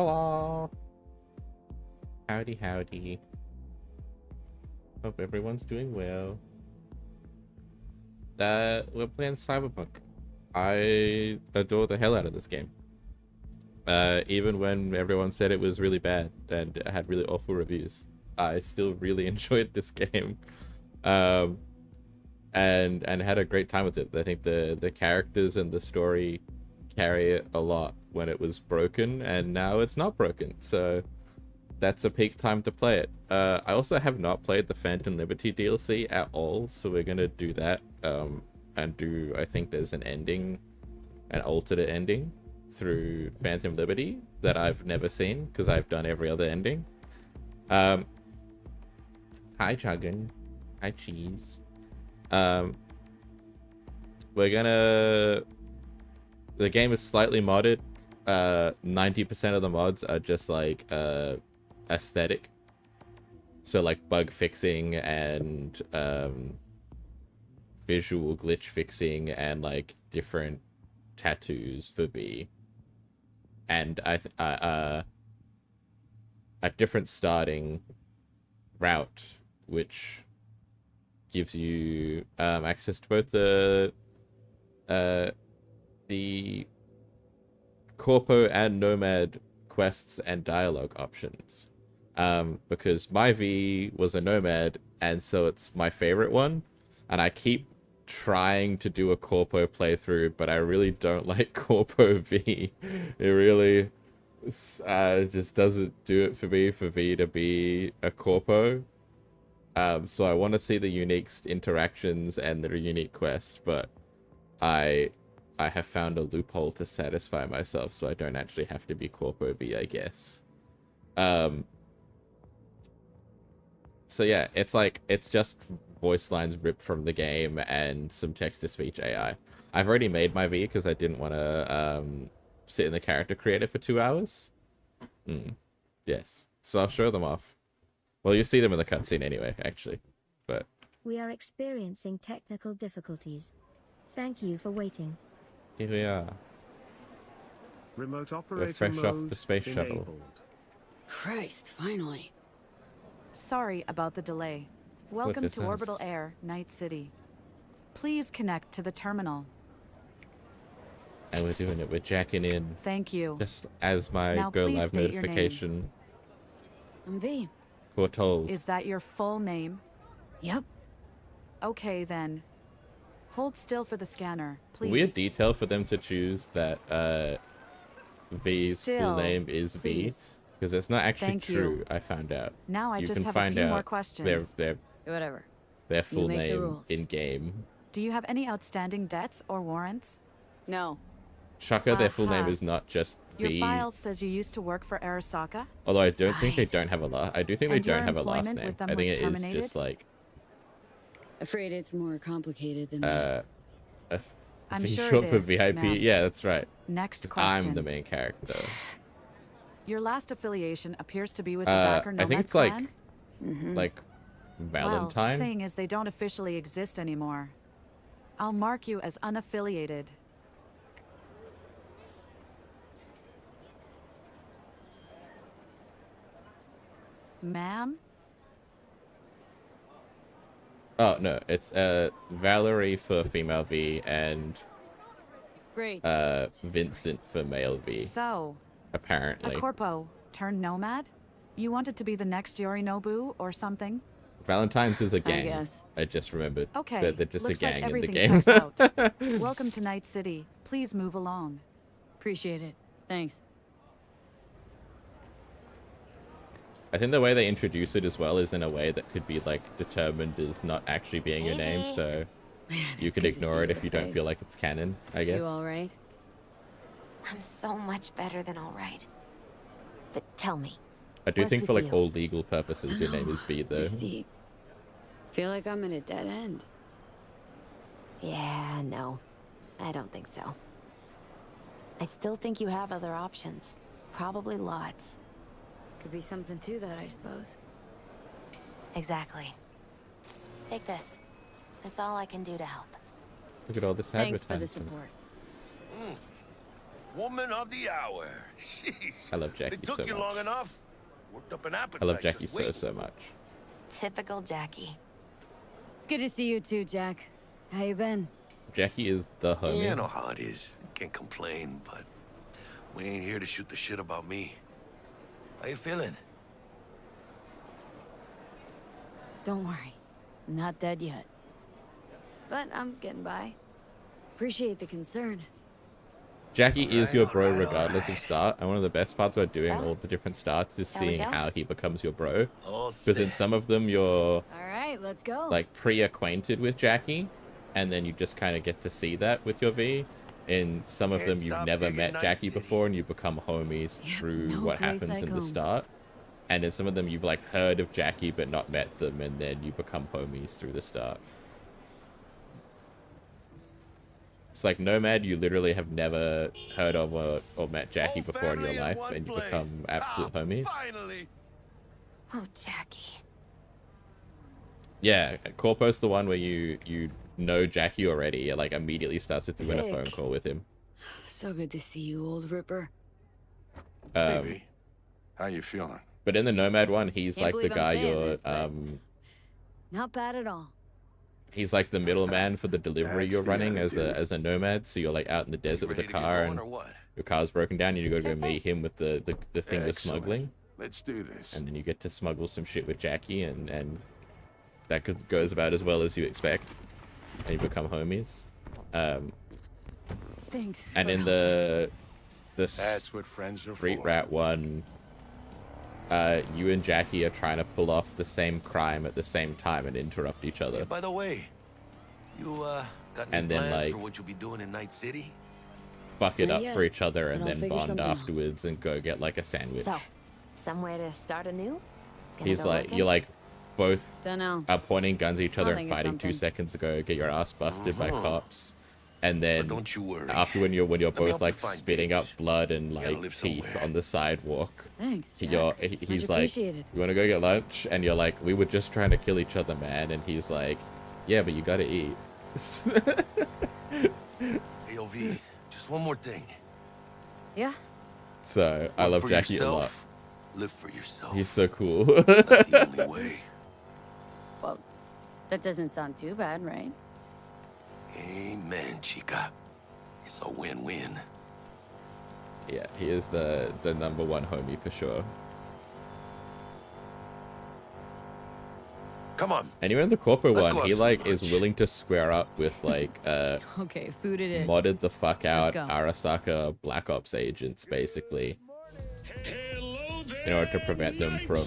Hello. Howdy, howdy. Hope everyone's doing well. We're playing Cyberpunk. I adore the hell out of this game. Even when everyone said it was really bad and it had really awful reviews, I still really enjoyed this game. And had a great time with it. I think the characters and the story carry it a lot when it was broken, and now it's not broken. So that's a peak time to play it. I also have not played the Phantom Liberty DLC at all, so we're gonna do that. And do, I think there's an ending, an alternate ending through Phantom Liberty that I've never seen because I've done every other ending. Hi Chuggin. Hi Cheese. We're gonna... The game is slightly modded. 90% of the mods are just like aesthetic. So like bug fixing and visual glitch fixing and like different tattoos for V. And a different starting route, which gives you access to both the Corpo and Nomad quests and dialogue options. Because my V was a Nomad, and so it's my favorite one, and I keep trying to do a Corpo playthrough, but I really don't like Corpo V. It really just doesn't do it for me for V to be a Corpo. So I want to see the unique interactions and the unique quest, but I have found a loophole to satisfy myself, so I don't actually have to be Corpo V, I guess. So yeah, it's just voice lines ripped from the game and some text-to-speech AI. I've already made my V because I didn't want to sit in the character creator for 2 hours. Yes, so I'll show them off. Well, you see them in the cutscene anyway, actually. But we are experiencing technical difficulties. Thank you for waiting. Here we are. Remote operator We're fresh mode off the space enabled. shuttle. Christ, finally. Sorry about the delay. Welcome to Orbital Air, Night City. Please connect to the terminal. And we're doing it. We're jacking in. Thank you. Just as my Now Go please Live state your notification I'm V. foretold. Is that your full name? Yep. Okay then. Hold still for the scanner, please. Weird detail for them to choose that V's full Still, name is please. V, because it's not actually Thank true. you. I found out. Now I You just can have a find few out more questions. Whatever. their full make the name rules. in game. Do you have any outstanding debts or warrants? No. Shocker, their full name Aha. is not just Your V. file says you used to work for Arasaka. Although I don't think they Right. don't have a last. I do think And they don't your have a last employment name. with them I think was it is terminated? just like Afraid it's more complicated than that. I'm V sure short it for is, VIP. ma'am. Yeah, that's right. Next 'Cause question. I'm the main character. Your last affiliation appears to be with the I Backer Nomad think it's clan? like Valentine. Well, seeing as they don't officially exist anymore, I'll mark you as unaffiliated. Ma'am? Oh no, it's Valerie for female V and Great. Vincent for male V. So, Apparently, a corpo turned nomad? You wanted to be the next Yorinobu or something? Valentine's is a gang. guess. I just remembered. Okay, They're just looks a like gang in the everything game. checks out. Welcome to Night City. Please move along. Appreciate it. Thanks. I think the way they introduce it as well is in a way that could be like determined as not actually being your name, so Man, you it's could good to ignore see it if your you don't face. feel like it's canon, I guess. You all right? I'm so much better than all right. But tell me, I do what's think for with like you? all legal purposes your name is V though. Misty. Feel like I'm at a dead end. Yeah, no. I don't think so. I still think you have other options. Probably lots. Could be something to that, I suppose. Exactly. Take this. That's all I can do to help. Look at all this Thanks for the advertising. support. Woman of the hour. Sheesh. I love Jackie It took so you much. long enough. Worked up an appetite. I love Jackie just waiting. so much. Typical Jackie. It's good to see you too, Jack. How you been? Jackie is the homie. Yeah, I know how it is. Can't complain, but we ain't here to shoot the shit about me. How you feeling? Don't worry. I'm not dead yet. But I'm getting by. Appreciate the concern. Jackie is your bro alright, regardless of start, and one of the best parts about doing So? all the different starts is Shall we seeing go? how he becomes your bro. All Because in set. some of them you're All right, let's go. like pre-acquainted with Jackie, and then you just kind of get to see that with your V. In some of Can't them you've stop never digging met Night Jackie City. before, and you become homies Yep, through no what place happens like in the home. start. And in some of them you've like heard of Jackie but not met them, and then you become homies through the start. It's like Nomad, you literally have never heard of or met Jackie Whole before in your family life, one and you place. become absolute homies. Finally. Oh, Jackie. Yeah, Corpo's the one where you know Jackie already. You like immediately starts to win a phone Vic. call with him. So good to see you, old Ripper. Baby, how you feeling? But in the Nomad one, he's Can't like the believe I'm guy saying you're this, but- Not bad at all. he's like the middleman for the delivery That's you're the running as attitude. a nomad. So you're like out in the desert with a Ready to get car, going and or what? your car's broken down, and you gotta Sure go thing. meet him with the thing with Excellent. smuggling, Let's do this. and then you get to smuggle some shit with Jackie, and that goes about as well as you expect, and you become homies. Thanks. And for in helping. the That's what friends are Street for. Rat one, you and Jackie are trying to pull off the same crime at the same time and interrupt each other. Hey, by the way, you got any And then, plans like- for what you'll be doing in Night City? Buck it Not up yet, for each other, but and I'll then figure bond something out. afterwards and go get like a sandwich. So, somewhere to start anew? Gonna He's go like, looking? you're like both Dunno. are pointing guns at each other I'll and think of fighting 2 something. seconds ago, get your ass busted by Uh-huh. cops, and But then don't you worry. after when you're me both help you like find spitting up gigs. blood and You gotta like live teeth somewhere. on the sidewalk, Thanks, Jack. he's Much like, appreciated. you want to go get lunch? And you're like, we were just trying to kill each other, man. And he's like, yeah, but you gotta eat. AOV, just one more thing. Yeah? So I Work love for Jackie yourself, a lot. Live for yourself. He's so cool. That's the only way. Well, that doesn't sound too bad, right? Amen, chica. It's a win-win. Yeah, he is the number one homie for sure. Come on. And even the Corpo Let's one, go out he for like is lunch. willing to square up with like Okay, food it is. modded the fuck out go. Arasaka Black Ops agents basically in order to prevent them from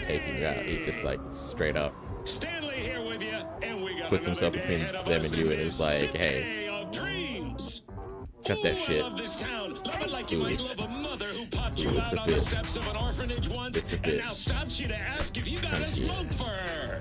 taking you out. He just like straight up Stanley here with you, and we got puts himself another day between ahead of them us and you in and is this like, city hey, of dreams. cut that Ooh, shit. I love this town. Love it like you Ooh. might love a mother who popped Ooh, you it's out a on the bit. steps of an orphanage once It's a and bit now stops you to ask if you got a chunky. smoke for her.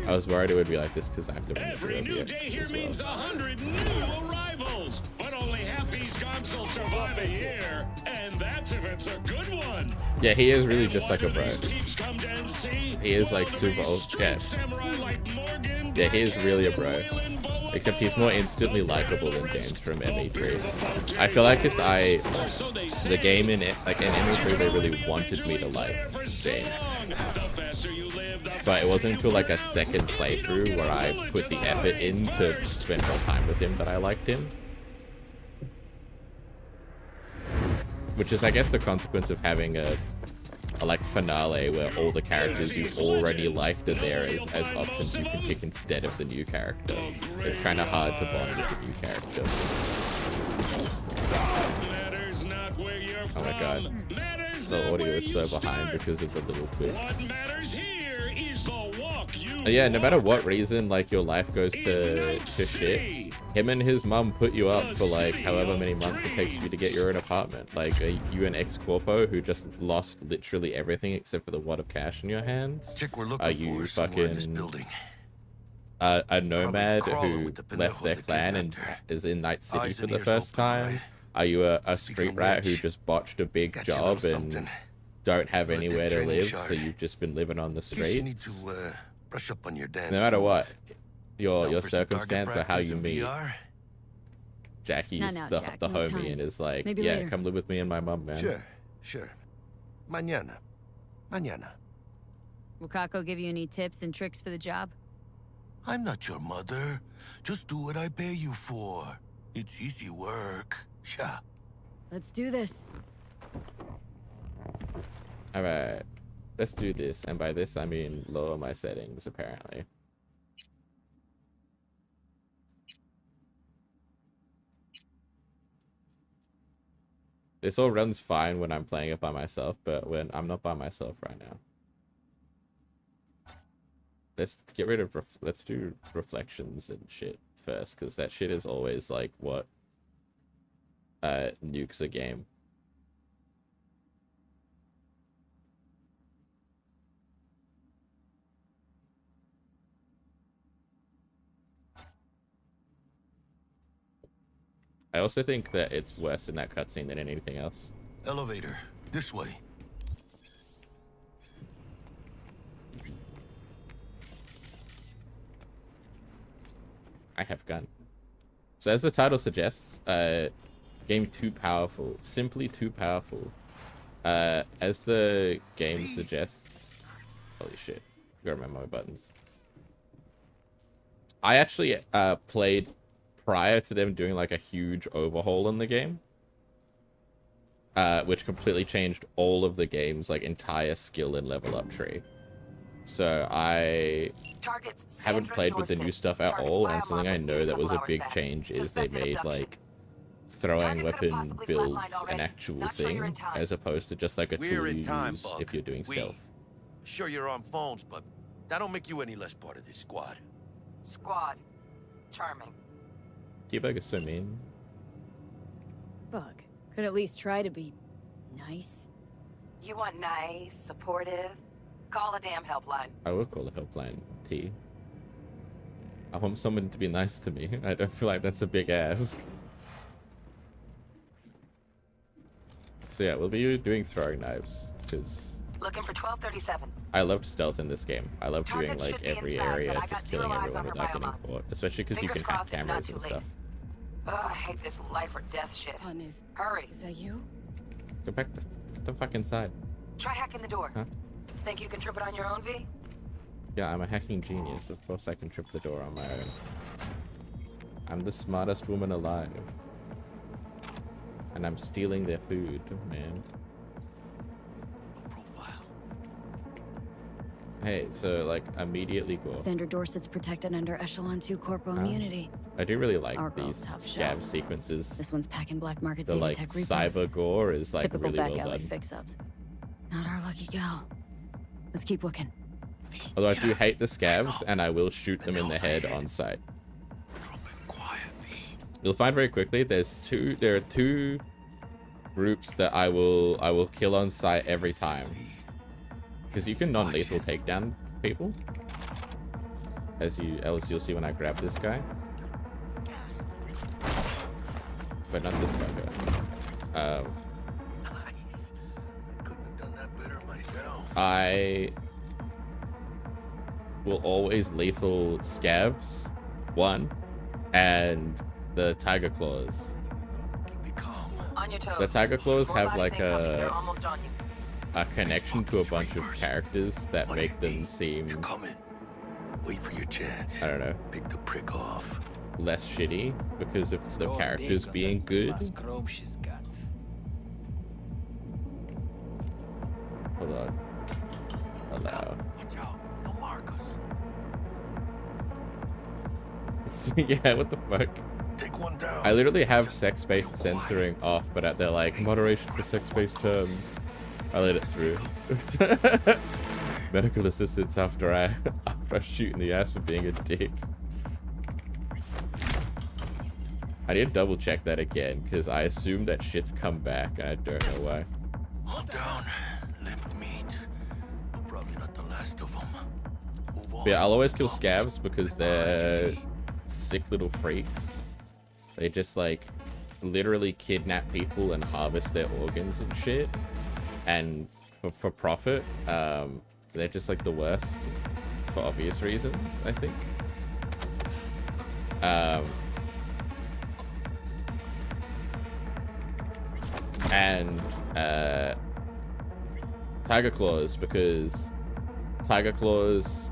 I was worried it would be like this because I have to run Every through new day here OBX means as well. 100 new arrivals, but only half these gonks will survive a year, and that's if it's a good one. Yeah, he is really And just what like a do bro. these peeps come to NC? He is like Well, to super be old. street Yeah. samurai like Morgan, Yeah, he is really a bro. Blackhead, and Waylon Except he's more Boulevard. instantly Don't likable bear than the James risk. from Don't ME3. bear the bouquet. I feel like Or so they the say. game in like in ME3 they really wanted me to Enjoy like there for so James. long. The faster you live, the But it wasn't faster until you like a live. second playthrough where I put the effort in to spend more time with him that I liked him. Which is I guess the consequence of having a like finale where all the characters you already liked are there as options you can pick instead of the new character. It's kind of hard to bond with the new character. Matters not where you're Oh my god. from. Matters The not audio where is so you behind start. because of the little tweaks. What matters here is the walk you Yeah, no matter walk. what reason, like your life goes to shit, him and his mum put you up for like however many months it takes for you to get your own apartment. Like, are you an ex-corpo who just lost literally everything except for the wad of cash in your hands? Chick we're Are looking you for somewhere in this fucking building. a nomad crawling who with the left pendejos their that clan and kidnapped her. is in Night City Eyes for and the ears first open, time? alright? Are you a Speaking street of rat who which, just botched a big got you a job little and something. don't have Got that anywhere to training live, shard. so you've just been living on the In case you need streets? to brush up on your dance No matter moves. what, your Down for some target circumstance or how practice you in meet, VR? Jackie's now, the Jack, the no homie time. and is like, Maybe yeah, later. come live with me and my mum, man. Sure. Mañana. Will Kako give you any tips and tricks for the job? I'm not your mother. Just do what I pay you for. It's easy work. Yeah. Let's do this. All right, let's do this, and by this I mean lower my settings apparently. This all runs fine when I'm playing it by myself, but when I'm not by myself right now. Let's get rid of, let's do reflections and shit first, because that shit is always like what nukes a game. I also think that it's worse in that cutscene than anything else. Elevator. This way. I have gun. So as the title suggests, game too powerful. Simply too powerful. As the game suggests... Holy shit. I gotta remember my buttons. I actually played prior to them doing like a huge overhaul in the game. Which completely changed all of the game's like entire skill and level up tree. So I haven't played with the new stuff at all, and something I know that was a big change is they made like throwing weapon builds an actual thing, as opposed to just like a tool you use if you're doing stealth. Sure, you're on phones, but that don't make you any less part of this squad. Squad. Charming. T-Bug is so mean. Bug. Could at least try to be nice. You want nice, supportive? Call a damn helpline. I will call the helpline T. I want someone to be nice to me. I don't feel like that's a big ask. So yeah, we'll be doing throwing knives, because Looking for 1237. I loved stealth in this game. I loved doing Target like should be every inside, area, but I just got killing 0 eyes everyone on her without getting biomod. caught. Especially because you Fingers can hack crossed it's not cameras too and late. stuff. Oh, I hate this life or death shit. Honest, Hurry. is that you? Go back to get the fuck inside. Try hacking the door. Huh? Think you can trip it on your own, V? Yeah, I'm a hacking genius. Of course I can trip the door on my own. I'm the smartest woman alive. And I'm stealing their food, man. Hey, so like immediately go. Sandra Dorset's protected under Echelon 2 Corpo immunity. I do really like Our girl's these top scav shelf. sequences. This one's packing black market The saving like tech repos. cyber gore is like Typical really back well alley done. fix-ups. Not our lucky gal. Let's keep looking. Although I do hate the scavs, and I will shoot them in the head on sight. You'll find very quickly there are two groups that I will kill on sight every time. Because you can non-lethal take down people. As you'll see when I grab this guy. But not this guy. Nice. I couldn't have done that better myself. I will always lethal scavs, one, and the tiger claws. On your toes. The tiger claws More have bodies like incoming. They're almost on you. a connection to a bunch of characters that make them seem, Wait for your chance. I don't know, Pick the prick off. less shitty because of the characters being good. Hold on. Allow. Watch out. They'll mark us. Yeah, what the fuck? Take one down. I literally have sex-based censoring off, but they're like, moderation for sex-based terms. I let it through. Medical assistance after I shoot in the ass for being a dick. I need to double check that again, because I assume that shit's come back, and I don't know why. All down. Limp meat. But probably not the last of them. Move on. But yeah, I'll always kill scavs because they're sick little freaks. They just like literally kidnap people and harvest their organs and shit. And for profit, they're just like the worst for obvious reasons, I think. and tiger claws, because tiger claws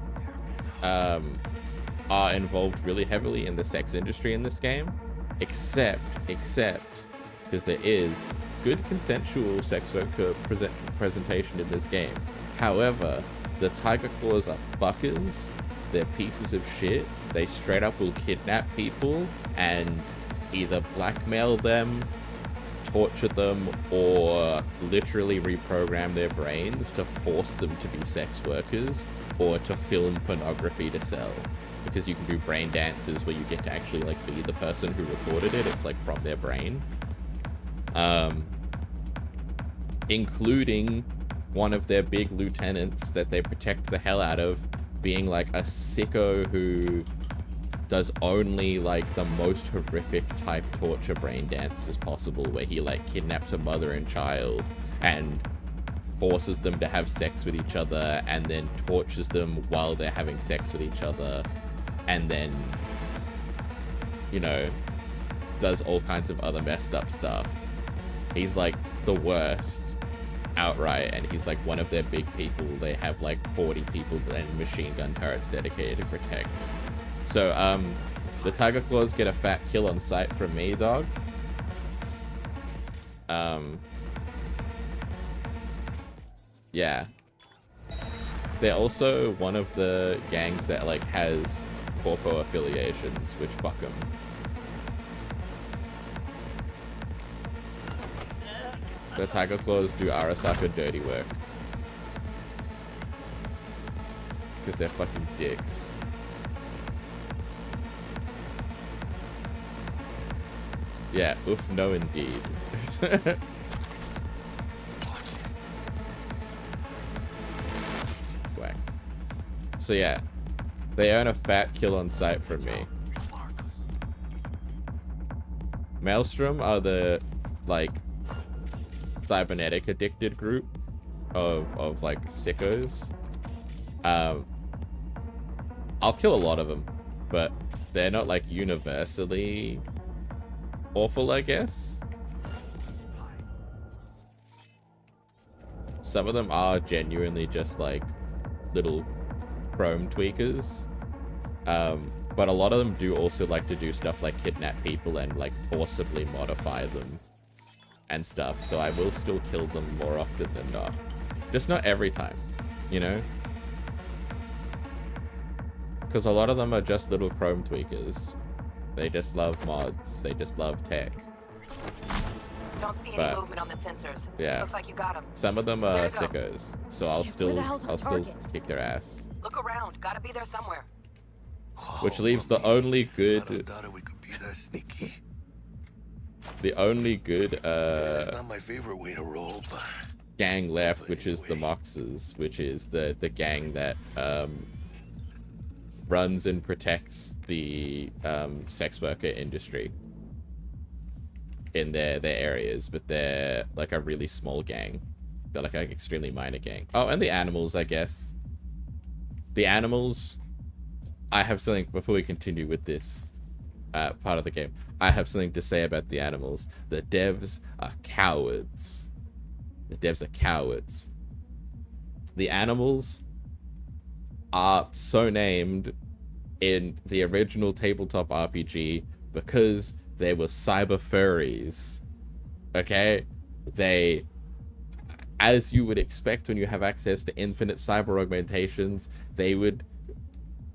are involved really heavily in the sex industry in this game, except because there is good consensual sex worker presentation in this game. However, the tiger claws are fuckers. They're pieces of shit. They straight up will kidnap people and either blackmail them, torture them, or literally reprogram their brains to force them to be sex workers or to film pornography to sell. Because you can do brain dances where you get to actually like be the person who recorded it. It's like from their brain. Including one of their big lieutenants that they protect the hell out of being like a sicko who does only like the most horrific type torture brain dances possible, where he like kidnaps a mother and child and forces them to have sex with each other and then tortures them while they're having sex with each other, and then, you know, does all kinds of other messed up stuff. He's like the worst outright, and he's like one of their big people. They have like 40 people and machine gun turrets dedicated to protect. So the tiger claws get a fat kill on sight from me, dog. Yeah, they're also one of the gangs that like has corpo affiliations, which fuck them. The tiger claws do Arasaka dirty work because they're fucking dicks. Yeah, oof, no indeed. Whack. So yeah, they earn a fat kill on sight from me. Maelstrom are the like cybernetic addicted group of like sickos. I'll kill a lot of them, but they're not like universally awful, I guess. Some of them are genuinely just like little chrome tweakers, but a lot of them do also like to do stuff like kidnap people and like forcibly modify them and stuff, so I will still kill them more often than not. Just not every time, you know? Because a lot of them are just little chrome tweakers. They just love mods. They just love tech. Don't see any movement on the sensors. Yeah. Looks like you got them. Some of them are sickos, so I'll still kick their ass. Look around. Gotta be there somewhere. Which leaves the only good. We could be that sneaky. The only good It's not my favorite way to roll, but gang left, which is the Moxes, which is the gang that runs and protects the sex worker industry in their areas, but they're like a really small gang. They're like an extremely minor gang. Oh, and the animals, I guess. The animals, I have something before we continue with this part of the game. I have something to say about the animals. The devs are cowards. The devs are cowards. The animals are so named in the original tabletop RPG because they were cyber furries. Okay? They, as you would expect when you have access to infinite cyber augmentations, they would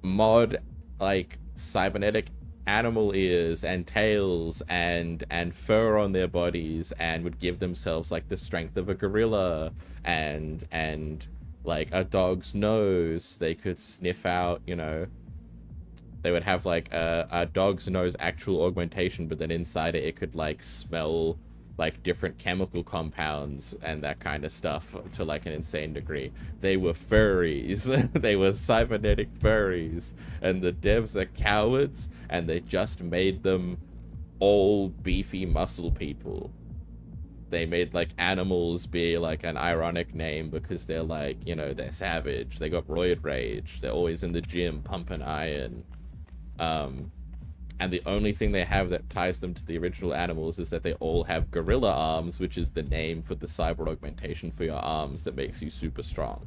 mod like cybernetic animal ears and tails and fur on their bodies, and would give themselves like the strength of a gorilla and like a dog's nose. They could sniff out, you know, they would have like a dog's nose actual augmentation, but then inside it could like smell like different chemical compounds and that kind of stuff to like an insane degree. They were furries. They were cybernetic furries, and the devs are cowards, and they just made them all beefy muscle people. They made like animals be like an ironic name because they're like, you know, they're savage. They got roid rage. They're always in the gym pumping iron. And the only thing they have that ties them to the original animals is that they all have gorilla arms, which is the name for the cyber augmentation for your arms that makes you super strong.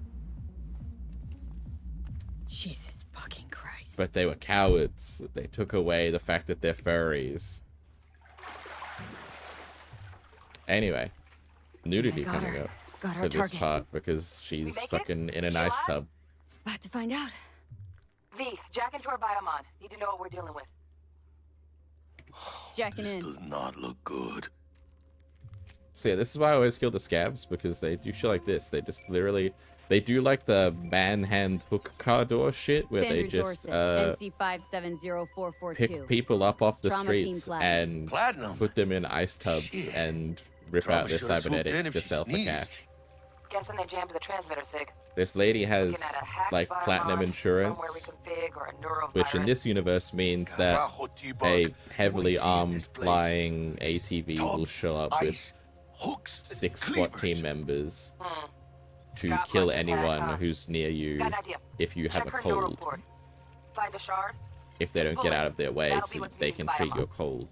Jesus fucking Christ. But they were cowards. They took away the fact that they're furries. Anyway, nudity coming up for this part because she's fucking in an ice tub. About to find out. V, jack into our biomon. Need to know what we're dealing with. Jacking in. This does not look good. So yeah, this is why I always kill the scabs, because they do shit like this. They just literally, they do like the man-hand hook car door shit, where Sandra they just NC570442. pick people up off the Trauma streets Team and put them in ice tubs Shit. and rip Trauma out their should have swooped in cybernetics if to she sell for sneezed. cash. Guessing they jammed the transmitter, Sig. This lady has Looking at a hacked like biomon, platinum insurance, firmware reconfig, or a neurovirus. which in this universe means that a heavily armed flying ATV will show up with 6 SWAT team members to Scott kill punches anyone head, huh? who's near you Got an idea. if you have Check a her neural cold. port. Find a shard. If they don't Pull get it. out of their way That'll be so what's they beating can treat biomon. your cold.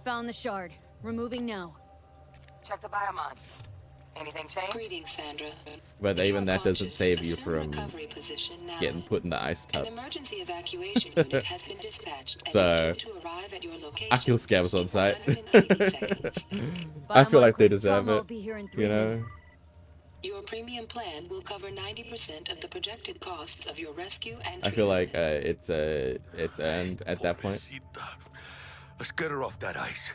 Found the shard. Removing now. Check the biomon. Anything change? Greetings, Sandra. But If even you are that doesn't conscious, save you assume from recovery position now. getting put in the ice tub. An emergency evacuation unit has been dispatched and So, is due to arrive at your location. I kill scabs on in site. 180 seconds. I feel like they Biomon quick deserve trauma it. will be here in 3 You know? minutes. Your premium plan will cover 90% of the projected costs of your rescue and I feel like treatment. it's earned at that point. Pobrecita. Let's get her off that ice.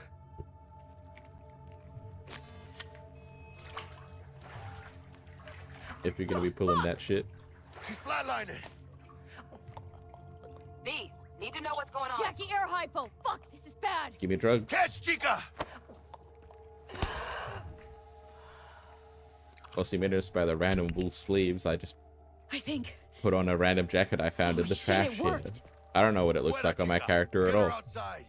If you're gonna be pulling that shit. She's flatlining. V, need to know what's going on. Jackie, air hypo. Fuck, this is bad. Give me drugs. Catch, chica. Also, noticed by the random wool sleeves, I just I think. put on a random jacket I found in the shit, trash it here. worked. I don't know what it looks like on my character at Get her all. outside.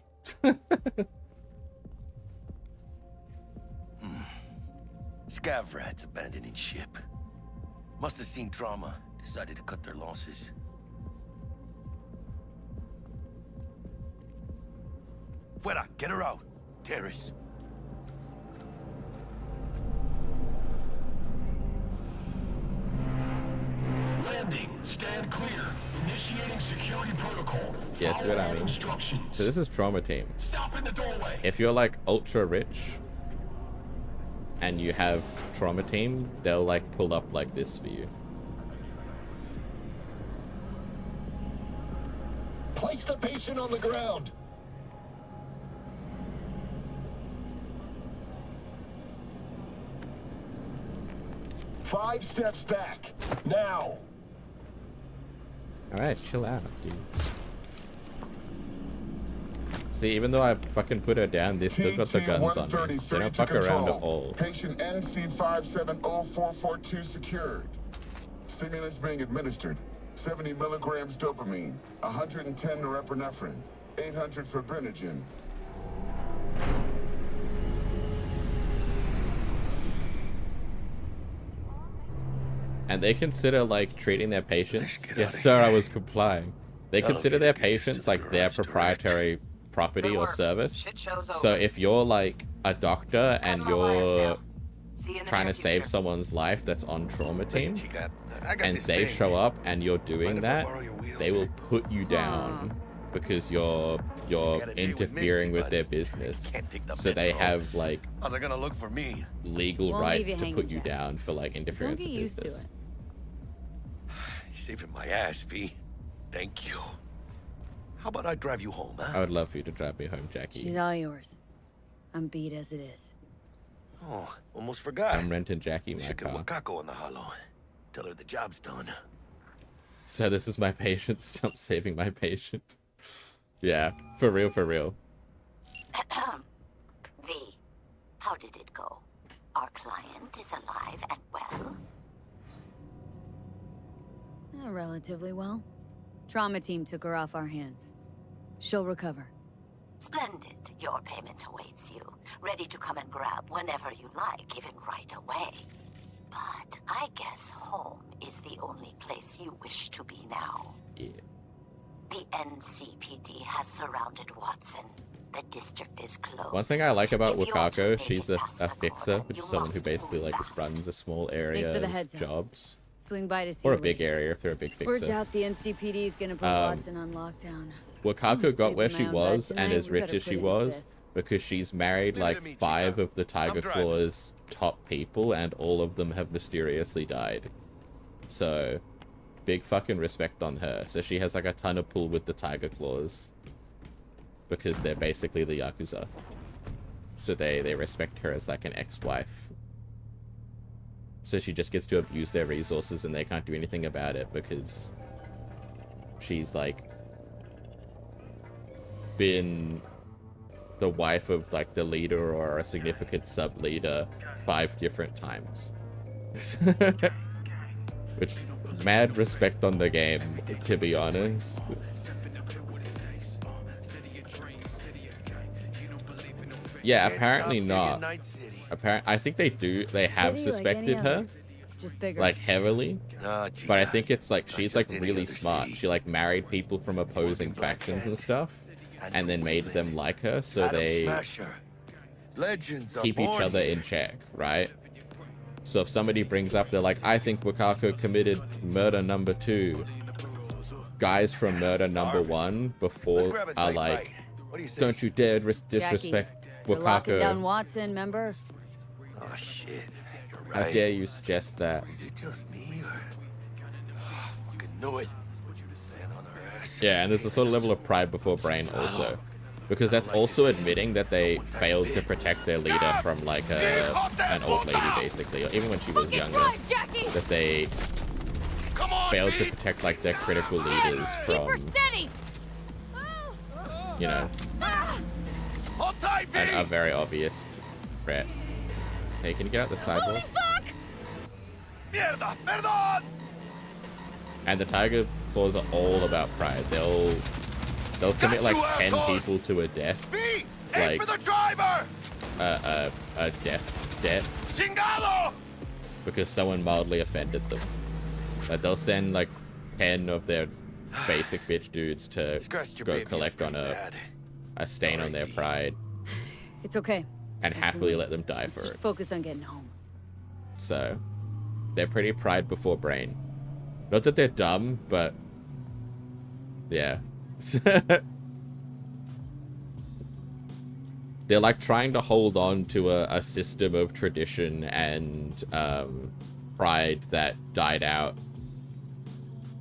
Scav rats abandoning ship. Must have seen trauma. Decided to cut their losses. Fuera, get her out. Terrace. Landing. Stand clear. Initiating security protocol. Yeah, see what I Follow mean? instructions. So this is Trauma Team. Stop in the doorway. If you're like ultra rich and you have Trauma Team, they'll like pull up like this for you. Place the patient on the ground. Five steps back. Now. Alright, chill out, dude. See, even though I fucking put her down, they still got the guns on me. They don't fuck around at all. Patient NC570442 secured. Stimulants being administered. 70 milligrams dopamine, 110 norepinephrine, 800 fibrinogen. And they consider like treating their patients. Yes, sir, I was complying. They consider their patients like their proprietary property or service. So if you're like a doctor and you're trying to save someone's life that's on Trauma Team, and they show up and you're doing that, they will put you down because you're interfering with their business. So they have like How's it gonna look for me? legal Won't leave rights you to hanging, put you Jack. down for like interference Don't with get used to business. it. You're saving my ass, V. Thank you. How about I drive you home, huh? I would love for you to drive me home, Jackie. She's all yours. I'm beat as it is. Oh, almost forgot. I'm renting Jackie my Should get car. Wakako on the hollow. Tell her the job's done. So this is my patient. Stop saving my patient. Yeah, for real, for real. V, how did it go? Our client is alive and well? Relatively well. Trauma Team took her off our hands. She'll recover. Splendid. Your payment awaits you. Ready to come and grab whenever you like, even right away. But I guess home is the only place you wish to be now. Yeah. The NCPD has surrounded Watson. The district is closed. One thing I like about If you are to Wakako, make she's it a past the fixer, cordon, which is you someone who must basically move like fast. runs a small Thanks area for the as heads up. jobs. Swing by to see Or a you big later. area if they're a big Word's fixer. out the NCPD is gonna put Watson on lockdown. Wakako got where she Sleeping my own was bed and tonight, as we rich better as put she it in was fifth. because she's married like 5 of the Tiger Claw's top people and all of them have mysteriously died. So, big fucking respect on her. So she has like a ton of pull with the Tiger Claws because they're basically the Yakuza. So they respect her as like an ex-wife. So she just gets to abuse their resources and they can't do anything about it because she's like been the wife of like the leader or a significant sub-leader 5 different times. Which, mad respect on the game, to be honest. Yeah, apparently not. I think they have City like suspected any her, other, just bigger. like heavily. But I think it's like she's like really smart. She like married people from opposing factions and stuff, and then made them like her, so they keep each other in check, right? So if somebody brings up, they're like, I think Wakako committed murder number 2. Guys from murder number 1 before are like, don't you dare disrespect You're locking down Wakako. Watson, remember? Oh shit. You're How right. dare you suggest that? Is it just me or? Oh, fucking knew it. Man on our ass. Yeah, and there's a sort of level of pride before brain also. Because that's also admitting that they failed to protect their leader from like an old lady basically, or even when she was younger. That they failed to protect like their critical leaders from, you know, a very obvious threat. Hey, can you get out the sidewalk? Mierda, perdón! And the Tiger Claws are all about pride. They'll commit like 10 people to a death, like for the driver! a death, Chingado! because someone mildly offended them. Like they'll send like 10 of their basic bitch dudes to go collect on a stain on their pride It's okay. and happily let them die Let's for just it. focus on getting home. So they're pretty pride before brain. Not that they're dumb, but yeah. They're like trying to hold on to a system of tradition and pride that died out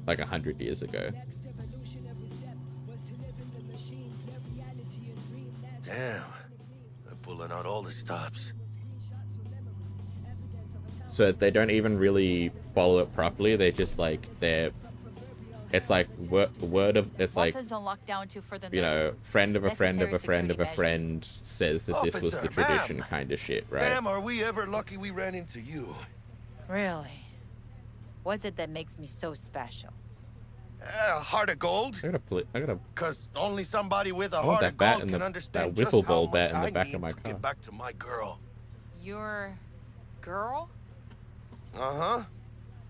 like 100 years ago. Damn. They're pulling out all the stops. So they don't even really follow it properly. They just like it's like word of, it's like, Watson's on lockdown too for the you know, friend of a friend of a necessary friend of a security friend says that this was the Officer, tradition ma'am. kind of shit, right? Damn, are we ever lucky we ran into you? Really? What's it that makes me so special? Heart of gold? I gotta Cause only somebody with a I want heart that of bat gold in can that understand wiffle just ball how bat much in the I back need of my to car. get back to my girl. Your girl? Uh-huh.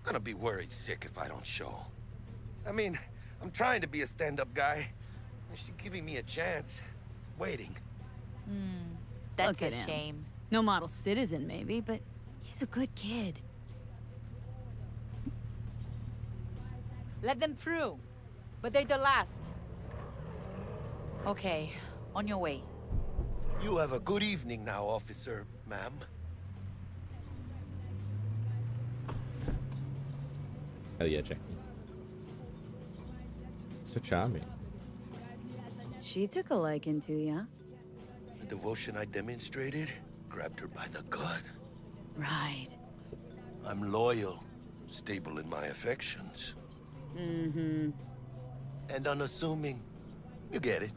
Gonna be worried sick if I don't show. I mean, I'm trying to be a stand-up guy. She's giving me a chance. Waiting. That's Look a at him. shame. No model citizen, maybe, but he's a good kid. Let them through. But they're the last. Okay, on your way. You have a good evening now, officer, ma'am. Hell yeah, Jackie. So charming. She took a liking to ya. The devotion I demonstrated grabbed her by the gut. Right. I'm loyal, stable in my affections, Mm-hmm. and unassuming. You get it.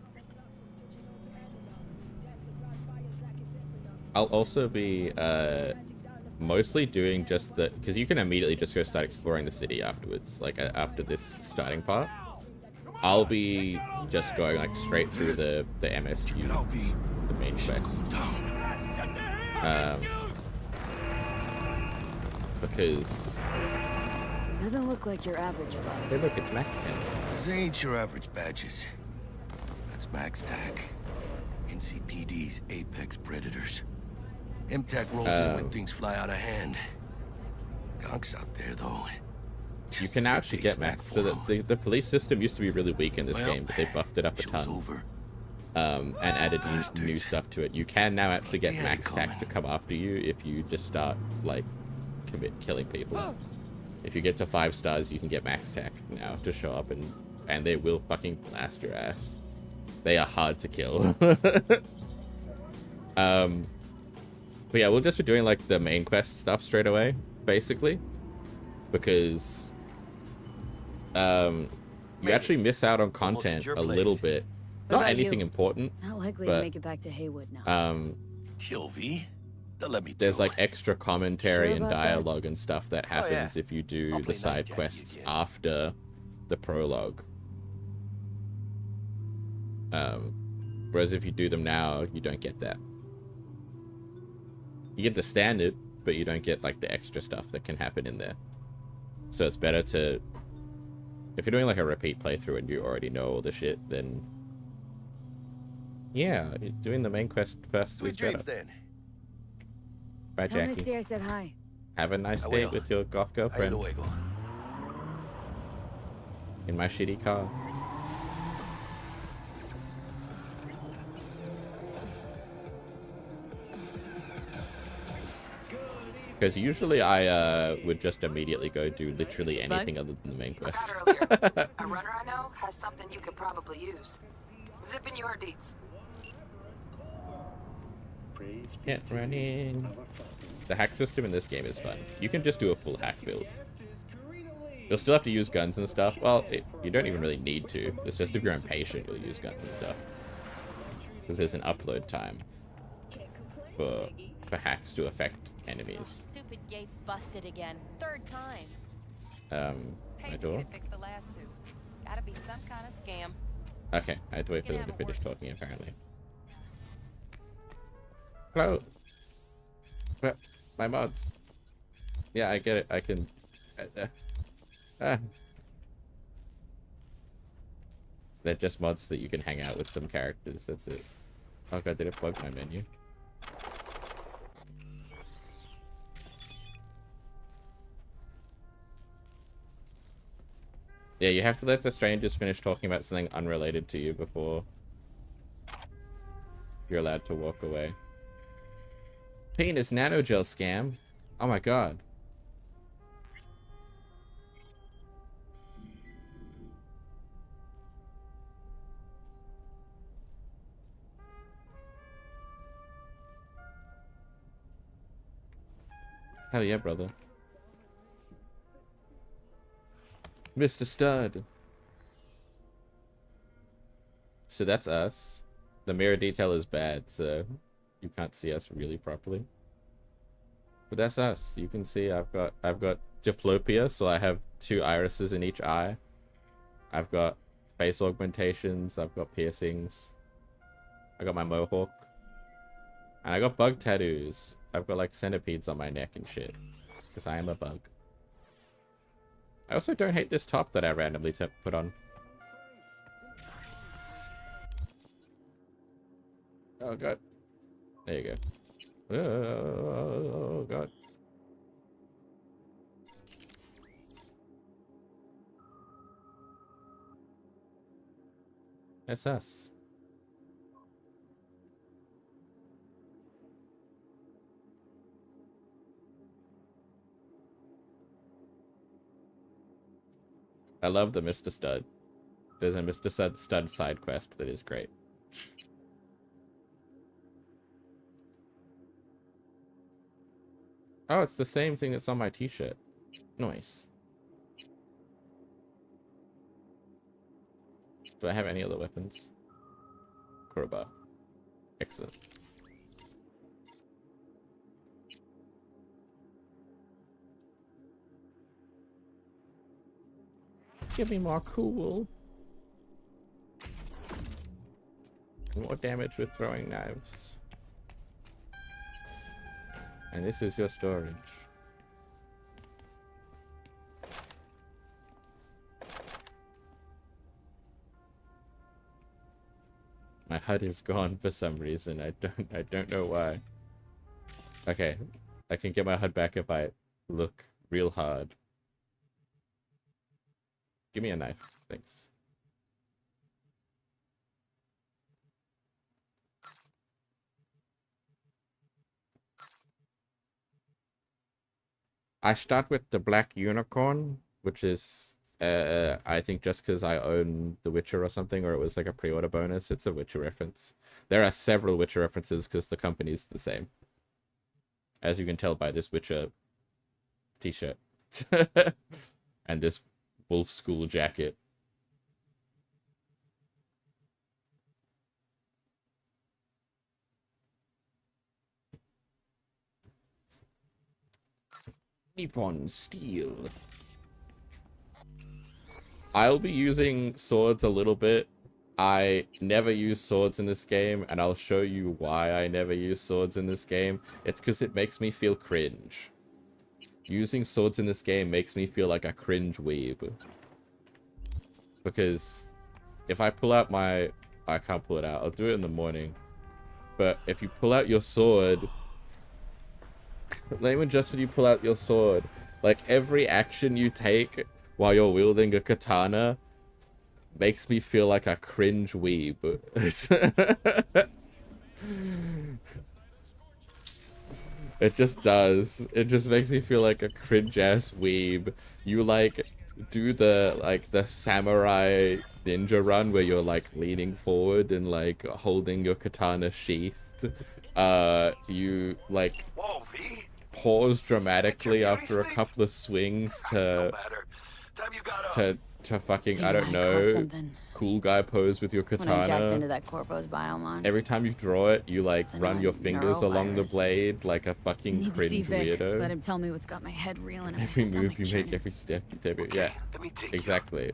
I'll also be mostly doing just the, because you can immediately just go start exploring the city afterwards, like after this starting part. I'll be just going like straight through the MSQ, the main quest. Because Doesn't look like your average bus. hey, look, it's Max 10. Those ain't your average badges. That's MaxTac. NCPD's apex predators. MTAC rolls in when things fly out of hand. Gonks out there, though. You can now actually get max. So that the police system used to be really weak in this game, but they buffed it up a ton. And added new stuff to it. You can now actually get MaxTac to come after you if you just start, like, killing people. If you get to 5 stars, you can get MaxTac now to show up, and they will fucking blast your ass. They are hard to kill. But yeah, we'll just be doing, like, the main quest stuff straight away, basically. Because, you actually miss out on content a little bit. Not anything important. Not likely but, to make it back to Haywood now. Chill, V. Don't let me there's like extra commentary and dialogue and stuff that happens if you do the side quests after the prologue. Whereas if you do them now, you don't get that. You get the standard, but you don't get like the extra stuff that can happen in there. So it's better to, if you're doing like a repeat playthrough and you already know all the shit, then yeah, doing the main quest first is better. Bye, Tell Jackie. Misty I said hi. Have a nice date with your goth girlfriend. In my shitty car. Because usually I would just immediately go do literally anything other than the main quest. A runner I know has something you could probably use. Zip in your deeds. Can't run in. The hack system in this game is fun. You can just do a full hack build. You'll still have to use guns and stuff. Well, you don't even really need to. It's just if you're impatient, you'll use guns and stuff. Because there's an upload time for hacks to affect enemies. Stupid gate's busted again. 3rd time. My door? Fix the last 2. Gotta be some kind of scam. Okay, I had to wait for them to finish talking, apparently. Hello. But my mods. Yeah, I get it. I can. They're just mods so that you can hang out with some characters. That's it. Oh god, did it plug my menu? Yeah, you have to let the strangers finish talking about something unrelated to you before you're allowed to walk away. Penis nanogel scam? Oh my god. Hell yeah, brother. Mr. Stud. So that's us. The mirror detail is bad, so you can't see us really properly. But that's us. You can see I've got diplopia, so I have 2 irises in each eye. I've got face augmentations, I've got piercings. I got my mohawk. And I got bug tattoos. I've got like centipedes on my neck and shit. Because I am a bug. I also don't hate this top that I randomly put on. Oh god. There you go. Oh god. That's us. I love the Mr. Stud. There's a Mr. Stud side quest that is great. Oh, it's the same thing that's on my t-shirt. Nice. Do I have any other weapons? Crowbar. Excellent. Give me more cool. More damage with throwing knives. And this is your storage. My HUD is gone for some reason. I don't know why. Okay, I can get my HUD back if I look real hard. Give me a knife, thanks. I start with the black unicorn, which is, I think just because I own The Witcher or something, or it was like a pre-order bonus. It's a Witcher reference. There are several Witcher references because the company's the same. As you can tell by this Witcher t-shirt. And this Wolf School jacket. Nippon steel. I'll be using swords a little bit. I never use swords in this game, and I'll show you why I never use swords in this game. It's because it makes me feel cringe. Using swords in this game makes me feel like a cringe weeb. Because if I pull out my... I can't pull it out. I'll do it in the morning. But if you pull out your sword... Not even just when you pull out your sword. Like, every action you take while you're wielding a katana makes me feel like a cringe weeb. It just does. It just makes me feel like a cringe-ass weeb. You, like, do the samurai ninja run where you're, like, leaning forward and, like, holding your katana sheathed. You, like, pause dramatically after a couple of swings to fucking, I don't know, cool guy pose with your katana. When I jacked into that Corpo's biomon. Every time you draw it, you, like, run your fingers along the blade like a fucking cringe weirdo. Let him tell me what's got my head reeling. Every move you make, every step you take, yeah, exactly.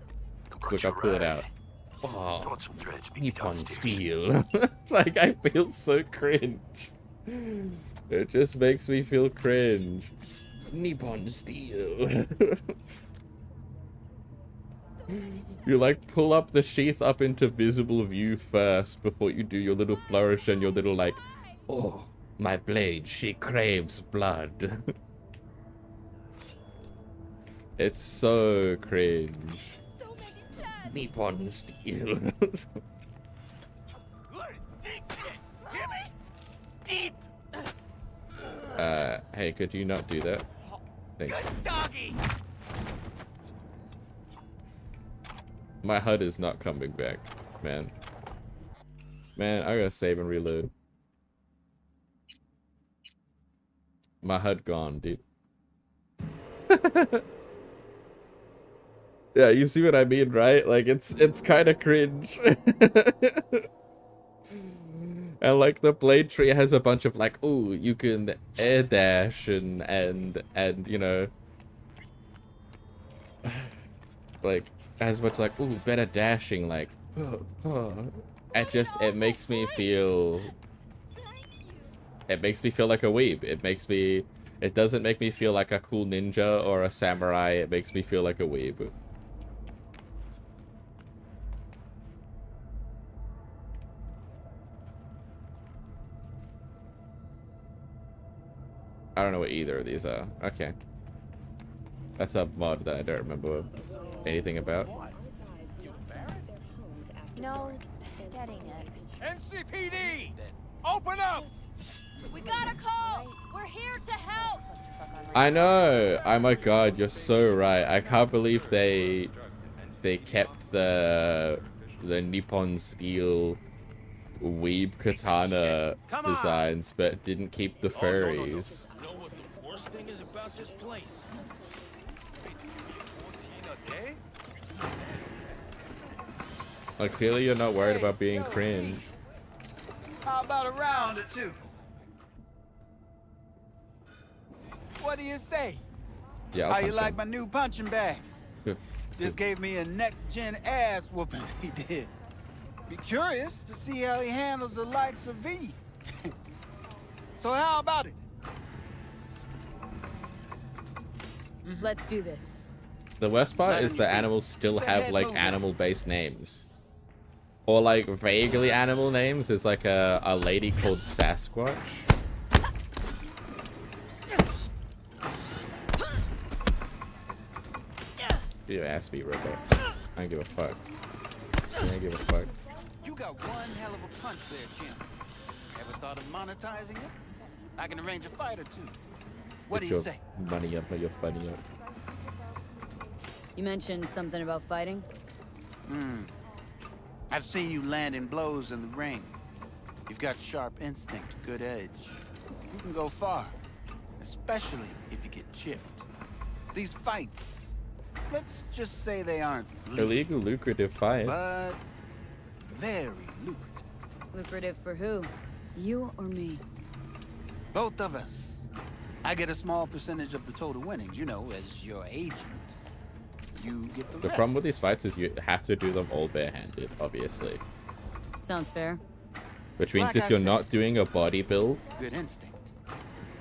Look, I'll pull it out. Oh, Nippon steel. Like, I feel so cringe. It just makes me feel cringe. Nippon steel. You, like, pull up the sheath up into visible view first before you do your little flourish and your little, like, oh, my blade, she craves blood. It's so cringe. Nippon steel. Hey, could you not do that? Thanks. My HUD is not coming back, man. Man, I gotta save and reload. My HUD gone, dude. Yeah, you see what I mean, right? Like, it's kind of cringe. And, like, the blade tree has a bunch of, like, ooh, you can air dash and you know, like, as much like, ooh, better dashing, like, it makes me feel like a weeb. It doesn't make me feel like a cool ninja or a samurai. It makes me feel like a weeb. I don't know what either of these are. Okay. That's a mod that I don't remember anything about. No, that ain't it. NCPD! Open up! We got a call! We're here to help! I know! Oh my god, you're so right. I can't believe they kept the Nippon steel weeb katana designs, but didn't keep the furries. Know what the worst thing is about this place? Like, clearly you're not worried about being cringe. How about a round or two? What do you say? Yeah, How you like my new punching bag? Just gave me a next-gen ass whooping, he did. Be curious to see how he handles the likes of V. So how about it? Let's do this. The worst part is the animals still have, like, animal-based names. Or like vaguely animal names. There's like a lady called Sasquatch. You ass me, Robot. I don't give a fuck. I don't give a fuck. You got one hell of a punch there, champ. Ever thought of monetizing it? I can arrange a fight or two. What do you say? Money up or your funny up. You mentioned something about fighting? I've seen you landing blows in the ring. You've got sharp instinct, good edge. You can go far, especially if you get chipped. These fights, let's just say they aren't illegal, lucrative fights. But very lucrative. Lucrative for who? You or me? Both of us. I get a small percentage of the total winnings, you know, as your agent. You get the rest. Problem with these fights is you have to do them all barehanded, obviously. Sounds fair. Which means if you're not doing a body build, good instinct.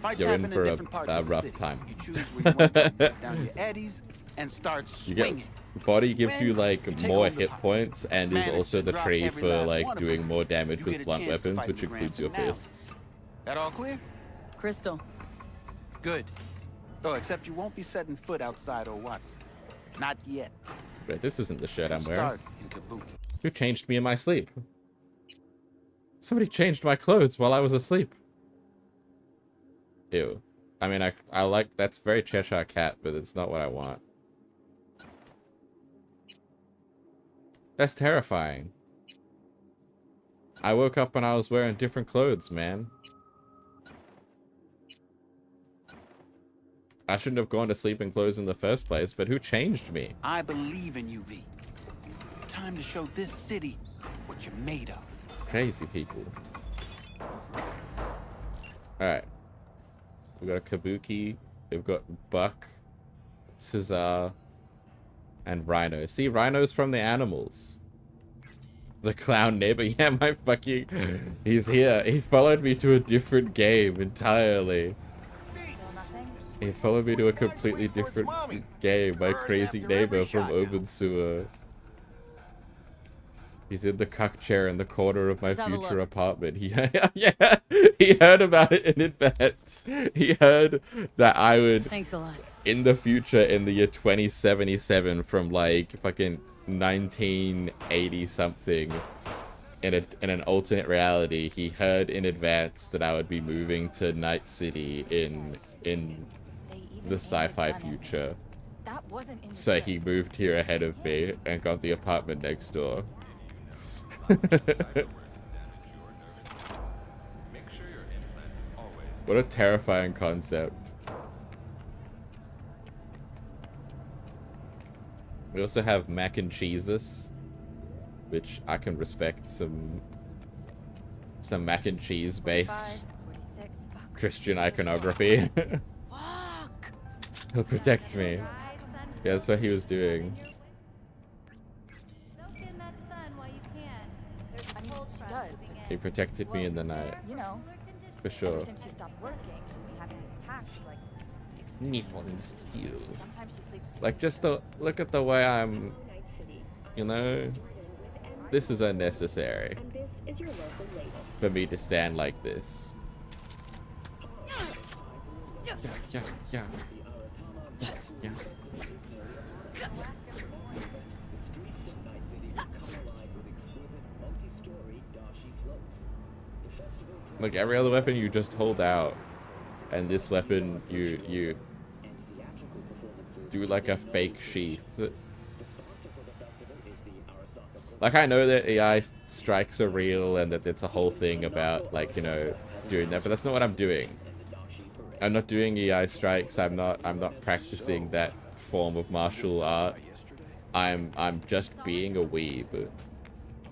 Fights you're in for a rough time. You choose where you want to go, down your eddies and start swinging. Body gives you like more hit points and is also the tree for like doing more damage with blunt weapons, which includes your fists. That all clear? Crystal. Good. Oh, except you won't be setting foot outside Watts. Not yet. Wait, this isn't the shirt I'm wearing. Who changed me in my sleep? Somebody changed my clothes while I was asleep. Ew. I mean, I like, that's very Cheshire Cat, but it's not what I want. That's terrifying. I woke up and I was wearing different clothes, man. I shouldn't have gone to sleep in clothes in the first place, but who changed me? I believe in you, V. Time to show this city what you're made of. Crazy people. Alright. We've got a Kabuki, we've got Buck, Caesar, and Rhino. See, Rhino's from the animals. The clown neighbor. Yeah, my fucking... He's here. He followed me to a different game entirely. He followed me to a completely different game. My crazy neighbor from Overenthusiastic. He's in the cuck chair in the corner of my future apartment. Yeah, he heard about it in advance. He heard that I would, thanks a lot, in the future, in the year 2077, from like fucking 1980 something, in an alternate reality, he heard in advance that I would be moving to Night City in the sci-fi future. So he moved here ahead of me and got the apartment next door. What a terrifying concept. We also have mac and cheeses, which I can respect. Some mac and cheese based Christian iconography. He'll protect me. Yeah, that's what he was doing. He protected me in the night. You know, for sure. Ever since she stopped working, she's been having these attacks like Nippons you. Like, just look at the way I'm, you know, this is unnecessary for me to stand like this. Yeah. Like every other weapon you just hold out, and this weapon you do like a fake sheath. Like, I know that AI strikes are real and that it's a whole thing about, like, you know, doing that, but that's not what I'm doing. I'm not doing AI strikes. I'm not practicing that form of martial art. I'm just being a weeb.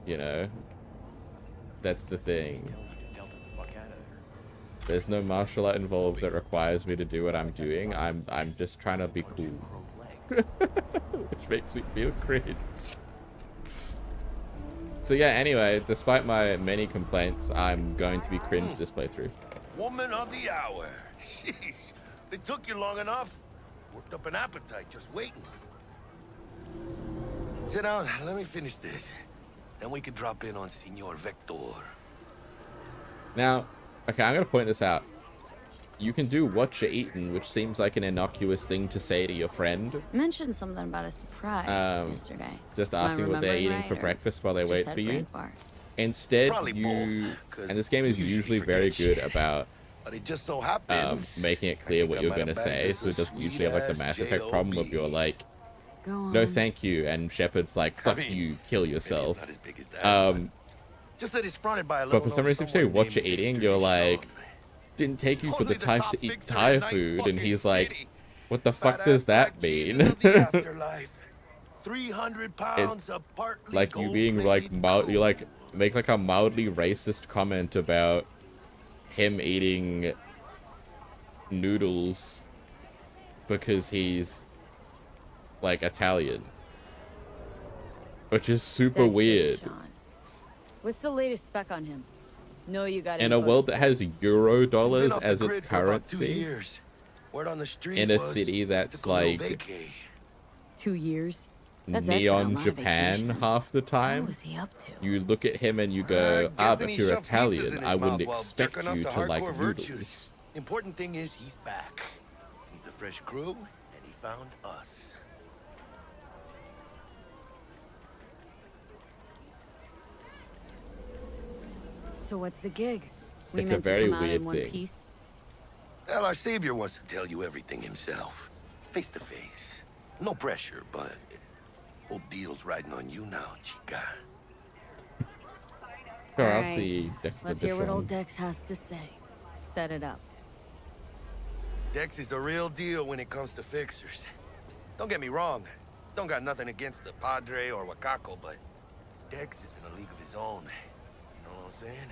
You know? That's the thing. There's no martial art involved that requires me to do what I'm doing. I'm just trying to be cool. Which makes me feel cringe. So yeah, anyway, despite my many complaints, I'm going to be cringe this playthrough. Woman of the hour. Jeez, it took you long enough. Worked up an appetite just waiting. Sit down, let me finish this. Then we could drop in on Senor Vector. Now, okay, I'm gonna point this out. You can do what you're eating, which seems like an innocuous thing to say to your friend. Mentioned something about a surprise yesterday. Just asking what they're eating for breakfast while they wait for you. Instead, and this game is usually very good about But it just so happens, making it clear what you're going to say, so it doesn't usually have like the Mass Effect problem of you're like, no thank you, and Shepard's like, fuck you, kill yourself. Just that it's fronted by a But for some reason, if you say what you're eating, you're like, didn't take you for the type to eat Thai food, and he's like, what the fuck does that mean? 300 pounds of partly like you being like you like make like a mildly racist comment about him eating noodles because he's like Italian, which is super weird. What's the latest spec on him? No, you got in a world that has Eurodollars as its currency, word on the street in a city that's like 2 years. That's neon Japan half the time. What was he up to? You look at him and you go, but if you're Italian, I wouldn't expect you to like noodles. Important thing is he's back. Needs a fresh crew, and he found us. So what's the gig? We It's a meant to very come out in weird one thing. piece. Well, our savior wants to tell you everything himself, face to face. No pressure, but whole deal's riding on you now, chica. Sure, I'll Alright, see Dex let's hear what old Dex has to say. Set it up. Dex is a real deal when it comes to fixers. Don't get me wrong, don't got nothing against the Padre or Wakako, but Dex is in a league of his own. You know what I'm saying?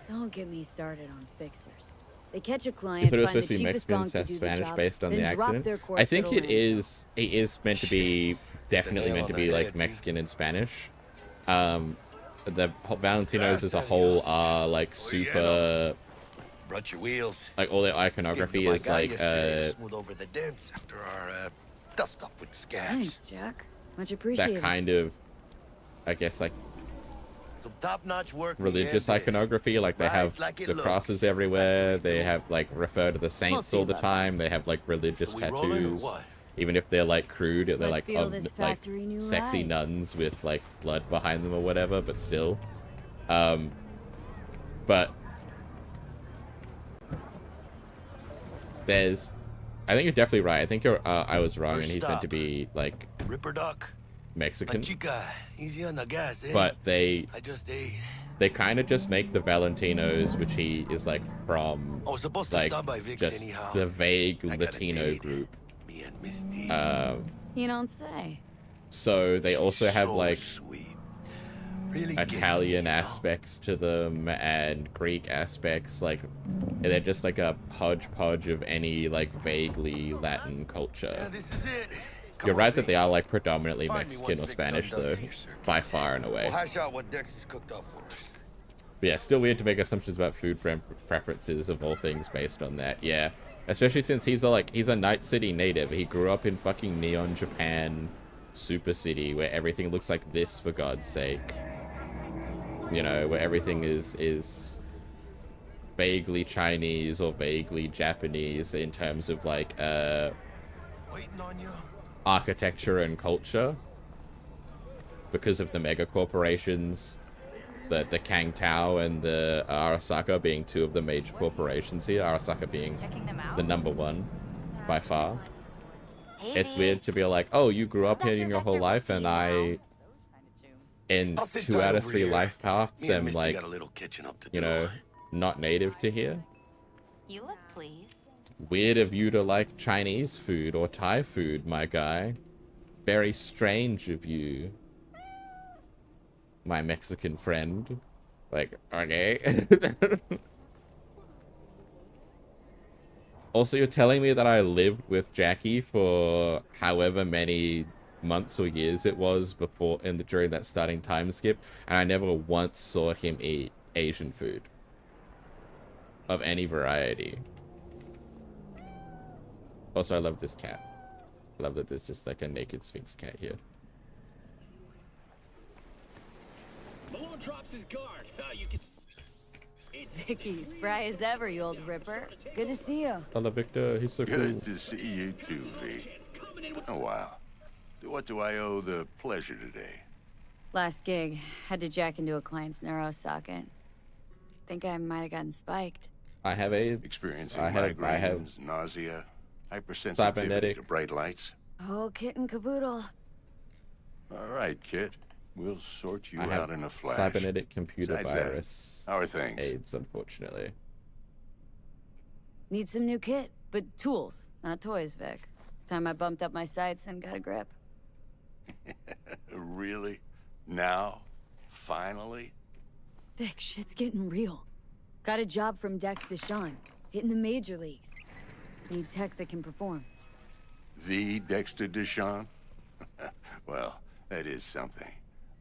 Don't get me started on fixers. They catch a I client, thought it was find supposed the to be cheapest Mexican gong to says do the Spanish job, based on the then drop accident. their I corpse think at a it landfill. is meant to be definitely meant to be like Mexican and Spanish. The Valentinos as a whole are like super. Brought your wheels. Like all their iconography is like smooth over the dents after our dust up with the scabs. Thanks, Jack. Much appreciated. that kind of, I guess, like Some top-notch work. religious iconography. Like they have the crosses everywhere. They have like refer to the saints all the time. They have like religious tattoos. Even if they're like crude, they're Let's like feel of, this like factory new sexy life. nuns with like blood behind them or whatever. But still, but there's, I think you're definitely right. I think you're. I was wrong, and he's meant to be like Ripper Duck. Mexican. Chica, easy on the gas, eh? But they I just ate. they kind of just make the Valentinos, which he is like from, I was supposed to like stop by Vic's just anyhow. the vague I got a Latino date. group. Me and Misty. You don't say. So they also have like Really Italian aspects to them and Greek aspects. Like they're just like a hodgepodge of any like vaguely Latin culture. Yeah, this is it. You're right that they are like predominantly Find me Mexican or once Vic's done Spanish though, dusting your circuits. by far and away. We'll hash out what Dex has cooked up for us. But yeah, still weird to make assumptions about food preferences of all things based on that. Yeah, especially since he's a Night City native. He grew up in fucking neon Japan, super city where everything looks like this, for God's sake. You know, where everything is vaguely Chinese or vaguely Japanese in terms of like Waiting on you. architecture and culture, because of the mega corporations, the Kang Tao and the Arasaka being two of the major corporations here, Arasaka being the number one by far. It's weird to be like, oh, you grew up here in your whole life, and I, in 2 out of 3 life paths, am like, you know, not native to here. You look pleased. Weird of you to like Chinese food or Thai food, my guy. Very strange of you, my Mexican friend. Like, okay. Also, you're telling me that I lived with Jackie for however many months or years it was before during that starting time skip, and I never once saw him eat Asian food of any variety. Also, I love this cat. I love that there's just like a naked Sphinx cat here. drops his guard. You can... Vicky, spry as ever, you old ripper. Good to see you. Hello, Victor. He's so cool. Good to see you too, V. Oh, wow. What do I owe the pleasure today? Last gig, had to jack into a client's neuro socket. Think I might have gotten spiked. I have AIDS. Experiencing I have nausea, hypersensitivity cybernetic to bright lights. Oh, kit and caboodle. All right, kid. We'll sort you out in a flash. Cybernetic computer Besides that, virus. how are things? AIDS, unfortunately. Need some new kit, but tools, not toys, Vic. Time I bumped up my sights and got a grip. Really? Now? Finally? Vic, shit's getting real. Got a job from Dex Deshawn, hitting the major leagues. Need tech that can perform. The Dexter Deshawn? Well, that is something.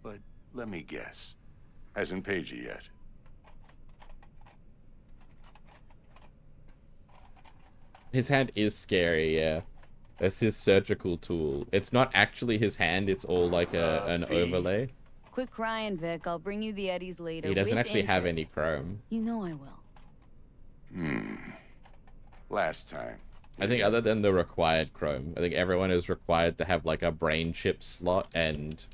But let me guess. Hasn't paid you yet. His hand is scary, yeah. That's his surgical tool. It's not actually his hand, it's all like an overlay. Quit crying, Vic. I'll bring you the eddies later. He doesn't with actually have any interest. chrome. You know I will. Last time. I think other than the required chrome, I think everyone is required to have like a brain chip slot and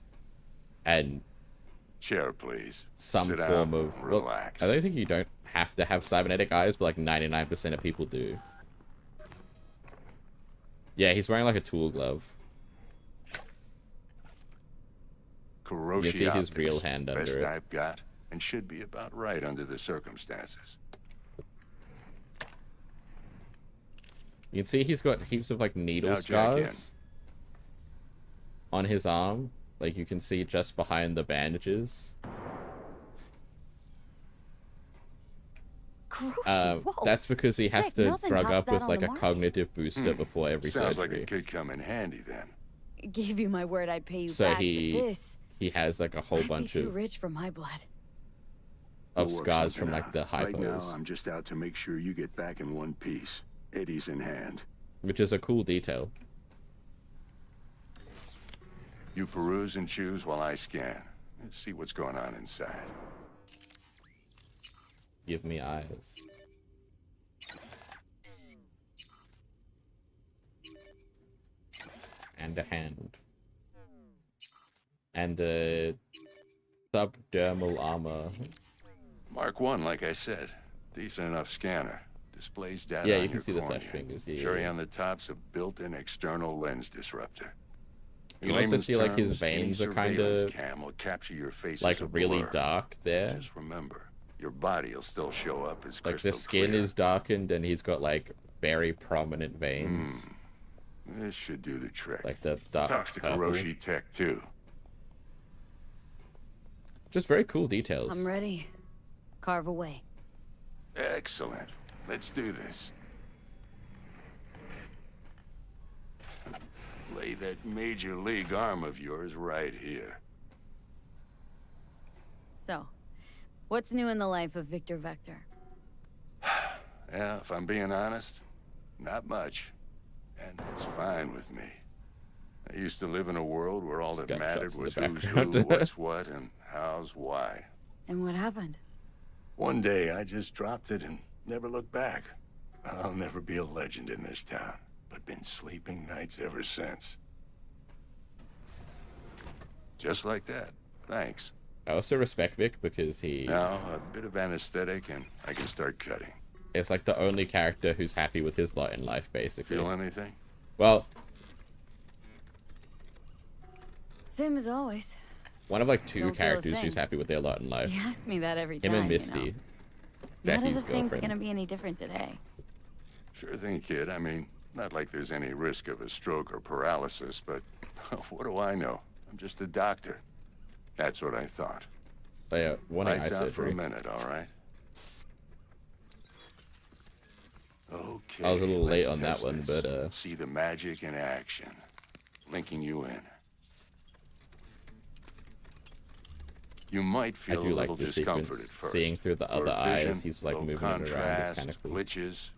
chair, please. Some Sit form down, of relax. I don't think you don't have to have cybernetic eyes, but like 99% of people do. Yeah, he's wearing like a tool glove. Kuroshi You can see his optics. real hand under Best it. I've got, and should be about right under the circumstances. You can see he's got heaps of like needle Now jack in. scars on his arm. Like you can see just behind the bandages. That's because he has Vic, to nothing drug tops up that with on like the a market. cognitive booster before every Sounds surgery. like it could come in handy then. Gave you my word I'd pay you So back, he but this he has like a whole might bunch be too of rich for my blood. of We'll work scars something from like out. the Right now, hypos, I'm just out to make sure you get back in one piece. Eddie's in hand. which is a cool detail. You peruse and choose while I scan. Let's see what's going on inside. Give me eyes. And a hand. And a subdermal armor. Mark 1, like I said. Decent enough scanner. Displays data Yeah, on you can your see the cornea. flash fingers. Yeah, Cherry yeah. on the top's a built-in external lens disruptor. You can also see like his veins are kind of cam will capture your face like as a really blur. dark there. Just remember, your body will still show up as Like crystal the skin clear. is darkened and he's got like very prominent veins. This should do the trick. Like the dark Talks to purple. Kuroshi Tech too. Just very cool details. I'm ready. Carve away. Excellent. Let's do this. Lay that major league arm of yours right here. So, what's new in the life of Victor Vector? Yeah, if I'm being honest, not much. And that's fine with me. I used to live in a world where all that Gunshots mattered in was the who's background. who, what's what, and how's why. And what happened? One day, I just dropped it and never looked back. I'll never be a legend in this town, but been sleeping nights ever since. Just like that. Thanks. I also respect Vic because he Now, a bit of anesthetic and I can start cutting. is like the only character who's happy with his lot in life, basically. Feel anything? Well, Same as always. one of like two Don't feel a characters who's thing. happy with their lot in life. You ask me that every Him time, and Misty. you know. Not as Jackie's if things are girlfriend. gonna be any different today. Sure thing, kid. I mean, not like there's any risk of a stroke or paralysis, but what do I know? I'm just a doctor. That's what I thought. Oh, yeah, one eye Lights out for surgery. a minute, all right? Okay. I was a little late let's on that test one, this. but See the magic in action. Linking you in. You might I feel do a like little the discomfort sequence. at first. Seeing through the other Blurred vision, eyes, he's like low moving it around. It's contrast, kind of cool. glitches.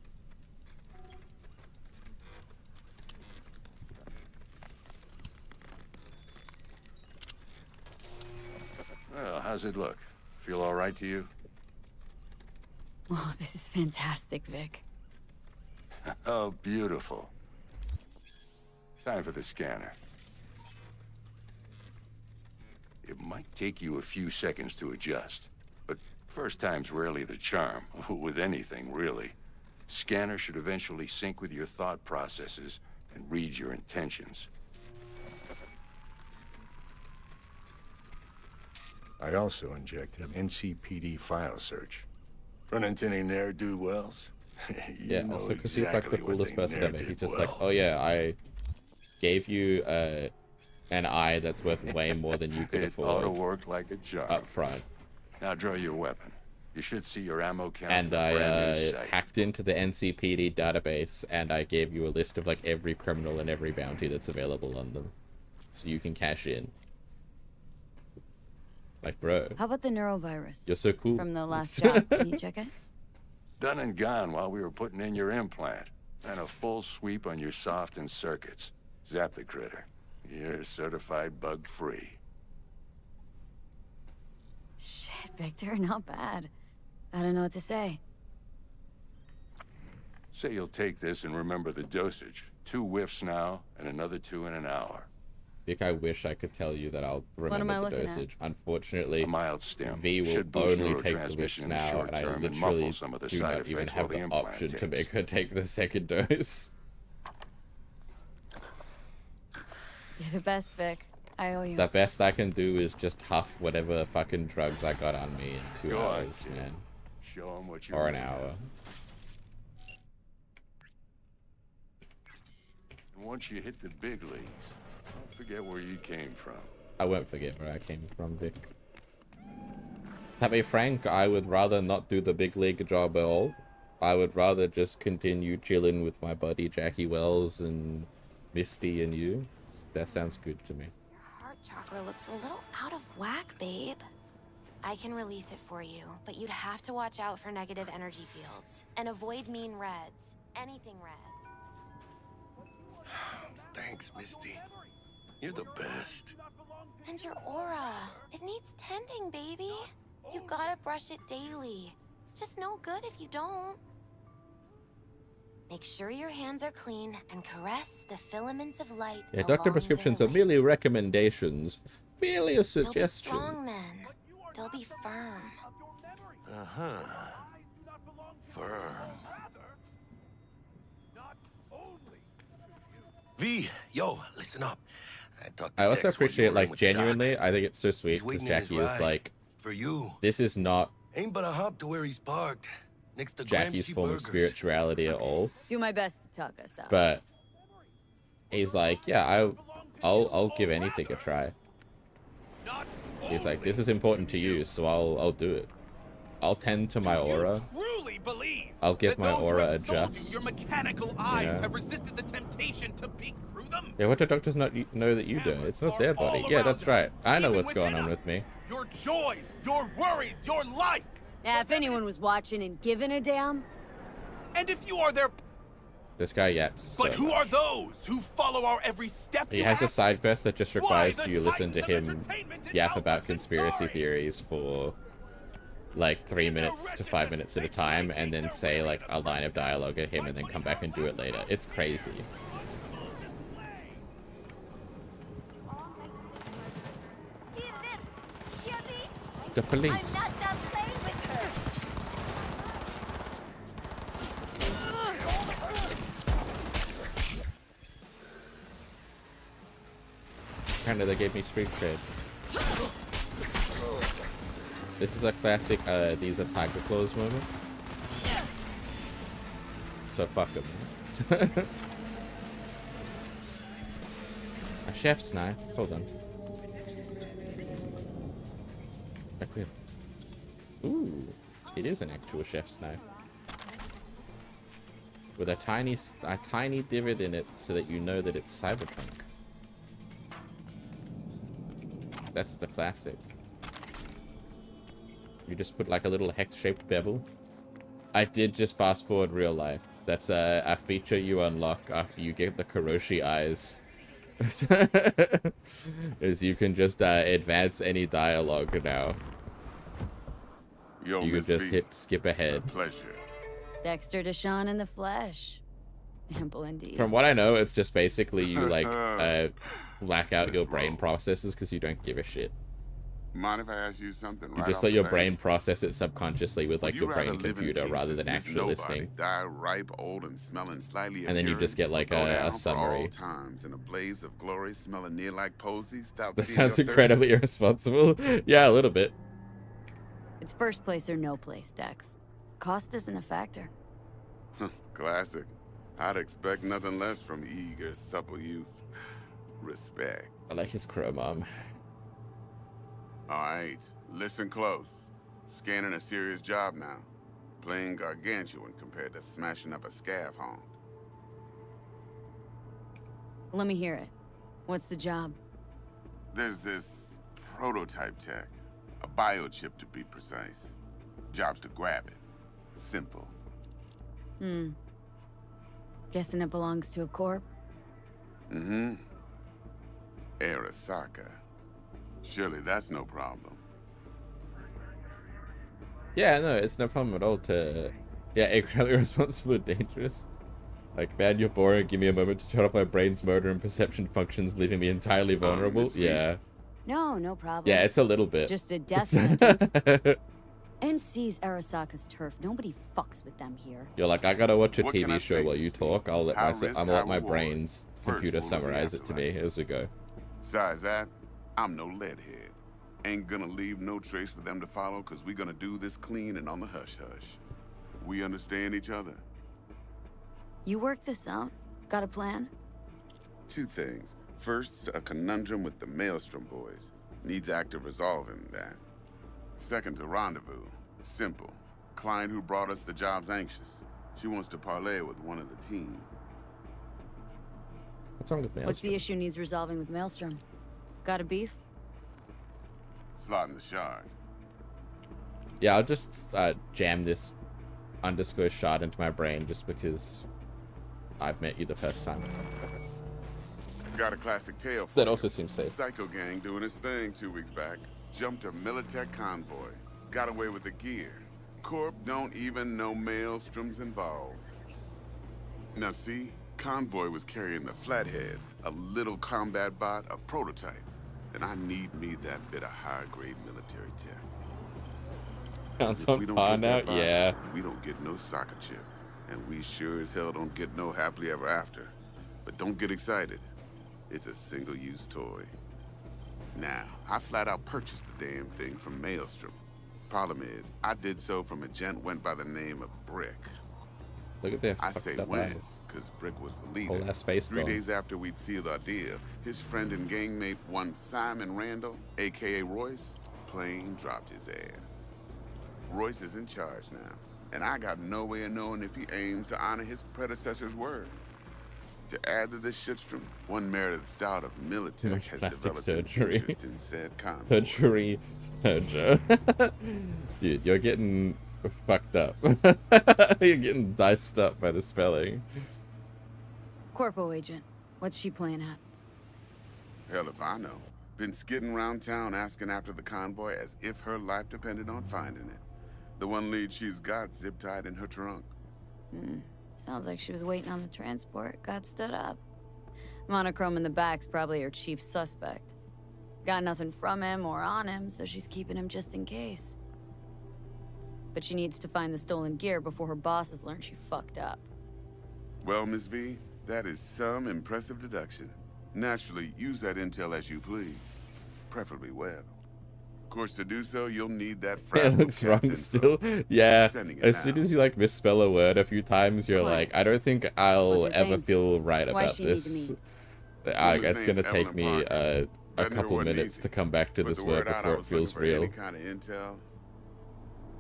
Well, how's it look? Feel all right to you? Oh, this is fantastic, Vic. Oh, beautiful. Time for the scanner. It might take you a few seconds to adjust, but first time's rarely the charm, with anything, really. Scanner should eventually sync with your thought processes and read your intentions. I also injected an NCPD file search. Run into any ne'er-do-wells? Yeah, also because he's like the coolest person ever. He's just like, oh yeah, I gave you an eye that's worth way more than you could afford. It ought to work like a charm. Up front. Now draw your weapon. You should see your ammo count. And I hacked into the NCPD database, and I gave you a list of like every criminal and every bounty that's available on them, so you can cash in. Like, bro. How about the neurovirus? You're so cool. From the last job. Can you check it? Done and gone while we were putting in your implant. And a full sweep on your soft and circuits. Zap the critter. You're certified bug-free. Shit, Victor, not bad. I don't know what to say. Say you'll take this and remember the dosage. 2 whiffs now, and another 2 in an hour. Vic, I wish I could tell you that I'll remember the dosage. Unfortunately, a mild stim V will should boost only take the whiffs neurotransmission now, short and I term and literally muffle some of the do side not even effects have while the the implant option to takes. make her take the second dose. You're the best, Vic. I owe you. The best I can do is just huff whatever fucking drugs I got on me in 2 Go on, hours, man. Show 'em what you Or an hour. And once you hit the big leagues, don't forget where you came from. I won't forget where I came from, Vic. To be frank, I would rather not do the big league job at all. I would rather just continue chilling with my buddy Jackie Wells and Misty and you. That sounds good to me. Heart chakra looks a little out of whack, babe. I can release it for you, but you'd have to watch out for negative energy fields. And avoid mean reds. Anything red. Thanks, Misty. You're the best. And your aura. It needs tending, baby. You gotta brush it daily. It's just no good if you don't. Make sure your hands are clean and caress the filaments of light. Yeah, doctor prescriptions are merely recommendations. Merely a They'll be suggestion. strong then. They'll be firm. Uh-huh. Firm. V, yo, listen up. I also appreciate, like, genuinely, I think it's so sweet because Jackie is like, for you. This is not Ain't but a hop to where he's parked. Next to Jackie's Gramsci form of Burgers. spirituality at all. Do my best to talk us out. But he's like, yeah, I'll give anything a try. He's like, this is important to you, so I'll do it. I'll tend to my aura. I'll give my aura a just. Your mechanical eyes have resisted the temptation to peek through them. Yeah, what do doctors not know that you do? It's not their body. Yeah, that's right. I know what's going on with me. Your joys, your worries, your life. Yeah, if anyone was watching and giving a damn. And if you are their... This guy yaps. But so who much. are those who follow our every step? He has a side quest that just requires you listen to him yap about conspiracy theories for like 3 minutes to 5 minutes at a time, and then say like a line of dialogue at him, and then come back and do it later. It's crazy. The police. I'm not done playing with her. Apparently they gave me street cred. This is a classic, these are tiger claws moment. So fuck them. A chef's knife. Hold on. Equip. Ooh, it is an actual chef's knife. With a tiny divot in it so that you know that it's Cyberpunk. That's the classic. You just put like a little hex-shaped bevel. I did just fast forward real life. That's a feature you unlock after you get the Karoshi eyes. Is you can just advance any dialogue now. Yo, you could Miss just V, skip ahead. a pleasure. Dexter Deshawn in the flesh. Ample indeed. From what I know, it's just basically you like black out your brain processes because you don't give a shit. Mind if I ask you something? You Right just off let the your bat? brain process it subconsciously with like Would your you rather brain live in computer rather pieces, than miss actually nobody, listening. Die ripe, old, and smelling slightly And then you urine, just get like go a down for summary. all times in a blaze of glory, smelling near like posies. That sounds incredibly irresponsible. Yeah, a little bit. It's first place or no place, Dex. Cost isn't a factor. Classic. I'd expect nothing less from eager, supple youth. Respect. I like his chrome arm. All right, listen close. Scanning a serious job now. Playing gargantuan compared to smashing up a scav haunt. Let me hear it. What's the job? There's this prototype tech. A biochip to be precise. Job's to grab it. Simple. Guessing it belongs to a corp? Mm-hmm. Arasaka. Surely that's no problem. Yeah, no, it's no problem at all to... Yeah, incredibly responsible and dangerous. Like, man, you're boring. Give me a moment to shut off my brain's motor and perception functions, leaving me entirely vulnerable. Yeah. No problem. Yeah, it's a little bit. Just a death sentence. NC's Arasaka's turf. Nobody fucks with them here. You're like, I gotta watch a What can I TV show say, while you Miss V? talk. I'll let High my risk, I'll high let my reward. brain's First computer rule of the summarize it to me as we go. Besides that, I'm no leadhead. Ain't gonna leave no trace for them to follow, cause we gonna do this clean and on the hush-hush. We understand each other. You work this out? Got a plan? Two things. First, a conundrum with the Maelstrom boys. Needs active resolving that. Second, a rendezvous. Simple. Client who brought us the job's anxious. She wants to parlay with one of the team. What's wrong with Maelstrom? What's the issue needs resolving with Maelstrom? Got a beef? Slot in the shard. Yeah, I'll just jam this _ shard into my brain just because I've met you the first time. Got a classic tale for That you. also seems safe. Psycho gang doing its thing 2 weeks back. Jumped a Militech convoy. Got away with the gear. Corp don't even know Maelstrom's involved. Now see, convoy was carrying the Flathead, a little combat bot, a prototype. And I need me that bit of high-grade military tech. 'Cause if we don't get that bot, yeah. we don't get no soccer chip. And we sure as hell don't get no happily ever after. But don't get excited. It's a single-use toy. Now, I flat out purchased the damn thing from Maelstrom. Problem is, I did so from a gent went by the name of Brick. Look at their I say fucked up when, eyes. because Brick was the leader. Whole ass face 3 gone. days after we'd sealed our deal, his friend and gangmate, one Simon Randall, a.k.a. Royce, plain dropped his ass. Royce is in charge now, and I got no way of knowing if he aims to honor his predecessor's word. To add to this shitstrom, one Meredith Stout of Militech has Plastic developed surgery. an interest in said convoy. Surgery. Dude, you're getting fucked up. You're getting diced up by the spelling. Corpo agent. What's she playing at? Hell if I know. Been skidding around town asking after the convoy as if her life depended on finding it. The one lead she's got zip-tied in her trunk. Sounds like she was waiting on the transport, got stood up. Monochrome in the back's probably her chief suspect. Got nothing from him or on him, so she's keeping him just in case. But she needs to find the stolen gear before her bosses learn she fucked up. Well, Miss V, that is some impressive deduction. Naturally, use that intel as you please. Preferably well. Of course, to do so, you'll need that It frazzle looks wrong cat's still. info. Yeah, Sending it as now. soon as you like misspell a word a few times, you're What? like, I don't think I'll What's her ever thing? feel right Why about she need to this. meet? Woman's It's gonna name's take Evelyn me Parker. a Letting her couple wasn't minutes easy. to come back to Put this the word word out, I before it was looking feels for real. any kind of intel.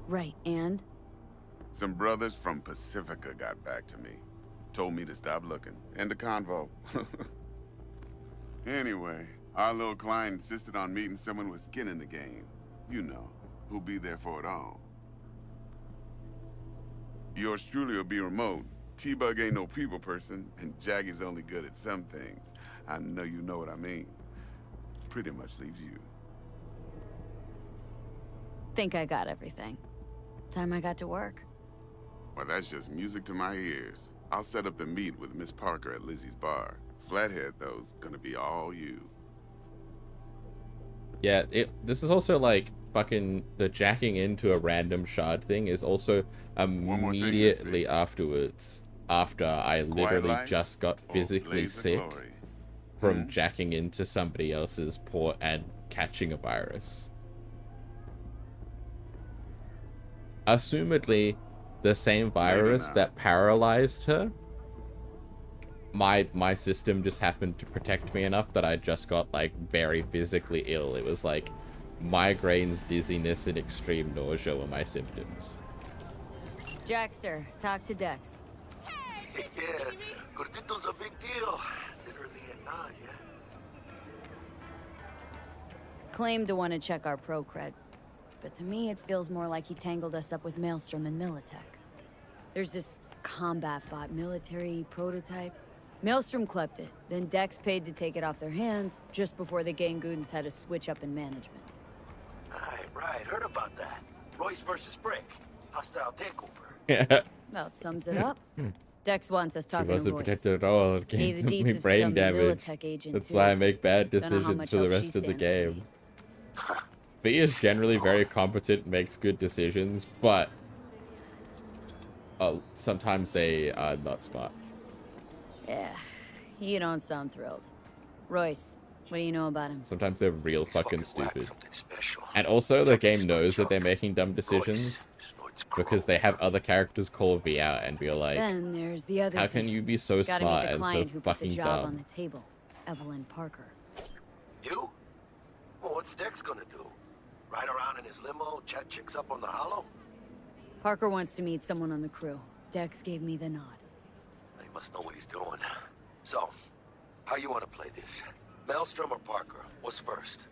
Right, and? Some brothers from Pacifica got back to me. Told me to stop looking. End of convo. Anyway, our little client insisted on meeting someone with skin in the game. You know, who'll be there for it all. Yours truly will be remote. T-Bug ain't no people person, and Jaggy's only good at some things. I know you know what I mean. Pretty much leaves you. Think I got everything. time I got to work. Well, that's just music to my ears. I'll set up the meet with Miss Parker at Lizzie's bar. Flathead, though's gonna be all you. Yeah, this is also like fucking the jacking into a random shard thing is also immediately afterwards, after I literally just got physically sick from jacking into somebody else's port and catching a virus. Assumedly, the same virus that paralyzed her. My system just happened to protect me enough that I just got like very physically ill. It was like migraines, dizziness, and extreme nausea were my symptoms. Jackster, talk to Dex. Yeah, Gordito's a big deal. Literally and not, yeah. Claimed to want to check our pro cred, but to me it feels more like he tangled us up with Maelstrom and Militech. There's this combat bot military prototype. Maelstrom clept it, then Dex paid to take it off their hands just before the Gangoons had a switch up in management. Right, heard about that. Royce versus Brick. Hostile takeover. Yeah. About sums it up. Dex wants us She talking to wasn't Royce. protected at all. It Gave the gave deeds me of brain some damage. Militech agent That's too. why I make bad Don't know how decisions much for the help rest she of the stands to game. V is generally very competent, makes good decisions, but sometimes they are not smart. Yeah, you don't sound thrilled. Royce, what do you know about him? Sometimes they're real fucking stupid. And also, the game knows that they're making dumb decisions because they have other characters call V out and be like, Then there's the other how thing. can you be so Gotta smart meet the and client so who put the fucking job on dumb? the table, Evelyn Parker. You? Well, what's Dex gonna do? Ride around in his limo, chat chicks up on the hollow? Parker wants to meet someone on the crew. Dex gave me the nod. He must know what he's doing. So, how you want to play this? Maelstrom or Parker? What's first?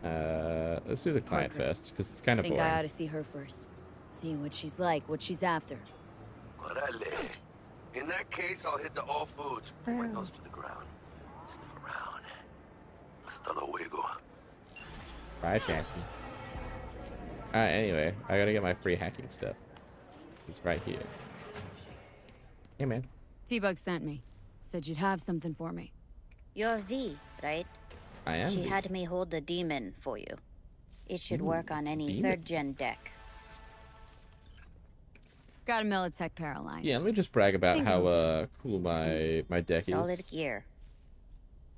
Let's do the client first, because it's kind of Think boring. I ought to see her first. See what she's like, what she's after. Orale. In that case, I'll hit the all foods. Put my nose to the ground. Sniff around. Hasta luego. Bye, Jackie. Alright, anyway, I gotta get my free hacking stuff. It's right here. Hey, man. T-Bug sent me. Said you'd have something for me. You're V, right? I am She V. had me hold the demon for you. It should work on any demon. third-gen deck. Got a Militech Paraline. Yeah, let me just brag about Think how I'll cool my deck Solid is. gear.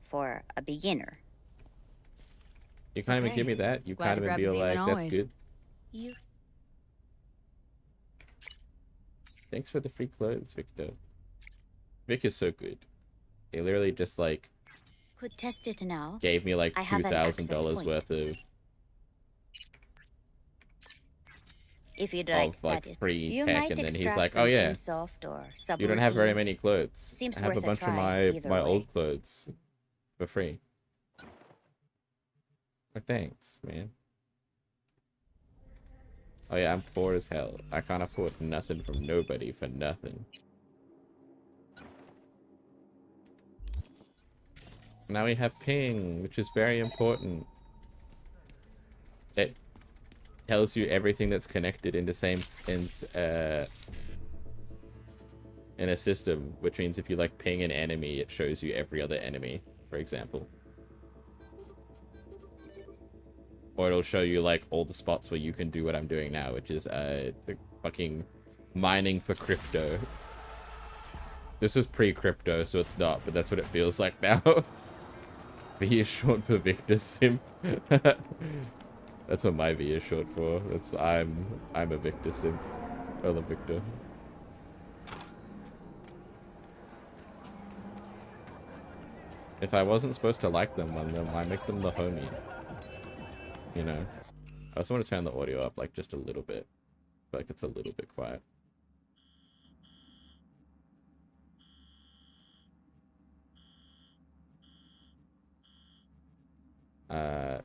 For a beginner. You can't even Okay. give me that. You Glad can't to even grab be a demon like, that's always. good. You Thanks for the free clothes, Victor. Vic is so good. He literally just like could test it now. gave me like I have an access $2,000 point. worth of If you'd like, like that is. free You tech, might and then he's extract like, some "Oh yeah, Shim soft or you don't have very subroutines. many clothes. Seems I have a worth a bunch of try either my way." old clothes for free." But thanks, man. Oh yeah, I'm poor as hell. I can't afford nothing from nobody for nothing. Now we have ping, which is very important. It tells you everything that's connected in the same in a system, which means if you like ping an enemy, it shows you every other enemy, for example. Or it'll show you like all the spots where you can do what I'm doing now, which is the fucking mining for crypto. This is pre-crypto, so it's not, but that's what it feels like now. V is short for Victor Simp. That's what my V is short for. That's I'm a Victor Simp. I love Victor. If I wasn't supposed to like them, then why make them the homie? You know? I also want to turn the audio up like just a little bit. I feel like it's a little bit quiet.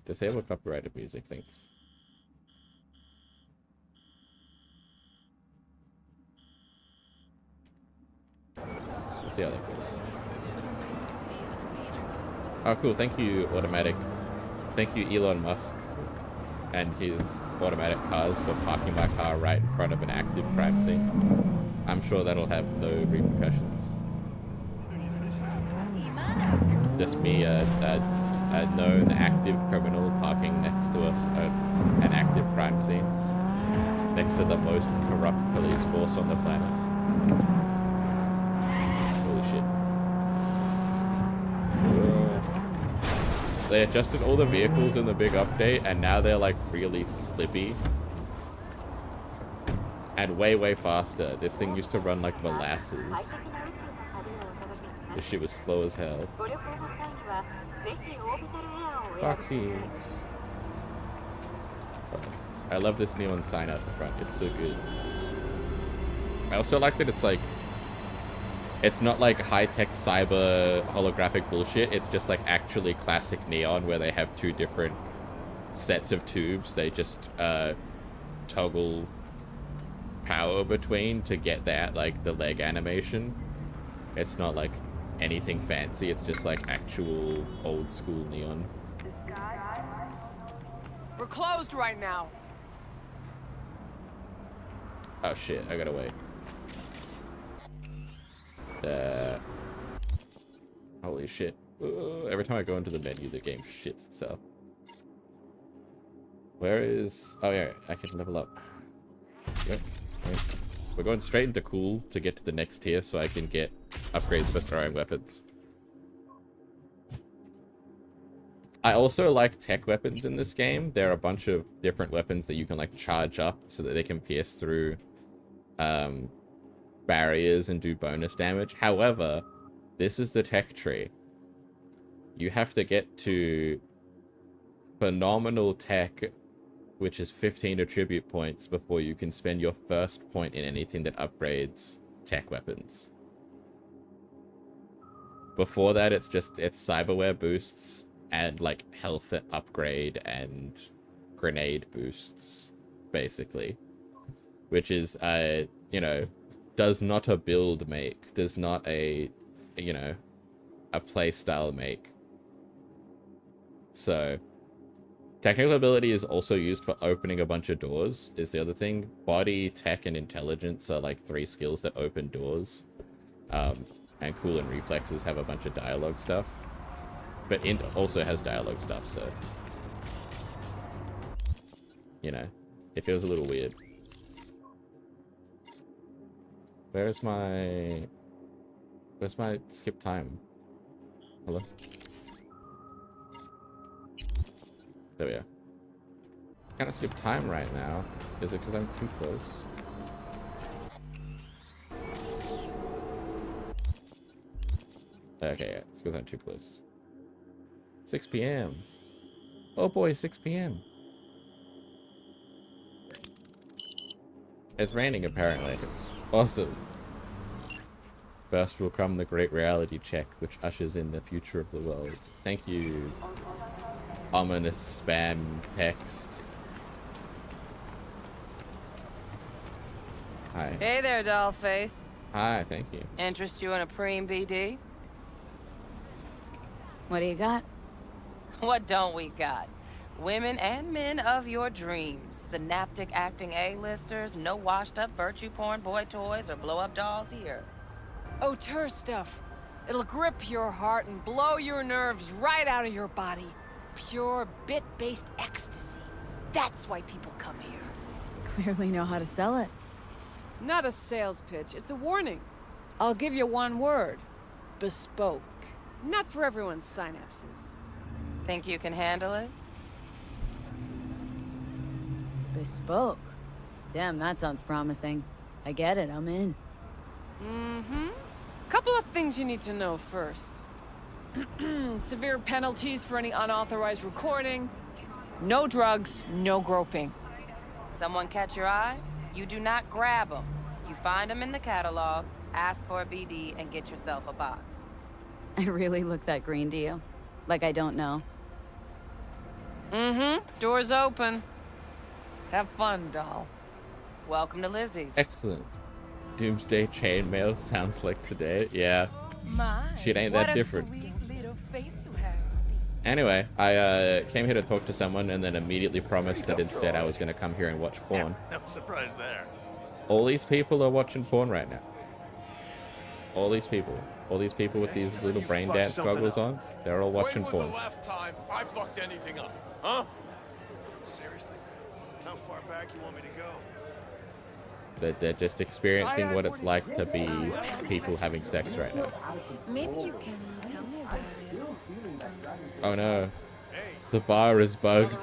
Disable copyrighted music, thanks. Let's see how that goes. Oh, cool. Thank you, Automatic. Thank you, Elon Musk. and his automatic cars for parking my car right in front of an active crime scene. I'm sure that'll have no repercussions. Just me, a known active criminal parking next to us, an active crime scene, next to the most corrupt police force on the planet. Holy shit. They adjusted all the vehicles in the big update, and now they're like really slippy. And way faster. This thing used to run like molasses. This shit was slow as hell. Foxies. I love this neon sign out the front. It's so good. I also like that it's like, it's not like high-tech cyber holographic bullshit. It's just like actually classic neon where they have two different sets of tubes. They just toggle power between to get that, like the leg animation. It's not like anything fancy. It's just like actual old school neon. We're closed right now. Oh shit, I gotta wait. Holy shit. Every time I go into the menu, the game shits itself. Where is... Oh yeah, I can level up. Yep. We're going straight into cool to get to the next tier so I can get upgrades for throwing weapons. I also like tech weapons in this game. There are a bunch of different weapons that you can like charge up so that they can pierce through barriers and do bonus damage. However, this is the tech tree. You have to get to phenomenal tech, which is 15 attribute points, before you can spend your first point in anything that upgrades tech weapons. Before that, it's cyberware boosts and like health upgrade and grenade boosts, basically. Which is, you know, does not a build make, does not a, you know, a playstyle make. So, technical ability is also used for opening a bunch of doors, is the other thing. Body, tech, and intelligence are like 3 skills that open doors. And cool and reflexes have a bunch of dialogue stuff. But int also has dialogue stuff, so... You know, it feels a little weird. Where's my skip time? Hello? There we are. Kind of skip time right now. Is it because I'm too close? Okay, yeah, it's because I'm too close. 6 p.m. Oh boy, 6 p.m. It's raining apparently. Awesome. First will come the great reality check, which ushers in the future of the world. Thank you. Ominous spam text. Hi. Hey there, dollface. Hi, thank you. Interest you in a preem BD? What do you got? What don't we got? Women and men of your dreams. Synaptic acting A-listers, no washed-up virtue porn boy toys or blow-up dolls here. Auteur stuff. It'll grip your heart and blow your nerves right out of your body. Pure bit-based ecstasy. That's why people come here. Clearly know how to sell it. Not a sales pitch, it's a warning. I'll give you one word. Bespoke. Not for everyone's synapses. Think you can handle it? Bespoke? Damn, that sounds promising. I get it, I'm in. Mm-hmm. Couple of things you need to know first. Severe penalties for any unauthorized recording. No drugs, no groping. Someone catch your eye? You do not grab them. You find them in the catalog, ask for a BD, and get yourself a box. I really look that green to you? Like I don't know? Mm-hmm. Door's open. Have fun, doll. Welcome to Lizzie's. Excellent. Doomsday chainmail sounds like today. Yeah. My, shit ain't that different. What a sweet little face you have. Anyway, I came here to talk to someone and then immediately promised that instead I was going to come here and watch porn. No surprise there. All these people are watching porn right now. All these people with these little brain dance goggles on, they're all watching porn. When was the last time I fucked anything up? Huh? Seriously? How far back you want me to go? They're just experiencing what it's like to be people having sex right now. Maybe you can tell me about it. Oh no. The bar is bugged.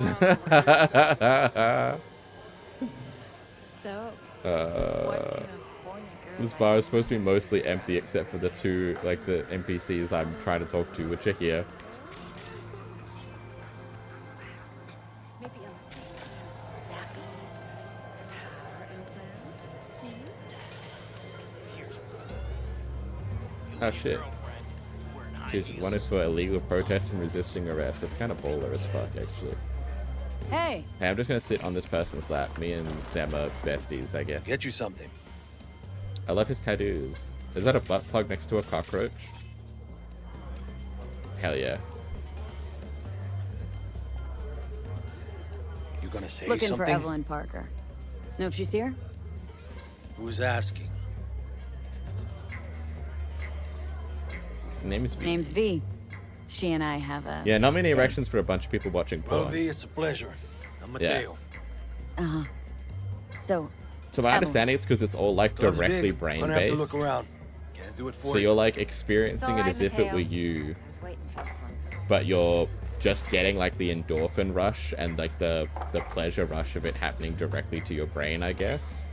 So, this bar is supposed to be mostly empty except for the two, like, the NPCs I'm trying to talk to, which are here. Oh shit. She's wanted for illegal protest and resisting arrest. That's kind of baller as fuck, actually. Hey, I'm just gonna sit on this person's lap. Me and them are besties, I guess. Get you something. I love his tattoos. Is that a butt plug next to a cockroach? Hell yeah. You gonna say looking something? for Evelyn Parker. Know if she's here? Who's asking? Name's V. Name's V. She and I have a... Yeah, not many erections for a bunch of people watching porn. Well, V, it's a pleasure. I'm Mateo. Uh-huh. So my understanding it's because it's all like Club's directly big. brain Gonna have to based. look around. Can't do it for So you. you're like experiencing it as if it were you, but you're just getting like the endorphin rush and like the pleasure rush of it happening directly to your brain, I guess.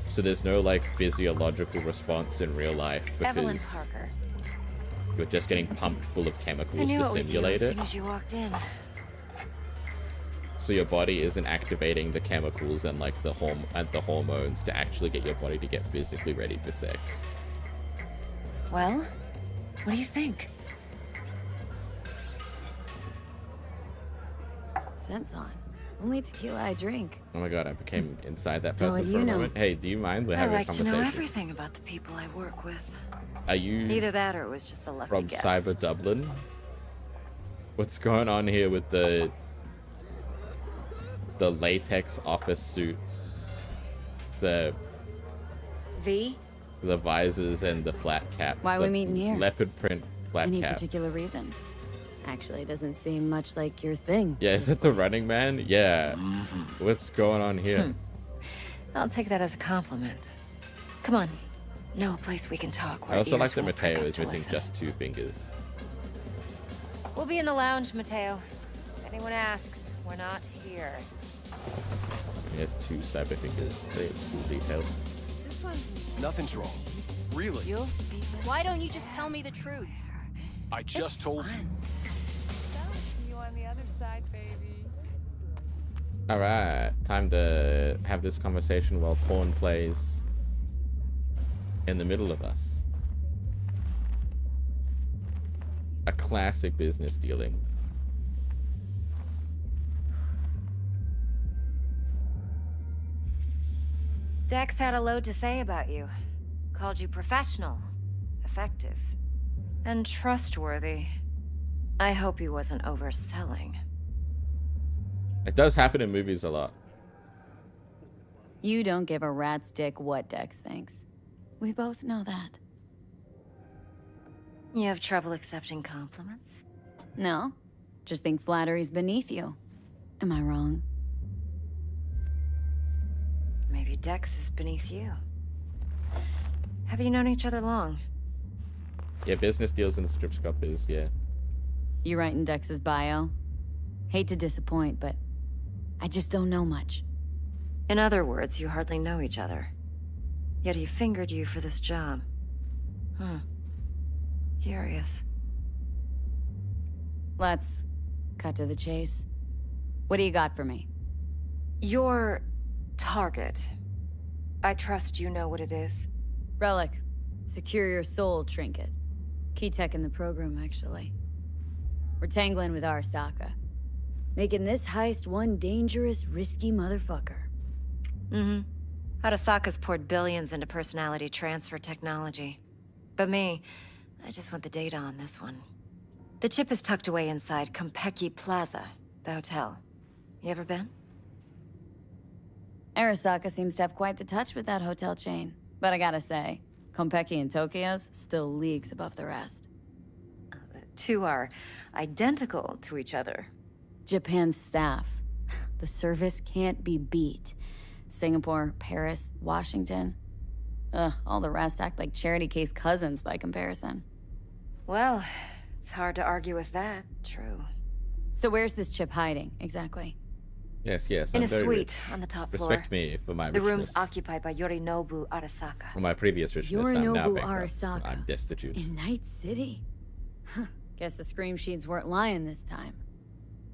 So there's no like physiological response in real life Evelyn because Parker. you're just getting pumped full of I chemicals knew to it was you simulate as it. soon as you walked in. So your body isn't activating the chemicals and like the hormones to actually get your body to get physically ready for sex. Well, what do you think? Sense on. Only tequila I drink. Oh my god, I became inside that How person would for a you know? moment. Hey, do you mind? We're I having like a to conversation. know everything about the people I work with. Are you Either that or it was just a lucky from guess. Cyber Dublin? What's going on here with the latex office suit, the V? visors and the flat cap? Why are the we meeting here? Leopard print flat Any cap. particular reason? Actually, it doesn't seem much like your thing. Yeah, is it the Running Man? Yeah. What's going on here? I'll take that as a compliment. Come on. No place we can talk I where also like ears that won't Mateo prick up is to missing listen. just 2 fingers. We'll be in the lounge, Mateo. If anyone asks, we're not here. He has 2 cyber fingers. Say it's cool detail. This one's Nothing's wrong. Really? Why don't you just tell me the truth? I just told you. You on the other side, baby. Alright, time to have this conversation while porn plays in the middle of us. A classic business dealing. Dex had a load to say about you. Called you professional, effective, and trustworthy. I hope he wasn't overselling. It does happen in movies a lot. You don't give a rat's dick what Dex thinks. We both know that. You have trouble accepting compliments? No, just think flattery's beneath you. Am I wrong? Maybe Dex is beneath you. Have you known each other long? Yeah, business deals in the strip shop is, yeah. You writing Dex's bio? Hate to disappoint, but I just don't know much. In other words, you hardly know each other. Yet he fingered you for this job. Curious. Let's cut to the chase. What do you got for me? Your target. I trust you know what it is. Relic. Secure your soul trinket. Key tech in the program, actually. We're tangling with Arasaka. Making this heist one dangerous, risky motherfucker. Mm-hmm. Arasaka's poured billions into personality transfer technology. But me, I just want the data on this one. The chip is tucked away inside Konpeki Plaza, the hotel. You ever been? Arasaka seems to have quite the touch with that hotel chain. But I gotta say, Konpeki and Tokyo's still leagues above the rest. The two are identical to each other. Japan's staff. The service can't be beat. Singapore, Paris, Washington. Ugh, all the rest act like charity case cousins by comparison. Well, it's hard to argue with that, true. So where's this chip hiding, exactly? Yes, yes. In I'm a very suite rich. on the top floor. Respect me for my The richness. room's occupied by Yorinobu Arasaka. For my previous richness, I'm now Yorinobu bankrupt. Arasaka. I'm destitute. In Night City? Huh. Guess the scream sheets weren't lying this time.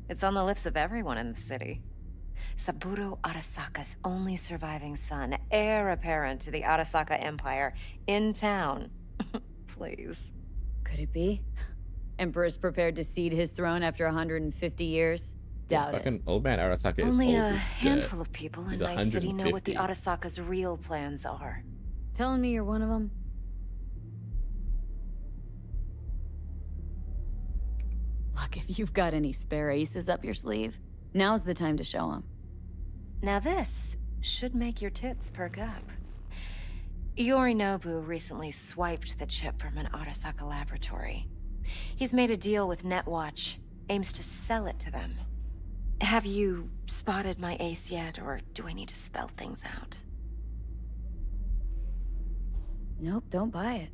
It's on the lips of everyone in the city. Saburo Arasaka's only surviving son, heir apparent to the Arasaka Empire, in town. Please. Could it be? Emperor's prepared to cede his throne after 150 years? Doubt it. Fucking old man Arasaka is Only old a as handful dirt. of people in He's Night City know what the 150. Arasaka's real plans are. Telling me you're one of them? Look, if you've got any spare aces up your sleeve, now's the time to show them. Now this should make your tits perk up. Yorinobu recently swiped the chip from an Arasaka laboratory. He's made a deal with Netwatch, aims to sell it to them. Have you spotted my ace yet, or do I need to spell things out? Nope, don't buy it.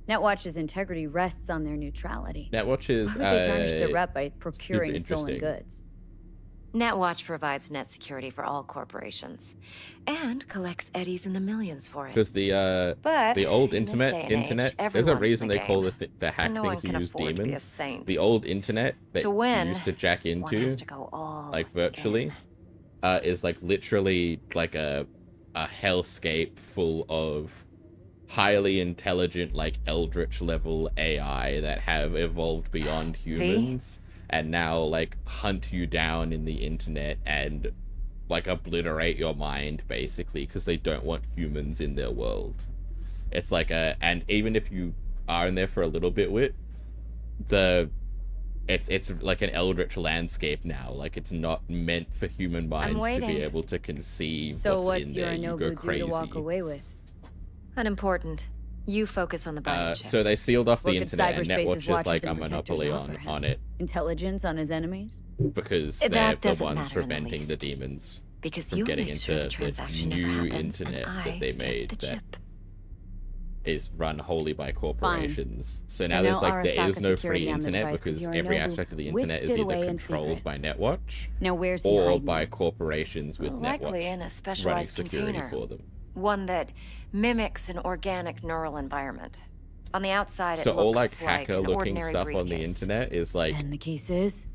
Netwatch's integrity rests on their neutrality. Netwatch is Why would they tarnish their rep by procuring super stolen interesting. goods? Netwatch provides net security for all corporations, and collects eddies in the millions for it. Because But the old in this day and age, internet, there's a everyone's reason the they call game. it the hack No one things who can use afford to be a demons. saint. The old internet that To win, you used to jack one into, has to go all like virtually, is like literally like a hellscape full of highly intelligent, like eldritch level AI that have evolved beyond humans and now like hunt you down in the internet and like obliterate your mind basically because they don't want humans in their world. It's like and even if you are in there for a little bit with it's like an eldritch landscape now. Like it's not meant for human minds to waiting. be able to conceive So what's what's in there. You go Yorinobu do crazy. to walk away with? Unimportant. You focus on the biochip. So they sealed off the Work at internet, and cyberspace's Netwatch is watchers like a and protectors monopoly offer him. on it Intelligence on his enemies? because That they're the doesn't ones matter in the preventing the least. demons Because from you'll getting make into sure the transaction never new happens, internet and that they I get made the that chip. is run wholly by corporations. So So now there's now like there is Arasaka no security free on the internet device 'cause because every Yorinobu aspect of the whisked internet is it either away in controlled secret. by Netwatch Now where's he or hiding by it? corporations with Likely Netwatch in a running specialized security container. for them. One that mimics an organic neural environment. On the outside, So it all like looks like hacker an looking ordinary stuff on the briefcase. internet is like And the case is?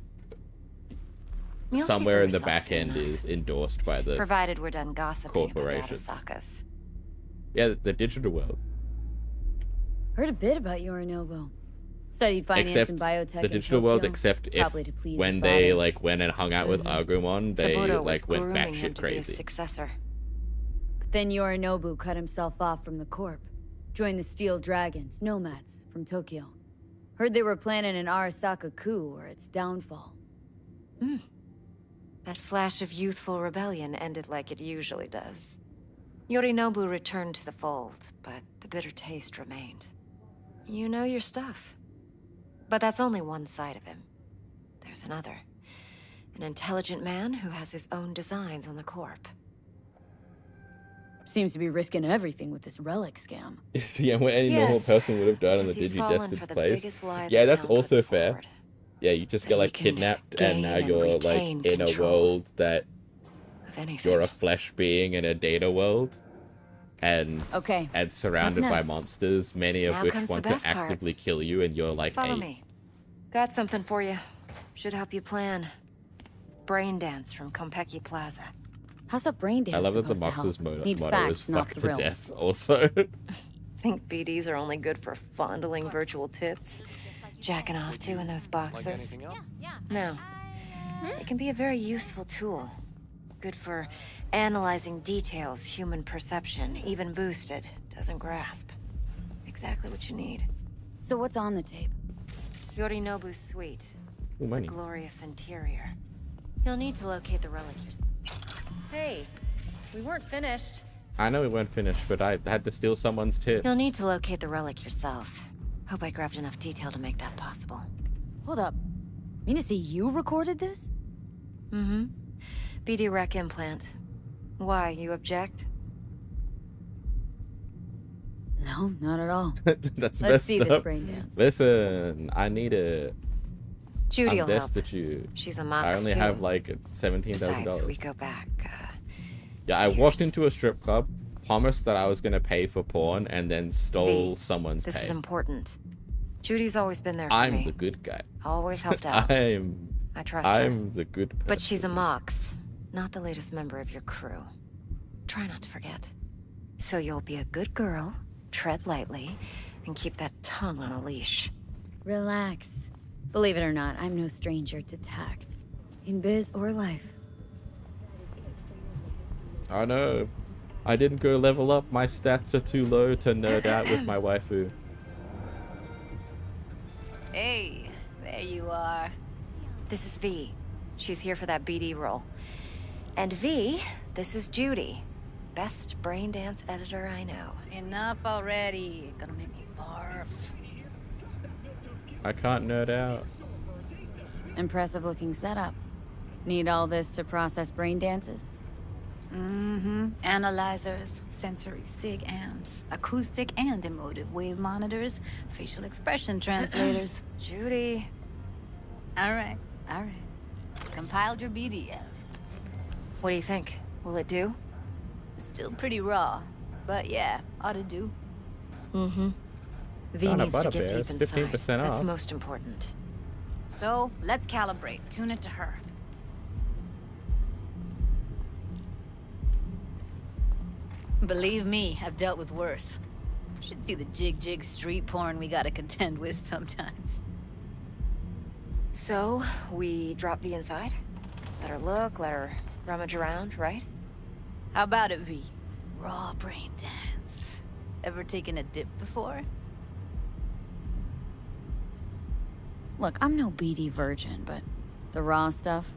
You'll see somewhere for in the yourself back soon end enough. is endorsed by the Provided we're done gossiping about the corporations. Arasakas. Yeah, the digital world. Heard a bit about Yorinobu. Studied finance Except and biotech the in digital world, Tokyo, except if probably to please when his they father. like went and hung out with Agumon, they Saburo was like went grooming him batshit to be his crazy. successor. But then Yorinobu cut himself off from the Corp. Joined the Steel Dragons, nomads, from Tokyo. Heard they were planning an Arasaka coup or its downfall. That flash of youthful rebellion ended like it usually does. Yorinobu returned to the fold, but the bitter taste remained. You know your stuff. But that's only one side of him. There's another. An intelligent man who has his own designs on the Corp. Seems to be risking everything with this relic scam. Yeah, what any normal Yes, person would have done in the because he's fallen for Digidestin's the place. biggest lie Yeah, this that's town also puts fair. forward. Yeah, you just get That he like can kidnapped and now gain and you're like retain in a control world that of anything. you're a flesh being in a data world. And Okay, surrounded by next? monsters, many of Now which comes the want to best part. actively kill you, and you're like, Follow hey, me. Got something for you. Should help you plan. Brain dance from Konpeki Plaza. How's a brain dance I love that the supposed to Mox's help? motto Need is facts, not fuck to thrills. death also. Think BDs are only good for fondling virtual tits? Jacking off to in those boxes? No. It can be a very useful tool. Good for analyzing details human perception, even boosted, doesn't grasp. Exactly what you need. So what's on the tape? Yorinobu's suite. Ooh, money. The glorious interior. You'll need to locate the relic yourself. Hey, we weren't finished. I know we weren't finished, but I had to steal someone's tits. You'll need to locate the relic yourself. Hope I grabbed enough detail to make that possible. Hold up. Mean to say you recorded this? Mm-hmm. BD rec implant. Why, you object? No, not at all. That's Let's see messed this up. brain dance. Listen, I need it. Judy'll I'm help. destitute. She's a I mox only too. have like Besides, $17,000. we go back. Yeah, I walked into a strip club, promised that I was gonna pay for porn, and then stole someone's This pay. is important. Judy's always been there for I'm me. the good guy. Always helped out. I trust her. I'm the good person. But she's a mox, not the latest member of your crew. Try not to forget. So you'll be a good girl, tread lightly, and keep that tongue on a leash. Relax. Believe it or not, I'm no stranger to tact. In biz or life. Oh no, I didn't go level up. My stats are too low to nerd out with my waifu. Hey, there you are. This is V. She's here for that BD role. And V, this is Judy. Best brain dance editor I know. Enough already. Gonna make me barf. I can't nerd out. Impressive looking setup. Need all this to process brain dances? Mm-hmm. Analyzers, sensory sig amps, acoustic and emotive wave monitors, facial expression translators. Judy. All right. Compiled your BDF. What do you think? Will it do? Still pretty raw, but yeah, ought to do. Mm-hmm. V Not a needs to get butterbear, deep it's inside. 15% That's off. most important. So, let's calibrate. Tune it to her. Believe me, I've dealt with worse. Should see the jig street porn we gotta contend with sometimes. So, we drop V inside? Let her look, let her rummage around, right? How about it, V? Raw brain dance. Ever taken a dip before? Look, I'm no BD virgin, but the raw stuff,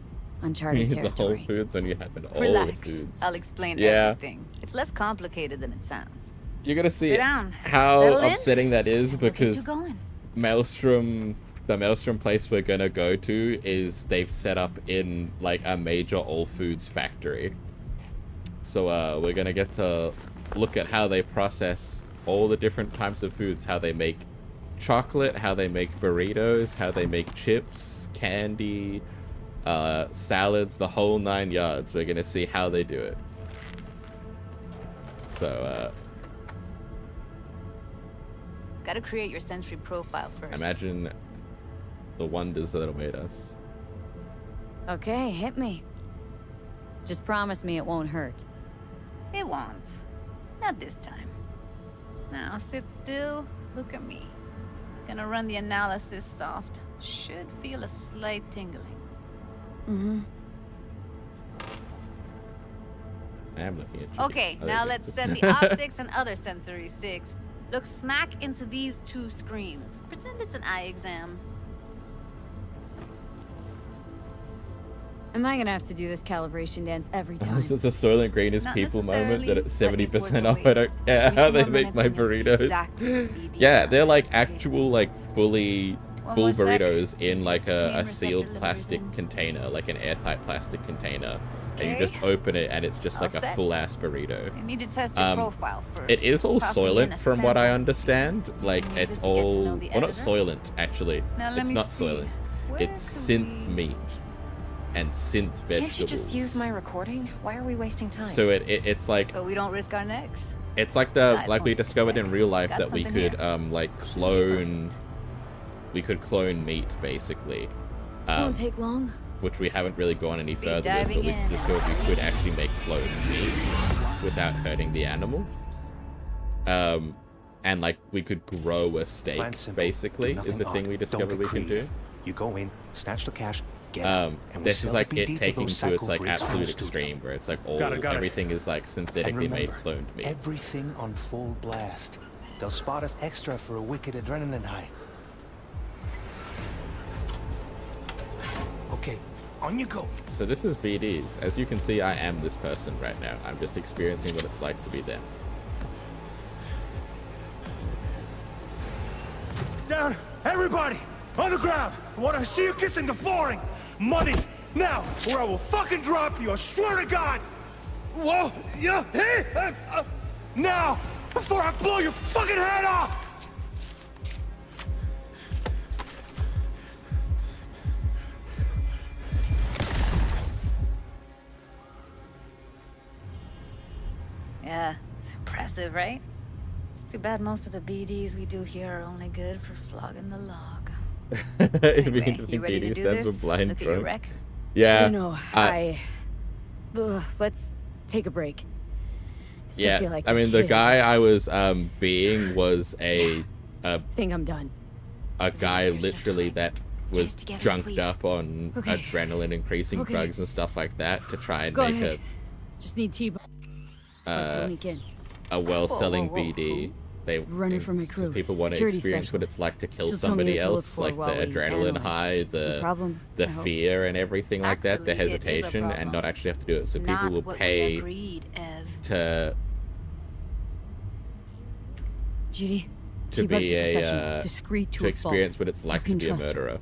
You uncharted need the Whole territory. Foods and you have it all Relax. Foods. I'll explain Yeah. everything. It's less complicated than it sounds. You're gonna see Sit down. how Settle in. upsetting that is We'll get you because going. the Maelstrom place we're gonna go to is they've set up in like a major all foods factory. So we're gonna get to look at how they process all the different types of foods, how they make chocolate, how they make burritos, how they make chips, candy, salads, the whole 9 yards. We're gonna see how they do it. So Gotta create your sensory profile first. imagine the wonders that await us. Okay, hit me. Just promise me it won't hurt. It won't. Not this time. Now sit still, look at me. Gonna run the analysis soft. Should feel a slight tingling. Mm-hmm. I am looking at you. Okay, now let's set the optics and other sensory sigs. Look smack into these 2 screens. Pretend it's an eye exam. Am I gonna have to do this calibration dance every time? This is a Soylent Green is Not people moment that it's necessarily, but it's 70% worth off. the I don't care wait. how 3 they more make my minutes and you'll see burritos. exactly what BD Yeah, they're is. like actual like fully One full more sec. burritos in like a Green sealed receptor plastic delivers container, like an airtight plastic container. And you Okay. just open it and it's just All like a set. full ass burrito. You need to test your profile first. It is all Toss me in Soylent a from what I sample. understand. Like use it's it to get to know all the well, not editor. Soylent actually. Now let It's me not see. Soylent. Where It's could synth we- meat and synth vegetables. Can't you just use my recording? Why are we wasting time? So it's like So we don't risk our necks. it's like the Besides, like we won't take a discovered sec. in real life Got that we something could here. like clone. We could clone meat basically, Won't take long. which we haven't really gone any further with. diving But we in. discovered we could actually make cloned meat without hurting the animal. And like we could grow a steak Plan simple. basically Do is nothing the thing odd. we Don't discovered get we can do. creative. You go in, snatch the cash, get out, and we This sell is the like it BD taking those to its psycho like freaks on the absolute studio. extreme, where it's like all Got it. everything is like And synthetically made remember, cloned meat. everything on full blast. They'll spot us extra for a wicked adrenaline high. On you go. So this is BDs. As you can see, I am this person right now. I'm just experiencing what it's like to be them. Down, everybody, on the ground. I want to see you kissing the flooring. Money, now, or I will fucking drop you. I swear to God. Whoa, yeah, hey, now, before I blow your fucking head off. Yeah, it's impressive, right? It's too bad most of the BDs we do here are only good for flogging the log. Anyway, you ready to do stands this? for blind Look at your drunk. wreck. Yeah. You know, let's take a break. Still Yeah, feel like I a mean, the kid. guy I was being was a Think I'm done. a guy literally that was together, drunked please. up on Okay. adrenaline increasing Okay. drugs and stuff like that to try and Go make ahead. Just need T-bone. a leak in. well-selling Whoa, whoa, whoa. BD. They Running from my crew. people want to Security experience what it's specialist. like to kill She'll tell me somebody what to look else, for like the while we adrenaline analyze. high, No the problem, I the hope. fear and everything like that, the Actually, it is a hesitation, and problem. not actually have to do it. So Not people will what we pay agreed, Ev. to Judy, to T-Bug's be a a professional, discreet to to a experience fault. what it's like You to can be a trust her. murderer.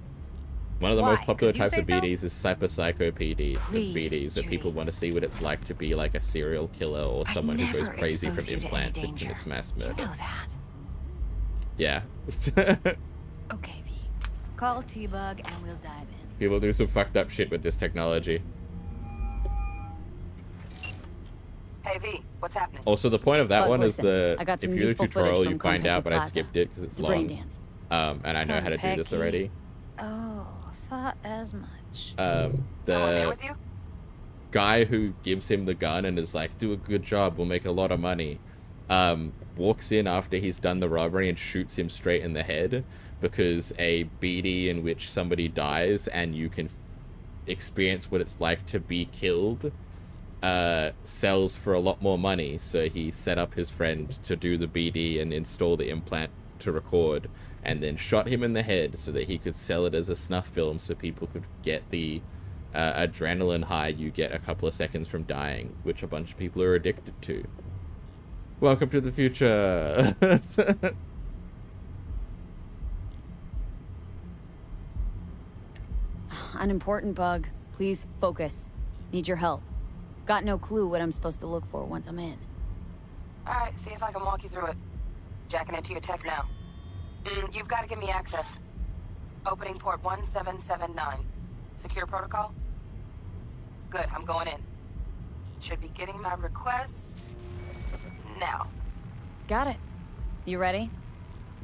One of the Why? most popular 'Cause you types of say so? BDs is psycho PDs. Please, BDs that people want to see what it's like to be like a serial killer or someone who goes never crazy from expose you to any implants and danger. commits mass You murder. know that. Yeah. Okay, V. Call T-Bug and we'll dive in. People do some fucked up shit with this technology. Hey, V, what's happening? Also, the point of that Bug, one listen, is the I got some if you do the useful footage tutorial, from you find out, Compeki but I Plaza. skipped it because it's It's a brain long. dance. And I know how to do this Compeki. already. Oh, thought as much. Someone there The with you? guy who gives him the gun and is like, "Do a good job, we'll make a lot of money," walks in after he's done the robbery and shoots him straight in the head because a BD in which somebody dies and you can experience what it's like to be killed sells for a lot more money. So he set up his friend to do the BD and install the implant to record, and then shot him in the head so that he could sell it as a snuff film so people could get the adrenaline high you get a couple of seconds from dying, which a bunch of people are addicted to. Welcome to the future. Unimportant, Bug. Please focus. Need your help. Got no clue what I'm supposed to look for once I'm in. All right, see if I can walk you through it. Jacking into your tech now. You've got to give me access. Opening port 1779. Secure protocol? Good, I'm going in. Should be getting my request now. Got it. You ready?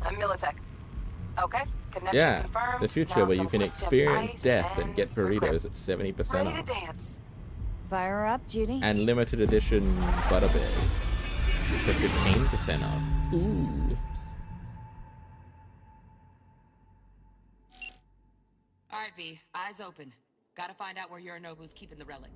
A millisec. Okay, connection Yeah, confirmed. the future Now where you some can flip tip experience ice death and and get we're clear. burritos at 70% Ready to off. dance. Fire her up, Judy. And limited edition Butterbears for 15% off. Ooh. All right, V, eyes open. Gotta find out where Yorinobu's keeping the relic.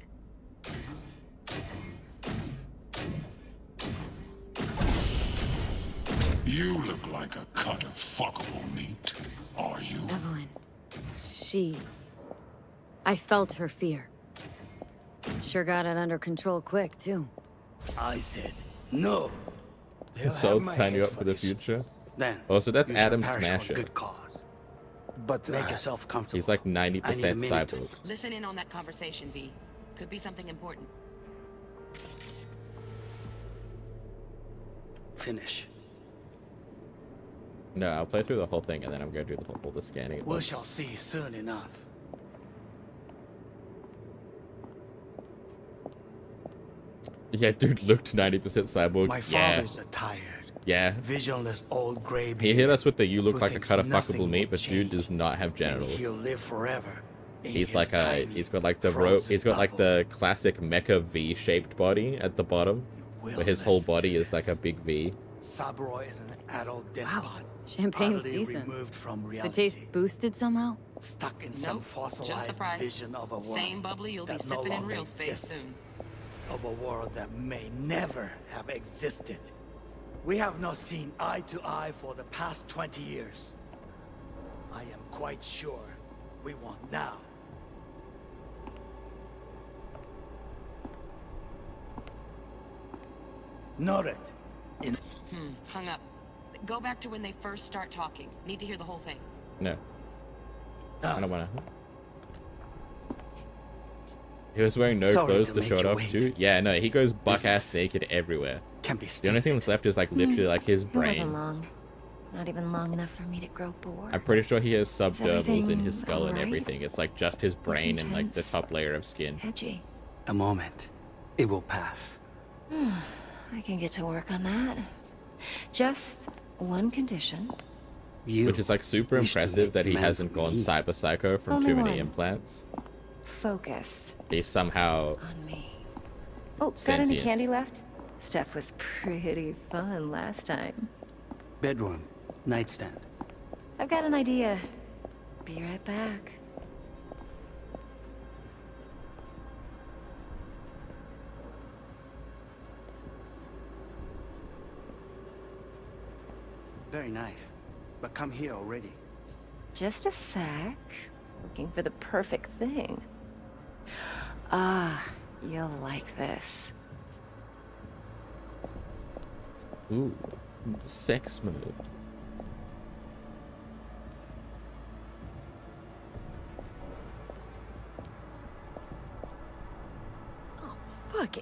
You look like a cut of fuckable meat. Are you? Evelyn. I felt her fear. Sure got it under control quick, too. I said no. So sign you up for the future. Then Oh, so that's you shall Adam perish for a Smasher. good cause. But make yourself comfortable. He's like I need a 90% minute to- cyborg. Listen in on that conversation, V. Could be something important. Finish. No, I'll play through the whole thing and then I'm gonna do all the scanning. at We once. shall see soon enough. Yeah, dude looked 90% cyborg. My Yeah. father's a tired, Yeah. visionless old gray He beard hit us with the you look who like a thinks cut of nothing fuckable meat, will but dude does not have and genitals. he'll live forever. in He's his like tiny, he's got like the frozen he's got like bubble. the classic mecha V-shaped body at the bottom, Will where his whole listen to body is like a big V. Saburo is an adult despot. Champagne's utterly decent. removed from The reality. taste boosted somehow? Stuck in some Nope, just the fossilized price. vision of a world Same bubbly you'll be that no sipping in longer real space exists. soon. Of a world that may never have existed. We have not seen eye to eye for the past 20 years. I am quite sure we want now. Noted. Hung up. Go back to when they first start talking. Need to hear the whole thing. No. I don't wanna. He was wearing no clothes to show it off too. Yeah, no, he goes buck-ass naked everywhere. The only thing that's left is like literally like his It wasn't brain. long. Not even long enough for me to grow bored. I'm pretty sure he has subdermals in everything his skull and alright? everything. It's like just his brain and like the intense. top layer of skin. Edgy. A moment. It will pass. I can get to work on that. Just one condition. Which is like super wish to impressive make that he demands hasn't of gone me. cyber psycho from Only too many one. implants. Focus. He's somehow On me. Oh, got any Sentient. candy left? Stuff was pretty fun last time. Bedroom. Nightstand. I've got an idea. Be right back. Very nice. But come here already. Just a sec. Looking for the perfect thing. Ah, you'll like this. ooh, sex mode. Fuck,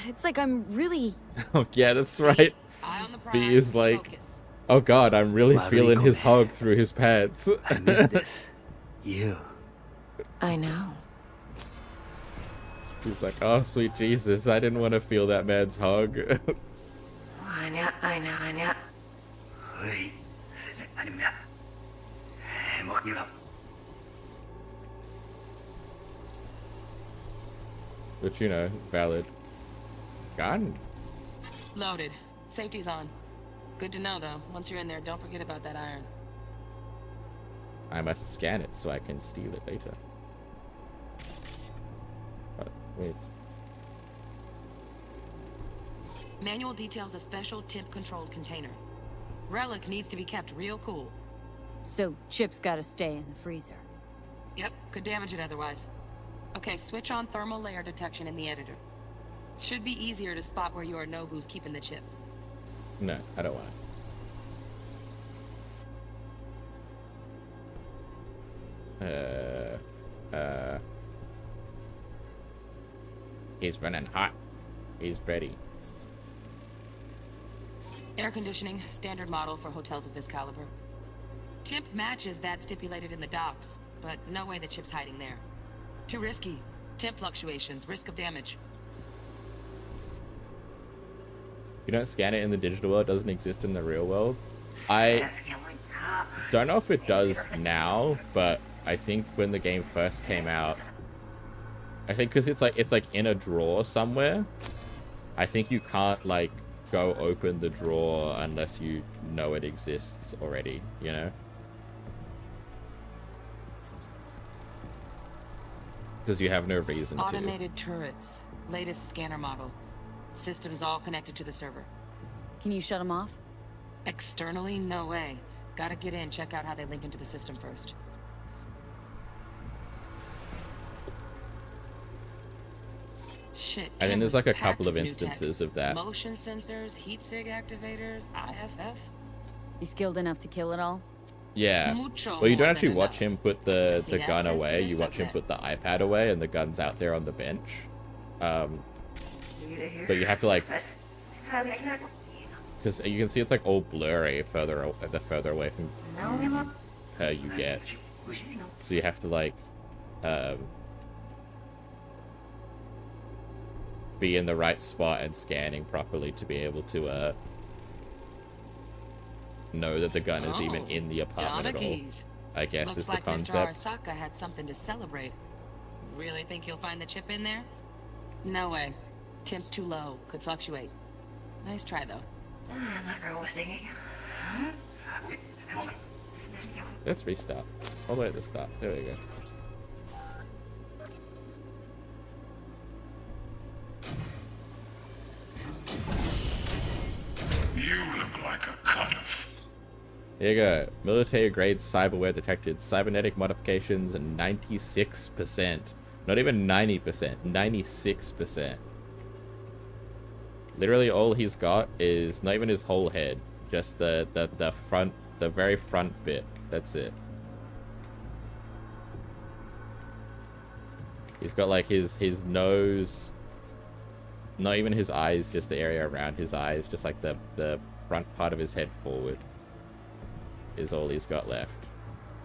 it's like I'm really... Oh yeah, that's right. B is like, oh god, I'm really feeling his hog through his pads. I miss this. You. I know. He's like, oh sweet Jesus, I didn't want to feel that man's hog. I know. Ui, 세상 아닙니다. 먹기로. Which, you know, valid. Gun. Loaded. Safety's on. Good to know, though. Once you're in there, don't forget about that iron. I must scan it so I can steal it later. Wait. Manual details a special temp-controlled container. Relic needs to be kept real cool. So, Chip's gotta stay in the freezer. Yep, could damage it otherwise. Okay, switch on thermal layer detection in the editor. Should be easier to spot where Yorinobu's keeping the chip. No, I don't want it. He's running hot. He's ready. Air conditioning, standard model for hotels of this caliber. Temp matches that stipulated in the docs, but no way the chip's hiding there. Too risky. Temp fluctuations, risk of damage. You don't scan it in the digital world, it doesn't exist in the real world. I don't know if it does now, but I think when the game first came out, I think because it's like in a drawer somewhere, I think you can't like go open the drawer unless you know it exists already, you know? Because you have no reason to. Automated turrets. Latest scanner model. Systems all connected to the server. Can you shut them off? Externally, no way. Gotta get in, check out how they link into the system first. Shit. I think there's like a couple of packed with new instances tech. of that. Motion sensors, heat sig activators, IFF. You skilled enough to kill it all? Yeah. Mucho Well, you don't more actually than watch him put the the gun access to away. your You watch him subnet. put the iPad away, and the gun's out there on the bench. But you have to like, because you can see it's like all blurry the further away from her you get. So you have to like, be in the right spot and scanning properly to be able to know that the gun is even in the apartment at all. Donaghy's. I guess Looks is the like concept. Mr. Arasaka had something to celebrate. Really think you'll find the chip in there? No way. Temp's too low. Could fluctuate. Nice try, though. Let's restart. All the way at the start. There we go. You look like a cut of... Here you go. Military grade cyberware detected. Cybernetic modifications 96%. Not even 90%. 96%. Literally all he's got is not even his whole head, just the front, the very front bit. That's it. He's got like his nose, not even his eyes, just the area around his eyes, just like the front part of his head forward is all he's got left.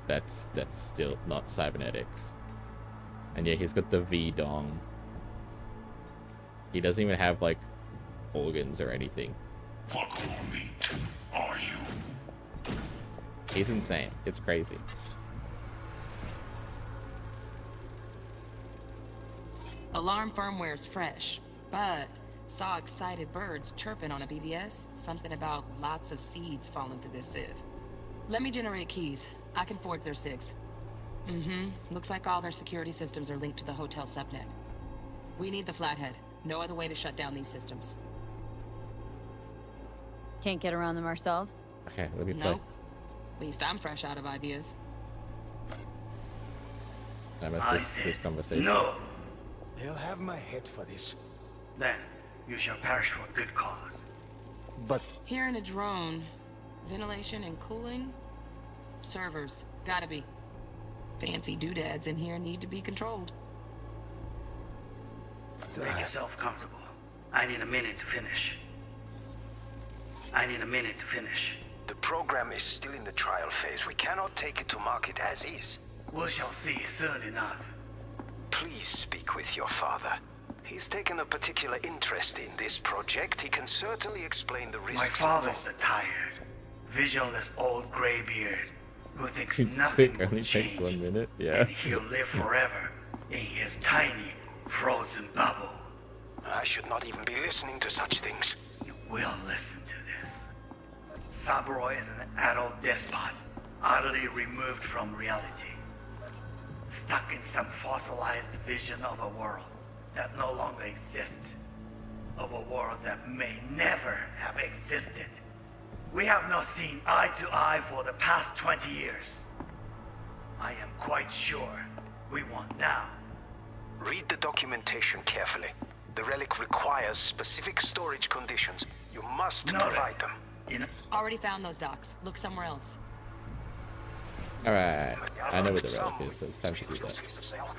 That's still not cybernetics. And yeah, he's got the V dong. He doesn't even have like organs or anything. Fuckable meat, are you? He's insane. It's crazy. Alarm firmware's fresh, but saw excited birds chirping on a BBS. Something about lots of seeds falling to this sieve. Let me generate keys. I can forge their SIGs. Looks like all their security systems are linked to the hotel subnet. We need the flathead. No other way to shut down these systems. Can't get around them ourselves? Okay, let me play. Nope. At least I'm fresh out of ideas. I missed this conversation. No! They'll have my head for this. Then, you shall perish for a good cause. But... Here in a drone, ventilation and cooling? Servers, gotta be. Fancy doodads in here need to be controlled. Make yourself comfortable. I need a minute to finish. The program is still in the trial phase. We cannot take it to market as is. We shall see soon enough. Please speak with your father. He's taken a particular interest in this project. He can certainly explain the risks. My father's a tired, visionless old graybeard who thinks It's nothing quick, will only change. takes 1 minute. Yeah. And he'll live forever in his tiny, frozen bubble. I should not even be listening to such things. You will listen to this. Saburo is an adult despot, utterly removed from reality. Stuck in some fossilized vision of a world that no longer exists. Of a world that may never have existed. We have not seen eye to eye for the past 20 years. I am quite sure we want now. Read the documentation carefully. The relic requires specific storage conditions. You must provide them. Already found those docs. Look somewhere else. Alright. I know where the relic is, so it's time to do that.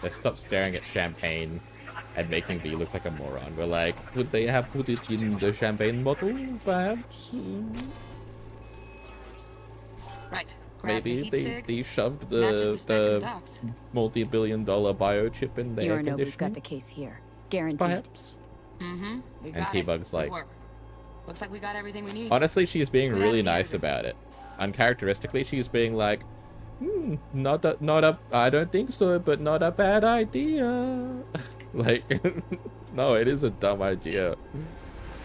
Let's stop staring at champagne and making V look like a moron. We're like, would they have put it in the champagne bottle, perhaps? Right. Maybe they shoved the multi-billion-dollar biochip in the air Yorinobu's conditioner. got the case here. Guaranteed. Perhaps. We And got T-Bug's it. like, Good work. Looks like we got everything we need. honestly, she's being Good really idea. nice about it. Uncharacteristically, she's being like, not a, I don't think so, but not a bad idea. Like, no, it is a dumb idea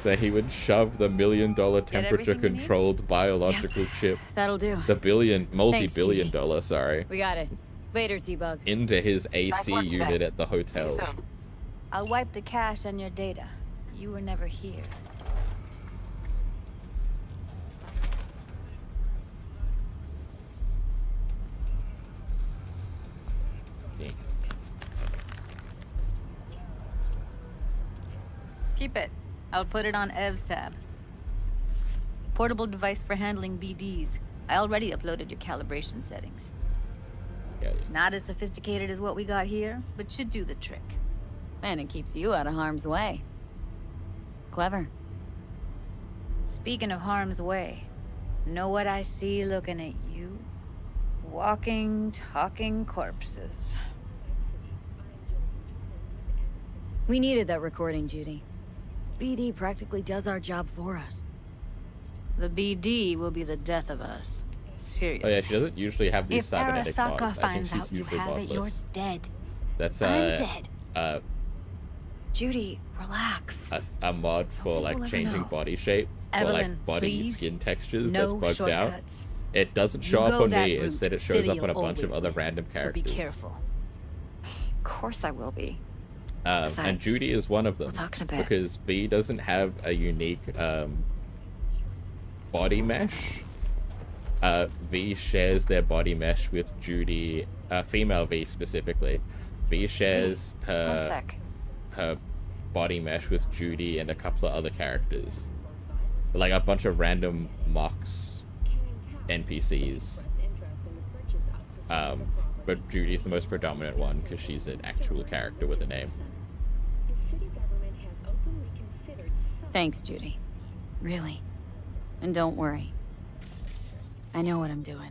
that he would shove the $1 million temperature-controlled biological chip, That'll do. the multi-billion Judy. dollar, sorry, We got it. Later, T-Bug. into his AC work today. unit at the See you hotel. soon. I'll wipe the cache on your data. You were never here. Thanks. Keep it. I'll put it on Ev's tab. Portable device for handling BDs. I already uploaded your calibration settings. Not as sophisticated as what we got here, but should do the trick. And it keeps you out of harm's way. Clever. Speaking of harm's way, know what I see looking at you? Walking, talking corpses. We needed that recording, Judy. BD practically does our job for us. The BD will be the death of us. Seriously. Oh yeah, she doesn't usually have these If cybernetic Arasaka mods. I think finds she's out you usually have it, you're modless. dead. That's I'm dead. Judy, relax. a mod for like will ever changing know. body shape or Evelyn, like body please. skin textures No that's bugged out. shortcuts. It doesn't You show up go on that me. route, Instead, it shows up City'll on a bunch of always other win. random So characters. be careful. Of course I will be. And Besides, Judy is one of them. we'll talk in a bit. Because V doesn't have a unique body mesh. V shares their body mesh with Judy, female V specifically. V shares One her sec. her body mesh with Judy and a couple of other characters. Like a bunch of random mocks NPCs. But Judy's the most predominant one because she's an actual character with a name. Thanks, Judy. Really. And don't worry. I know what I'm doing.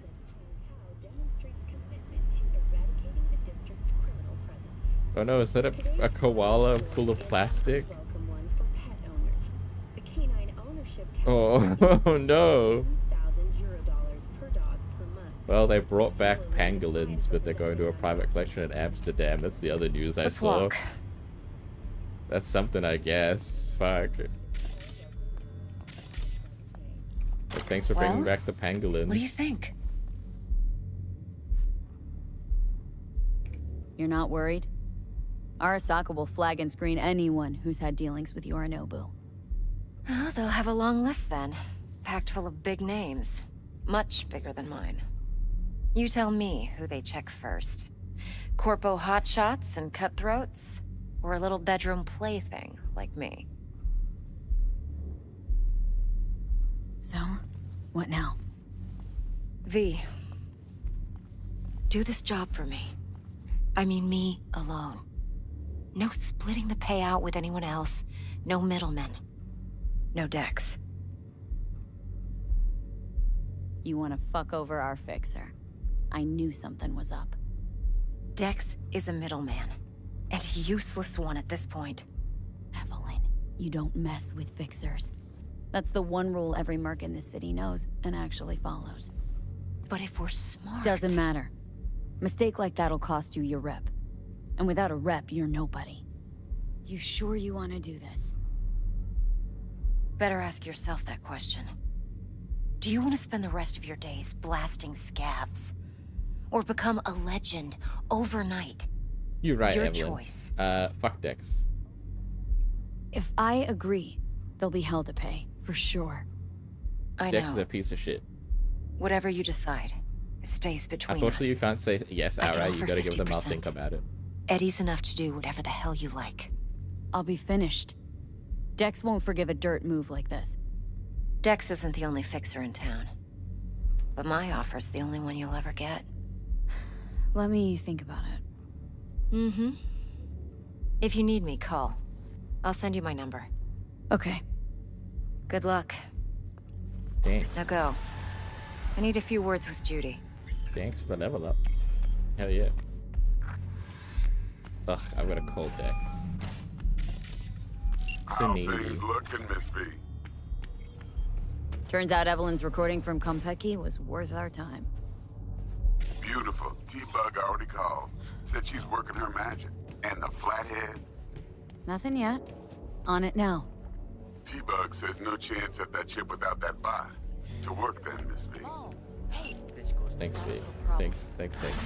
Oh no, is that a koala full of plastic? Oh, oh no. Well, they brought back pangolins, but they're going to a private collection in Amsterdam. That's the other news I saw. Walk. That's something, I guess. Fuck. But thanks for bringing back the pangolins. What do you think? You're not worried? Arasaka will flag and screen anyone who's had dealings with Yorinobu. Oh, they'll have a long list then. Packed full of big names. Much bigger than mine. You tell me who they check first. Corpo hotshots and cutthroats? Or a little bedroom plaything like me? So, what now? V. Do this job for me. I mean me alone. No splitting the payout with anyone else. No middlemen. No Dex. You want to fuck over our fixer. I knew something was up. Dex is a middleman. And a useless one at this point. Evelyn, you don't mess with fixers. That's the one rule every merc in this city knows and actually follows. But if we're smart... Doesn't matter. Mistake like that'll cost you your rep. And without a rep, you're nobody. You sure you want to do this? Better ask yourself that question. Do you want to spend the rest of your days blasting scabs? Or become a legend overnight? You're right, Your Evelyn. choice. Fuck Dex. If I agree, there'll be hell to pay, for sure. I Dex know. is a piece of shit. Whatever you decide, it stays between Unfortunately, you us. can't say yes I can outright. You offer gotta give them a 50%. think about it. Eddie's enough to do whatever the hell you like. I'll be finished. Dex won't forgive a dirt move like this. Dex isn't the only fixer in town. But my offer's the only one you'll ever get. Let me think about it. Mm-hmm. If you need me, call. I'll send you my number. Okay. Good luck. Thanks. Now go. I need a few words with Judy. Thanks for the level up. Hell yeah. Ugh, I've got to call Dex. So How needy. things looking, Miss V? Turns out Evelyn's recording from Konpeki was worth our time. Beautiful. T-Bug already called. Said she's working her magic. And the flathead? Nothing yet. On it now. T-Bug says no chance at that chip without that bot. To work then, Miss V. Thanks, V. Thanks.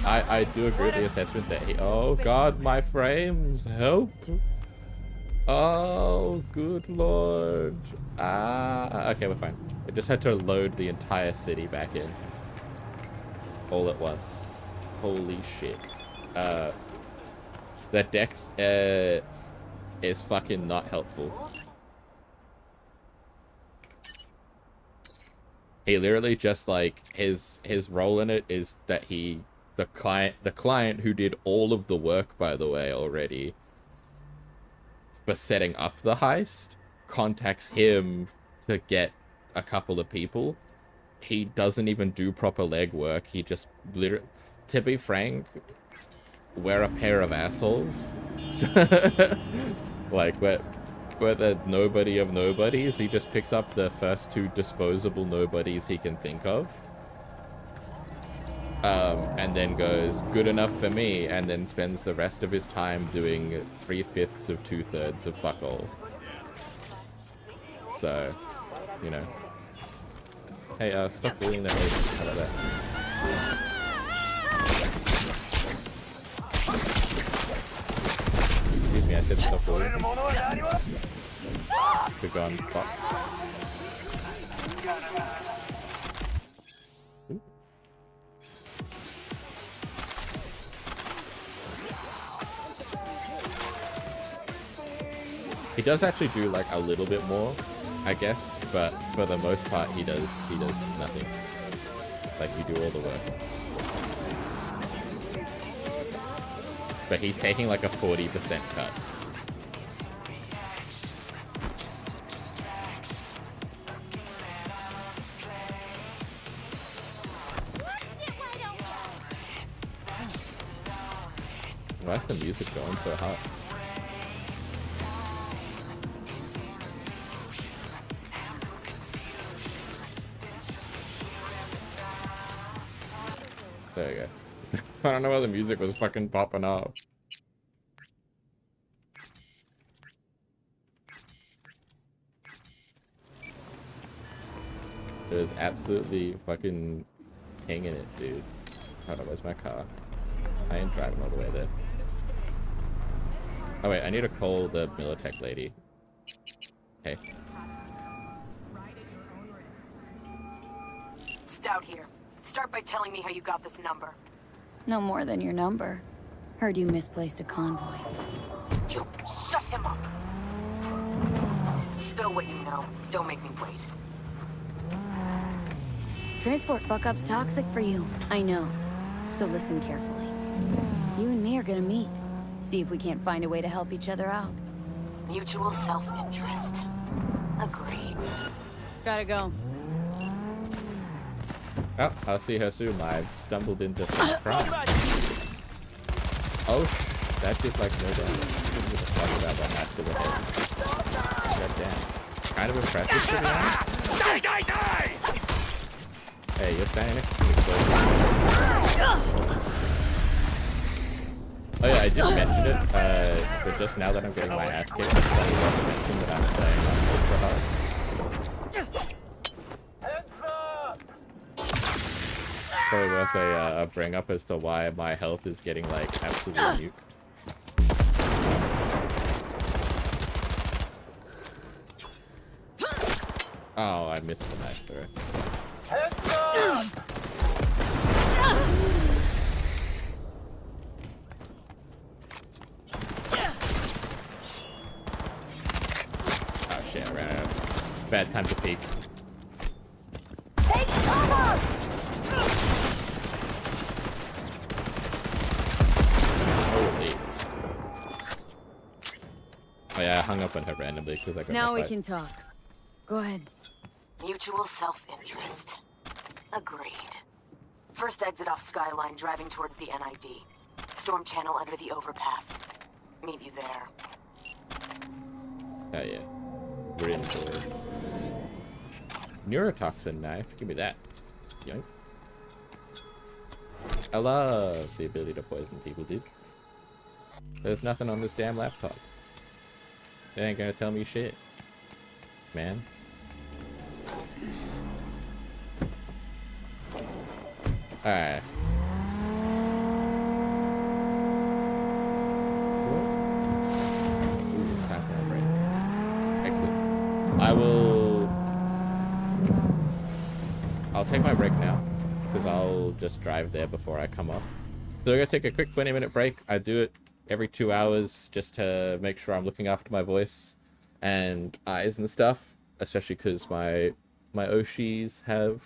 I do agree with the assessment that he... Oh god, my frames. Help. Oh, good lord. Okay, we're fine. I just had to load the entire city back in. All at once. Holy shit. The Dex is fucking not helpful. He literally just like his role in it is that the client who did all of the work, by the way, already for setting up the heist contacts him to get a couple of people. He doesn't even do proper legwork. He just literally, to be frank, we're a pair of assholes. Like we're the nobody of nobodies. He just picks up the first two disposable nobodies he can think of. And then goes, good enough for me, and then spends the rest of his time doing 3/5 of 2/3 of fuck all. So, you know. Hey, stop bullying that lady. How about that? Excuse me, I said stop bullying. Good gone, fuck. does actually do like a little bit more, I guess, but for the most part he does nothing. Like you do all the work. But he's taking like a 40% cut. Why is the music going so hot? There you go. I don't know why the music was fucking popping off. It was absolutely fucking hanging it, dude. Hold on, where's my car? I ain't driving all the way there. Oh wait, I need to call the Militech lady. Hey. Stout here. Start by telling me how you got this number. No more than your number. Heard you misplaced a convoy. You shut him up. Spill what you know. Don't make me wait. Transport fuck-up's toxic for you. I know. So listen carefully. You and me are gonna meet. See if we can't find a way to help each other out. Mutual self-interest. Agreed. Gotta go. Oh, I'll see her soon. I've stumbled into some crime. Oh, that did like no damage. Give me the fuck about that match to the head. God damn. Kind of impressive to be honest. Die, die, die! Hey, you're standing next to me, so... Oh yeah, I did mention it, but just now that I'm getting my ass kicked, I probably want to mention that I'm playing on ultra hard. Probably worth a bring up as to why my health is getting like absolutely nuked. Oh, I missed the knife throw. Oh shit, I ran out of bad time to peek. Take cover! Holy. Oh yeah, I hung up on her randomly because I got Now no we fight. can talk. Go ahead. Mutual self-interest. Agreed. First exit off Skyline, driving towards the NID. Storm channel under the overpass. Meet you there. Oh yeah. We're in boys. Neurotoxin knife. Give me that. Yoink. I love the ability to poison people, dude. There's nothing on this damn laptop. They ain't gonna tell me shit. Man. Alright. Ooh, it's time for a break. Excellent. I'll take my break now, because I'll just drive there before I come off. So we're gonna take a quick 20-minute break. I do it every 2 hours just to make sure I'm looking after my voice and eyes and stuff, especially because my Oshis have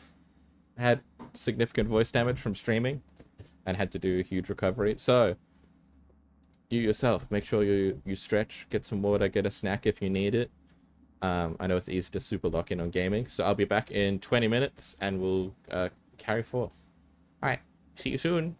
had significant voice damage from streaming and had to do a huge recovery. So you yourself, make sure you stretch, get some water, get a snack if you need it. I know it's easy to super lock in on gaming, so I'll be back in 20 minutes and we'll carry forth. Alright, see you soon.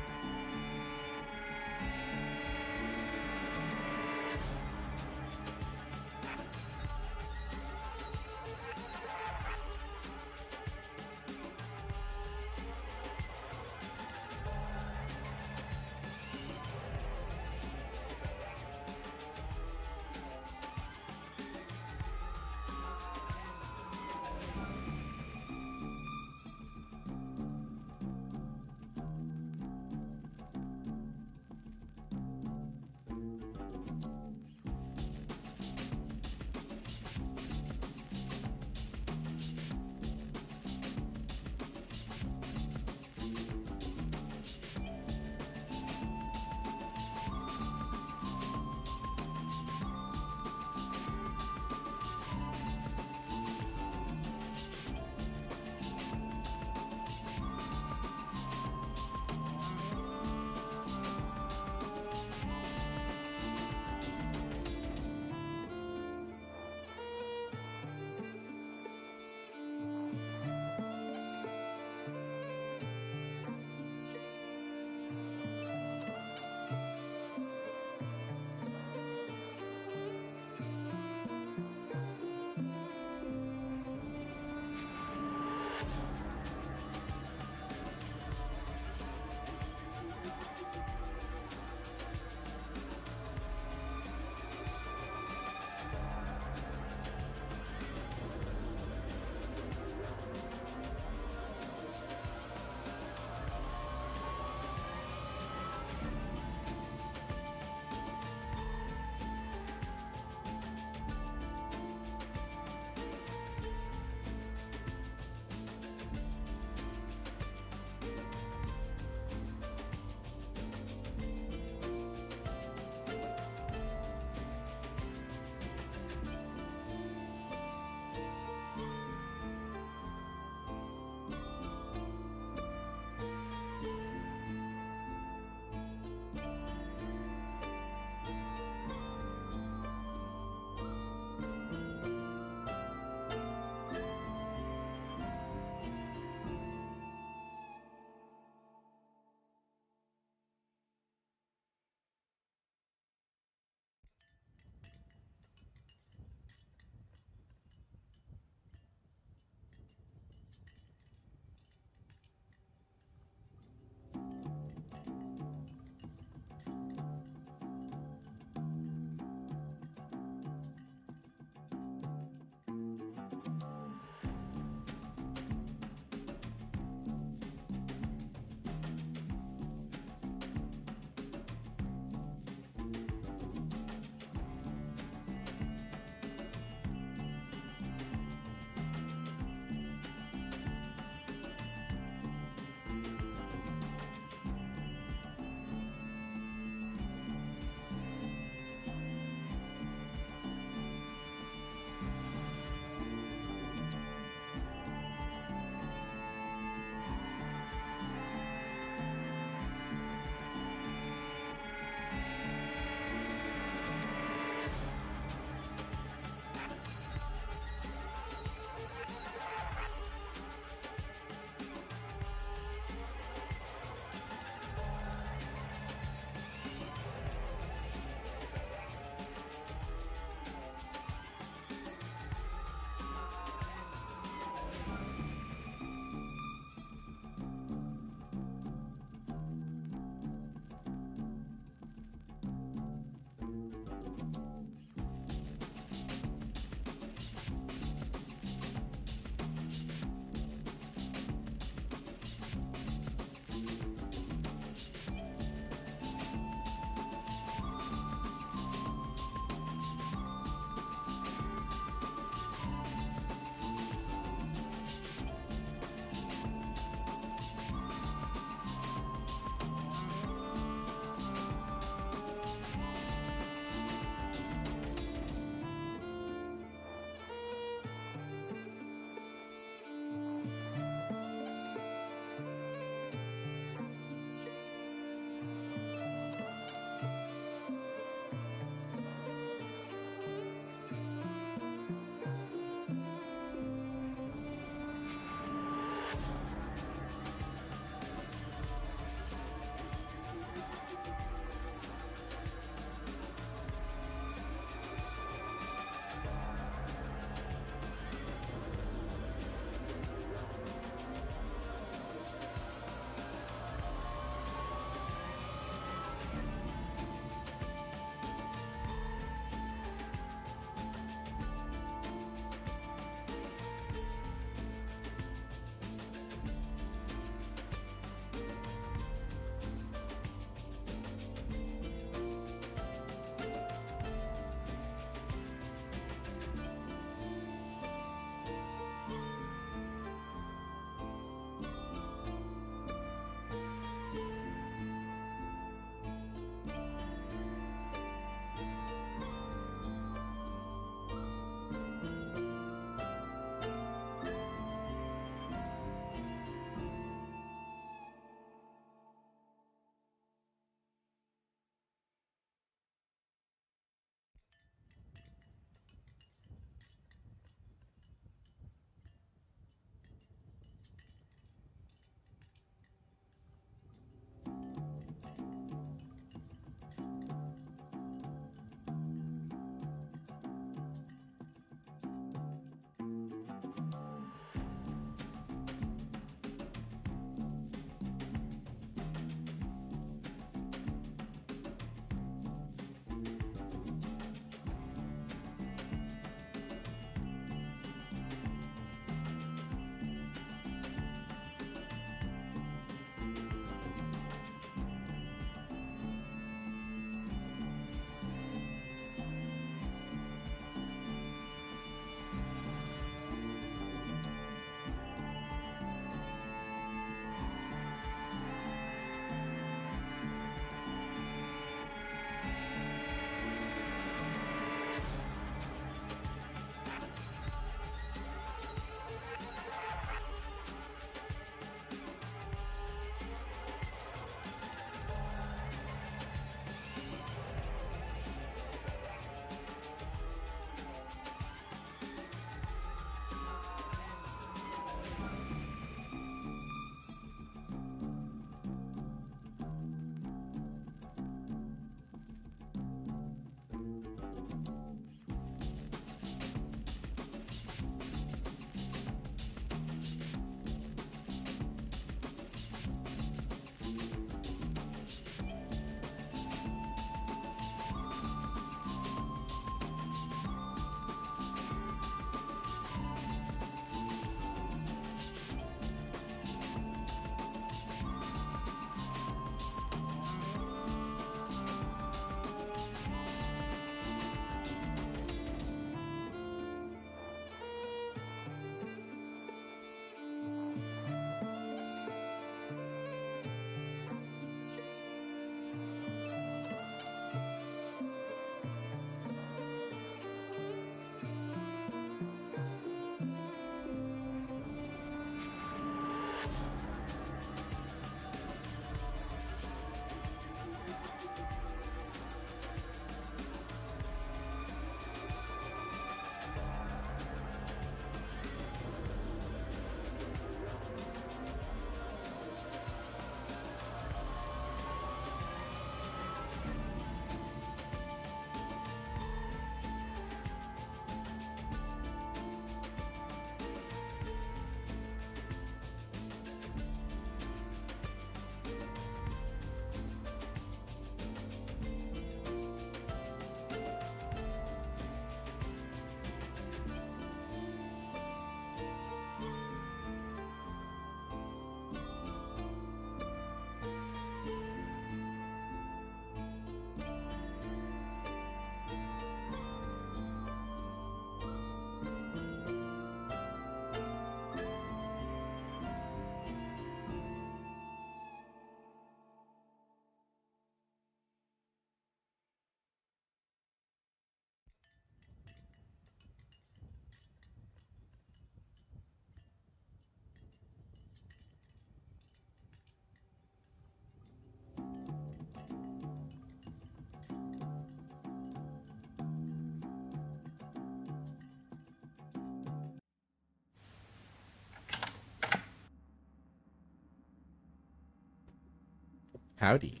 Howdy.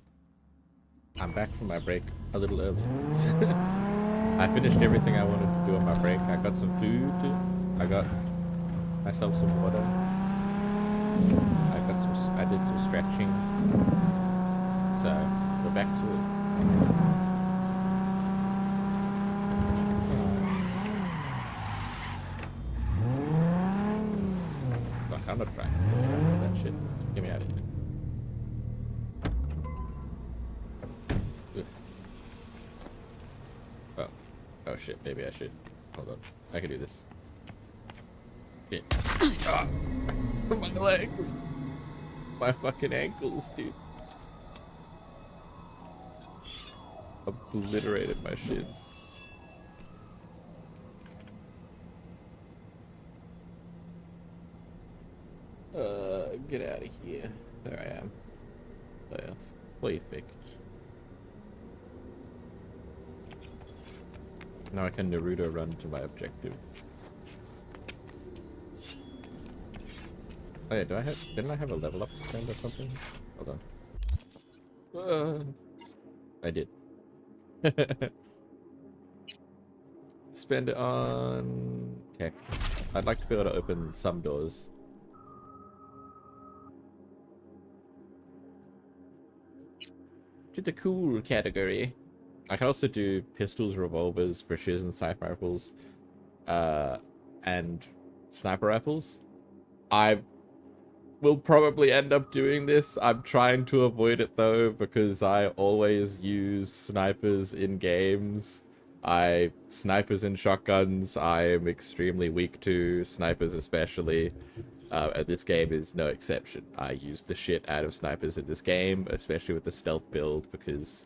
I'm back from my break a little early. I finished everything I wanted to do on my break. I got some food. I got myself some water. I did some stretching. So we're back to it. Fuck, I'm not trying that shit. Get me out of here. Oh shit, maybe I should. Hold on. I can do this. Shit. Ah. My legs. My fucking ankles, dude. Obliterated my shins. Get out of here. There I am. There. Perfect. Now I can Naruto run to my objective. Oh yeah, didn't I have a level up trend or something? Hold on. I did. Spend it on tech. I'd like to be able to open some doors. To the cool category. I can also do pistols, revolvers, precision sniper rifles, and sniper rifles. I will probably end up doing this. I'm trying to avoid it though, because I always use snipers in games. Snipers and shotguns, I am extremely weak to, snipers especially. And this game is no exception. I use the shit out of snipers in this game, especially with the stealth build, because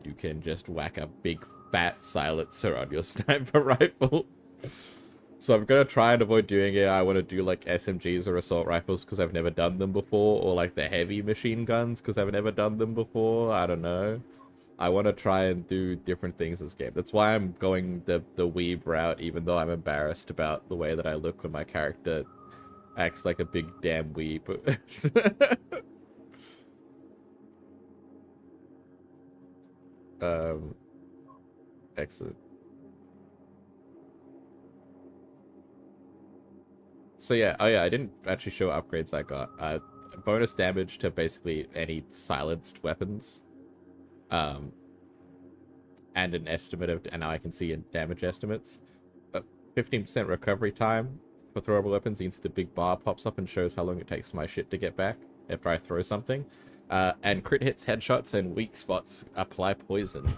you can just whack a big fat silencer on your sniper rifle. So I'm gonna try and avoid doing it. I want to do like SMGs or assault rifles because I've never done them before, or like the heavy machine guns because I've never done them before. I don't know. I want to try and do different things in this game. That's why I'm going the weeb route, even though I'm embarrassed about the way that I look when my character acts like a big damn weeb. Excellent. So yeah, oh yeah, I didn't actually show upgrades I got. Bonus damage to basically any silenced weapons. And an estimate of, and now I can see in damage estimates. 15% recovery time for throwable weapons. You can see the big bar pops up and shows how long it takes my shit to get back after I throw something. And crit hits, headshots, and weak spots apply poison,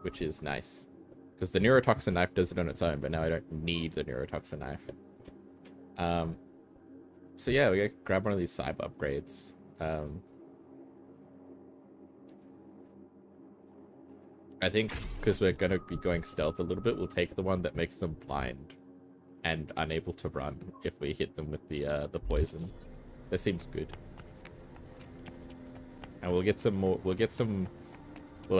which is nice. Because the neurotoxin knife does it on its own, but now I don't need the neurotoxin knife. So yeah, we gotta grab one of these cyber upgrades. I think because we're gonna be going stealth a little bit, we'll take the one that makes them blind and unable to run if we hit them with the poison. That seems good. And we'll get some more. We'll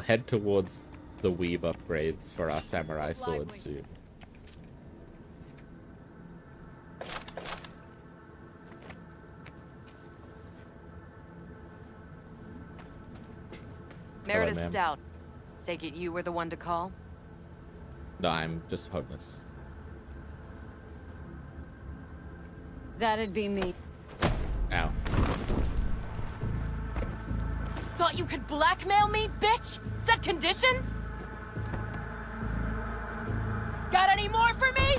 head towards the weeb upgrades for our samurai swords soon. Meredith ma'am. Stout. Take it you were the one to call? No, I'm just homeless. That'd be me. Ow. Thought you could blackmail me, bitch? Set conditions? Got any more for me?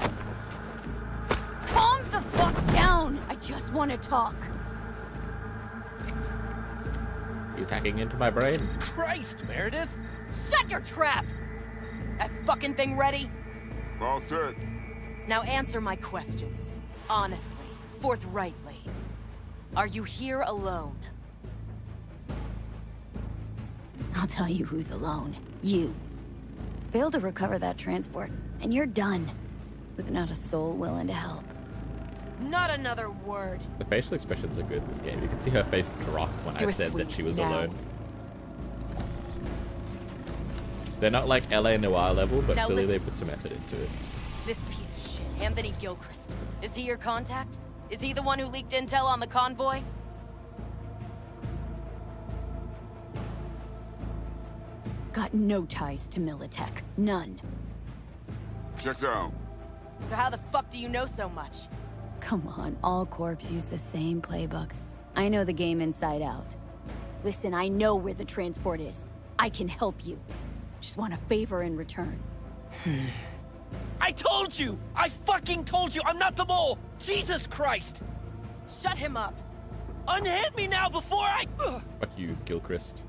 Calm the fuck down! I just want to talk. He's hacking into my brain. Christ, Meredith! Shut your trap! That fucking thing ready? All set. Now answer my questions. Honestly, forthrightly. Are you here alone? I'll tell you who's alone. You. Failed to recover that transport, and you're done. With not a soul willing to help. Not another word. The facial expressions are good in this game. You can see her face drop when I said that she was alone. They're not like LA Noire level, but Now clearly they listen. put some effort into it. This piece of shit, Anthony Gilchrist. Is he your contact? Is he the one who leaked intel on the convoy? Got no ties to Militech. None. Checks out. So how the fuck do you know so much? Come on, all corps use the same playbook. I know the game inside out. Listen, I know where the transport is. I can help you. Just want a favor in return. I told you! I fucking told you! I'm not the mole! Jesus Christ! Shut him up! Unhand me now before I... Fuck you, Gilchrist.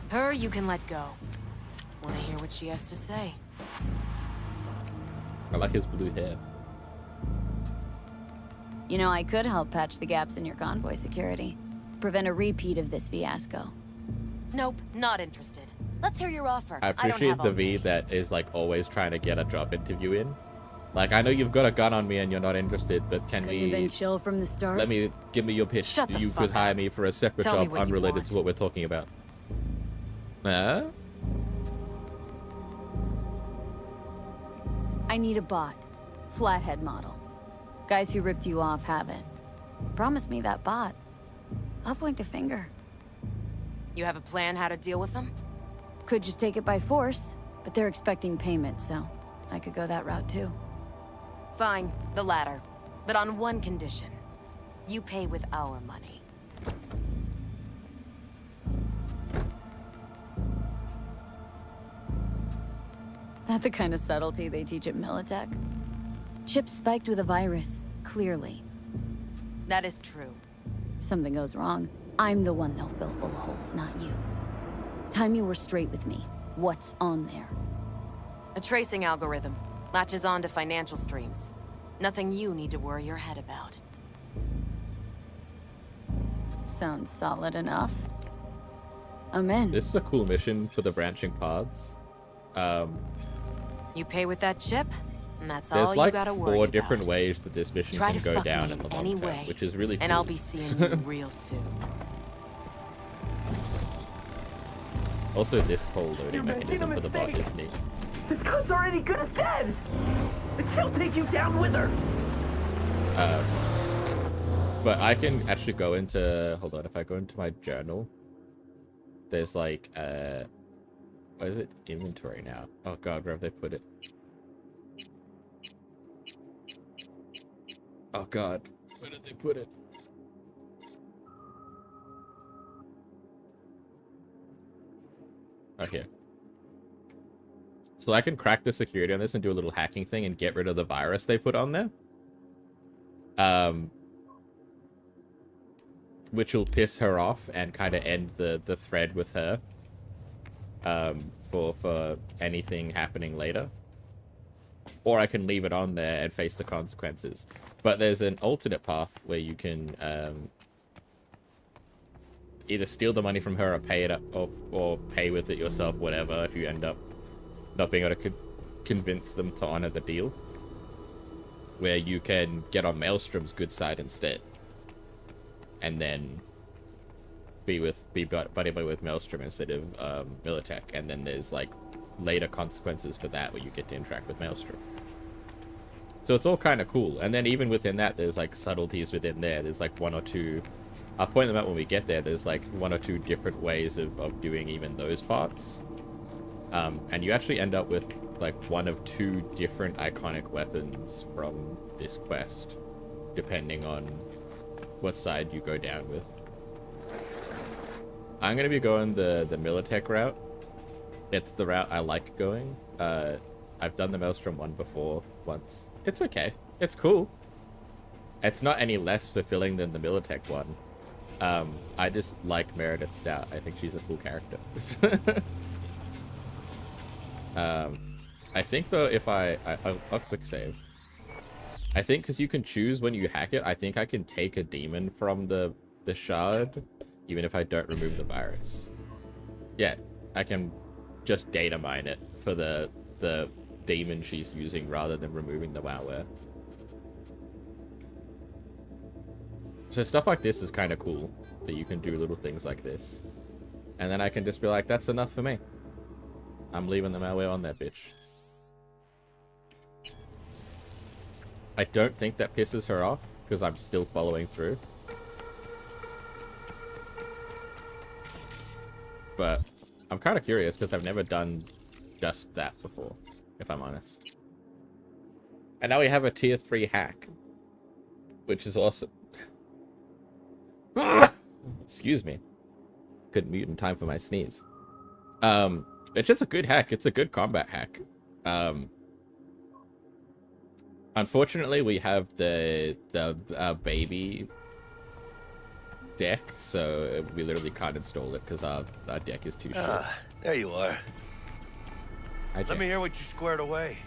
Her you can let go. Wanna hear what she has to say? I like his blue hair. You know, I could help patch the gaps in your convoy security. Prevent a repeat of this fiasco. Nope, not interested. Let's hear your offer. I appreciate the V that is like always trying to get a job interview in. Like, I know you've got a gun on me and you're not interested, but can Couldn't have been chill from the start. give me your pitch. Shut the You fuck could hire up. me for a separate Tell me job what you unrelated want. to what we're talking about. Huh? I need a bot. Flathead model. Guys who ripped you off have it. Promise me that bot. I'll point the finger. You have a plan how to deal with them? Could just take it by force, but they're expecting payment, so I could go that route too. Fine, the latter. But on one condition. You pay with our money. Not the kind of subtlety they teach at Militech. Chip spiked with a virus, clearly. That is true. Something goes wrong, I'm the one they'll fill full of holes, not you. Time you were straight with me. What's on there? A tracing algorithm. Latches on to financial streams. Nothing you need to worry your head about. Sounds solid enough. I'm in. This is a cool mission for the branching paths. You pay with that chip, and that's There's all like you gotta worry 4 about. different ways that this mission Try can to go fuck down me in the in long any term, way, which is really cool. and I'll be seeing you real soon. Also, this whole loading mechanism for the bot is neat. This gun's already good as dead! And she'll take you down with her! But I can actually go into... Hold on, if I go into my journal, there's like, what is it? Inventory now. Oh god, where have they put it? Oh god, where did they put it? Okay. So I can crack the security on this and do a little hacking thing and get rid of the virus they put on there. Which will piss her off and kind of end the thread with her. For anything happening later. Or I can leave it on there and face the consequences. But there's an alternate path where you can either steal the money from her or pay it up, or pay with it yourself, whatever, if you end up not being able to convince them to honor the deal. Where you can get on Maelstrom's good side instead. And then be buddy with Maelstrom instead of Militech, and then there's like later consequences for that where you get to interact with Maelstrom. So it's all kind of cool. And then even within that, there's like subtleties within there. There's like 1 or 2. I'll point them out when we get there. There's like 1 or 2 different ways of doing even those parts. And you actually end up with like 1 of 2 different iconic weapons from this quest, depending on what side you go down with. I'm going to be going the Militech route. It's the route I like going. I've done the Maelstrom one before once. It's okay. It's cool. It's not any less fulfilling than the Militech one. I just like Meredith Stout. I think she's a cool character. I think though, if I'll quick save. I think because you can choose when you hack it, I think I can take a demon from the shard, even if I don't remove the virus. Yeah, I can just data mine it for the demon she's using rather than removing the malware. So stuff like this is kind of cool, that you can do little things like this. And then I can just be like, that's enough for me. I'm leaving the malware on that bitch. I don't think that pisses her off, because I'm still following through. But I'm kind of curious because I've never done just that before, if I'm honest. And now we have a tier 3 hack, which is awesome. Excuse me. Couldn't mute in time for my sneeze. It's just a good hack. It's a good combat hack. Unfortunately, we have the baby deck, so we literally can't install it because our deck is too short. There you are. Let me hear what you squared away.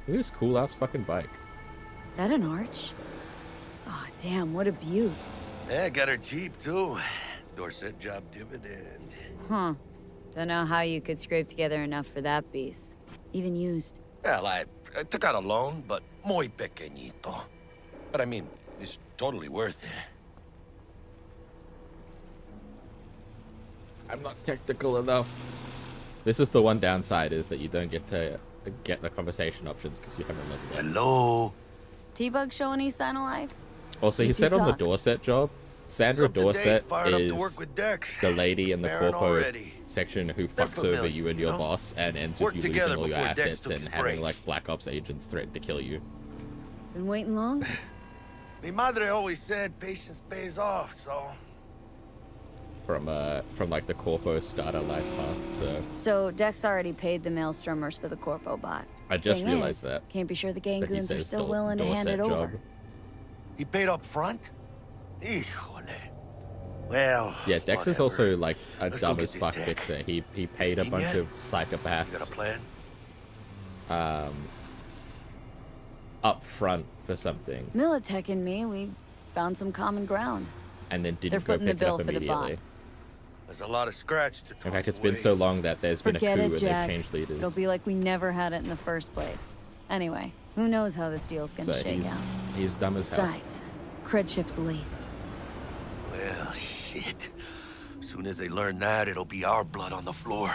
Look at this cool ass fucking bike. That an arch? Oh, damn, what a beaut. Yeah, got her cheap too. Dorset job dividend. Huh. Don't know how you could scrape together enough for that beast. Even used. Well, I took out a loan, but muy pequeñito. But I mean, it's totally worth it. I'm not technical enough. This is the one downside, is that you don't get to get the conversation options because you haven't leveled up. Hello? T-Bug show any sign of life? Also, he said on the Dorset job, Sandra Dorset is the lady in the corpo section who fucks over you and your boss and ends with you losing all your assets and having like Black Ops agents threaten to kill you. Been waiting long? Mi madre always said patience pays off, so... From like the corpo starter life path, So Dex already paid the Maelstromers for the corpo bot. I just realized that. Can't be sure the gang that he goons are says still willing to hand it over. He paid up front? Híjole. Well, yeah, Dex is also like a Let's dumb go as get fuck this fixer. He paid a bunch yet? of psychopaths. You got a plan? Up front for something, Militech and me, we found some common ground. and then They're didn't go footing the pick it bill up for the bot. immediately. There's a lot of scratch to toss In fact, it's away. been so long that there's been a coup Forget and it, they've Jack. changed leaders. It'll be like we never had it in the first place. Anyway, who knows how this deal's gonna So shake out. he's dumb as hell. Besides, cred chip's laced. Well, shit. As soon as they learn that, it'll be our blood on the floor.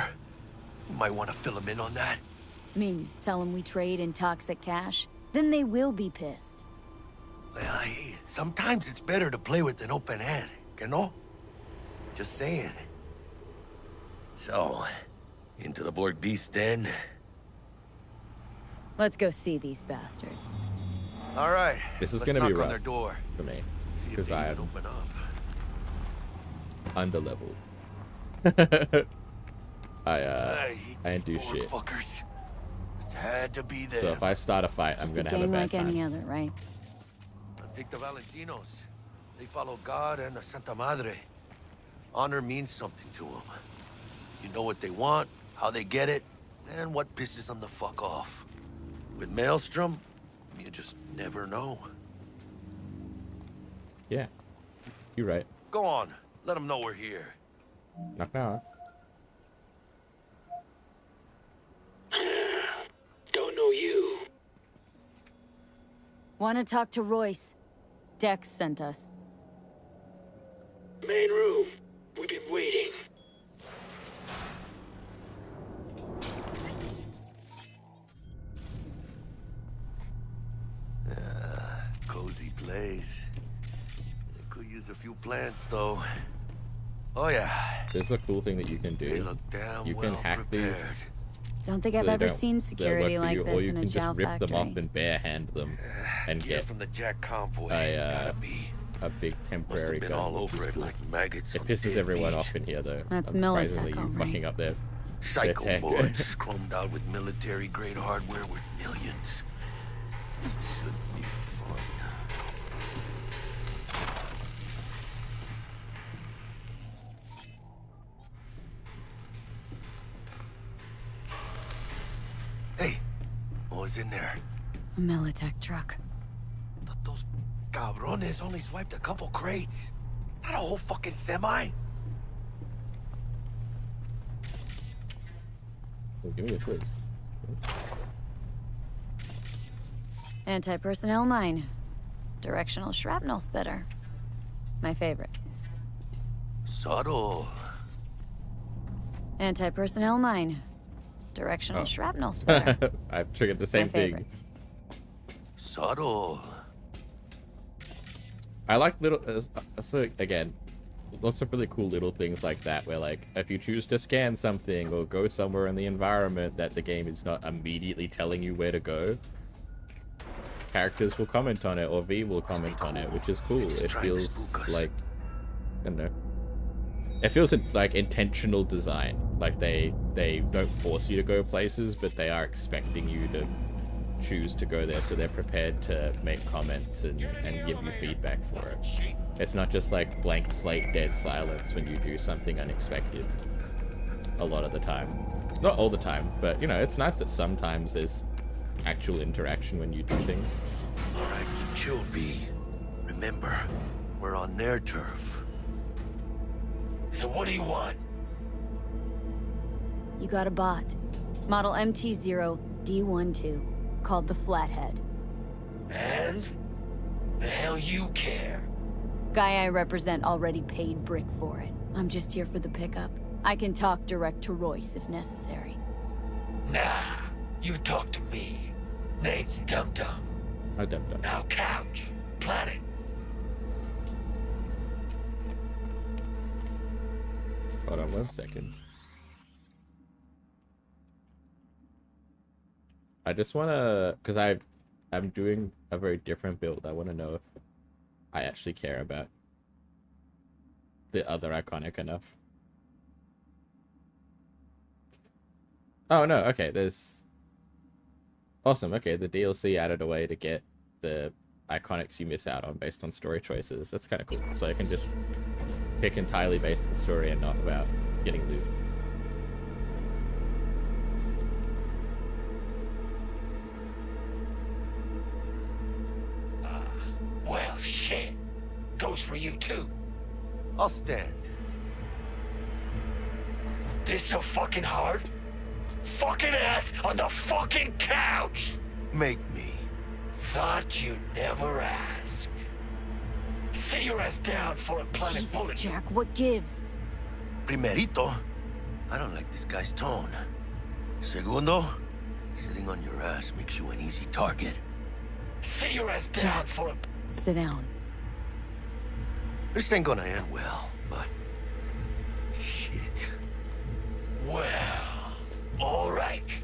You might want to fill them in on that. I mean, tell them we trade in toxic cash, then they will be pissed. Well, sometimes it's better to play with an open hand, you know? Just saying. So, into the Borg Beast den. Let's go see these bastards. All right. This is let's gonna be knock on rough their door. for me See if because they I even am open up. underleveled. I didn't do shit. Fuckers. Just had to be there. So if I start a fight, I'm Just gonna a have a gang bad like time. any other, right? Take the Valentinos. They follow God and the Santa Madre. Honor means something to them. You know what they want, how they get it, and what pisses them the fuck off. With Maelstrom, you just never know. Yeah, you're right. Go on, let them know we're here. Knock knock. Don't know you. Want to talk to Royce? Dex sent us. Main room. We've been waiting. Cozy place. They could use a few plants, though. Oh, yeah. There's a cool thing that you can do. They look damn You can well hack prepared. these. Don't think I've so they ever don't- seen they'll security work for like you, or this you in a can chow just rip factory. them off and bare hand them and Gear get from the Jack convoy. a big temporary been gun. all which is over it cool. like maggots It on pisses dead everyone meat. off in here, though. That's Unsurprisingly, Militech, you all fucking right. up their Psycho tech. boards chromed out with military-grade hardware worth millions. Should be fun. Hey, what was in there? A Militech truck. Those cabrones only swiped a couple crates. Not a whole fucking semi. Oh, give me a quiz. Anti-personnel mine. Directional shrapnel spitter. My favorite. Subtle. Anti-personnel mine. Directional Oh. shrapnel spitter. I've triggered the same favorite. thing. Subtle. I like little. So again, lots of really cool little things like that, where like if you choose to scan something or go somewhere in the environment that the game is not immediately telling you where to go, characters will comment on it, or V will comment on it, which is cool. It feels like, I don't know, it feels like intentional design. Like they don't force you to go places, but they are expecting you to choose to go there, so they're prepared to make comments and give you feedback for it. It's not just like blank slate dead silence when you do something unexpected a lot of the time. Not all the time, but you know, it's nice that sometimes there's actual interaction when you do things. Alright, keep chill, V. Remember, we're on their turf. So what do you want? You got a bot. Model MT0D12, called the Flathead. And? The hell you care? Guy I represent already paid Brick for it. I'm just here for the pickup. I can talk direct to Royce if necessary. Nah, you talk to me. Name's Dum Dum. Hi, Dum Dum. Now couch. Planet. Hold on 1 second. I just wanna, cause I'm doing a very different build. I wanna know if I actually care about the other iconic enough. Oh no, okay, there's... Awesome, okay, the DLC added a way to get the iconics you miss out on based on story choices. That's kind of cool. So I can just pick entirely based on the story and not about getting loot. Well, shit. Goes for you, too. I'll stand. This so fucking hard? Fucking ass on the fucking couch! Make me. Thought you'd never ask. Sit your ass down for a planet Jesus, bullet. Jack, what gives? Primerito, I don't like this guy's tone. Segundo, sitting on your ass makes you an easy target. Sit your ass down Jack, for a... sit down. This ain't gonna end well, but... Shit. Well, all right.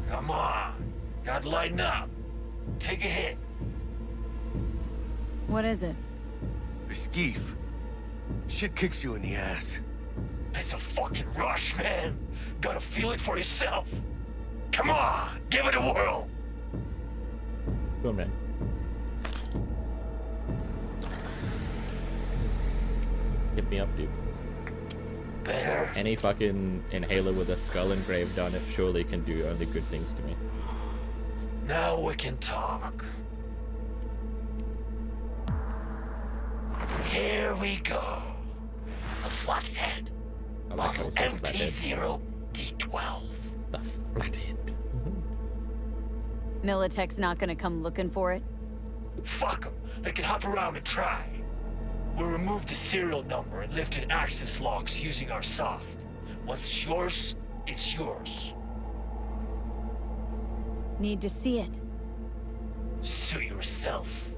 Come on. Gotta lighten up. Take a hit. What is it? Skeef. Shit kicks you in the ass. It's a fucking rush, man. Gotta feel it for yourself. Come on, give it a whirl. Go, man. Hit me up, dude. Better. Any fucking inhaler with a skull engraved on it surely can do only good things to me. Now we can talk. Here we go. A Flathead. I like how it says MT0D12. The Flathead. Militech's not gonna come looking for it? Fuck them. They can hop around and try. We removed the serial number and lifted access logs using our soft. What's yours is yours. Need to see it. Suit yourself.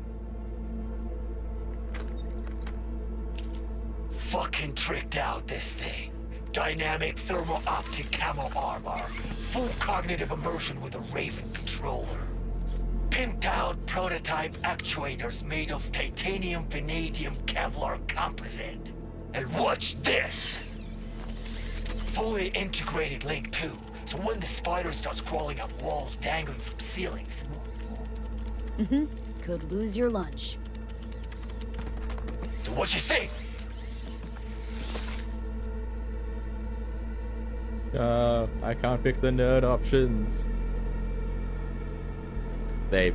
Fucking tricked out this thing. Dynamic thermal optic camo armor. Full cognitive immersion with a Raven controller. Pimped out prototype actuators made of titanium, vanadium, Kevlar composite. And watch this! Fully integrated link too, so when the spider starts crawling up walls dangling from ceilings. Could lose your lunch. So what you think? I can't pick the nerd options. They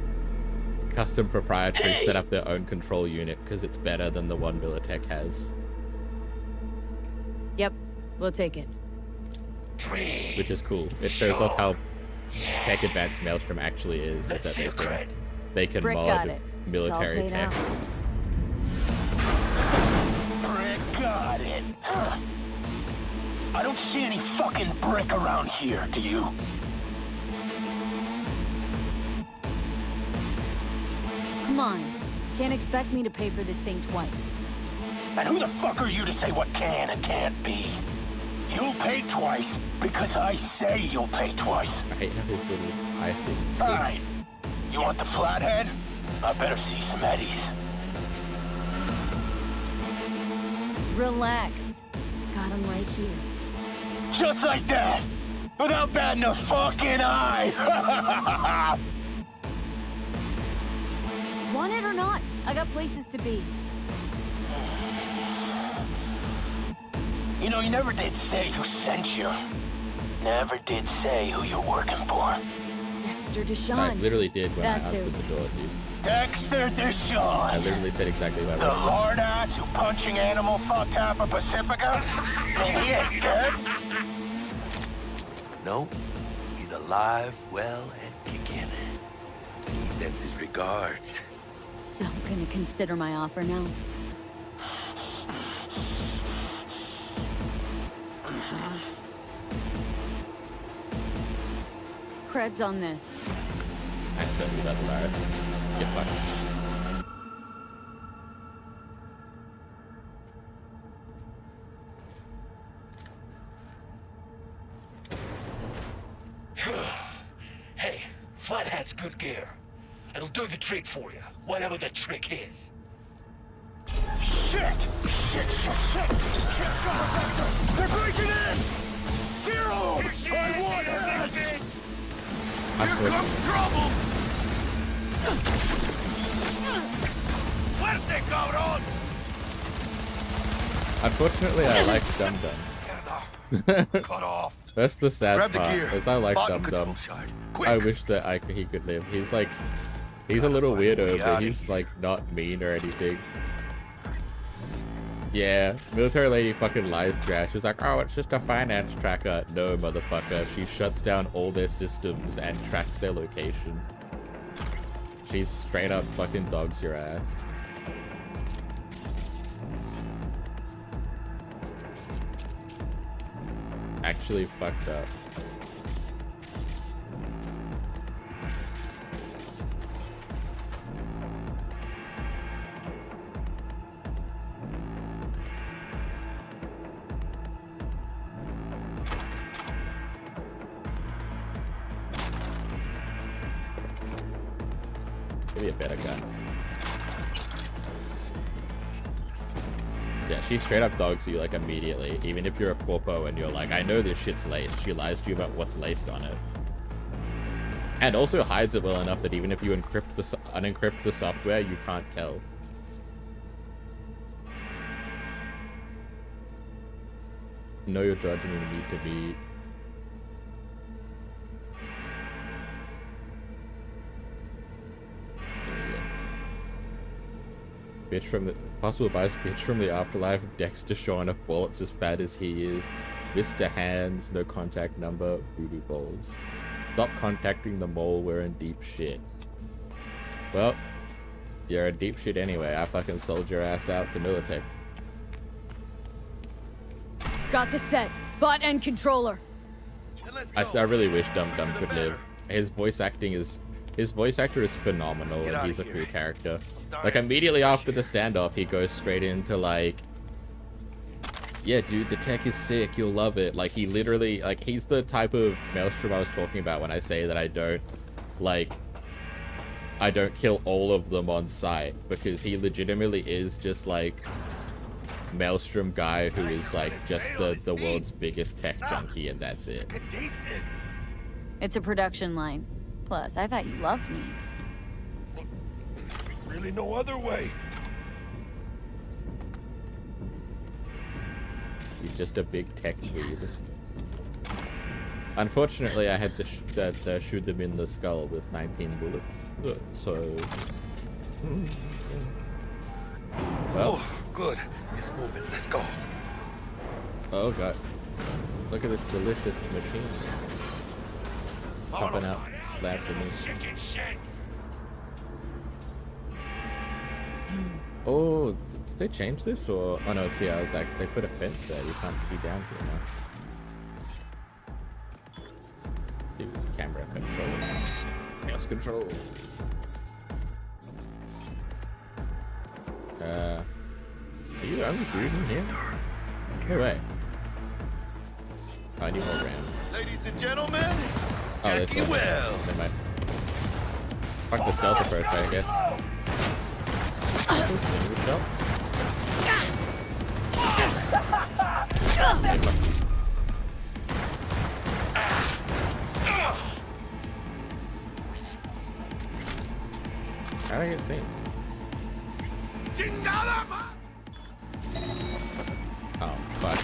custom proprietary set up their own control unit because it's better than the one Militech has. Yep, we'll take it. Which is cool. It shows off how tech advanced Maelstrom actually is. Let's That see your they can Brick got mod it. military It's all paid tech. out. Brick got it. I don't see any fucking brick around here, do you? Come on. Can't expect me to pay for this thing twice. And who the fuck are you to say what can and can't be? You'll pay twice because I say you'll pay twice. I hate how his little eye things. Alright. You want the flathead? I better see some eddies. Relax. Got him right here. Just like that! Without batting a fucking eye! Want it or not, I got places to be. You know, you never did say who sent you. Never did say who you're working for. Dexter Deshawn. I literally did when That's I answered who. the door, dude. Dexter Deshawn. I literally said exactly what The I was. lard ass who punching animal fucked half of Pacifica? And he ain't dead? No, he's alive, well, and kicking. He sends his regards. So I'm gonna consider my offer now. Creds on this. I told you about the virus. Get fucked. Hey, Flathead's good gear. It'll do the trick for you, whatever the trick is. Shit! Shit! They're breaking in! Zero! I want it! Here comes trouble! Fuerte, cabrón! Unfortunately, I like Dum Dum. Cut off. That's the sad Grab the part, gear. is I like Bottom Dum Dum. control side. Quick. I wish that he could live. He's like, he's a little weirdo, but he's like not mean or anything. Yeah, military lady fucking lies trash. She's like, oh, it's just a finance tracker. No, motherfucker. She shuts down all their systems and tracks their location. She's straight up fucking dogs your ass. Actually fucked up. Maybe a better gun. Yeah, she straight up dogs you like immediately, even if you're a corpo and you're like, I know this shit's laced. She lies to you about what's laced on it. And also hides it well enough that even if you unencrypt the software, you can't tell. Know you're dodging and you need to be. Bitch from the possible bias bitch from the afterlife, Dexter Shawn of bullets as fat as he is, Mr. Hands, no contact number, voodoo balls. Stop contacting the mole, we're in deep shit. Well, you're in deep shit anyway. I fucking sold your ass out to Militech. Got the set. Bot and controller. I really wish Dum Dum could live. His voice actor is phenomenal and he's a cool character. Like immediately after the standoff, he goes straight into like, yeah, dude, the tech is sick. You'll love it. Like he literally, like he's the type of Maelstrom I was talking about when I say that I don't kill all of them on sight, because he legitimately is just like Maelstrom guy who is like just the world's biggest tech junkie, and that's it. It's a production line. Plus, I thought you loved meat. Really no other way. He's just a big tech weed. Unfortunately, I had to shoot them in the skull with 19 bullets. So... Well... Oh, good. It's moving. Let's go. Oh god. Look at this delicious machine. Popping out slabs of meat. Oh, did they change this or... Oh no, see, I was like, they put a fence there. You can't see down here now. Dude, camera control. Mouse control. Are you the only dude in here? No way. Oh, I need more RAM. Ladies and gentlemen, Jackie Wells. Never mind. Fuck the stealth approach, I guess. Single stealth? How did I get seen? Oh, fuck.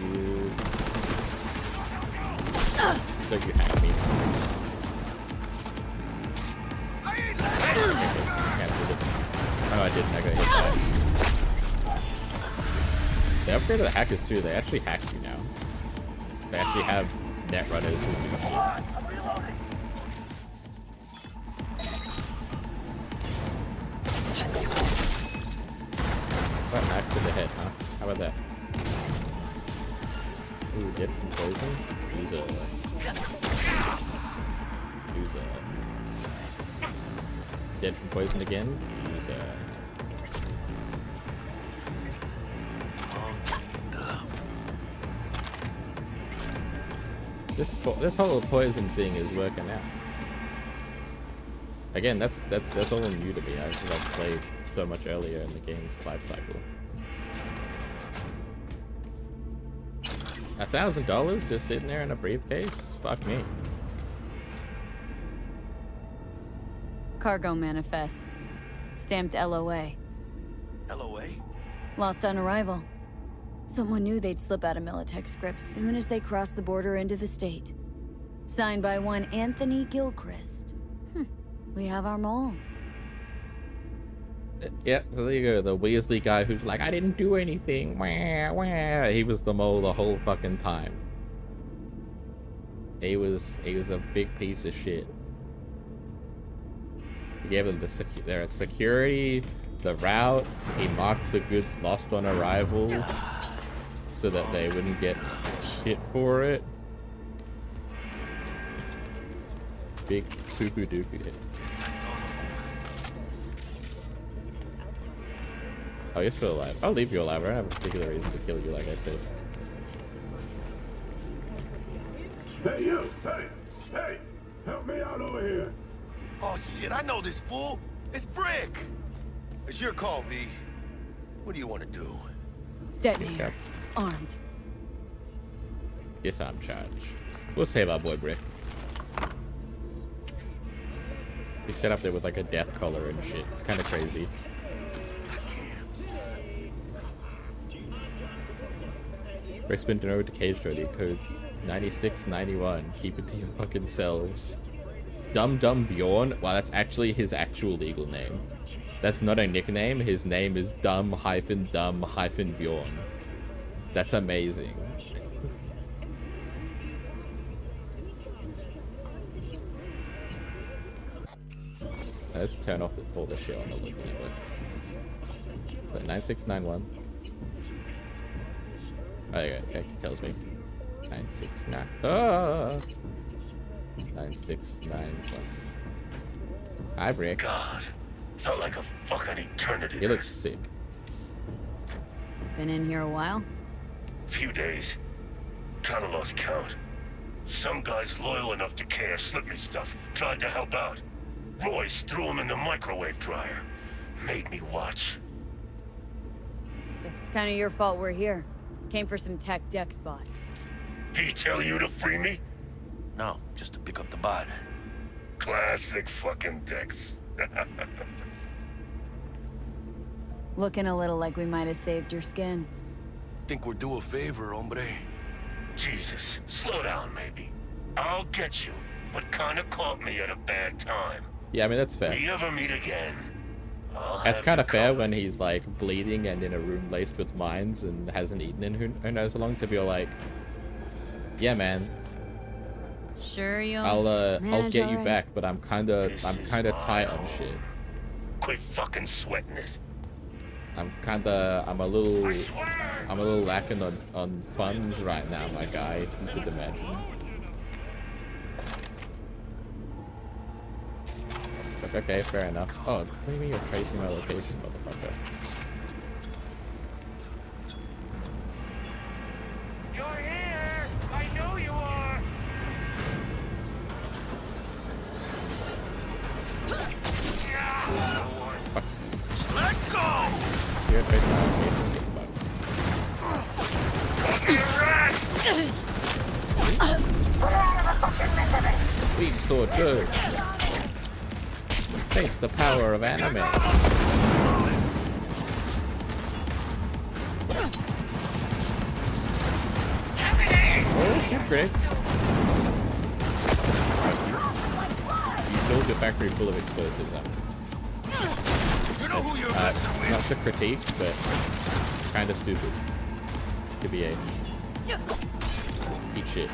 You... So you hacked me. Oh, I didn't. I got hit that. They upgraded the hackers too. They actually hack you now. They actually have net runners who do shit. What knife to the head, huh? How about that? Ooh, dead from poison? Use a... Dead from poison again? Use a... This whole poison thing is working out. Again, that's all new to me. I've played so much earlier in the game's life cycle. $1,000 just sitting there in a briefcase? Fuck me. Cargo manifests. Stamped LOA. LOA? Lost on arrival. Someone knew they'd slip out of Militech script soon as they crossed the border into the state. Signed by one Anthony Gilchrist. We have our mole. Yeah, so there you go. The Weasley guy who's like, I didn't do anything. Wah, wah. He was the mole the whole fucking time. He was a big piece of shit. He gave them their security, the routes. He marked the goods lost on arrival so that they wouldn't get shit for it. Big poo-poo doopy hit. Oh, you're still alive. I'll leave you alive. I don't have a particular reason to kill you, like I said. Hey, you! Hey! Hey! Help me out over here! Oh, shit, I know this fool. It's Brick. It's your call, V. What do you want to do? Detonator. Armed. Yes, I'm charged. We'll save our boy Brick. He's set up there with like a death collar and shit. It's kind of crazy. Brick's been turned over to Cage Jody. Codes 9691. Keep it to your fucking selves. Dum Dum Bjorn. Wow, that's actually his actual legal name. That's not a nickname. His name is Dum-Dum-Bjorn. That's amazing. Let's turn off all the shit on the look anyway. But 9691. Oh, yeah, it tells me. 969. Ah! 9691. Hi, Brick. God, felt like a fucking eternity. He looks sick. Been in here a while? Few days. Kinda lost count. Some guys loyal enough to care slipped me stuff. Tried to help out. Royce threw him in the microwave dryer. Made me watch. Guess it's kind of your fault we're here. Came for some tech deck spot. He tell you to free me? No, just to pick up the bot. Classic fucking Dex. Looking a little like we might have saved your skin. Think we're due a favor, hombre? Jesus, slow down, maybe. I'll get you, but kinda caught me at a bad time. Yeah, I mean, that's fair. We ever meet again, That's kind of fair when he's like bleeding and in a room laced with mines and hasn't eaten in who knows how long, to be like, yeah, man. Sure, I'll get you back, but I'm kind of tight on shit. Quit fucking sweating it. I'm a little lacking on funds right now, my guy. You could imagine. Facebook. Okay, fair enough. Oh, what do you mean you're tracing my location, motherfucker? You're here! I know you are! Let's go! You're tracing my location. Weed sword good. Face the power of anime. Oh shit, Greg. You filled your factory full of explosives up. Not to critique, but kinda stupid. To be a eat shit.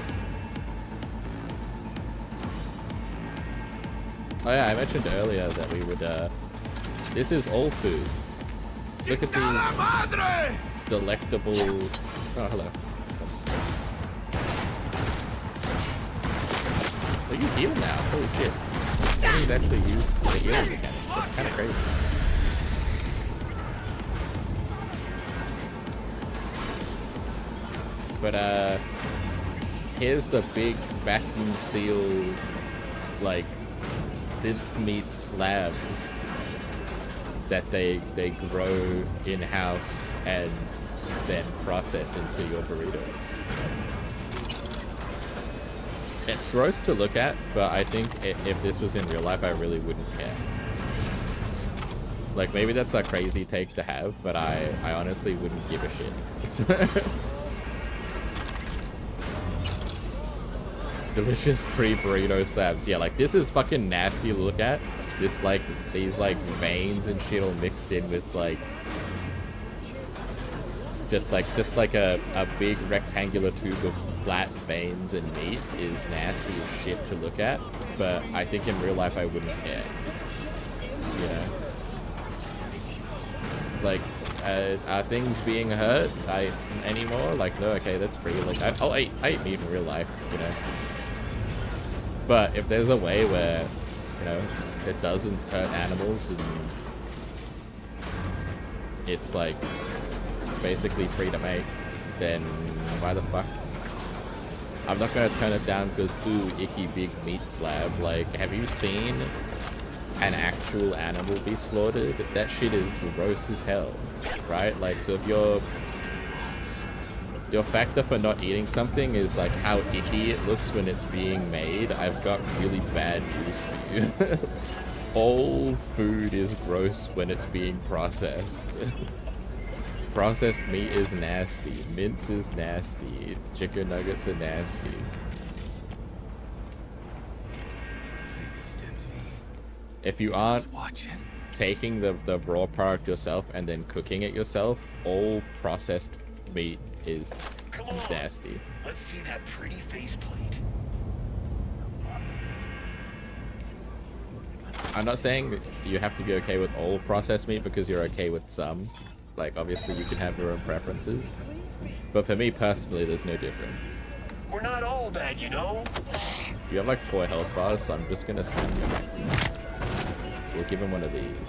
Oh yeah, I mentioned earlier that we would, this is all foods. Look at these delectable, oh hello. Oh, you heal now, holy shit. He's actually used the healing mechanic, that's kinda crazy. But here's the big vacuum sealed, like, synth meat slabs that they grow in-house and then process into your burritos. It's gross to look at, but I think if this was in real life, I really wouldn't care. Like, maybe that's a crazy take to have, but I honestly wouldn't give a shit. Delicious pre-burrito slabs. Yeah, like, this is fucking nasty to look at. This, like, these, like, veins and shit all mixed in with, like, just like a big rectangular tube of flat veins and meat is nasty as shit to look at. But I think in real life I wouldn't care. Yeah. Like, are things being hurt anymore? Like, no, okay, that's free. Like, I eat meat in real life, you know. But if there's a way where, you know, it doesn't hurt animals and it's like basically free to make, then why the fuck? I'm not gonna turn it down because, ooh, icky big meat slab. Like, have you seen an actual animal be slaughtered? That shit is gross as hell, right? Like, so if your factor for not eating something is like how icky it looks when it's being made, I've got really bad news for you. All food is gross when it's being processed. Processed meat is nasty. Mince is nasty. Chicken nuggets are nasty. If you aren't taking the raw product yourself and then cooking it yourself, all processed meat is nasty. Let's see that pretty faceplate. I'm not saying that you have to be okay with all processed meat because you're okay with some. Like, obviously you can have your own preferences. But for me personally, there's no difference. We're not all bad, you know? You have like 4 health bars, so I'm just gonna snap him back. We'll give him one of these.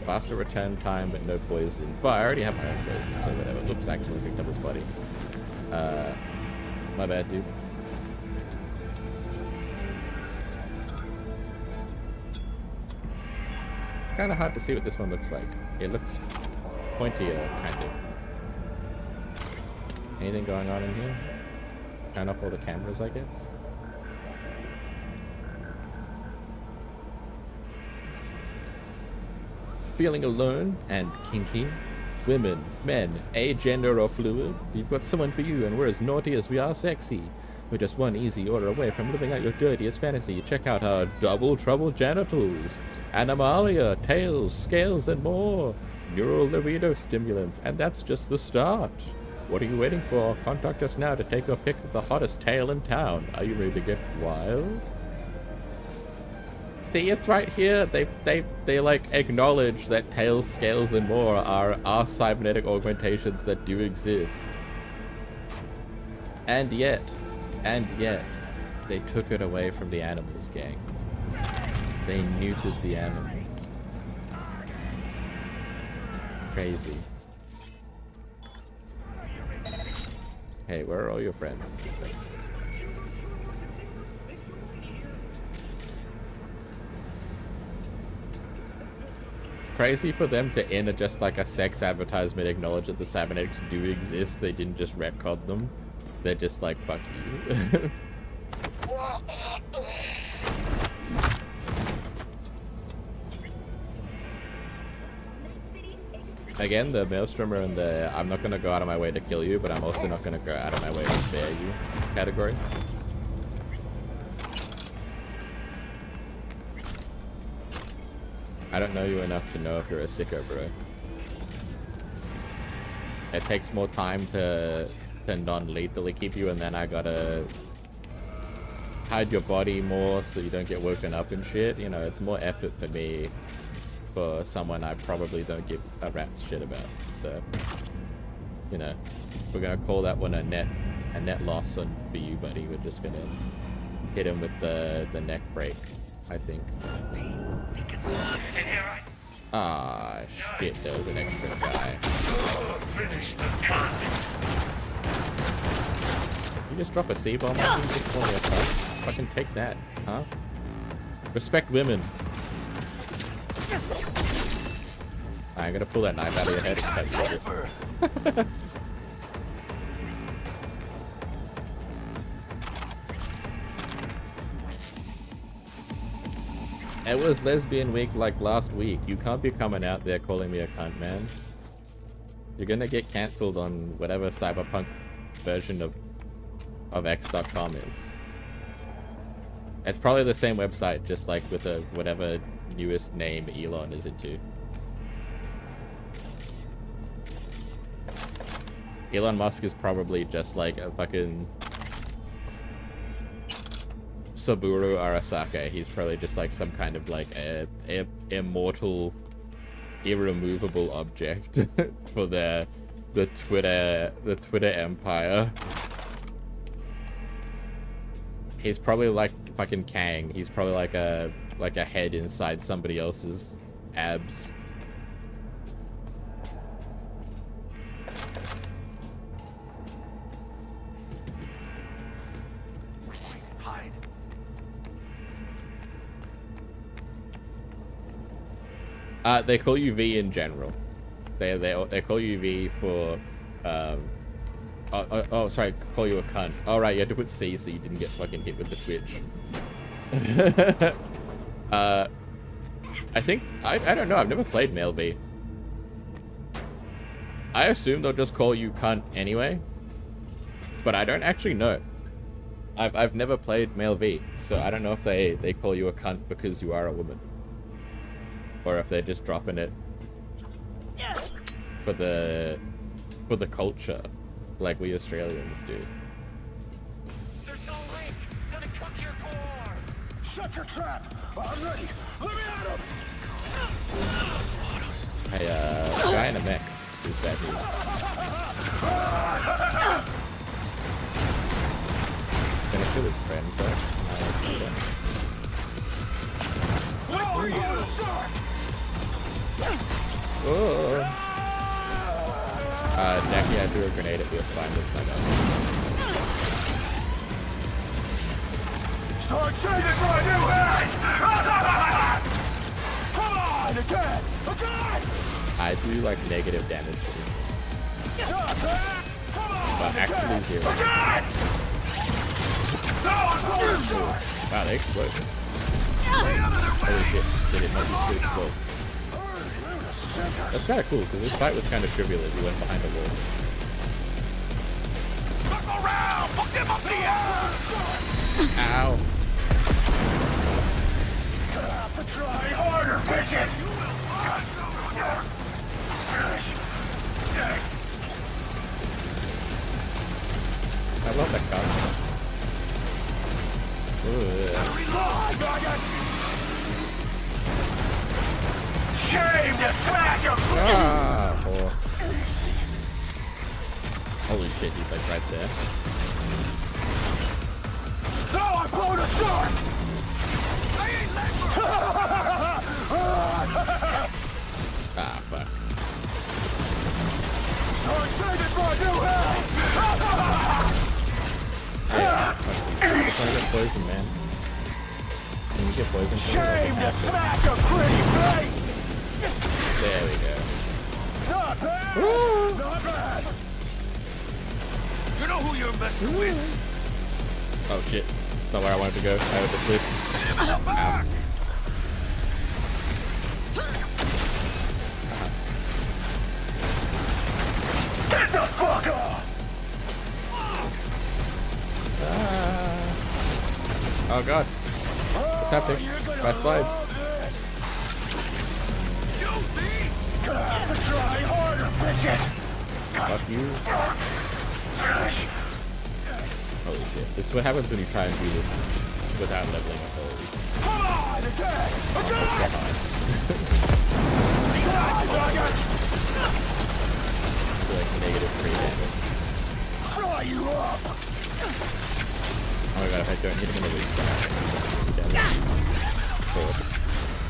Faster return time, but no poison. But I already have my own poison, so whatever. Oops, I actually picked up his body. My bad, dude. Kind of hard to see what this one looks like. It looks pointier, kind of. Anything going on in here? Turn off all the cameras, I guess. Feeling alone and kinky? Women, men, agender or fluid? We've got someone for you, and we're as naughty as we are sexy. We're just one easy order away from living out your dirtiest fantasy. Check out our double trouble genitals, animalia, tails, scales, and more. Neural libido stimulants, and that's just the start. What are you waiting for? Contact us now to take your pick of the hottest tail in town. Are you ready to get wild? See, it's right here. They like acknowledge that tails, scales, and more are cybernetic augmentations that do exist. And yet, They took it away from the animals, gang. They neutered the animals. Crazy. Hey, where are all your friends? Crazy for them to enter just like a sex advertisement, acknowledge that the cybernetics do exist. They didn't just retcon them. They're just like, fuck you. Again, the Maelstrommer and the I'm not gonna go out of my way to kill you, but I'm also not gonna go out of my way to spare you category. I don't know you enough to know if you're a sicko, bro. It takes more time to non-lethally keep you, and then I gotta hide your body more so you don't get woken up and shit. You know, it's more effort for me for someone I probably don't give a rat's shit about. So, you know, we're gonna call that one a net loss on for you, buddy. We're just gonna hit him with the neck break, I think. Ah, shit, there was an extra guy. You just drop a C-bomb on me? Just call me a cunt? Fucking take that, huh? Respect women. I'm gonna pull that knife out of your head. It was lesbian week like last week. You can't be coming out there calling me a cunt, man. You're gonna get cancelled on whatever Cyberpunk version of X.com is. It's probably the same website, just like with a whatever newest name Elon is into. Elon Musk is probably just like a fucking Saburo Arasaka. He's probably just like some kind of like a immortal, irremovable object for the Twitter empire. He's probably like fucking Kang. He's probably like a head inside somebody else's abs. They call you V in general. They call you V for oh, sorry, call you a cunt. Oh, right, you had to put C so you didn't get fucking hit with the switch. I think, I don't know, I've never played male V. I assume they'll just call you cunt anyway, but I don't actually know. I've never played male V, so I don't know if they call you a cunt because you are a woman. Or if they're just dropping it for the culture, like we Australians do. There's no link. Gonna cut your core. Shut your trap. I'm ready. Let me at him. Hey, guy in a mech is bad news. Gonna kill his friend first. Where are you, sir? Oh. Jackie, I threw a grenade at your spine this time. Start shooting for a new head! Come on, again! I do like negative damage. But actually zero. Wow, they explode. Holy shit, did it not just explode? That's kind of cool, because this fight was kind of trivial as you went behind the wall. Look around! Put them up the air! Ow. Try harder, bitches! I love that gun. Shame to smash him! Ah, oh. Holy shit, he's like right there. I found a shark! I ain't Ah, fuck. I'm saving my new house! Yeah, just wanna get poisoned, man. Can you get poisoned? Shame to smash a pretty face! There we go. Not bad! Not bad! You know who you're messing with? Oh shit. Not where I wanted to go. I had to sleep. Ow. Get the fuck off! Oh god. What's happening? My slides. Gonna have to try harder, bitches! Fuck you. Holy shit. This is what happens when you try and do this without leveling up already. Come on, again! Like negative 3 damage. Fry you up! Oh my god, if I don't hit him in the weak spot.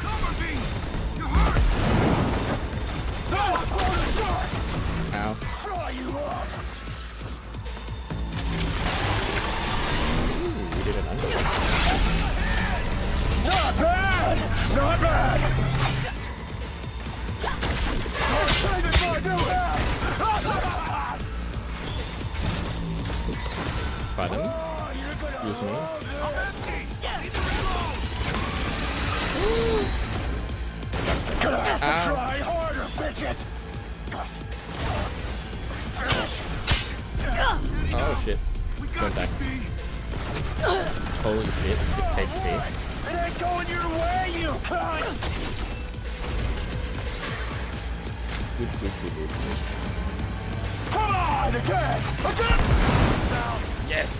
Cover me! You hurt! Ow. Fry you up! Ooh, we did an under. Not bad! Not bad! I'm saving my new house! Oops. Pardon? Excuse me. Gonna have to Ow. try harder, bitches! Oh shit. Don't die. Holy shit, 6 HP. It ain't going your way, you cunt! Come on, again! Yes!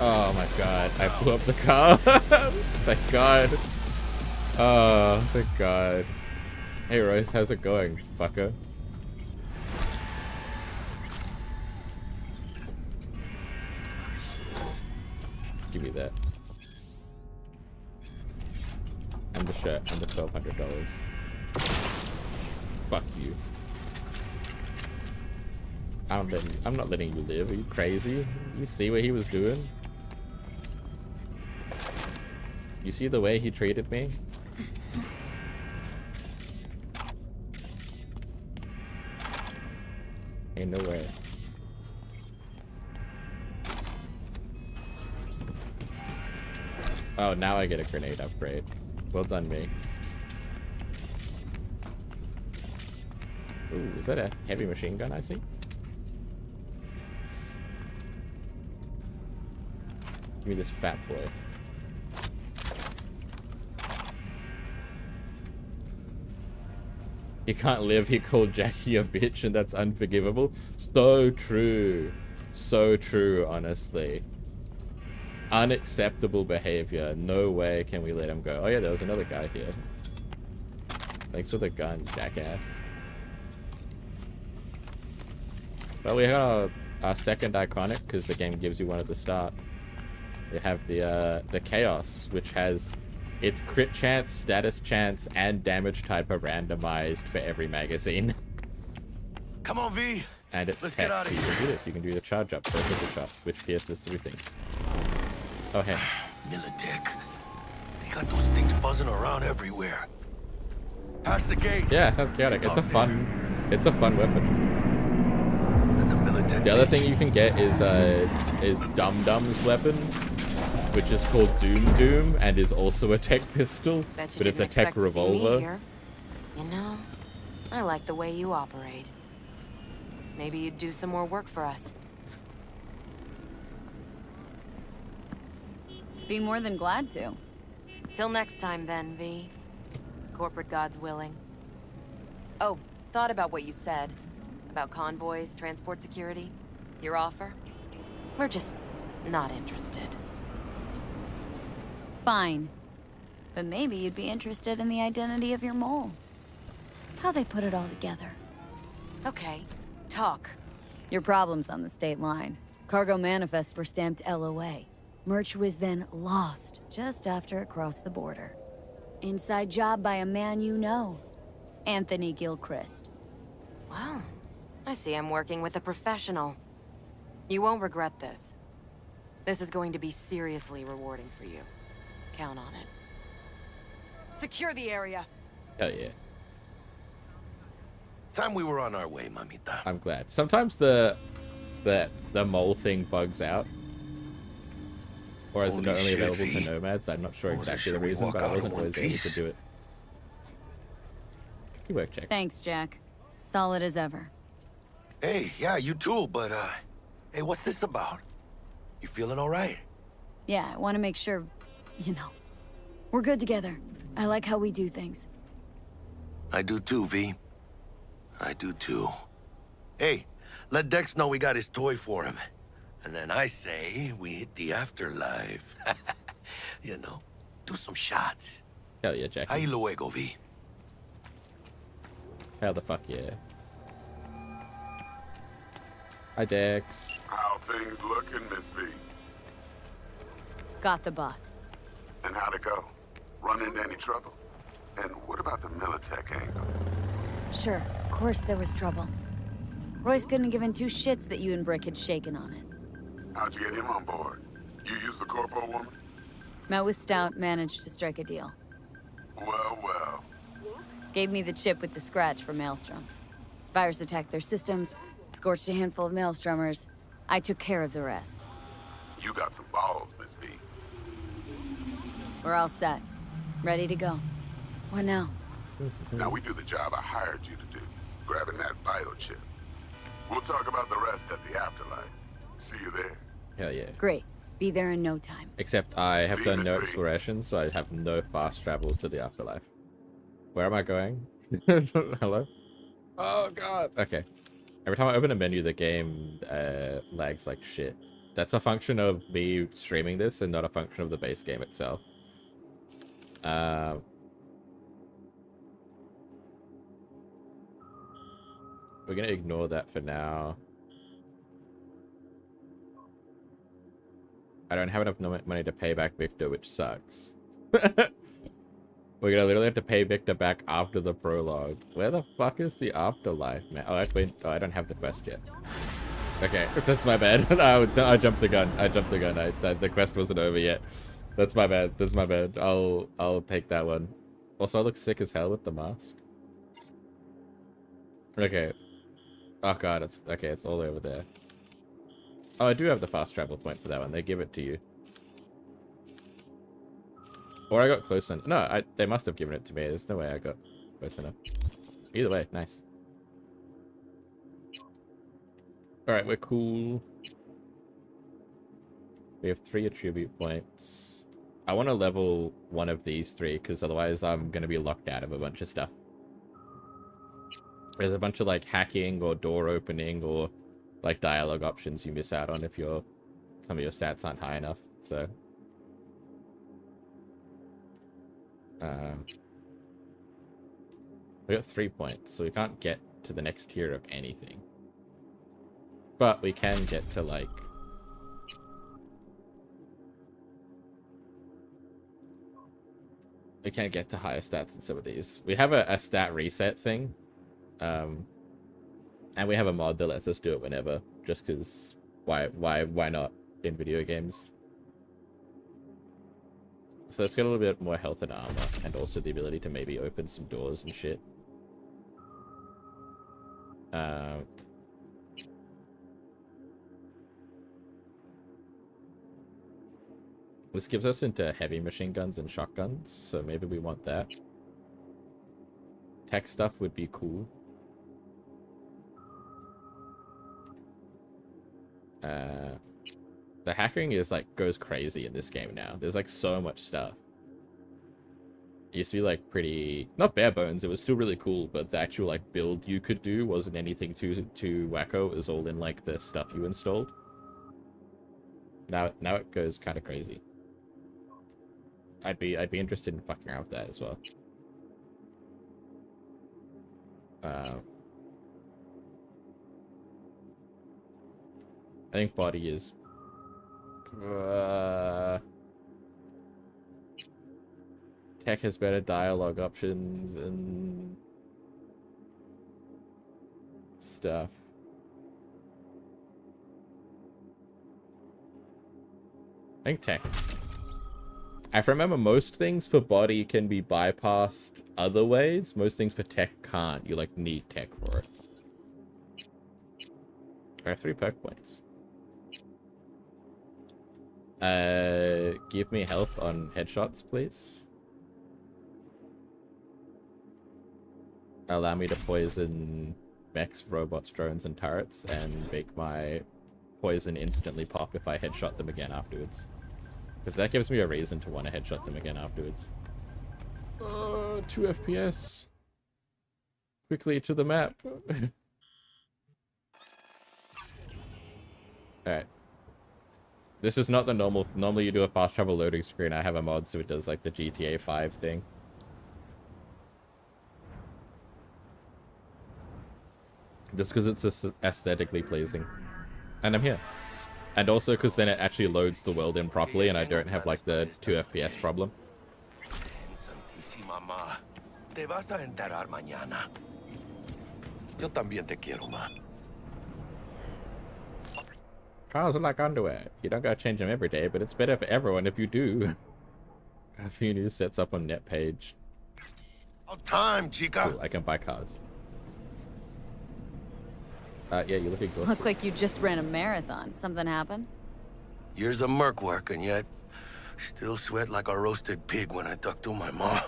Oh my god, I blew up the car. Thank god. Oh, thank god. Hey Royce, how's it going, fucker? Give me that. And the shirt and the $1,200. Fuck you. I'm not letting you live. Are you crazy? You see what he was doing? You see the way he treated me? Ain't no way. Oh, now I get a grenade upgrade. Well done, me. Ooh, is that a heavy machine gun I see? Yes. Give me this fat boy. He can't live, he called Jackie a bitch, and that's unforgivable. So true. So true, honestly. Unacceptable behavior. No way can we let him go. Oh yeah, there was another guy here. Thanks for the gun, jackass. Well, we have our second iconic, because the game gives you one at the start. We have the Chaos, which has its crit chance, status chance, and damage type are randomized for every magazine. Come on, V. And it's Let's tech, get out so of you here. can do this. You can do the charge up, or a triple shot, which pierces 3 things. Oh, hey. Militech. They got those things buzzing around everywhere. Past the gate. Yeah, sounds chaotic. It's a fun weapon. The other thing you can get is Dum Dum's weapon, which is called Doom, and is also a tech pistol, Bet you but it's a didn't tech expect to see me revolver. here. You know, I like the way you operate. Maybe you'd do some more work for us. Be more than glad to. Till next time then, V. Corporate gods willing. Oh, thought about what you said. About convoys, transport security. Your offer? We're just not interested. Fine. But maybe you'd be interested in the identity of your mole. How they put it all together. Okay, talk. Your problem's on the state line. Cargo manifests were stamped LOA. Merch was then lost just after it crossed the border. Inside job by a man you know, Anthony Gilchrist. Wow. I see I'm working with a professional. You won't regret this. This is going to be seriously rewarding for you. Count on it. Secure the area. Hell yeah. Time we were on our way, mamita. I'm glad. Sometimes the mole thing bugs out. Or is it not only available to nomads? I'm not sure exactly the reason, but I wasn't always able to do it. Good work, Jack. Thanks, Jack. Solid as ever. Hey, yeah, you too, but, hey, what's this about? You feeling all right? Yeah, I want to make sure, you know, we're good together. I like how we do things. I do too, V. I do too. Hey, let Dex know we got his toy for him. And then I say we hit the afterlife. You know, do some shots. Hell yeah, Jack. Ahí luego, V. Hell the fuck yeah. Hi, Dex. How things looking, Miss V? Got the bot. And how'd it go? Run into any trouble? And what about the Militech angle? Sure, of course there was trouble. Royce couldn't have given two shits that you and Brick had shaken on it. How'd you get him on board? You used the corpo woman? Met with Stout, managed to strike a deal. Well, well. Gave me the chip with the scratch for Maelstrom. Virus attacked their systems, scorched a handful of Maelstromers. I took care of the rest. You got some balls, Miss V. We're all set. Ready to go. What now? Now we do the job I hired you to do, grabbing that biochip. We'll talk about the rest at the afterlife. See you there. Hell yeah. Great. Be there in no time. Except I have done no Miss V. exploration, so I have no fast travel to the afterlife. Where am I going? Hello? Oh god. Okay. Every time I open a menu, the game lags like shit. That's a function of me streaming this and not a function of the base game itself. We're gonna ignore that for now. I don't have enough money to pay back Victor, which sucks. We're gonna literally have to pay Victor back after the prologue. Where the fuck is the afterlife, man? Oh, wait, oh, I don't have the quest yet. Okay, that's my bad. I jumped the gun. The quest wasn't over yet. That's my bad. That's my bad. I'll take that one. Also, I look sick as hell with the mask. Okay. Oh god, it's okay. It's all over there. Oh, I do have the fast travel point for that one. They give it to you. Or I got close enough. No, they must have given it to me. There's no way I got close enough. Either way, nice. Alright, we're cool. We have 3 attribute points. I want to level one of these 3, because otherwise I'm going to be locked out of a bunch of stuff. There's a bunch of like hacking or door opening or like dialogue options you miss out on if some of your stats aren't high enough. So we got 3 points, so we can't get to the next tier of anything. But we can get to like we can't get to higher stats in some of these. We have a stat reset thing. And we have a mod that lets us do it whenever, just because why not in video games? So let's get a little bit more health and armor, and also the ability to maybe open some doors and shit. This gives us into heavy machine guns and shotguns, so maybe we want that. Tech stuff would be cool. The hacking is like goes crazy in this game now. There's like so much stuff. It used to be like pretty not bare bones. It was still really cool, but the actual like build you could do wasn't anything too wacko. It was all in like the stuff you installed. Now it goes kind of crazy. I'd be interested in fucking around with that as well. I think body is Tech has better dialogue options and stuff. I think tech. I remember most things for body can be bypassed other ways. Most things for tech can't. You like need tech for it. I have 3 perk points. Give me health on headshots, please. Allow me to poison mechs, robots, drones, and turrets, and make my poison instantly pop if I headshot them again afterwards. Because that gives me a reason to want to headshot them again afterwards. 2 FPS. Quickly to the map. Alright. This is not the normal... Normally you do a fast travel loading screen. I have a mod so it does like the GTA 5 thing. Just because it's aesthetically pleasing. And I'm here. And also because then it actually loads the world in properly and I don't have like the 2 FPS problem. Mamá, te vas a enterar mañana. Yo también te quiero, ma. Cars are like underwear. You don't gotta change them every day, but it's better for everyone if you do. Got a few new sets up on net page. About time, chica. Cool, I can buy cars. Yeah, you look exhausted. Look like you just ran a marathon. Something happened? Years of merc work, and yet still sweat like a roasted pig when I talk to my ma.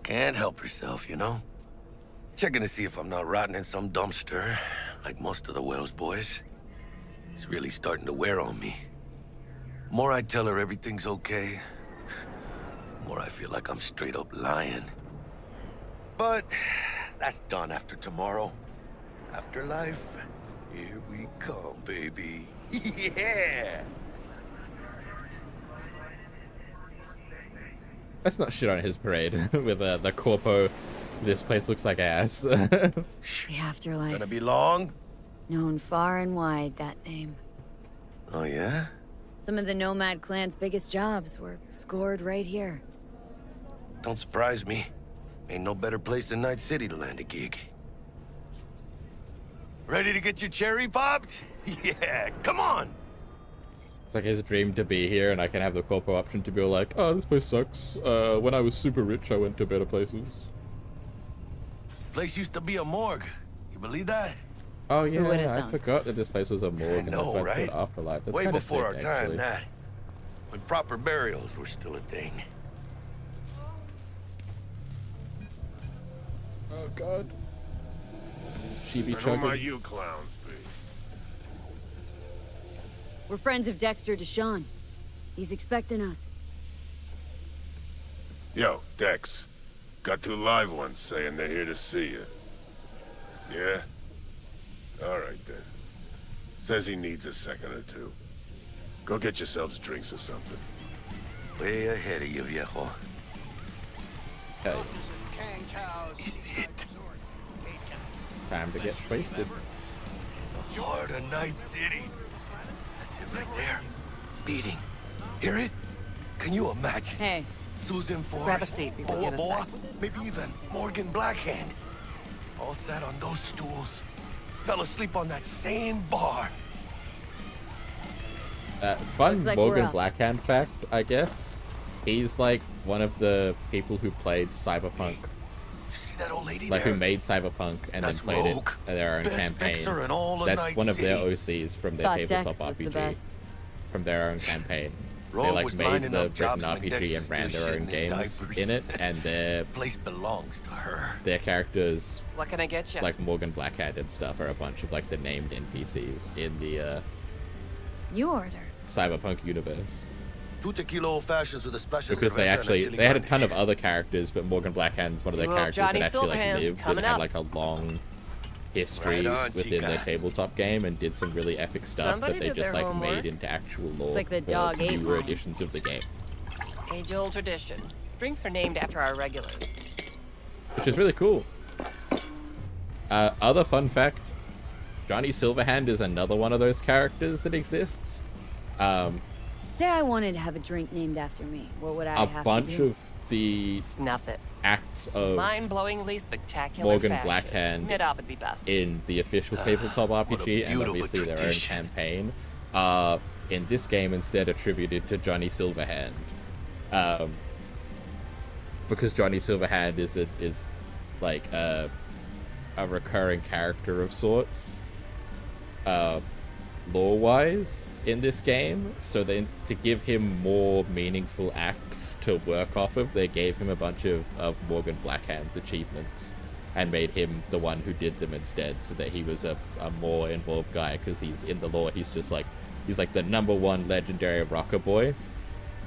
Can't help herself, you know? Checking to see if I'm not rotting in some dumpster, like most of the Wells boys. It's really starting to wear on me. More I tell her everything's okay, more I feel like I'm straight up lying. But that's done after tomorrow. Afterlife, here we come, baby. Yeah! Let's not shit on his parade with the corpo. This place looks like ass. The afterlife. Gonna be long? Known far and wide, that name. Oh, yeah? Some of the Nomad clan's biggest jobs were scored right here. Don't surprise me. Ain't no better place than Night City to land a gig. Ready to get your cherry popped? Yeah, come on! It's like his dream to be here, and I can have the corpo option to be like, oh, this place sucks. When I was super rich, I went to better places. Place used to be a morgue. You believe that? Oh yeah, I forgot that this place was a morgue, and that's why it's right? called Afterlife. That's Way kinda before our sick, time, actually. that. When proper burials were still a thing. Oh god. Chibi Who might chugging. you clowns be? We're friends of Dexter Deshawn. He's expecting us. Yo, Dex. Got 2 live ones saying they're here to see you. Yeah? Alright then. Says he needs a second or 2. Go get yourselves drinks or something. Way ahead of you, viejo. Okay. This is it. Time to get wasted. The heart of Night City. That's it right there. Beating. Hear it? Can you imagine? Hey. Susan Forrest, Grab a seat, we will Boa get a Boa, sec. maybe even Morgan Blackhand. All sat on those stools. Fell asleep on that same bar. Fun Looks like Morgan we're up. Blackhand fact, I guess. He's like one of the people who played Cyberpunk. See that old lady Like there? who made Cyberpunk and That's then played Rogue. it in their own Best campaign. fixer in all of That's Night one of their City. OCs from their Thought tabletop Dex was the RPG. best. From their own campaign. They Rogue like was made lining the up jobs written when Dex RPG was and ran still their own shitting in games diapers. in it, and their Place belongs to her. characters, What can I get you? like Morgan Blackhand and stuff, are a bunch of like the named NPCs in the You order. Cyberpunk universe. 2 tequila old fashions with a splash of Because they cerveza and actually chili they had a garnish. ton of other characters, but Morgan Blackhand's one of their Well, characters Johnny that actually like Silverhand's lived and coming had up. like a long history Right on, within chica. their tabletop game and did some really epic stuff Somebody that they did just their like homework. made into actual lore It's like the for dog ate newer mine. editions of the game, Age-old tradition. Drinks are named after our regulars. which is really cool. Other fun fact, Johnny Silverhand is another one of those characters that exists. Say I wanted to have a drink named after me. What would I have to do? A bunch of the Snuff it. acts of Mind-blowingly spectacular Morgan fashion. Blackhand Knit up would be best. in the official tabletop RPG and obviously their own campaign are in this game instead attributed to Johnny Silverhand. Because Johnny Silverhand is like a recurring character of sorts, lore-wise in this game. So then, to give him more meaningful acts to work off of, they gave him a bunch of Morgan Blackhand's achievements and made him the one who did them instead, so that he was a more involved guy. Because he's in the lore, he's like the #1 legendary rocker boy,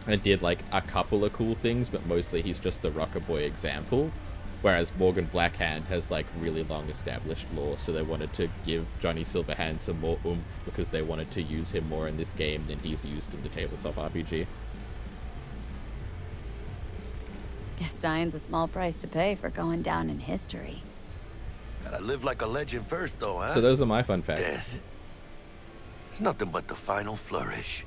and did like a couple of cool things, but mostly he's just the rocker boy example. Whereas Morgan Blackhand has like really long established lore, so they wanted to give Johnny Silverhand some more oomph because they wanted to use him more in this game than he's used in the tabletop RPG. Guess dying's a small price to pay for going down in history. Gotta live like a legend first, though, huh? So those are my fun facts. Death. It's nothing but the final flourish.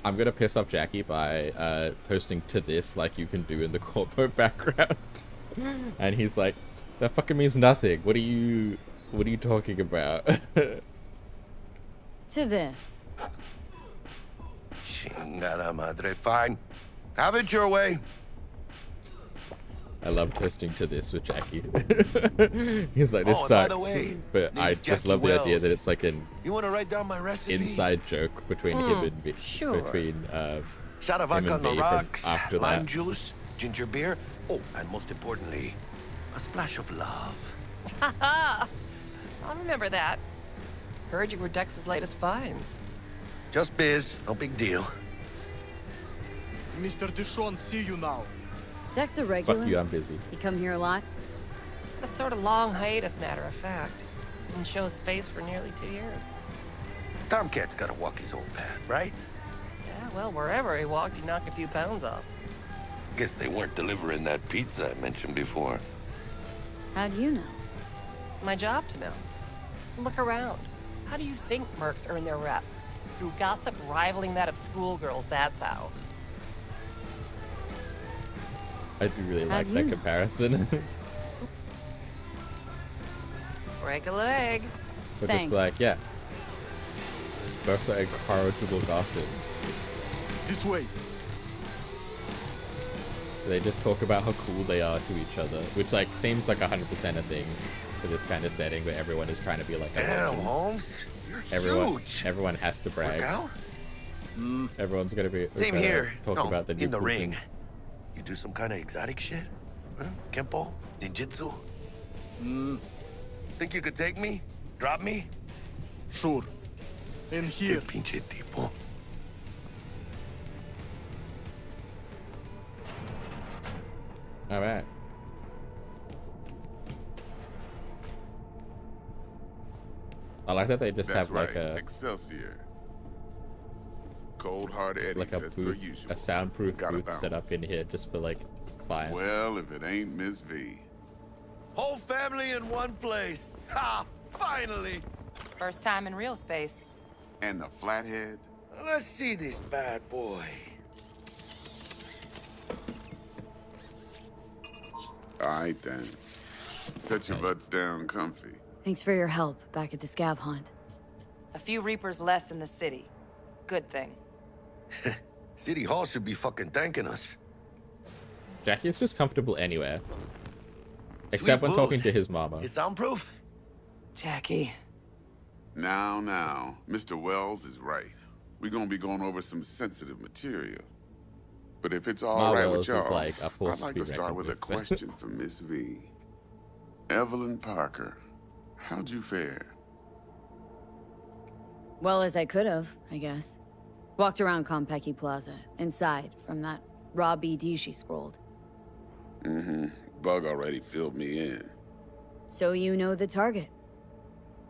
I'm gonna piss off Jackie by toasting to this like you can do in the corporate background. And he's like, that fucking means nothing. What are you talking about? To this. Chingada madre. Fine. Have it your way. I love toasting to this with Jackie. He's like, this by sucks. the way, But I just love the idea that it's like an You want to write down my recipe? inside joke between him and me. Sure. Between Shot of him vodka on and the me from rocks, after lime that. juice, ginger beer. Oh, and most importantly, a splash of love. Haha! I'll remember that. Heard you were Dex's latest finds. Just biz, no big deal. Mr. Dishon, see you now. Dex a regular? Fuck you, I'm busy. You come here a lot? A sort of long hiatus, matter of fact. Didn't show his face for nearly 2 years. Tomcat's gotta walk his own path, right? Yeah, well, wherever he walked, he knocked a few pounds off. Guess they weren't delivering that pizza I mentioned before. How do you know? My job to know. Look around. How do you think mercs earn their reps? Through gossip rivaling that of schoolgirls, that's how. I do really like that comparison. Break a leg. But just like, yeah. Mercs are incorrigible gossips. This way. They just talk about how cool they are to each other, which like seems like 100% a thing for this kind of setting, but everyone is trying to be like, damn, Holmes, you're huge. Everyone has to brag. Work out? Everyone's gonna be Same here. Talk No, about the new in the cool ring. things. You do some kind of exotic shit? Huh? Kempo? Ninjutsu? Think you could take me? Drop me? Sure. In here. Pinche tipo. All right. I like that they just That's have like right. a Excelsior. Cold hard Eddie, like a as per booth, usual. a soundproof Gotta booth set bounce. up in here just for like clients. Well, if it ain't Miss V. Whole family in one place. Ha! Finally! First time in real space. And the flathead. Let's see this bad boy. All right, then. Set your butts down comfy. Thanks for your help back at the scav hunt. A few Reapers less in the city. Good thing. City Hall should be fucking thanking us. Jackie is just comfortable anywhere. Except when talking to his mama. It's soundproof? Jackie. Now, Mr. Wells is right. We're gonna be going over some sensitive material. But if it's all right with Wells is y'all, like a force I'd like to to be start with a reckoned with. question for Miss V. Evelyn Parker, how'd you fare? Well as I could have, I guess. Walked around Konpeki Plaza, inside, from that raw BD she scrolled. Bug already filled me in. So you know the target.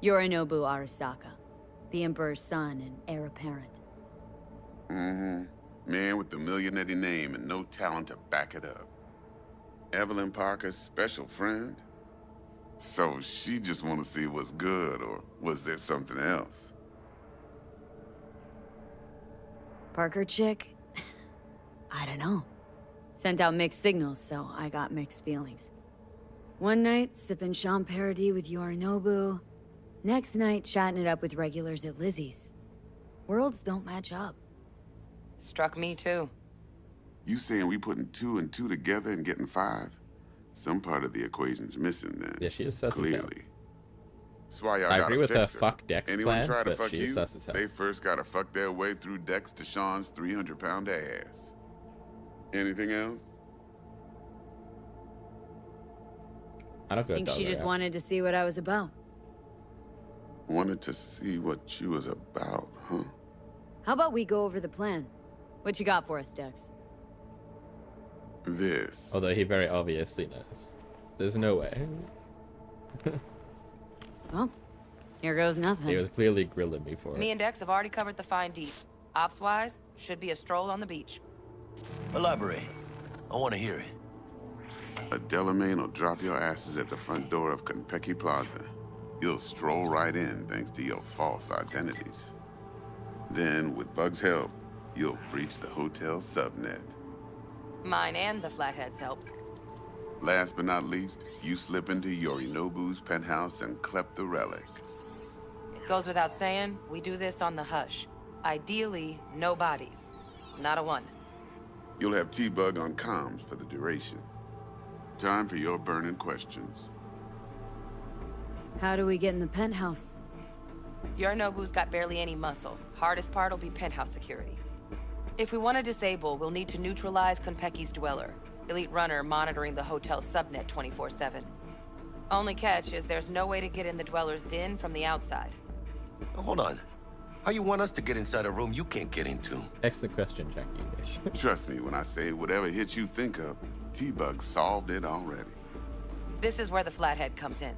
Yorinobu Arasaka, the Emperor's son and heir apparent. Man with the millionaire name and no talent to back it up. Evelyn Parker's special friend? So she just want to see what's good, or was there something else? Parker chick? I don't know. Sent out mixed signals, so I got mixed feelings. One night, sipping Sean Paradis with Yorinobu. Next night, chatting it up with regulars at Lizzie's. Worlds don't match up. Struck me too. You saying we putting 2 and 2 together and getting 5? Some part of the equation's missing then. Yeah, she is sus as hell. Clearly. That's why y'all I gotta agree with her fix her. fuck Dex Anyone plan, try to but fuck she you, is sus as hell. they first gotta fuck their way through Dex to Sean's 300-pound ass. Anything else? I don't think she just wanted to see what I was about. Wanted to see what you was about, huh? How about we go over the plan? What you got for us, Dex? This. Although he very obviously knows. There's no way. Well, here goes nothing. He was clearly grilling me for it. Me and Dex have already covered the fine deets. Ops-wise, should be a stroll on the beach. Elaborate. I want to hear it. A Delamain will drop your asses at the front door of Konpeki Plaza. You'll stroll right in thanks to your false identities. Then, with Bug's help, you'll breach the hotel subnet. Mine and the Flathead's help. Last but not least, you slip into Yorinobu's penthouse and clep the relic. It goes without saying, we do this on the hush. Ideally, no bodies. Not a one. You'll have T-Bug on comms for the duration. Time for your burning questions. How do we get in the penthouse? Yorinobu's got barely any muscle. Hardest part will be penthouse security. If we want to disable, we'll need to neutralize Konpeki's dweller. Elite runner monitoring the hotel subnet 24/7. Only catch is there's no way to get in the dweller's den from the outside. Hold on. How you want us to get inside a room you can't get into? Excellent question, Jackie. Trust me when I say whatever hit you think of, T-Bug solved it already. This is where the Flathead comes in.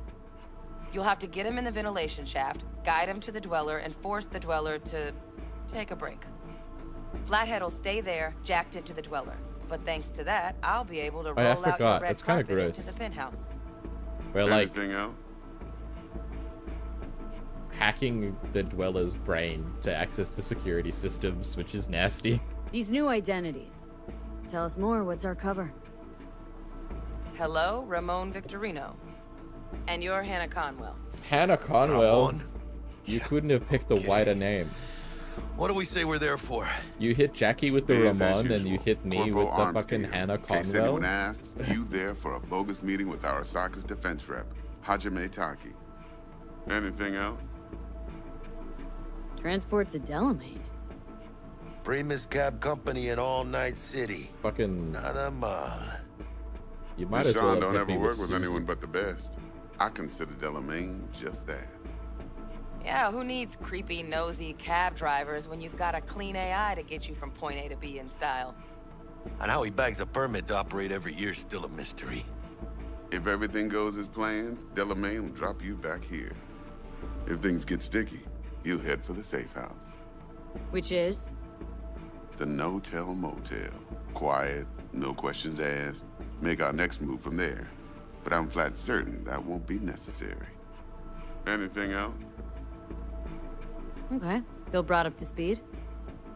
You'll have to get him in the ventilation shaft, guide him to the dweller, and force the dweller to take a break. Flathead will stay there, jacked into the dweller. But thanks to that, I'll be able to roll out your red carpet into the penthouse. Where, like, anything else? Hacking the dweller's brain to access the security systems, which is nasty. These new identities. Tell us more, what's our cover? Hello, Ramon Victorino. And you're Hannah Conwell. Hannah Conwell? Ramon? You couldn't have picked a wider name. What do we say we're there for? You hit Jackie with the Biz Ramon, as and you usual. hit me Corporal with the arms fucking deal. Hannah In case Conwell. anyone asks, you there for a bogus meeting with Arasaka's defense rep, Hajime Taki. Anything else? Transport to Delamain. Primus Cab Company in All Night City. Fucking... Nada mal. You might as well Sean have don't hit ever me work with with Susan. anyone but the best. I consider Delamain just that. Yeah, who needs creepy, nosy cab drivers when you've got a clean AI to get you from point A to B in style? And how he bags a permit to operate every year is still a mystery. If everything goes as planned, Delamain will drop you back here. If things get sticky, you head for the safe house. Which is? The no-tell motel. Quiet, no questions asked. Make our next move from there. But I'm flat certain that won't be necessary. Anything else? Okay. Feel brought up to speed?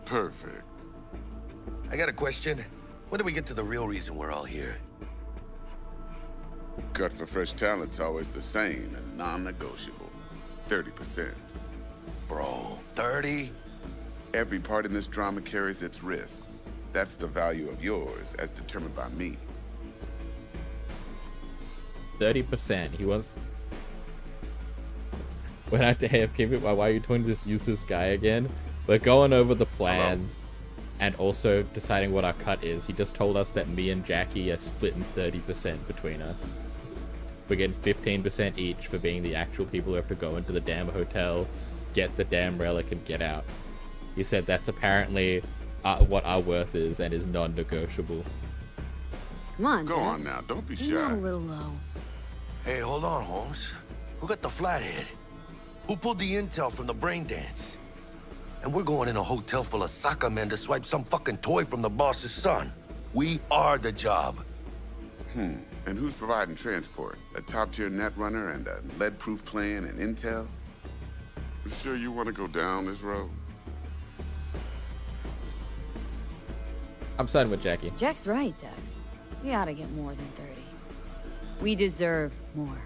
Perfect. I got a question. When do we get to the real reason we're all here? Cut for fresh talent's always the same and non-negotiable. 30%. Bro, 30? Every part in this drama carries its risks. That's the value of yours, as determined by me. 30%. He wants... When I AFK, why are you doing this useless guy again? We're going over the plan and also deciding what our cut is. He just told us that me and Jackie are splitting 30% between us. We're getting 15% each for being the actual people who have to go into the damn hotel, get the damn relic, and get out. He said that's apparently what our worth is and is non-negotiable. Come on, Go on now, don't be shy. Not a little low. Hey, hold on, Holmes. Who got the flathead? Who pulled the intel from the brain dance? And we're going in a hotel full of soccer men to swipe some fucking toy from the boss's son. We are the job. And who's providing transport? A top-tier net runner and a lead-proof plan and intel? You sure you want to go down this road? I'm siding with Jackie. Jack's right, Dex. We ought to get more than 30. We deserve more.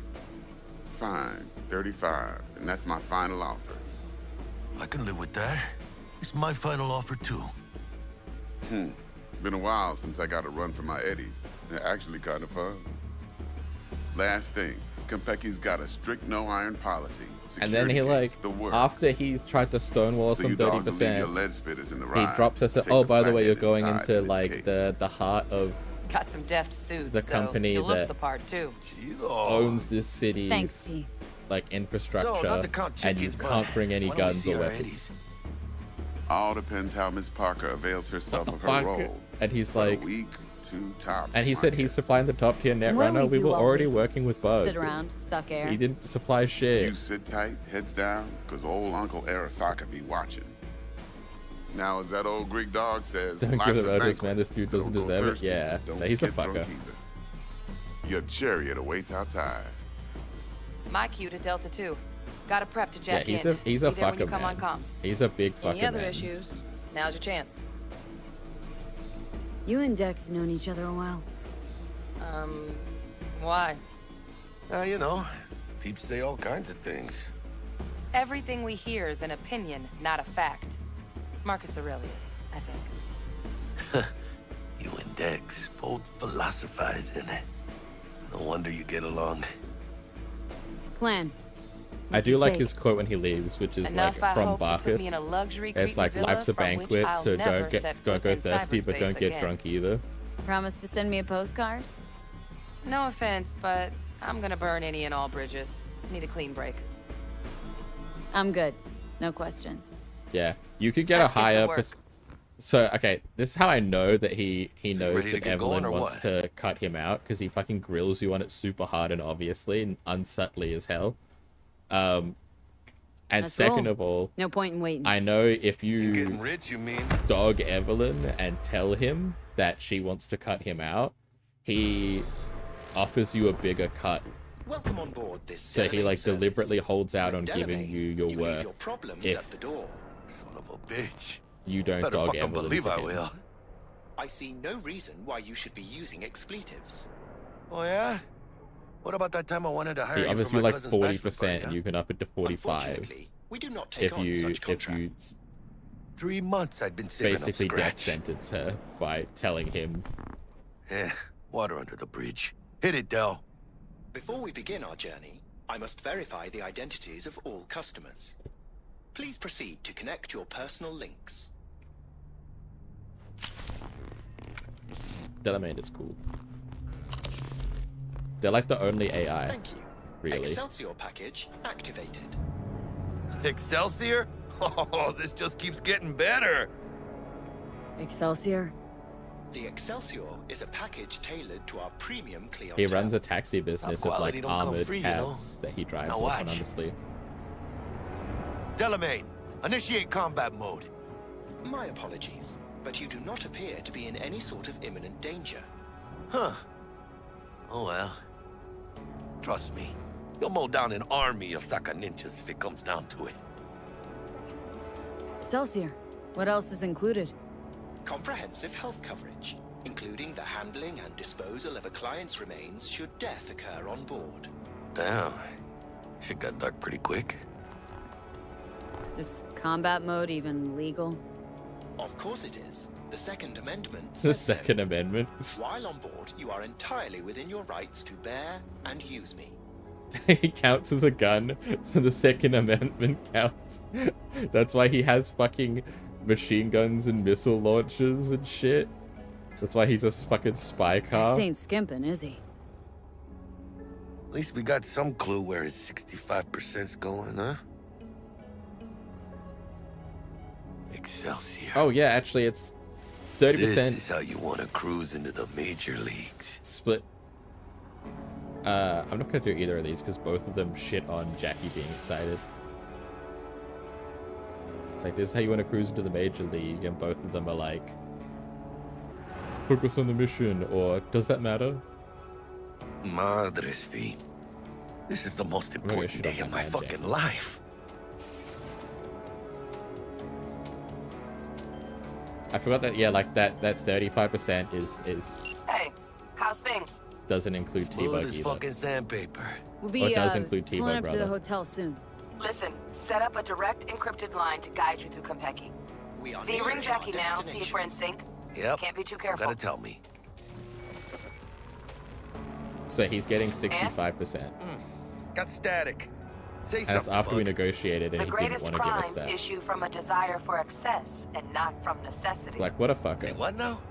Fine, 35, and that's my final offer. I can live with that. It's my final offer, too. Been a while since I got a run for my eddies. They're actually kind of fun. Last thing, Konpeki's got a strict no-iron policy. And then he after he's tried to stonewall some 30%, he drops us. Oh, by the way, you're going into like the heart of Got some deft suits. the company so you'll look that the part too. owns this city's Thanks, T. like infrastructure, So, not to count and you chickens, can't but bring any why don't we guns see or our weapons. eddies? All depends how Miss Parker avails herself of her role. And he's For a like, week, 2 tops. and he my said he's guess. supplying the top tier net What do runner. we We do were while already we working with Bug. Sit around, suck air. He didn't supply shit. You sit tight, heads down, because old Uncle Arasaka be watching. Now, as that old Greek dog says, Don't life's give a it this banquet, man. This dude so doesn't don't go deserve it. thirsty, Yeah, don't he's a get drunk fucker. either. Your chariot awaits outside. My cue to Delta 2. Gotta prep to Yeah, jack he's in. a Be there when you fucker, come man. on comms. He's a big fucker, Any other man. issues? Now's your chance. You and Dex known each other a while. Why? You know, peeps say all kinds of things. Everything we hear is an opinion, not a fact. Marcus Aurelius, I think. You and Dex both philosophizing. No wonder you get along. Plan. I What's do your like take? his quote when he leaves, which is Enough, I like from hope, to put me Bacchus. in a luxury It's Cretan like villa life's a from which banquet, I'll so never don't go set foot in thirsty, but cyberspace don't get again. drunk either. Promise to send me a postcard? No offense, but I'm gonna burn any and all bridges. Need a clean break. I'm good. No questions. Yeah, you could get Let's a get to higher. work. So okay, this is how I know that he knows ready to that get going Evelyn or wants what? to cut him out because he fucking grills you on it super hard and obviously and unsubtly as hell. And That's second all. of all, No point in waiting. I know if You getting you rich, you mean? dog Evelyn and tell him that she wants to cut him out, he offers you a bigger cut. Welcome on board this. So he Delamain like service. deliberately holds out With on giving Delamain, you your leave worth your problems if at the door. Son of a bitch. you don't Better dog fucking Evelyn believe to I him. will. I see no reason why you should be using expletives. Oh yeah? What about that time I wanted to hire He you offers for you my like cousin's bachelor 40%, party, and you can up it to 45 Unfortunately, we do not take if on you such contracts. 3 months I'd been saving up basically death scratch. sentence her by telling him. Water under the bridge. Hit it, Del. Before we begin our journey, I must verify the identities of all customers. Please proceed to connect your personal links. Delamain is cool. They're like the only AI. Thank you. Really. Excelsior package activated. Excelsior? Oh, this just keeps getting better. Excelsior? The Excelsior is a package tailored to our premium He clientele. runs a taxi business of quality like don't come armored free, you know. cabs that he drives Now autonomously. Delamain, initiate combat mode. My apologies, but you do not appear to be in any sort of imminent danger. Huh. Oh well. Trust me, you'll mow down an army of Saka ninjas if it comes down to it. Excelsior. What else is included? Comprehensive health coverage, including the handling and disposal of a client's remains should death occur on board. Damn. Shit got dark pretty quick. Is combat mode even legal? Of course it is. The Second Amendment The says so. Second Amendment. While on board, you are entirely within your rights to bear and use me. He counts as a gun, so the Second Amendment counts. That's why he has fucking machine guns and missile launchers and shit. That's why he's a fucking spy car. Dex ain't skimping, is he? At least we got some clue where his 65%'s going, huh? Excelsior. Oh yeah, actually it's 30%. This is how you want to cruise into the major leagues. Split. I'm not gonna do either of these because both of them shit on Jackie being excited. It's like, this is how you want to cruise into the major league, and both of them are like, focus on the mission, or does that matter? Madres, V. This is the most important day of my fucking life. I forgot that. Yeah, like that 35% is Hey, how's things? doesn't include T-Bug Smooth as either. fucking sandpaper. We'll Or be it does include T-Bug, pulling up to the rather. hotel soon. Listen, set up a direct encrypted line to guide you through Konpeki. We are V, nearing ring Jackie our now, see if we're in sync. Yep. Can't be too careful. Gotta tell me. So he's getting 65%. Got static. Say And that's something, after we Bug. negotiated and The he didn't greatest want to give us crimes that. issue from a desire for excess and not from necessity. Like, what a fucker. What now?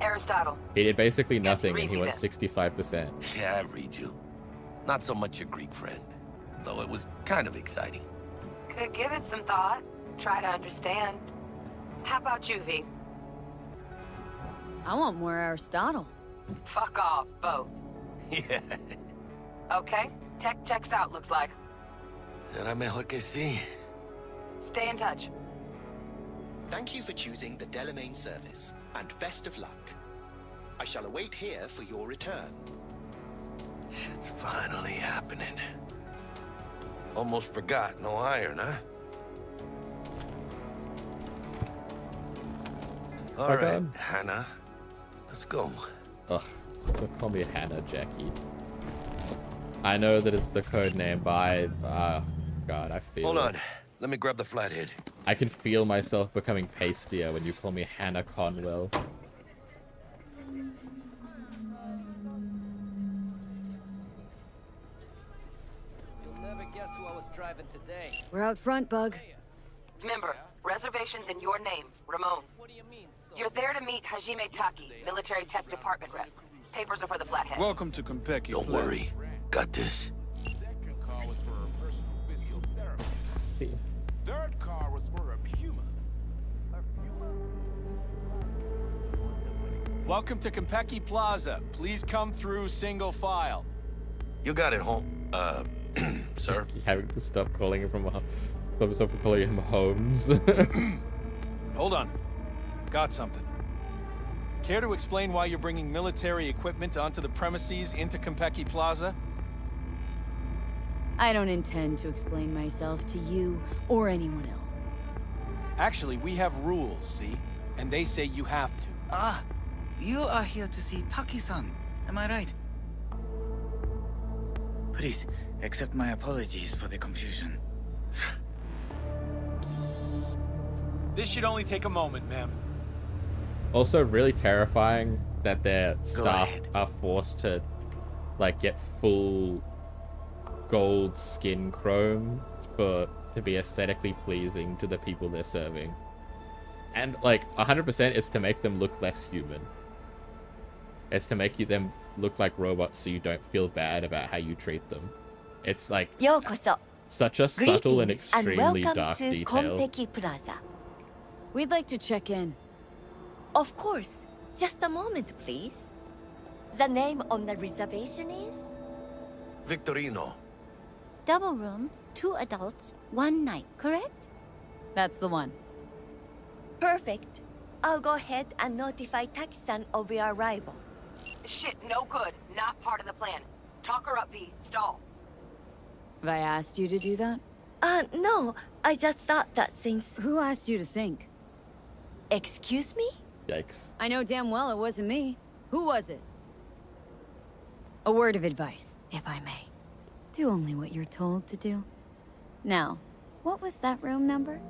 Aristotle. He did basically Guess you nothing read and he me went then. 65%. Yeah, I read you. Not so much your Greek friend. Though it was kind of exciting. Could give it some thought. Try to understand. How about you, V? I want more Aristotle. Fuck off, both. Yeah. Okay, tech checks out, looks like. Será mejor que sí. Stay in touch. Thank you for choosing the Delamain service, and best of luck. I shall await here for your return. Shit's finally happening. Almost forgot, no iron, huh? All Okay. right, Hannah. Let's go. Ugh, don't call me Hannah, Jackie. I know that it's the code name, but God, I feel... Hold on. Let me grab the flathead. I can feel myself becoming pastier when you call me Hannah Conwell. You'll never guess who I was driving today. We're out front, Bug. Remember, reservations in your name, Ramon. You're there to meet Hajime Taki, military tech department rep. Papers are for the flathead. Welcome to Konpeki. Don't worry. Got this. Third car was for a Puma. Welcome to Konpeki Plaza. Please come through single file. You got it, home. Sir? Having to stop calling him stop calling him Holmes. Hold on. Got something. Care to explain why you're bringing military equipment onto the premises into Konpeki Plaza? I don't intend to explain myself to you or anyone else. Actually, we have rules, see? And they say you have to. Ah, you are here to see Taki-san. Am I right? Please, accept my apologies for the confusion. This should only take a moment, ma'am. Also, really terrifying that their staff are forced to, like, get full gold skin chrome to be aesthetically pleasing to the people they're serving. And, like, 100% it's to make them look less human. It's to make them look like robots so you don't feel bad about how you treat them. It's, like, such a subtle and extremely dark detail. Konpeki Plaza. We'd like to check in. Of course. Just a moment, please. The name on the reservation is? Victorino. Double room, 2 adults, 1 night, correct? That's the one. Perfect. I'll go ahead and notify Taki-san of your arrival. Shit, no good. Not part of the plan. Talk her up, V. Stall. Have I asked you to do that? No. I just thought that since... Who asked you to think? Excuse me? Yikes. I know damn well it wasn't me. Who was it? A word of advice, if I may. Do only what you're told to do. Now, what was that room number?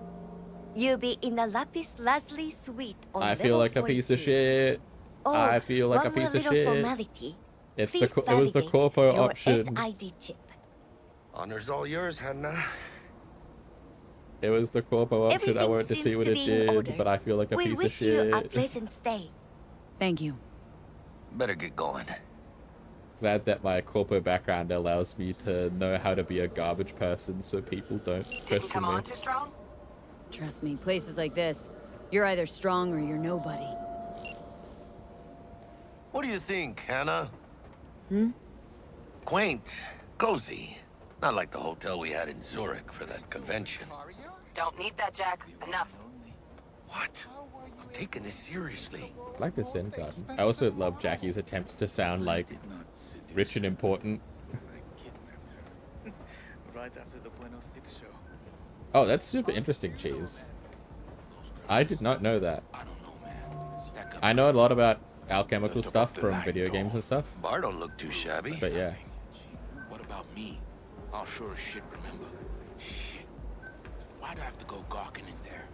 You'll be in the Lapis Lazuli suite on I feel like a piece of shit. I feel like a piece of shit. Formality. It was the corpo option. SID chip. Honor's all yours, Hannah. It was the corpo option. I wanted to see what it did, but I feel like a piece of shit. We wish you a pleasant stay. Thank you. Better get going. Glad that my corpo background allows me to know how to be a garbage person so people don't Didn't question come me. on too strong? Trust me, places like this, you're either strong or you're nobody. What do you think, Hannah? Hmm? Quaint, cozy. Not like the hotel we had in Zurich for that convention. Don't need that, Jack. Enough. What? I'm taking this seriously. I like the Zen garden. I also love Jackie's attempts to sound like rich and important. Right after the Buenos 6 show. Oh, that's super interesting, Cheese. I did not know that. I don't know, man. I know a lot about alchemical stuff from video games and stuff. Bar don't look too shabby. But yeah. What about me? I'll sure as shit remember. Shit. Why do I have to go gawking in there?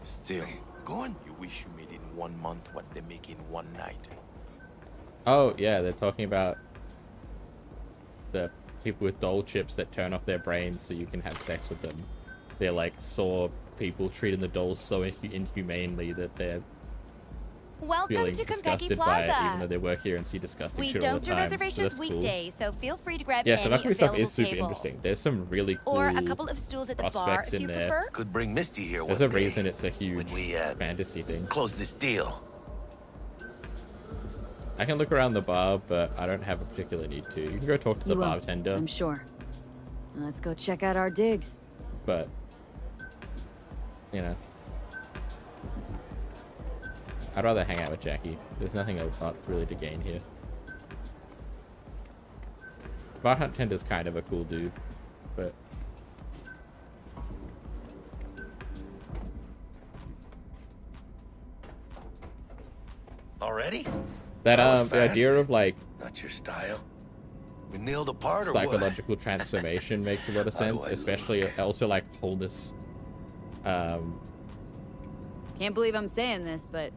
Still, going? You wish you made in 1 month what they make in 1 night. Oh yeah, they're talking about the people with doll chips that turn off their brains so you can have sex with them. They're like saw people treating the dolls so inhumanely that they're feeling disgusted by it, even though they work here and see disgusting shit all the time. We don't do reservations so weekdays, so feel free to grab yeah, any so Valkyrie stuff available is super table. interesting. There's some really cool Or a couple of stools at the bar prospects if in you there. prefer. Could bring Misty here There's one a day reason it's a huge when we, fantasy thing. close this deal. I can look around the bar, but I don't have a particular need to. You can go talk to the You will, bartender. I'm sure. Let's go check out our digs. But, you know, I'd rather hang out with Jackie. There's nothing else not really to gain here. Bartender's kind of a cool dude, but Already? that the idea of like Not your style. We nailed apart or psychological transformation makes a lot of sense, especially also like wholeness. Can't believe I'm saying this, but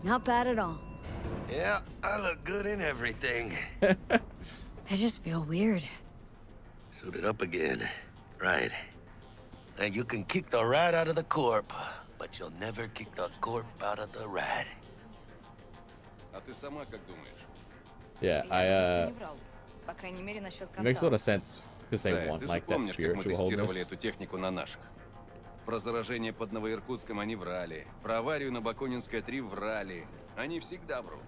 not bad at all. Yeah, I look good in everything. I just feel weird. Suited up again. Right. And you can kick the rat out of the corp, but you'll never kick the corp out of the rat. Yeah, it makes a lot of sense because they want like that spiritual wholeness. эту технику на наших. Про заражение под Новоиркутском они врали. Про аварию на Бакунинской 3 врали. Они всегда врут.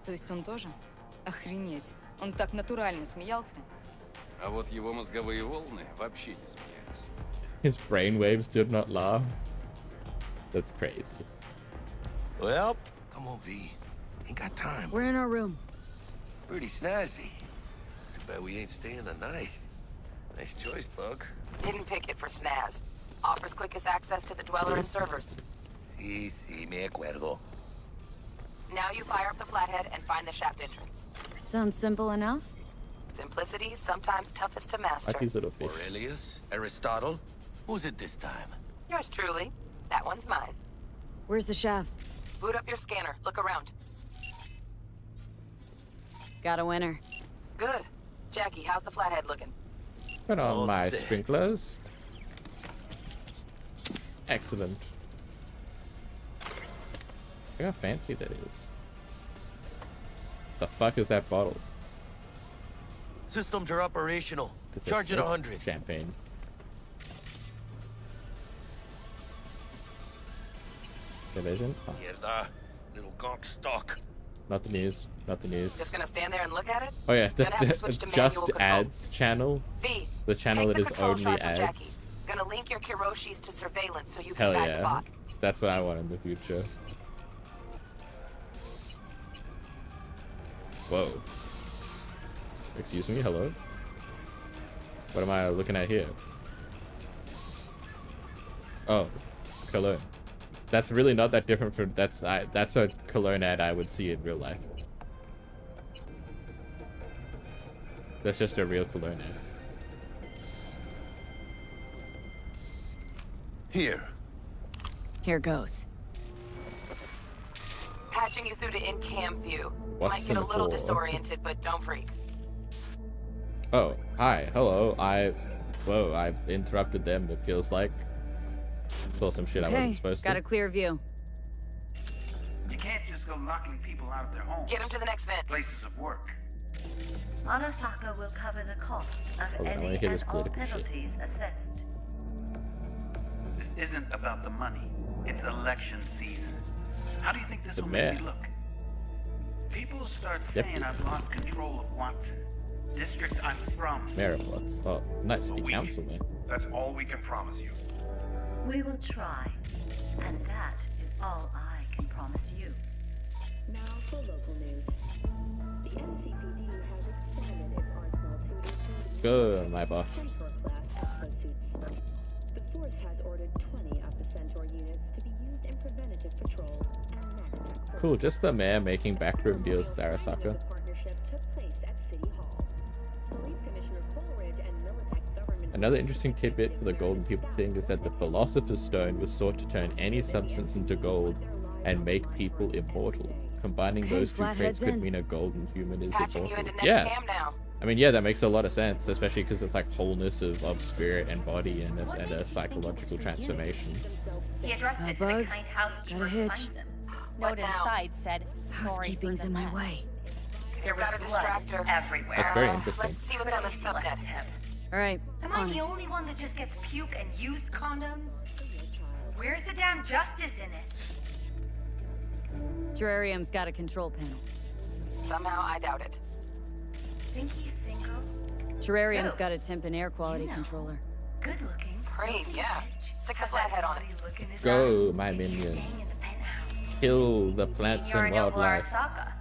То есть он тоже? Охренеть. Он так натурально смеялся. А вот его мозговые волны вообще не смеялись. His brainwaves did not laugh. That's crazy. Well, come on, V. Ain't got time. We're in our room. Pretty snazzy. Too bad we ain't staying the night. Nice choice, Bug. Didn't pick it for snaz. Offers quickest access to the Dweller and servers. Sí, me acuerdo. Now you fire up the flathead and find the shaft entrance. Sounds simple enough. Simplicity, sometimes toughest to master. Like these little fish. Aurelius? Aristotle? Who's it this time? Yours truly. That one's mine. Where's the shaft? Boot up your scanner. Look around. Got a winner. Good. Jackie, how's the flathead looking? Put on my sprinklers. Excellent. Look how fancy that is. The fuck is that bottle? Systems are operational. Does it Charge it say 100. Champagne. Division? Oh. Mierda. Little gawk stock. Not the news. Not the news. Just gonna stand there and look at it? Oh yeah, Gonna have to switch to just manual control. ads channel. V, The channel take that the is control only shot from Jackie. ads. Gonna link your Kiroshis to surveillance so you Hell can guide the yeah. bot. That's what I want in the future. Whoa. Excuse me, hello? What am I looking at here? Oh, cologne. That's really not that different from that's a cologne ad I would see in real life. That's just a real cologne ad. Here goes. Patching you through to in-cam view. What's Might get in a the little core? disoriented, but don't freak. Oh, hi, hello. Whoa, I interrupted them, it feels like. Saw some shit I Okay, wasn't supposed got to. a clear view. You can't just go locking people out of their homes. Get them to the next vent. Places of work. Arasaka will cover the cost of Hold on, I wanna any hear and this all political shit. penalties assessed. This isn't about the money. It's election season. How do you think this The will mayor. make me look? People start Deputy. saying I've lost control of Watson. District I'm from. Mayor of Watts. Oh, nice city council, man. That's all we can promise you. We will try, and that is all I can promise you. Now for local news. The NCPD has expanded its arsenal to include Good, my boss. Centaur-class exosuits. The Force has ordered 20 of the Centaur units to be used in preventative patrols, and next Cool, just the mayor making backroom deals with Arasaka. partnership took place at City Hall. Police Commissioner Coleridge and Militech government Another interesting tidbit for the Golden People thing is that the Philosopher's Stone was sought to turn any substance into gold and make people immortal. Combining Okay, those two traits Flathead's could in. mean a golden human is Patching you immortal. into next Yeah. cam now. I mean, yeah, that makes a lot of sense, especially because it's like wholeness of spirit and body and a psychological transformation. He addressed it to the Bug, kind got a housekeeper who hitch. finds him. What Note now? inside said, sorry for Housekeeping's the in my mess. way. There was Gotta blood distract her. everywhere. That's very interesting. Let's see what's on the subnet. All right, Am I on the it. only one that just gets puke and used condoms? Where's the damn justice in it? Terrarium's got a control panel. Somehow I doubt it. Think he's single? Terrarium's Who? got a temp and air quality You know. controller. Good looking. Cream, yeah. Stick the flathead on it. Go, my minion. Kill the plants and wildlife. Arasaka.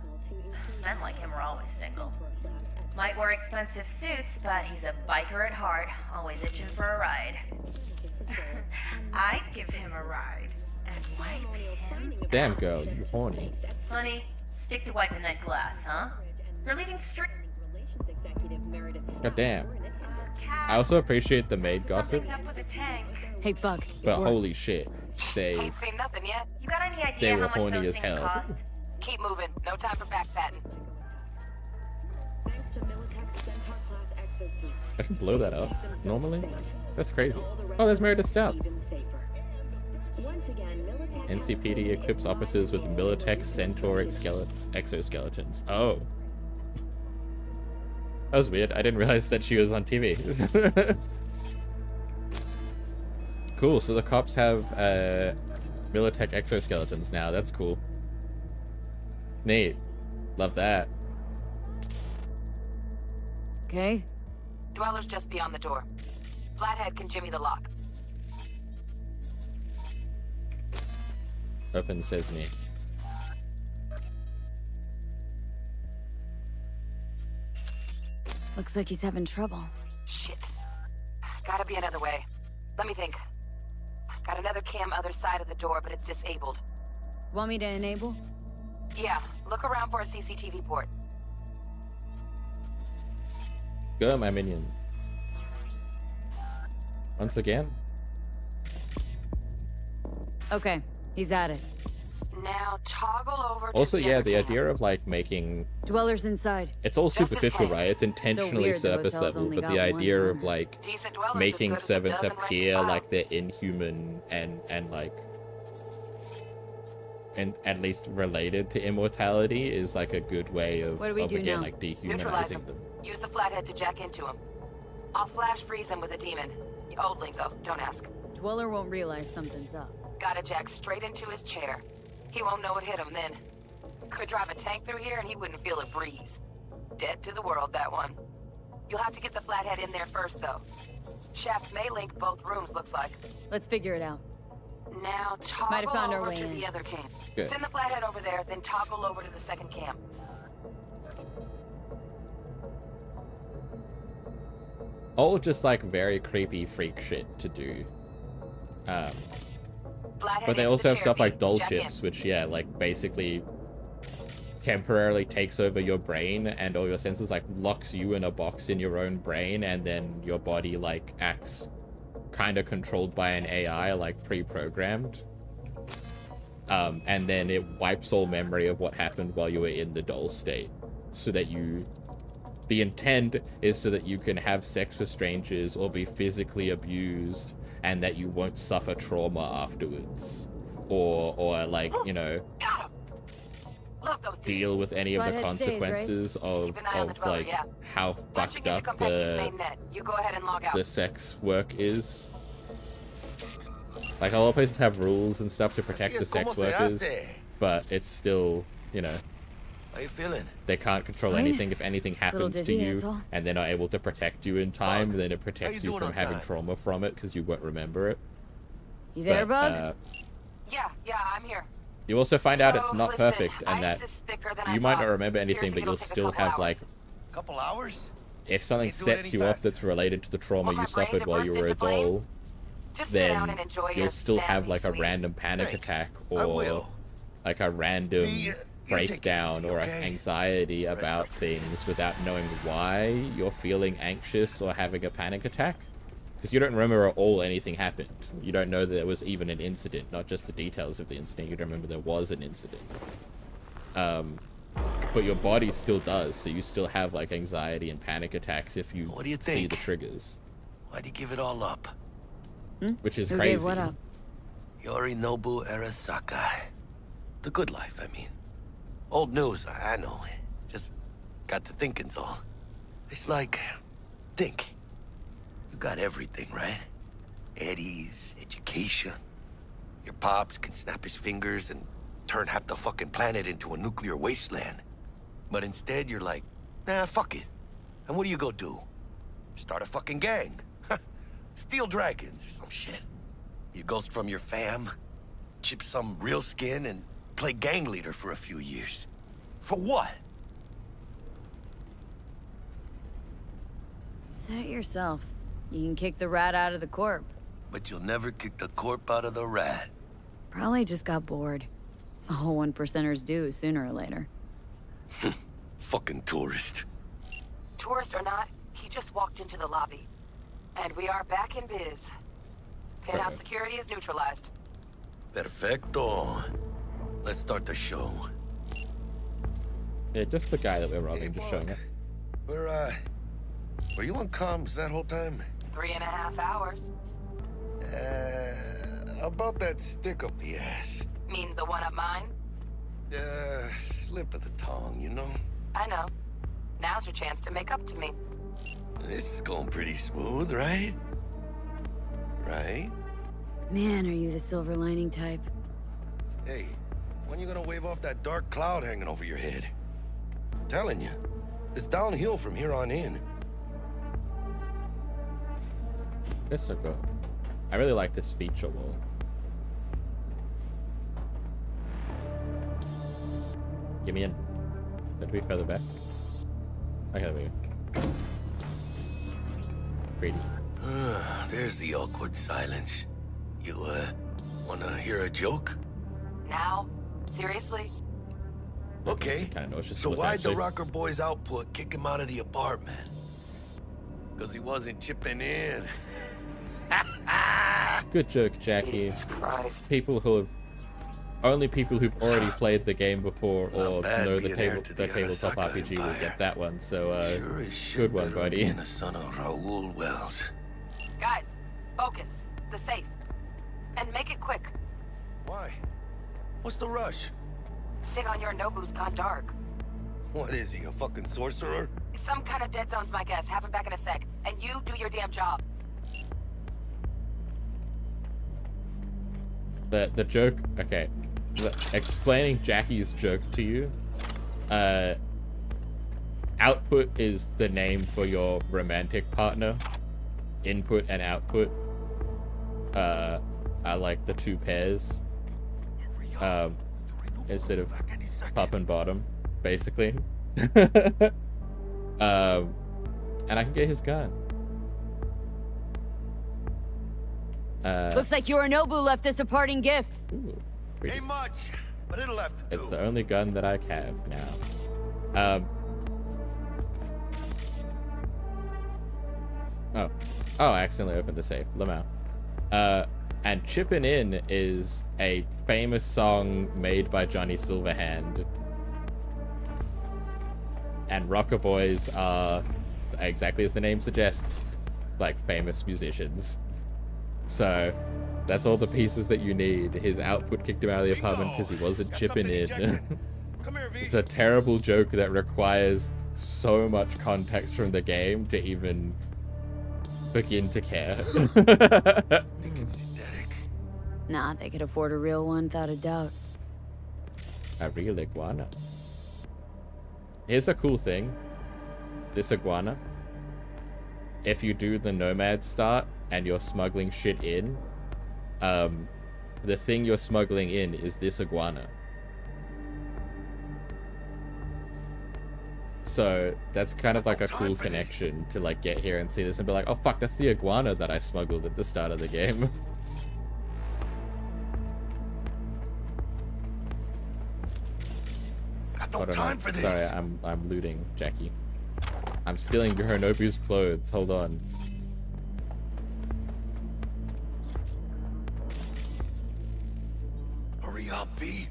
Men like him are always single. Might wear expensive suits, but he's a biker at heart, always itching for a ride. I'd give him a ride and wipe him. Damn girl, you horny. Honey, stick to wiping that glass, huh? They're leaving strict. God damn. I also appreciate the maid gossip, Something's up with the tank. Hey, Bug. but it worked. holy shit, they Ain't seen nothing yet. You got any idea They were how much horny those as things hell. cost? Keep moving. No time for backpatting. Thanks to Militech's Centaur class exosuits. I can blow that up normally. That's crazy. Oh, there's Meredith Stout. Even safer. Once again, Militech NCPD equips officers with Militech Centauric exoskeletons. Oh. That was weird. I didn't realize that she was on TV. Cool, so the cops have Militech exoskeletons now. That's cool. Neat. Love that. Okay. Dweller's just beyond the door. Flathead can jimmy the lock. Open sesame. Looks like he's having trouble. Shit. Gotta be another way. Let me think. Got another cam other side of the door, but it's disabled. Want me to enable? Yeah, look around for a CCTV port. Go, my minion. Once again. Okay, he's at it. Now toggle over Also, to the yeah, other the cam. idea of like making Dweller's inside. it's all Just as superficial, planned. right? It's intentionally weird the surface hotel's level, only but the got one idea of owner. like Decent dwellers making as good as a servants dozen appear rank like files. they're inhuman and like and at least related to immortality is like a good way of, What do we do again now? like Neutralize dehumanizing him. them. Use the flathead to jack into him. I'll flash freeze him with a demon. Old lingo, don't ask. Dweller won't realize something's up. Gotta jack straight into his chair. He won't know it hit him then. Could drive a tank through here and he wouldn't feel a breeze. Dead to the world, that one. You'll have to get the flathead in there first, though. Shaft may link both rooms, looks like. Let's figure it out. Now Might have toggle found our over way to in. the other cam. Good. Send the flathead over there, then toggle over to the second cam. All just like very creepy freak shit to do. Flathead But they into also the have chair, stuff V. like doll Jack in. chips, which yeah, like basically temporarily takes over your brain and all your senses, like locks you in a box in your own brain, and then your body like acts kind of controlled by an AI, like pre-programmed. And then it wipes all memory of what happened while you were in the doll state, so that the intent is so that you can have sex with strangers or be physically abused, and that you won't suffer trauma afterwards, or like, you know, deal with any of the Flathead stays, right? consequences Keep an eye on the of dweller, like yeah. how Punching fucked into up Konpeki's main net. You go ahead and log out. the sex work is. Like, a lot of places have rules and stuff to protect the sex workers, but it's still, you know, How you feeling? they can't control Fine. anything. If anything happens to dizzy, that's you all. and they're not able to protect you in time, then it protects you doing from on having time? trauma from it because you won't remember it. You there, But, Bug? Yeah, I'm here. you also find out So, it's not listen, perfect, and ice that is thicker than I you might not thought. remember anything, Piercing but it'll you'll take a still couple have like, hours. Couple hours? if something Can't do it sets any you off faster. that's related to the trauma Want my you brain suffered to while burst you were a into doll, flames? Just sit down then and enjoy you'll your still have snazzy like a sweet. random panic Thanks. attack I or will. like a random you breakdown take it or easy, okay? anxiety about things without knowing why you're feeling anxious or having a panic attack. Because you don't remember at all anything happened. You don't know that there was even an incident, not just the details of the incident. You don't remember there was an incident. But your body still does, so you still have like anxiety and panic attacks if you, What do you see think? the triggers. Why'd you give it all up? Which is Who crazy. gave what up? Yorinobu Arasaka. The good life, I mean. Old news, I know. Just got to thinking's all. It's like, think. You got everything, right? Eddies, education. Your pops can snap his fingers and turn half the fucking planet into a nuclear wasteland. But instead, you're like, nah, fuck it. And what do you go do? Start a fucking gang. Steal dragons or some shit. You ghost from your fam, chip some real skin, and play gang leader for a few years. For what? Say it yourself. You can kick the rat out of the corp. But you'll never kick the corp out of the rat. Probably just got bored. All 1%ers do sooner or later. Fucking tourist. Tourist or not, he just walked into the lobby. And we are back in biz. Penthouse security is neutralized. Perfecto. Let's start the show. Yeah, just the guy that we're robbing, just showing up. Were you on comms that whole time? 3.5 hours. About that stick up the ass. Mean the one up mine? Slip of the tongue, you know? I know. Now's your chance to make up to me. This is going pretty smooth, right? Right? Man, are you the silver lining type? Hey, when you gonna wave off that dark cloud hanging over your head? I'm telling you, it's downhill from here on in. That's so good. I really like this feature wall. Get me in. That'd be further back. Okay, there we go. Pretty. There's the awkward silence. You, wanna hear a joke? Now? Seriously? Okay, Kind of nauseous. so look, why'd the actually. Rocker Boys output kick him out of the apartment? Because he wasn't chipping in. Good joke, Jackie. Jesus Christ. People who have only people who've already played the game before or bad know the being heir table to the the tabletop Arasaka RPG will Empire. get that one. So Sure as shit good one, better buddy. being the son of Raoul Wells. Guys, focus. The safe. And make it quick. Why? What's the rush? Sigon Yorinobu's gone dark. What is he, a fucking sorcerer? Some kind of dead zone's my guess. Have him back in a sec. And you do your damn job. The joke, okay. Explaining Jackie's joke to you. Output is the name for your romantic partner. Input and output are like the two pairs. Instead of top and bottom, basically. And I can get his gun. Looks like Yorinobu left us a parting gift. Ooh, pretty. Ain't much, but it'll have to do. It's the only gun that I have now. Oh, I accidentally opened the safe. Lamau. And Chippin' In is a famous song made by Johnny Silverhand. And Rocker Boys are, exactly as the name suggests, like famous musicians. So, that's all the pieces that you need. His output kicked him out of the apartment because he wasn't chipping in. It's a terrible joke that requires so much context from the game to even begin to care. Think it's synthetic. Nah, they could afford a real one without a doubt. A real iguana. Here's a cool thing. This iguana, if you do the nomad start and you're smuggling shit in, the thing you're smuggling in is this iguana. So that's kind of like a cool connection to like get here and see this and be like, oh fuck, that's the iguana that I smuggled at the start of the game. Got no time for this. Sorry, I'm looting, Jackie. I'm stealing Hironobu's clothes. Hold on. Hurry up, V.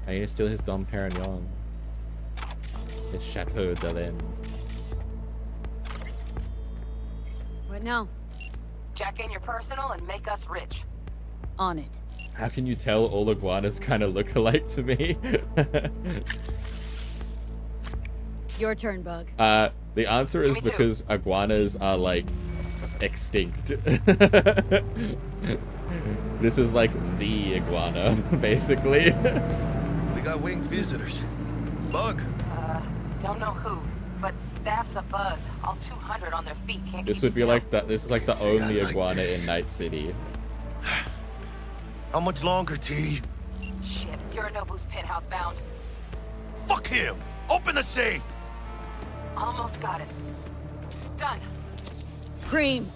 I need to steal his Dom Perignon. His Chateau d'Alain. What now? Jack in your personal and make us rich. On it. How can you tell all iguanas kind of look alike to me? Your turn, Bug. The answer is because iguanas are like extinct. This is like the iguana, basically. We got winged visitors. Bug. Don't know who, but staff's a buzz. All 200 on their feet can't This keep would be still. like that. This is like the only iguana in Night City. How much longer, T? Shit, Euronobu's penthouse bound. Fuck him! Open the safe! Almost got it. Done. Cream.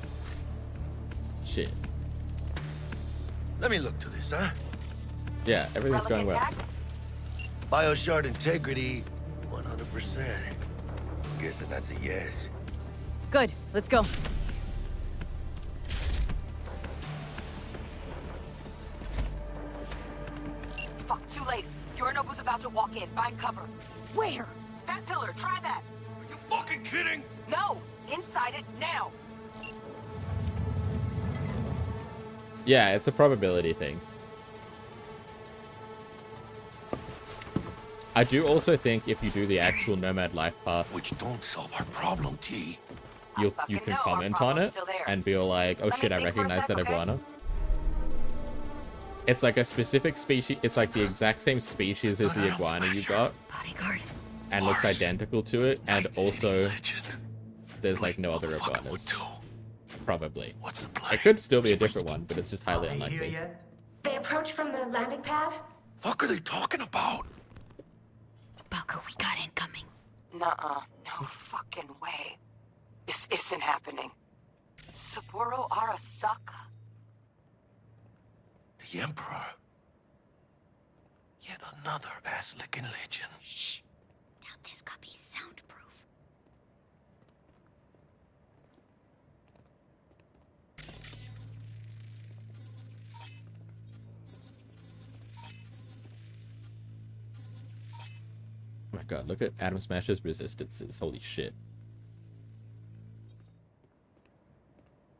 Shit. Let me look to this, huh? Yeah, everything's going well. Bioshard integrity, 100%. Guessing that's a yes. Good. Let's go. Fuck, too late. Yorinobu's about to walk in. Find cover. Where? That pillar, try that. Are you fucking kidding? No! Inside it, now! Yeah, it's a probability thing. I do also think if you do the actual Nomad life path, which don't solve our problem, T. You can comment on it and be like, oh shit, I recognize that iguana. It's like a specific species. It's like the exact same species as the iguana you got, and looks identical to it. And also, there's like no other iguanas. Probably. It could still be a different one, but it's just highly unlikely. They approach from the landing pad? Fuck are they talking about? Balco, we got incoming. Nuh-uh. No fucking way. This isn't happening. Saburo Arasaka. The Emperor. Yet another ass-licking legend. Shh. Now this copy's soundproof. Oh my god, look at Atom Smash's resistances. Holy shit.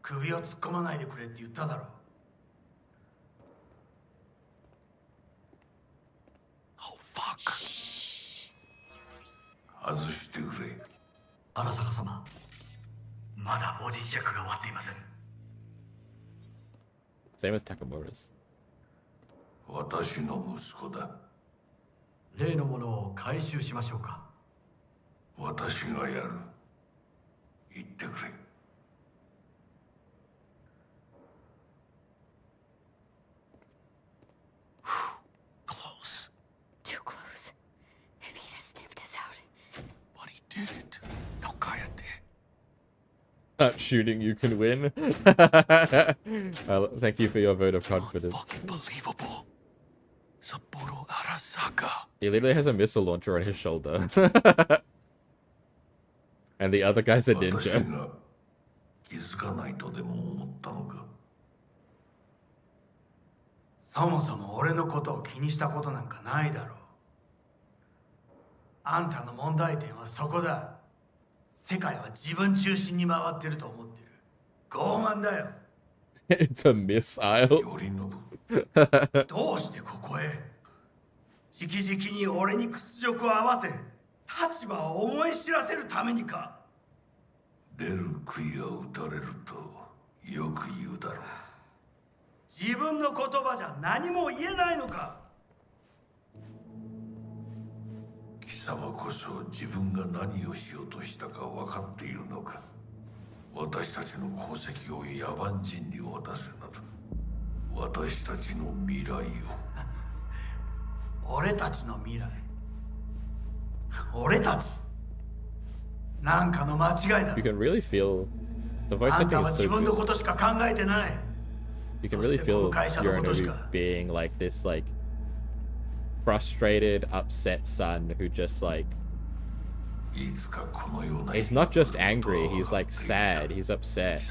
首を突っ込まないでくれって言っただろ。Oh fuck. 外してくれ。荒坂様、まだボディチェックが終わっていません。Same as Takamura's. 私の息子だ。例のものを回収しましょうか。私がやる。言ってくれ。Close. Too close. If he'd have sniffed us out. But he didn't. No cállate. Not shooting, you can win. Thank you for your vote of confidence. Unbelievable. Saburo Arasaka. He literally has a missile launcher on his shoulder. And the other guy's a ninja. 気づかないとでも思ったのか。そもそも俺のことを気にしたことなんかないだろう。あんたの問題点はそこだ。世界は自分中心に回ってると思ってる。傲慢だよ。It's a missile. どうしてここへ直々に俺に屈辱を合わせ立場を思い知らせるためにか。出る杭は打たれるとよく言うだろう。自分の言葉じゃ何も言えないのか。貴様こそ自分が何をしようとしたか分かっているのか。私たちの功績を野蛮人に渡すなど私たちの未来を俺たちの未来俺たち。なんかの間違いだ。 You can really feel the voice あんた acting は is 自 so 分のこ good. としか考えてない。 You can really feel Euronobu being like this like frustrated, upset son who just like he's not just angry, he's like sad, he's upset.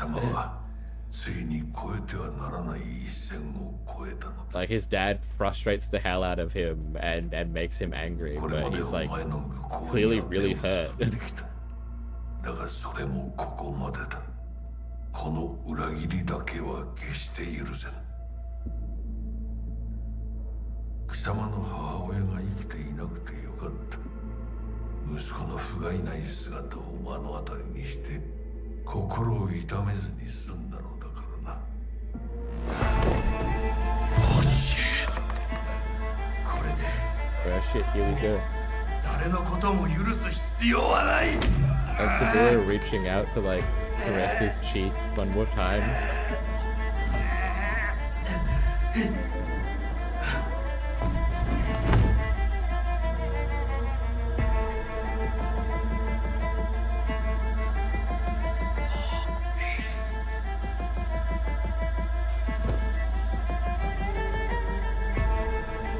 Like his dad frustrates the hell out of him and makes him angry, but he's like clearly really hurt. だがそれもここまでだ。この裏切りだけは決して許せん。貴様の母親が生きていなくてよかった。息子の不甲斐ない姿を目の当たりにして心を痛めずに済んだのだからな。おっしゃ。これで。Oh shit, here we go. 誰のことも許す必要はない。 And Saburo reaching out to like caress his cheek one more time.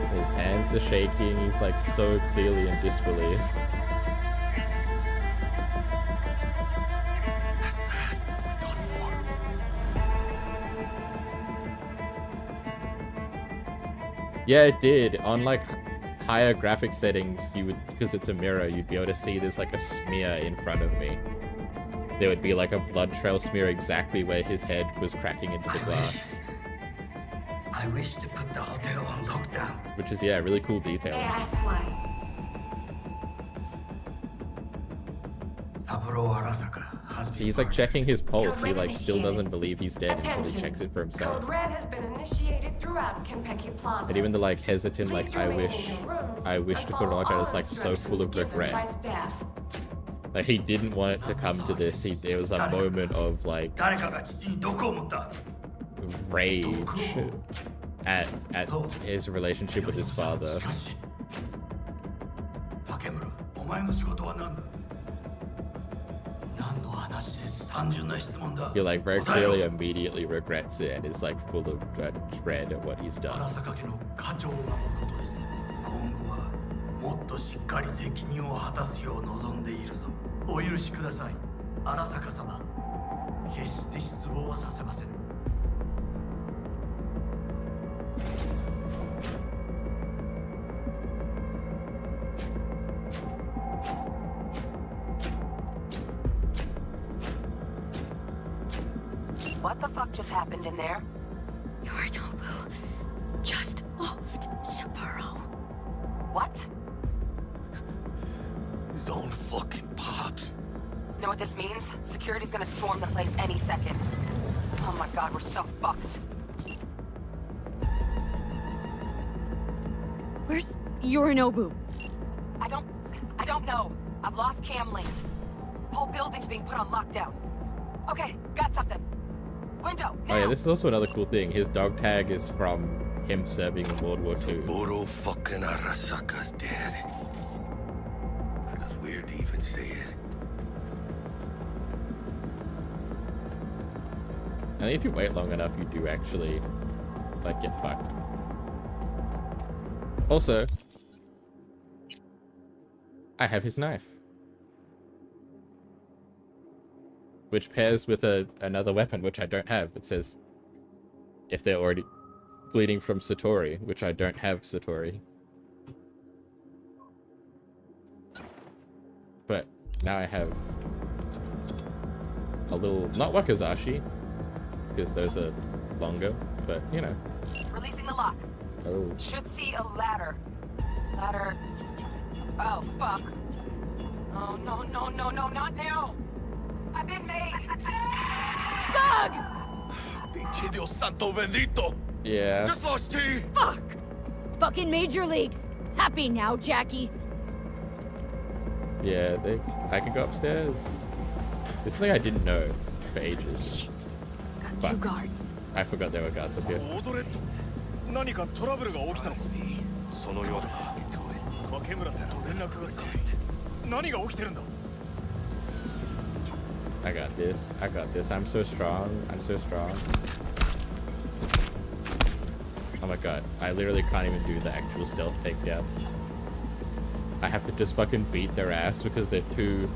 His hands are shaking, he's like so clearly in disbelief. Yeah, it did. On like higher graphic settings, you would, because it's a mirror, you'd be able to see there's like a smear in front of me. There would be like a blood trail smear exactly where his head was cracking into the glass. I wish to put the hotel on lockdown. Which is, yeah, really cool detail. May I ask why? So he's like checking his pulse. He like still doesn't believe he's dead until he checks it for himself. Code Red has been initiated throughout Kenpeki Plaza. And even the like hesitant, like I wish to put it on, is like so full of regret. Like he didn't want it to come to this. There was a moment of like rage at his relationship with his father. He like very clearly immediately regrets it and is like full of dread at what he's done. もっとしっかり責任を果たすよう望んでいるぞ。お許しください、荒坂様。決して失望はさせません。What the fuck just happened in there? Yorinobu just offed Sapporo. What? His own fucking pops. Know what this means? Security's gonna swarm the place any second. Oh my god, we're so fucked. Where's Yorinobu? I don't know. I've lost cam links. Whole building's being put on lockdown. Okay, got something. Window, now. Oh yeah, this is also another cool thing. His dog tag is from him serving in World War II. Boro fucking Arasaka's dead. It's weird to even say it. I think if you wait long enough, you do actually like get fucked. Also, I have his knife, which pairs with another weapon, which I don't have. It says if they're already bleeding from Satori, which I don't have Satori. But now I have a little, not Wakizashi, because those are longer, but you know. Releasing the lock. Oh. Should see a ladder. Ladder. Oh, fuck. Oh, no, no, no, no, not now. I've been made. Bug! Pinche Dios santo bendito. Yeah. Just lost T. Fuck! Fucking major leagues. Happy now, Jackie. Yeah, I can go upstairs. This is something I didn't know for ages. Shit. Got But two guards. I forgot there were guards up here. 何かトラブルが起きたのか。そのようだ。竹村さんと連絡がつかない。I got this. I got this. I'm so strong. I'm so strong. Oh my god. I literally can't even do the actual stealth takedown. I have to just fucking beat their ass because they're too...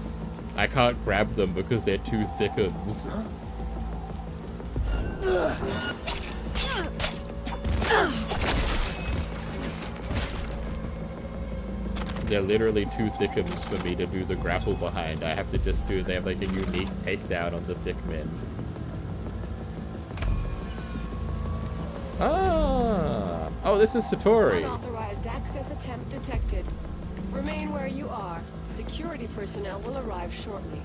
I can't grab them because they're too thickums. They're literally too thickums for me to do the grapple behind. I have to just do... They have like a unique takedown on the thick men. Ah! Oh, this is Satori. Unauthorized access attempt detected. Remain where you are. Security personnel will arrive shortly.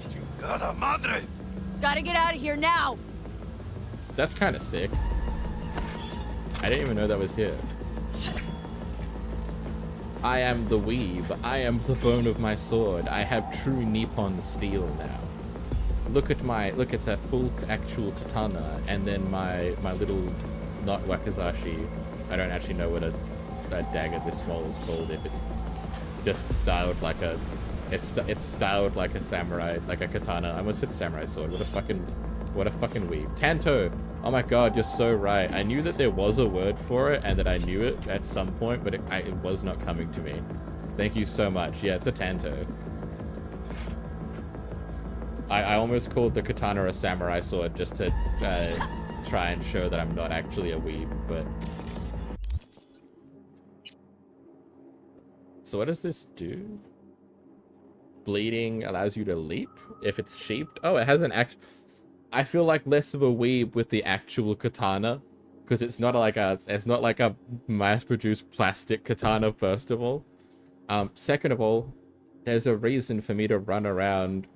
Chingada madre! Gotta get out of here now! That's kind of sick. I didn't even know that was here. I am the weeb. I am the bone of my sword. I have true Nippon steel now. Look at my... Look, it's a full actual katana. And then my little... Not wakizashi. I don't actually know what a dagger this small is called. If it's just styled like a... It's styled like a samurai... Like a katana. I almost said samurai sword. What a fucking weeb. Tanto! Oh my god, you're so right. I knew that there was a word for it and that I knew it at some point, but it was not coming to me. Thank you so much. Yeah, it's a tanto. I almost called the katana a samurai sword just to try and show that I'm not actually a weeb, but... So what does this do? Bleeding allows you to leap if it's sheeped? Oh, it has an act... I feel like less of a weeb with the actual katana, because it's not like a mass-produced plastic katana. First of all, second of all, there's a reason for me to run around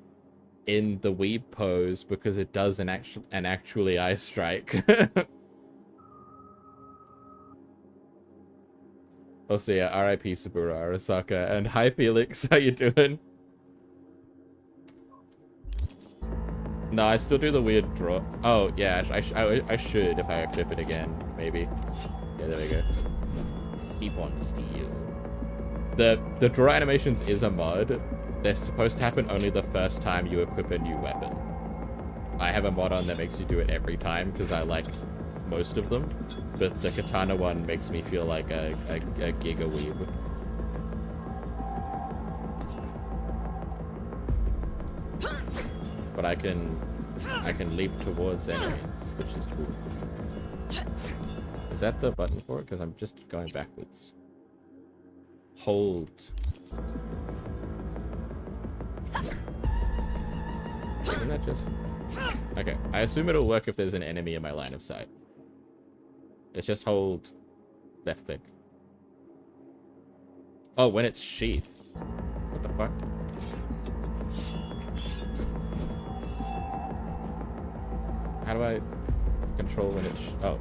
in the weeb pose because it does an actually eye strike. Also, yeah, R.I.P. Saburo Arasaka, and hi Felix, how you doing? No, I still do the weird draw. Oh, yeah, I should if I equip it again, maybe. Yeah, there we go. Keep on steel. The draw animations is a mod. They're supposed to happen only the first time you equip a new weapon. I have a mod on that makes you do it every time because I like most of them. But the katana one makes me feel like a giga weeb. But I can leap towards enemies, which is cool. Is that the button for it? Because I'm just going backwards. Hold. Isn't that just... Okay, I assume it'll work if there's an enemy in my line of sight. It's just hold left click. Oh, when it's sheathed. What the fuck? How do I control when it's... Oh.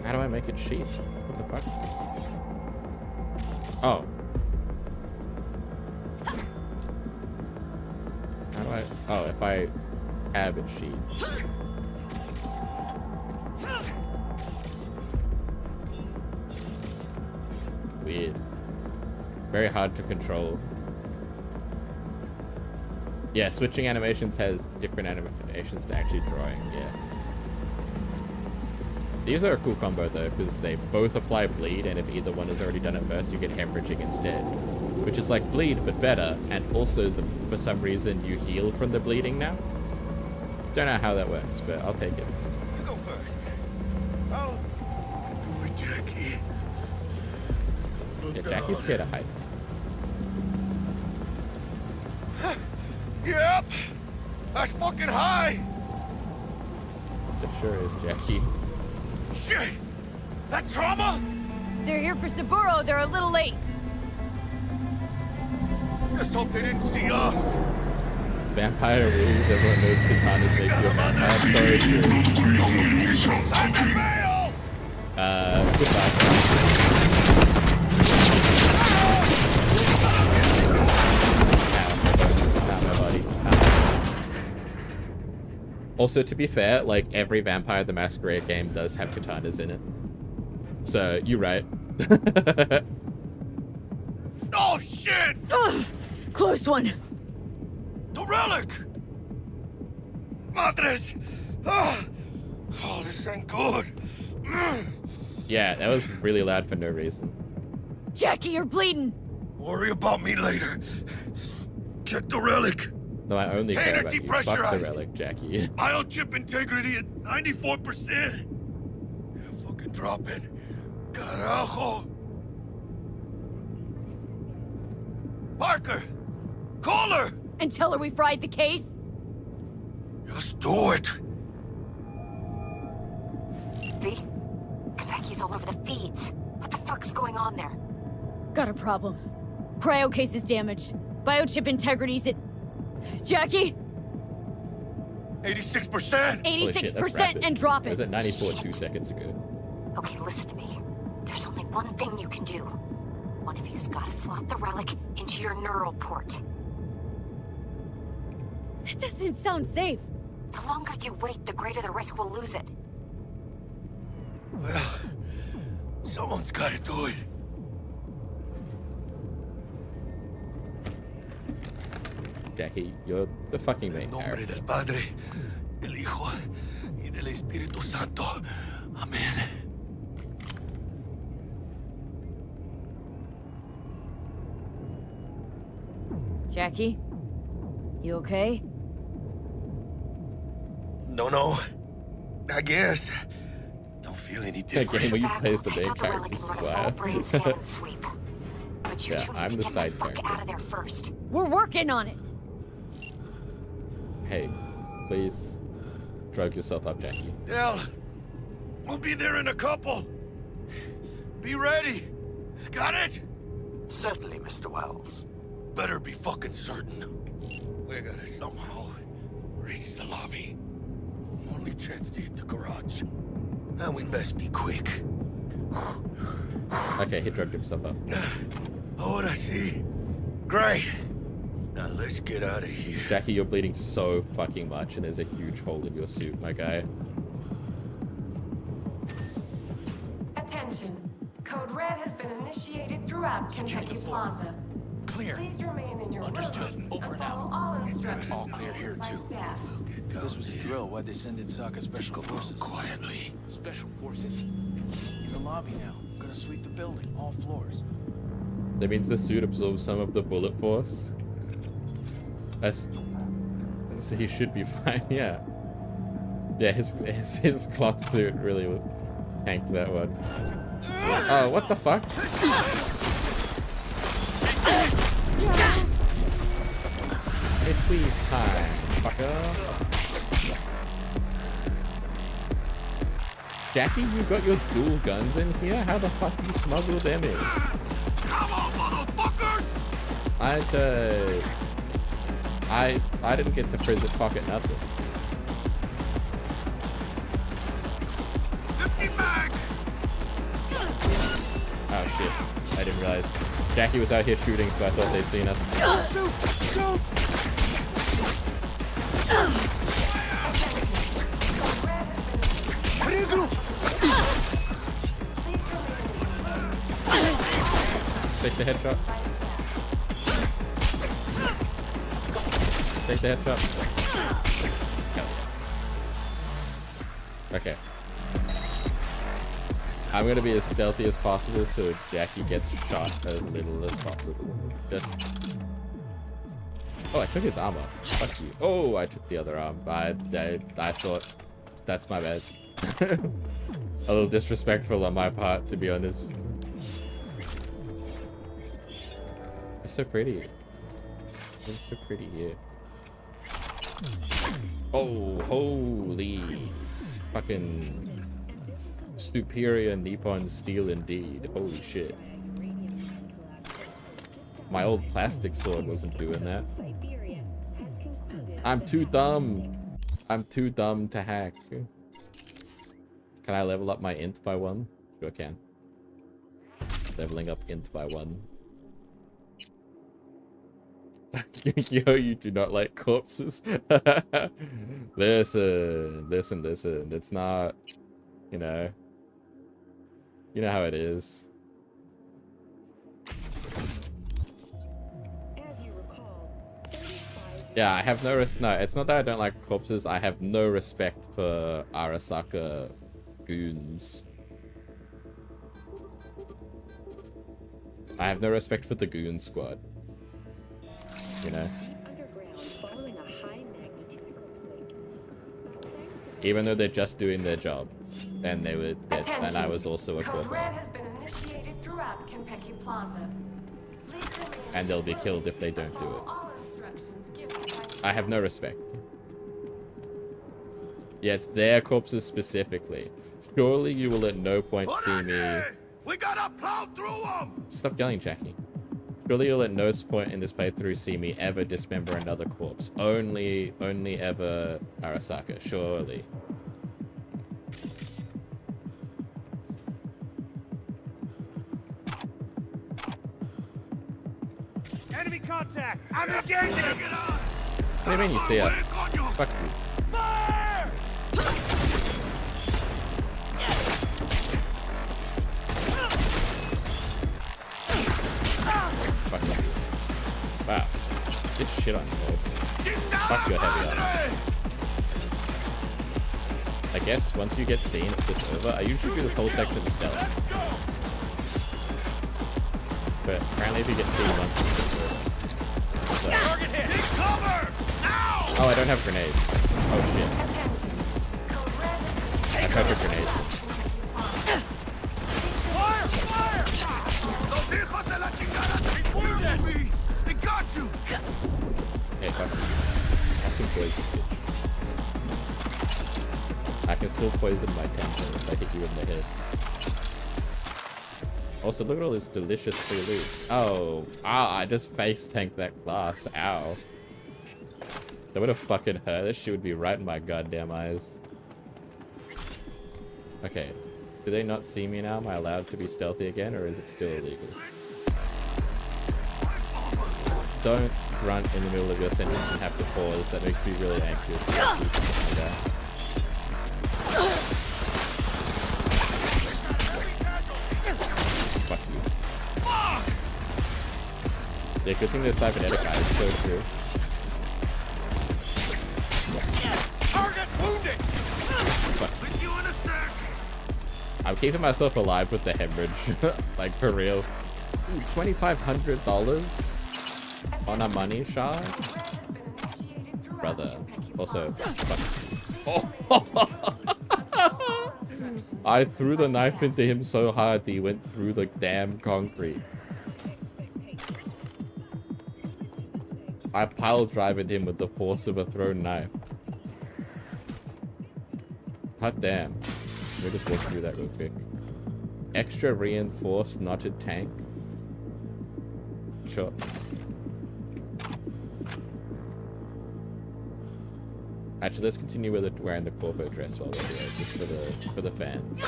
How do I make it sheath? What the fuck? Oh. How do I... Oh, if I have it sheathed. Weird. Very hard to control. Yeah, switching animations has different animations to actually drawing, yeah. These are a cool combo though, because they both apply bleed, and if either one has already done it first, you get hemorrhaging instead. Which is like bleed, but better, and also, for some reason, you heal from the bleeding now. Don't know how that works, but I'll take it. You go first. I'll do it, Jackie. Yeah, Jackie's scared of heights. Yep! That's fucking high! It sure is, Jackie. Shit! That trauma? They're here for Saburo. They're a little late. Just hope they didn't see us. Vampire rules. Everyone knows katanas make you a vampire. Sorry, goodbye. Also, to be fair, like, every Vampire the Masquerade game does have katanas in it. So, you're right. Oh, shit! Ugh, close one. The relic! Madres! Oh, this ain't good. Yeah, that was really loud for no reason. Jackie, you're bleeding. Worry about me later. Check the relic. No, I only care Container about you. Fuck the depressurized. relic, Jackie. Biochip integrity at 94%. Fucking dropping. Carajo. Parker! Call her! And tell her we fried the case? Just do it. V? Konpeki's all over the feeds. What the fuck's going on there? Got a problem. Cryo case is damaged. Biochip integrity's at... Jackie? 86%! 86% and drop It it. was at 94 2 seconds ago. Okay, listen to me. There's only one thing you can do. One of you's gotta slot the relic into your neural port. That doesn't sound safe. The longer you wait, the greater the risk we'll lose it. Well, someone's gotta do it. Jackie, you're the fucking main En nombre character. del Padre, del Hijo y del Espíritu Santo. Amén. Jackie? You okay? No. I guess. Don't feel any That different. game where you play as the main character, Squire. Brain scan and sweep. But you Yeah, two need I'm to the get side the fuck character. out of there first. We're working on it. Hey, please drug yourself up, Jackie. Dell, we'll be there in a couple. Be ready. Got it? Certainly, Mr. Wells. Better be fucking certain. We gotta somehow reach the lobby. Only chance to hit the garage. And we best be quick. Okay, he drugged himself up. Ahora sí. Great. Now let's get out of here. Jackie, you're bleeding so fucking much, and there's a huge hole in your suit, my guy. Attention. Code Red has been initiated throughout Kentucky Plaza. Clear. Please remain in your Understood. rooms Over and and follow out. all instructions All clear here, by too. staff. If this was a drill, why'd they send in Sokka Special Forces? Quietly. Special Forces? In the lobby now. Gonna sweep the building, all floors. That means the suit absorbs some of the bullet force. That's... So he should be fine, yeah. Yeah, his cloth suit really tanked that one. Oh, what the fuck? Hey, please, time, fucker. Jackie, you got your dual guns in here? How the fuck do you smuggle them in? Come on, motherfuckers! I didn't get to prison pocket nothing. 50 mag! Oh shit, I didn't realize. Jackie was out here shooting, so I thought they'd seen us. Shoot! Shoot! Take the headshot. Take the headshot. Okay. I'm gonna be as stealthy as possible so Jackie gets shot as little as possible. Just... Oh, I took his armor. Fuck you. Oh, I took the other arm. I thought... That's my bad. A little disrespectful on my part, to be honest. It's so pretty. It's so pretty here. Oh, holy fucking superior Nippon steel indeed. Holy shit. My old plastic sword wasn't doing that. I'm too dumb. I'm too dumb to hack. Can I level up my int by 1? Sure can. Leveling up int by 1. Yo, you do not like corpses. Listen. It's not, you know. You know how it is. Yeah, I have no no, it's not that I don't like corpses, I have no respect for Arasaka goons. I have no respect for the goon squad. You know? Even though they're just doing their job. And they were dead, and I was also a Code corporate. Red has been initiated throughout Kenpeki Plaza. And they'll be killed if they don't do it. I have no respect. Yeah, it's their corpses specifically. Surely you will at no point see me... We gotta plow through them! Stop yelling, Jackie. Surely you'll at no point in this playthrough see me ever dismember another corpse. Only ever Arasaka, surely. Enemy contact! I'm engaging! What do you mean you see us? Fuck you. Fire! Fuck you. Wow. Get shit on you, dude. Fuck your heavy armor. I guess once you get seen, it's just over. I usually do this whole section stealth. But apparently if you get seen once, it's just over. So. Oh, I don't have grenades. Oh shit. I tried your grenades. Fire! Fire! Those hijos de la chingada! They got you! Hey, fuck you. Fucking poison, bitch. I can still poison my temper if I hit you in the head. Also, look at all this delicious free loot. Oh, I just face tanked that glass. Ow. That would have fucking hurt. That shit would be right in my goddamn eyes. Okay. Do they not see me now? Am I allowed to be stealthy again, or is it still illegal? Don't grunt in the middle of your sentence and have to pause. That makes me really anxious. Fuck you. Yeah, good thing there's cybernetic eyes. So true. Target wounded! With you in a sec. I'm keeping myself alive with the hemorrhage. Like, for real. Ooh, $2,500 on a money shot? Brother. Also, fuck. Oh. I threw the knife into him so hard that he went through the damn concrete. I pile drive him with the force of a thrown knife. Hot damn. Let me just walk through that real quick. Extra reinforced knotted tank. Sure. Actually, let's continue with wearing the corpo dress while we're here, just for the fans.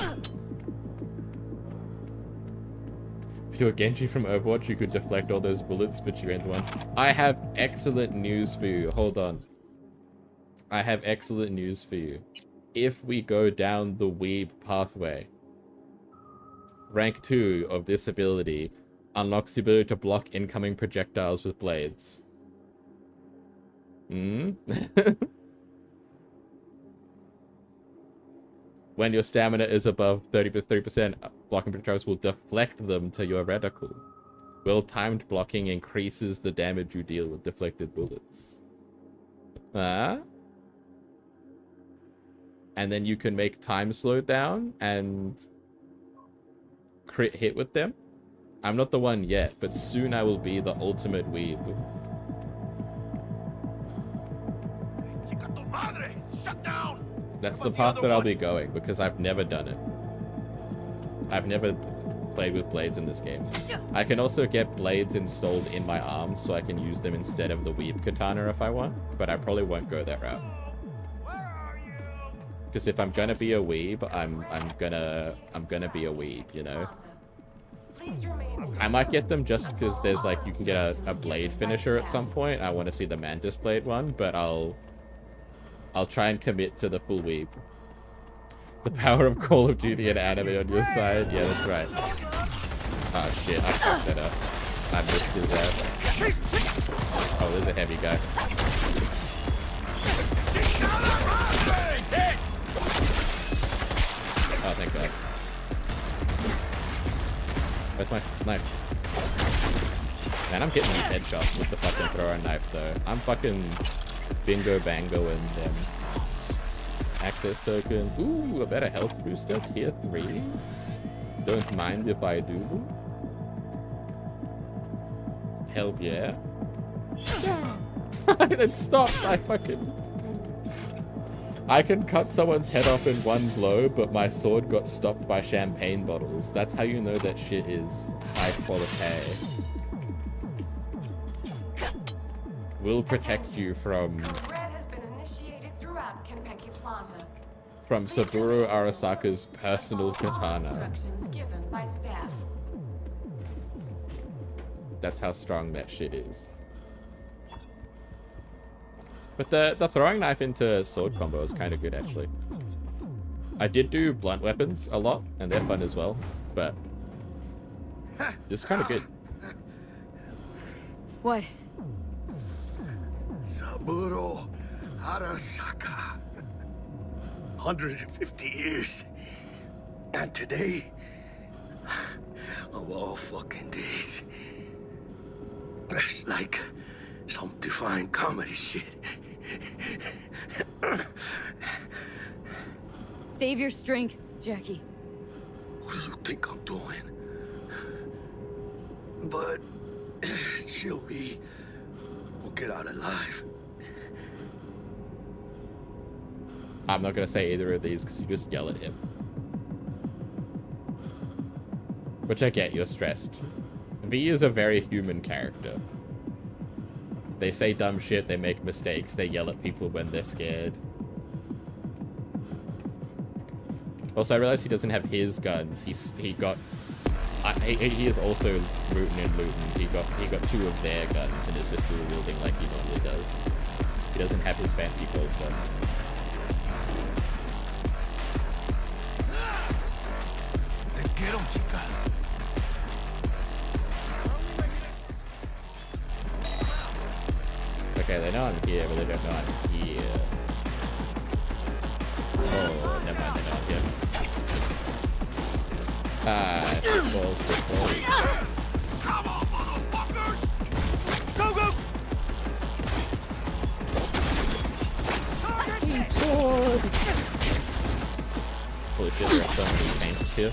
If you were Genji from Overwatch, you could deflect all those bullets, but you ain't the one. I have excellent news for you. Hold on. I have excellent news for you. If we go down the weeb pathway, rank 2 of this ability unlocks the ability to block incoming projectiles with blades. When your stamina is above 30%, blocking projectiles will deflect them to your reticle. Well-timed blocking increases the damage you deal with deflected bullets. And then you can make time slow down and crit hit with them. I'm not the one yet, but soon I will be the ultimate weeb. Shut down! That's the path that I'll be going, because I've never done it. I've never played with blades in this game. I can also get blades installed in my arms, so I can use them instead of the weeb katana if I want, but I probably won't go that route. Because if I'm gonna be a weeb, I'm gonna be a weeb, you know? I might get them just because there's like, you can get a blade finisher at some point. I want to see the Mantis Blade one, but I'll try and commit to the full weeb. The power of Call of Duty and anime on your side? Yeah, that's right. Oh shit, I fucked that up. I missed his ass. Oh, there's a heavy guy. Oh, thank God. Where's my knife? Man, I'm getting these headshots with the fucking throwing knife, though. I'm fucking bingo bango and access token. Ooh, a better health booster, tier 3. Don't mind if I do. Hell yeah. It stopped. I can cut someone's head off in one blow, but my sword got stopped by champagne bottles. That's how you know that shit is high quality. Will protect you from Saburo Arasaka's personal katana. That's how strong that shit is. But the throwing knife into sword combo is kind of good, actually. I did do blunt weapons a lot, and they're fun as well, but this is kind of good. What? Saburo Arasaka. 150 years. And today, of all fucking days, that's like some divine comedy shit. Save your strength, Jackie. What do you think I'm doing? But Sylvie will get out alive. I'm not gonna say either of these because you just yell at him. Which I get, you're stressed. V is a very human character. They say dumb shit, they make mistakes, they yell at people when they're scared. Also, I realized he doesn't have his guns. He is also Rootin' and Luton. He got 2 of their guns and is just dual wielding like he normally does. He doesn't have his fancy gold guns. Let's get him, chica. Okay, they know I'm here, but they don't know I'm here. Oh, never mind, they know I'm here. Ah, football. Come on, motherfuckers! Go, go! Sword! Holy shit, there are so many tanks here.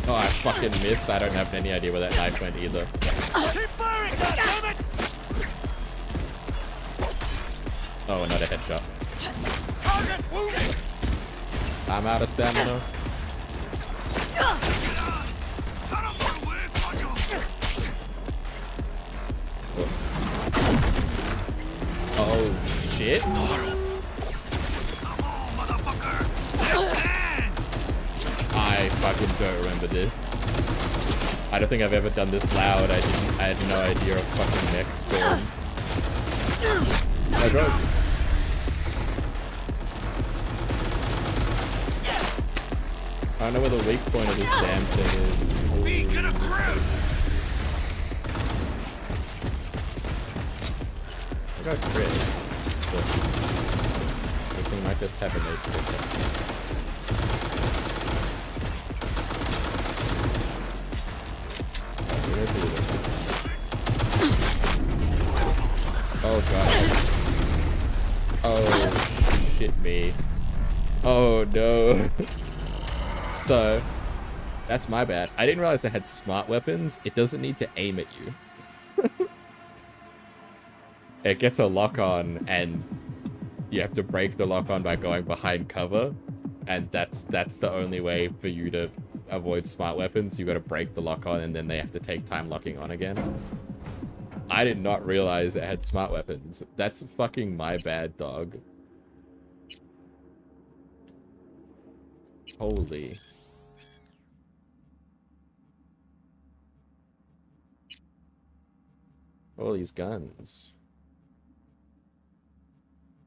Oh, I fucking missed. I don't have any idea where that knife went either. Keep firing, goddammit! Oh, another headshot. I'm out of stamina. Oh, shit. I fucking don't remember this. I don't think I've ever done this loud. I had no idea of fucking neck spawns. No drugs. I don't know where the weak point of this damn thing is. Get a grip! I got crit. But this thing might just have a nature. Oh god. Oh shit me. Oh no. So that's my bad. I didn't realize I had smart weapons. It doesn't need to aim at you. It gets a lock on and you have to break the lock on by going behind cover. And that's the only way for you to avoid smart weapons. You got to break the lock on and then they have to take time locking on again. I did not realize it had smart weapons. That's fucking my bad, dog. Holy. All these guns.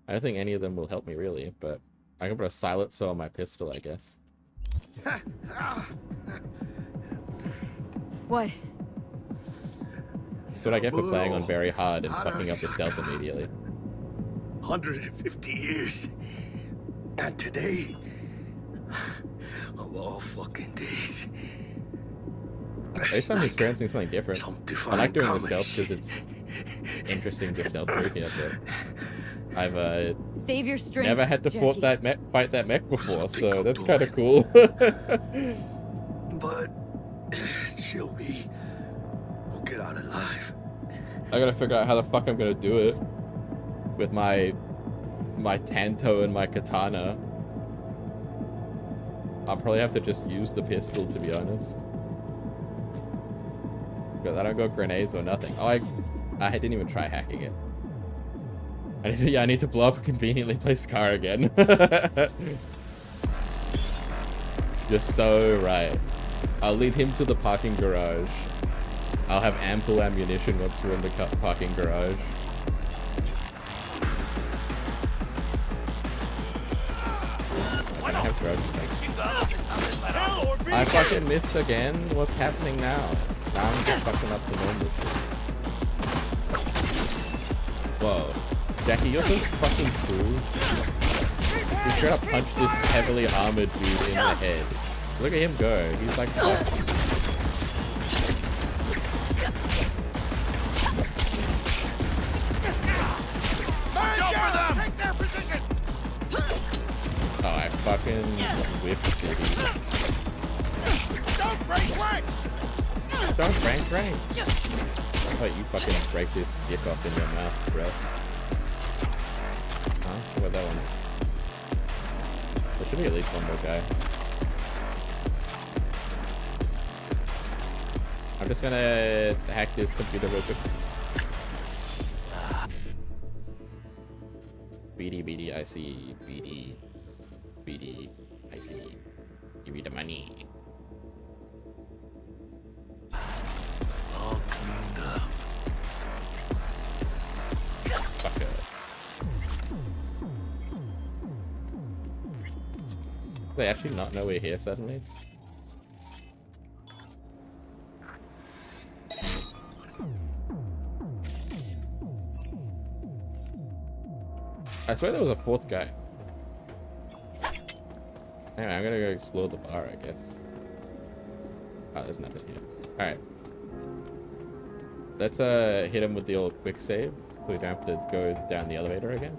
I don't think any of them will help me really, but I can put a silencer on my pistol, I guess. What? That's what I get for playing on very hard and fucking up the stealth immediately. 150 years. And today, of all fucking days. At least I'm experiencing something different. I like doing the stealth because it's interesting to stealth through here, but I've Save your strength, never had to fight that mech before, so that's kind of cool. But Sylvie will get out alive. I gotta figure out how the fuck I'm gonna do it with my Tanto and my katana. I'll probably have to just use the pistol, to be honest. Because I don't got grenades or nothing. Oh, I didn't even try hacking it. I need to blow up a conveniently placed car again. You're so right. I'll lead him to the parking garage. I'll have ample ammunition once we're in the parking garage. I don't have drugs. I fucking missed again. What's happening now? Now I'm just fucking up the normal shit. Whoa. Jackie, you're so fucking cool. You straight up punched this heavily armored dude in the head. Look at him go. He's like... Take their position! Oh, I fucking whipped you. Don't break ranks! Don't break ranks! Oh, you fucking break this dick off in your mouth, bro. Huh? What that one? There should be at least one more guy. I'm just gonna hack this computer real quick. BD, I see. BD, I see. Give me the money. All cleaned up. Fuck it. They actually not know we're here suddenly? I swear there was a fourth guy. Anyway, I'm gonna go explore the bar, I guess. Oh, there's nothing here. Alright. Let's hit him with the old quick save. So we don't have to go down the elevator again.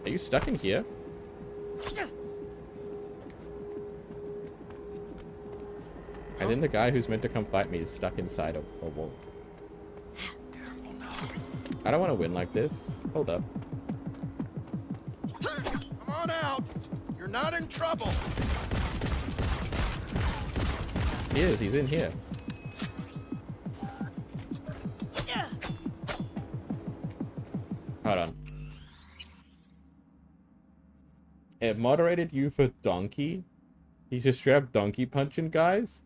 Are you stuck in here? And then the guy who's meant to come fight me is stuck inside a wall. I don't want to win like this. Hold up. Come on out! You're not in trouble! He is, he's in here. Hold on. It moderated you for donkey? He's just straight up donkey punching guys?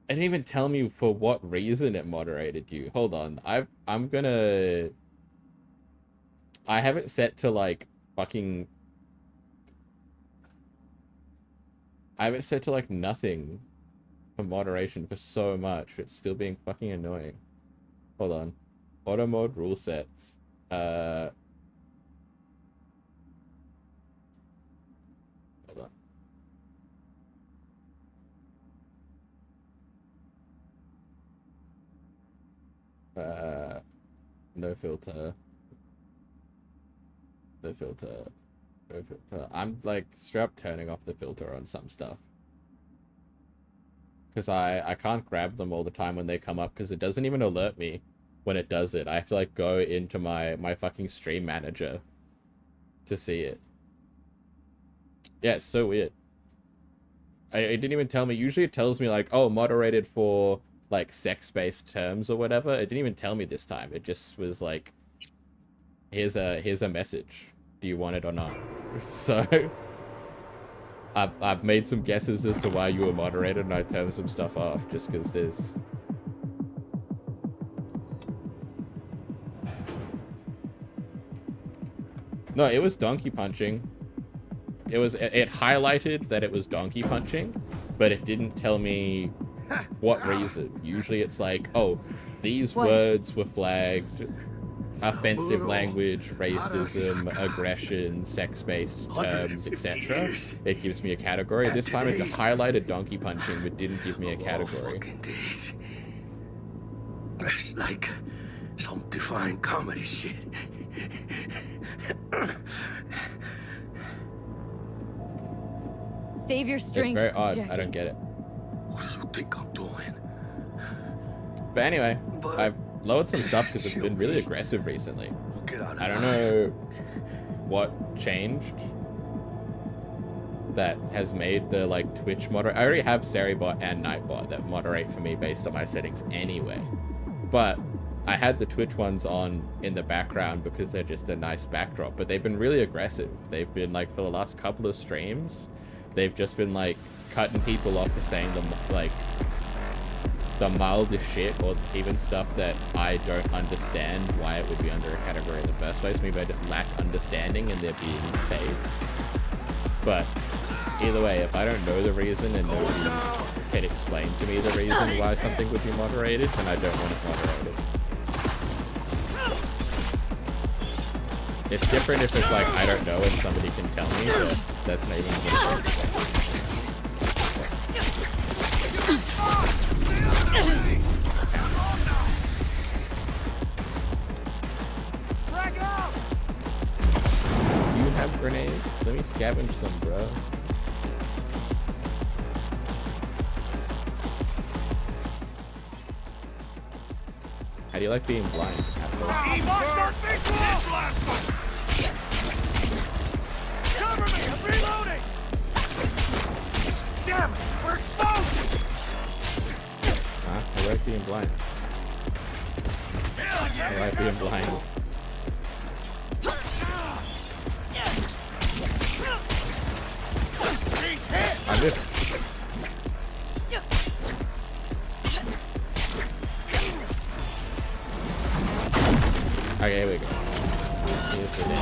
It didn't even tell me for what reason it moderated you. Hold on. I have it set to like fucking... I have it set to like nothing for moderation for so much. It's still being fucking annoying. Hold on. Auto mode rule sets. Hold on. No filter. No filter. No filter. I'm like straight up turning off the filter on some stuff. Because I can't grab them all the time when they come up because it doesn't even alert me when it does it. I have to like go into my fucking stream manager to see it. Yeah, it's so weird. It didn't even tell me. Usually it tells me like, oh, moderated for like sex-based terms or whatever. It didn't even tell me this time. It just was like, here's a message. Do you want it or not? So I've made some guesses as to why you were moderated, and I turned some stuff off just because there's No, it was donkey punching. It highlighted that it was donkey punching, but it didn't tell me what reason. Usually it's like, oh, these words were flagged. Offensive language, racism, aggression, sex-based terms, etc. It gives me a category. This time it highlighted donkey punching, but didn't give me a category. It's like some divine comedy shit. Save your strength. It's very odd. Jackie. I don't get it. What do you think I'm doing? But anyway, I've lowered some stuff because it's been really aggressive recently. I don't know what changed that has made the like Twitch moderate. I already have Seribot and Nightbot that moderate for me based on my settings anyway. But I had the Twitch ones on in the background because they're just a nice backdrop. But they've been really aggressive. They've been like, for the last couple of streams, they've just been like cutting people off for saying them like the mildest shit, or even stuff that I don't understand why it would be under a category in the first place. Maybe I just lack understanding and they're being saved. But either way, if I don't know the reason and nobody can explain to me the reason why something would be moderated, then I don't want it moderated. It's different if it's like, I don't know and somebody can tell me, but that's not even going to You have grenades? Let me scavenge some, bro. How do you like being blind, asshole? Cover me! I'm reloading! Damn! We're exposed! Huh? I like being blind. I like being blind. I'm just... Okay, here we go. Here's the thing.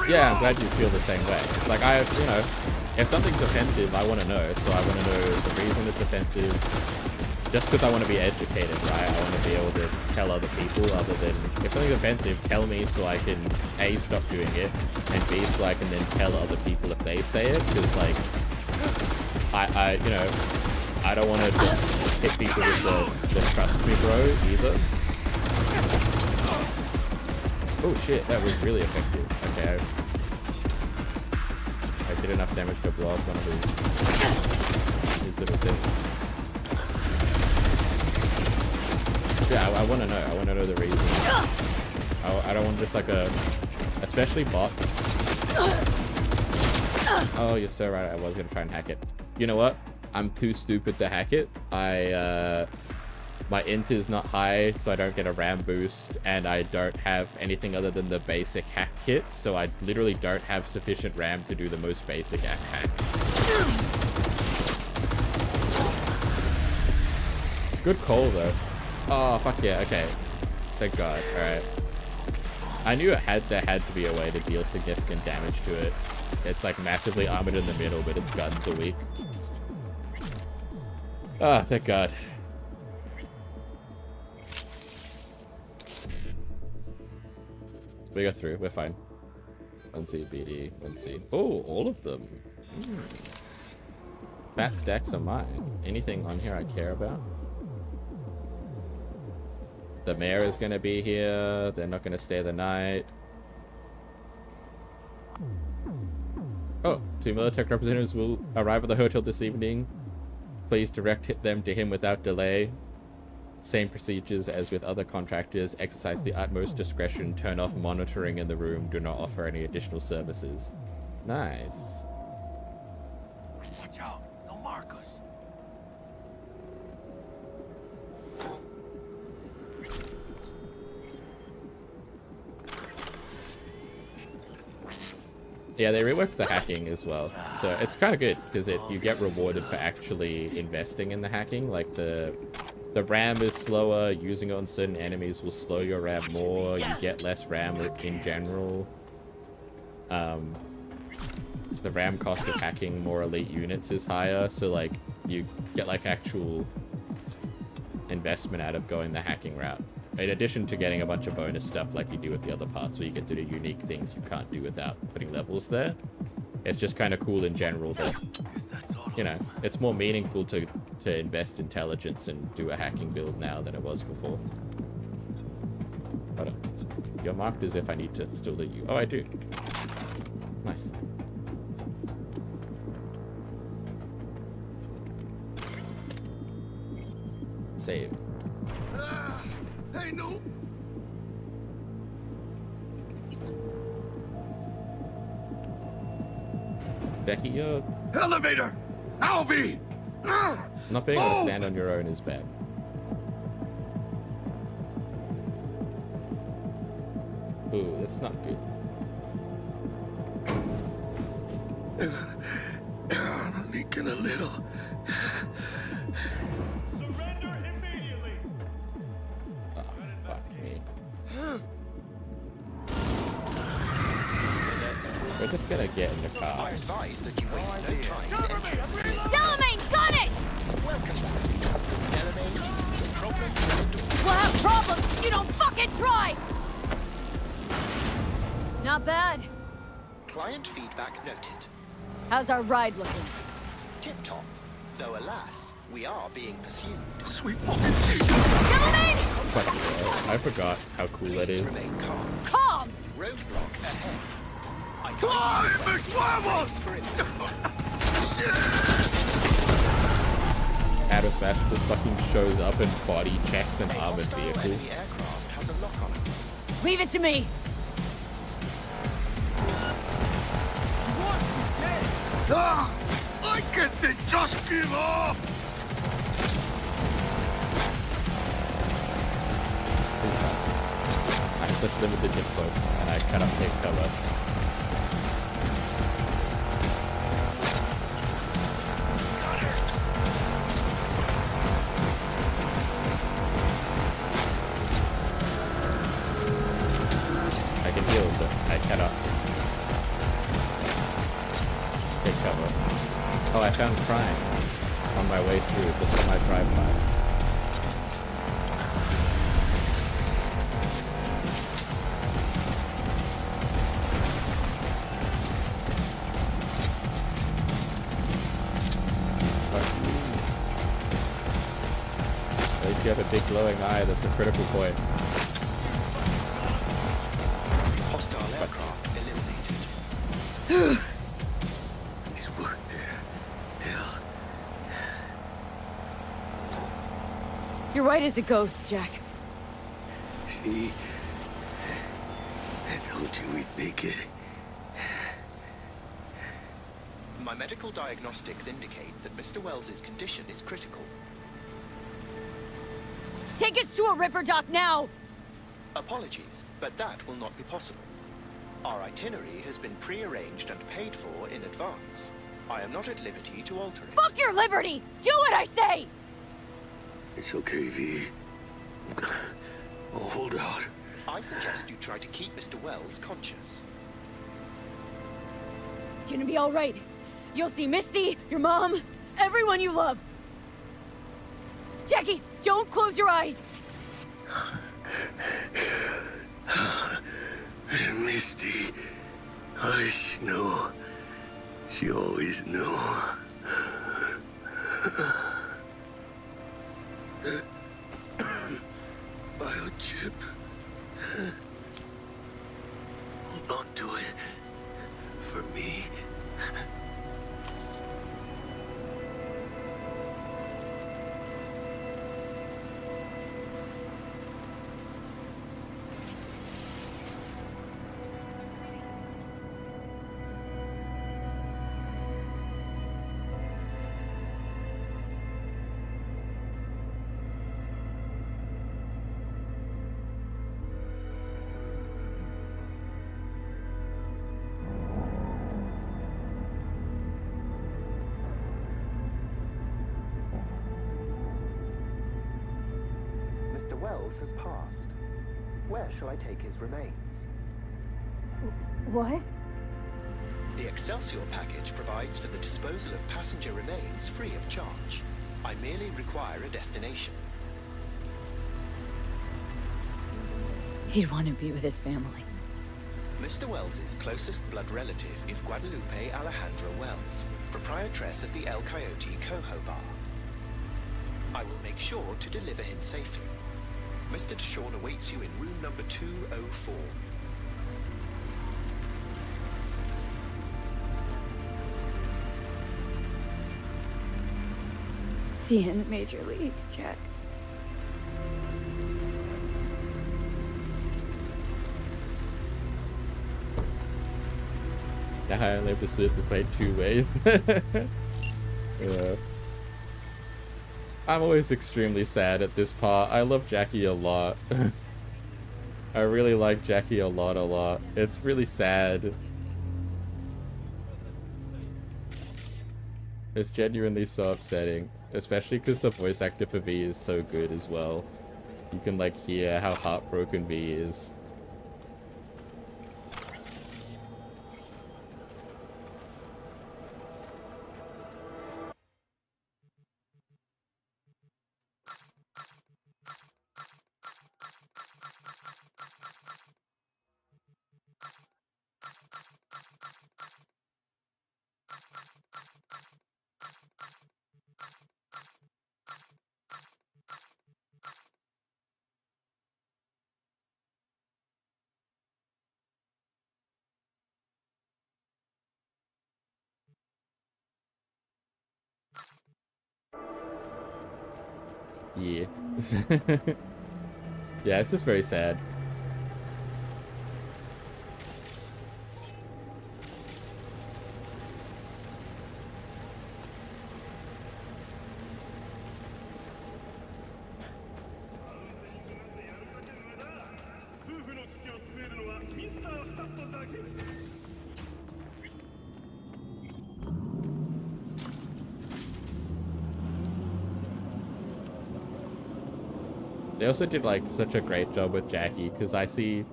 Yeah, I'm glad you feel the same way. Like, you know, if something's offensive, I want to know. So I want to know the reason it's offensive. Just because I want to be educated, right? I want to be able to tell other people, other than, if something's offensive, tell me so I can, A, stop doing it, and B, so I can then tell other people if they say it. Because, like, I you know, I don't want to just hit people with the trust me bro, either. Oh shit, that was really effective. Okay, I did enough damage to blow up one of his little things. Yeah, I want to know. I want to know the reason. I don't want just like especially bots. Oh, you're so right. I was gonna try and hack it. You know what? I'm too stupid to hack it. My int is not high, so I don't get a RAM boost, and I don't have anything other than the basic hack kit, so I literally don't have sufficient RAM to do the most basic hack. Good call, though. Oh, fuck yeah, okay. Thank God, alright. I knew there had to be a way to deal significant damage to it. It's like massively armored in the middle, but its guns are weak. Ah, thank God. We got through, we're fine. 1C, BD, 1C. Oh, all of them. Fat stacks are mine. Anything on here I care about? The mayor is gonna be here. They're not gonna stay the night. Oh, 2 Militech representatives will arrive at the hotel this evening. Please direct them to him without delay. Same procedures as with other contractors. Exercise the utmost discretion. Turn off monitoring in the room. Do not offer any additional services. Nice. Watch out. They'll mark us. Yeah, they reworked the hacking as well, so it's kind of good because you get rewarded for actually investing in the hacking. Like the RAM is slower. Using it on certain enemies will slow your RAM more. You get less RAM in general. The RAM cost of hacking more elite units is higher, so like you get like actual investment out of going the hacking route. In addition to getting a bunch of bonus stuff like you do with the other parts, where you get to do unique things you can't do without putting levels there. It's just kind of cool in general that, you know, it's more meaningful to invest intelligence and do a hacking build now than it was before. Hold on. You're marked as if I need to still loot you. Oh, I do. Nice. Save. Hey, no. Becky, you're... Elevator! Alvy! Not being able to stand on your own is bad. Ooh, that's not good. I'm leaking a little. We're just gonna get in the car. I advise that you waste no time entering. Delamain, got it! Welcome back. Delamain, the problem is outdoors. We'll have problems if you don't fucking try! Not bad. Client feedback noted. How's our ride looking? Tip-top. Though alas, we are being pursued. Sweet fucking Jesus! Delamain! Fucking hell, I forgot how cool that is. Remain calm. Calm! Roadblock ahead. I ¡Ay, mis huevos! Adam Smash just fucking shows up and body checks an armored vehicle. Enemy aircraft has a lock on it. Leave it to me! Ah! I get to just give up! I have such limited info, and I cannot take cover. I can heal, but I cannot take cover. Oh, I found crime on my way through, just on my drive-by. At least you have a big glowing eye, that's a critical point. Hostile aircraft eliminated. Nice work there, Del. You're white as a ghost, Jack. See? I told you we'd make it. My medical diagnostics indicate that Mr. Wells's condition is critical. Take us to a Ripper dock now! Apologies, but that will not be possible. Our itinerary has been pre-arranged and paid for in advance. I am not at liberty to alter it. Fuck your liberty! Do what I say! It's okay, V. Oh, hold out. I suggest you try to keep Mr. Wells conscious. It's gonna be all right. You'll see Misty, your mom, everyone you love. Jackie, don't close your eyes. Misty. Hush, no. She always knew. Biochip. Hold on to it. For me. Wells has passed. Where shall I take his remains? What? The Excelsior package provides for the disposal of passenger remains free of charge. I merely require a destination. He'd want to be with his family. Mr. Wells's closest blood relative is Guadalupe Alejandra Wells, proprietress of the El Coyote Coho Bar. I will make sure to deliver him safely. Mr. Deshawn awaits you in room number 204. See you in the major leagues, Jack. I only have to sit to play 2 ways. Yeah. I'm always extremely sad at this part. I love Jackie a lot. I really like Jackie a lot. It's really sad. It's genuinely so upsetting. Especially because the voice actor for V is so good as well. You can like hear how heartbroken V is. Yeah. Yeah, it's just very sad. They also did like such a great job with Jackie, because I see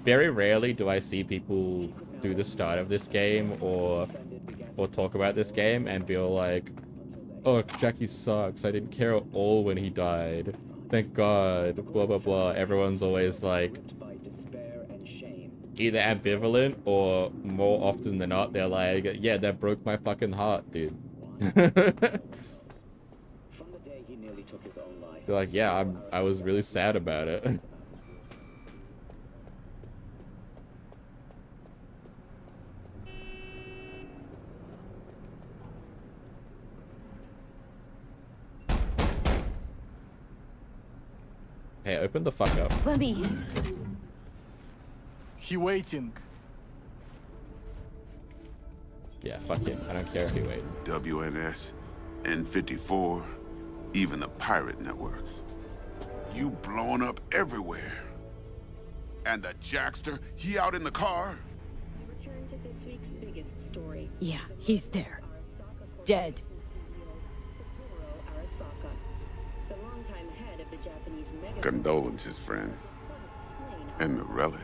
very rarely do I see people do the start of this game or talk about this game and be all like, oh, Jackie sucks, I didn't care at all when he died, thank God, blah blah blah. Everyone's always like either ambivalent or more often than not they're like, yeah, that broke my fucking heart, dude. They're like, yeah, I was really sad about it. Hey, open the fuck up. Let me in. He waiting. Yeah, fuck him. I don't care if he waits. WNS, N54, even the pirate networks. You blowing up everywhere. And the Jackster, he out in the car? Return to this week's biggest story. Yeah, he's there. Dead. The longtime head of the Japanese mega Condolences, friend. And the relic.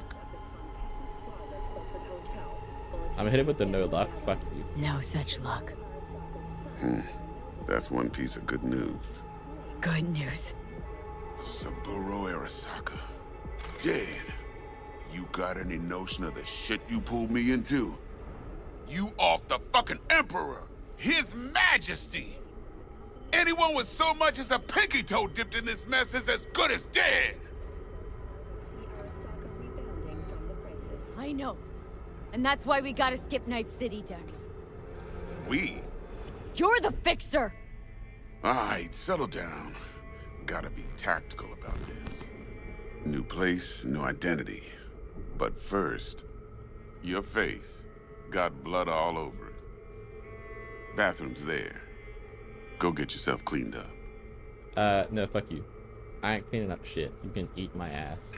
I'm hit with the no luck. Fuck you. No such luck. That's one piece of good news. Good news. Saburo Arasaka. Dead. You got any notion of the shit you pulled me into? You off the fucking Emperor! His Majesty! Anyone with so much as a pinky toe dipped in this mess is as good as dead! I know. And that's why we gotta skip Night City, Dex. We? You're the fixer! Alright, settle down. Gotta be tactical about this. New place, new identity. But first, your face got blood all over it. Bathroom's there. Go get yourself cleaned up. No, fuck you. I ain't cleaning up shit. You can eat my ass.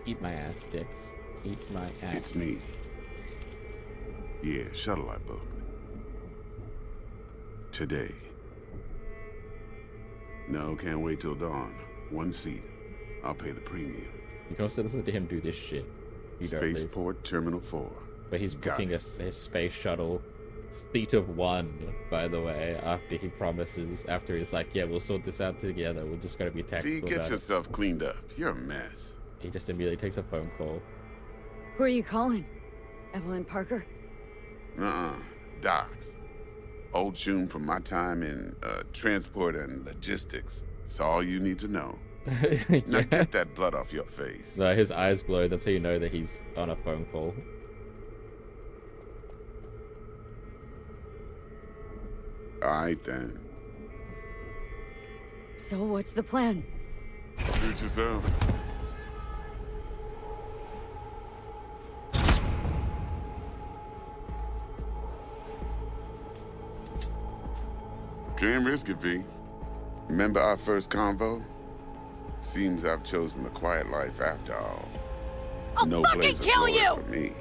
Eat my ass, Dix. Eat my ass. It's me. Yeah, shuttle I booked. Today. No, can't wait till dawn. 1 seat. I'll pay the premium. You can also listen to him do this shit. You don't leave. Spaceport Terminal 4. But he's booking his space shuttle. Seat of 1, by the way, after he promises, after he's like, yeah, we'll sort this out together. We're just gonna be tactical. Get yourself cleaned up. You're a mess. He just immediately takes a phone call. Who are you calling? Evelyn Parker? Docs. Old Shun from my time in transport and logistics. It's all you need to know. Yeah. Now get that blood off your face. No, his eyes glow. That's how you know that he's on a phone call. Alright then. So what's the plan? Suit yourself. Can't risk it, V. Remember our first convo? Seems I've chosen the quiet life after all. I'll No fucking blaze of kill glory you! for me.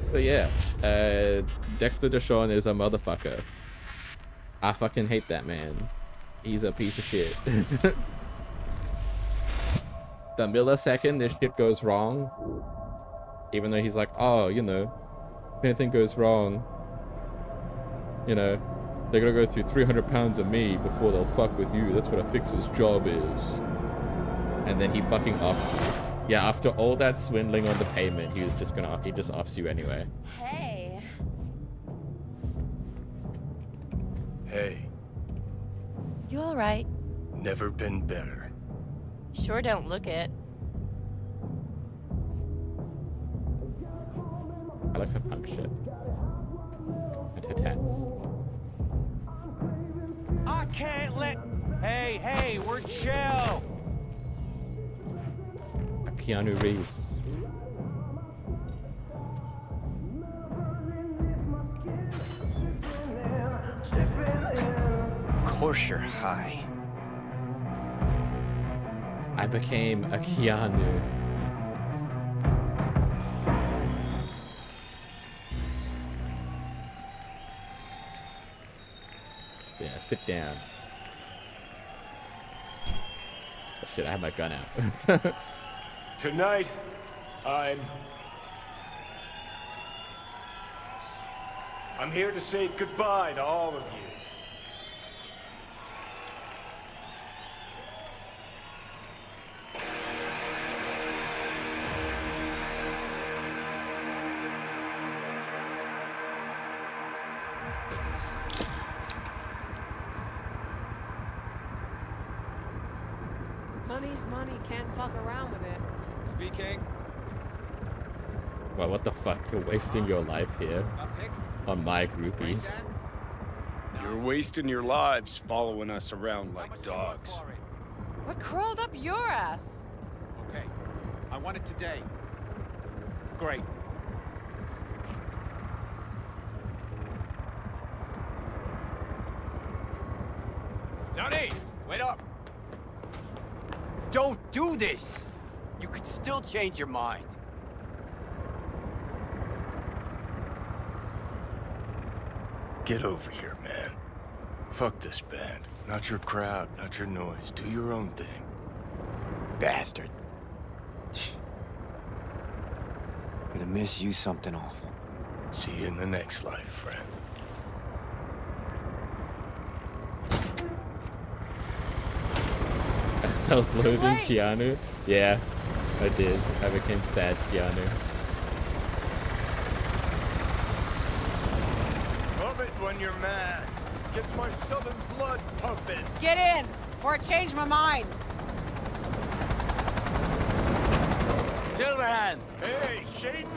But yeah, Dexter Deshawn is a motherfucker. I fucking hate that man. He's a piece of shit. The millisecond this shit goes wrong, even though he's like, oh, you know, if anything goes wrong, you know, they're gonna go through 300 pounds of me before they'll fuck with you. That's what a fixer's job is. And then he fucking offs you. Yeah, after all that swindling on the payment, he just offs you anyway. Hey. Hey, You all right? never been better. Sure don't look it. I like her punk shit. And her tats. I can't let... Hey, we're chill. Keanu Reeves. Of course you're high. I became a Keanu. Yeah, sit down. Oh shit, I have my gun out. Tonight, I'm here to say goodbye to all of you. Money's money, can't fuck around with it. Speaking. Well, what the fuck? You're wasting your life here on my groupies. You're wasting your lives following us around like dogs. What crawled up your ass? Okay, I want it today. Great. Johnny, wait up. Don't do this. You could still change your mind. Get over here, man. Fuck this band. Not your crowd, not your noise. Do your own thing. Bastard. Gonna miss you something awful. See you in the next life, friend. Self-loathing Keanu? Yeah, I did. I became sad Keanu. Love it when you're mad. Gets my southern blood pumping. Get in, or I change my mind. Silverhand! Hey, Shaden!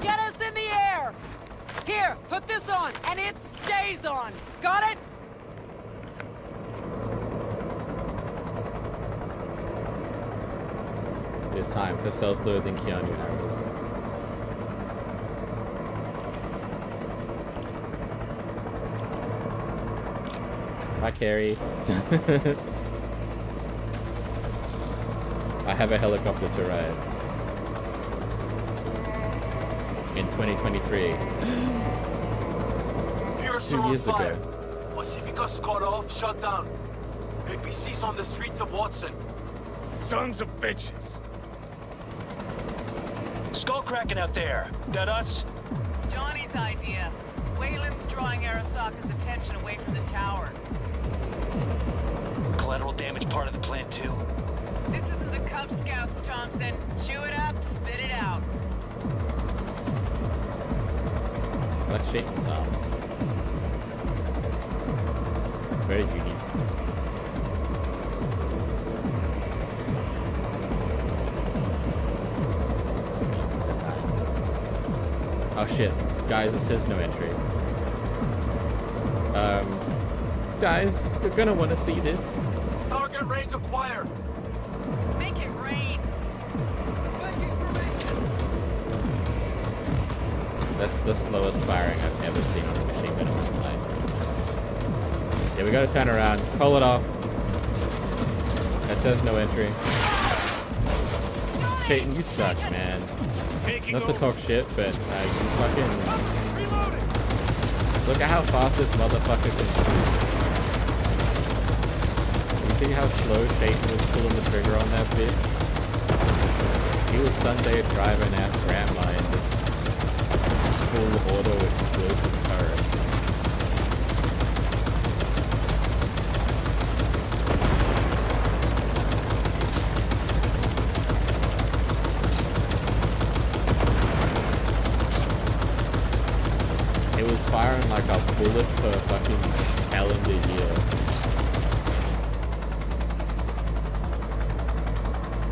Get us in the air! Here, put this on, and it stays on. Got it? It's time for self-loathing Keanu arrows. Hi, Carrie. I have a helicopter to ride. In 2023. 2 years ago. Pacifica cut off, shut down. APC's on the streets of Watson. Sons of bitches. Skull cracking out there. That us? Johnny's idea. Wayland's drawing Arasaka's attention away from the tower. Collateral damage part of the plan too. This isn't the Cub Scouts, Thompson. Chew it up, spit it out. Like Shatan's arm. Very unique. Oh shit. Guys, it says no entry. Guys, you're gonna want to see this. Target range acquired. Make it rain. That's the slowest firing I've ever seen on a machine gun in my life. Yeah, we gotta turn around, pull it off. That says no entry. Shayton, you suck, man. Not to talk shit, but you fucking... Look at how fast this motherfucker can shoot. You see how slow Shayton was pulling the trigger on that bitch? He was Sunday driving ass grandma in this full auto explosive turret. It was firing like a bullet per fucking calendar year.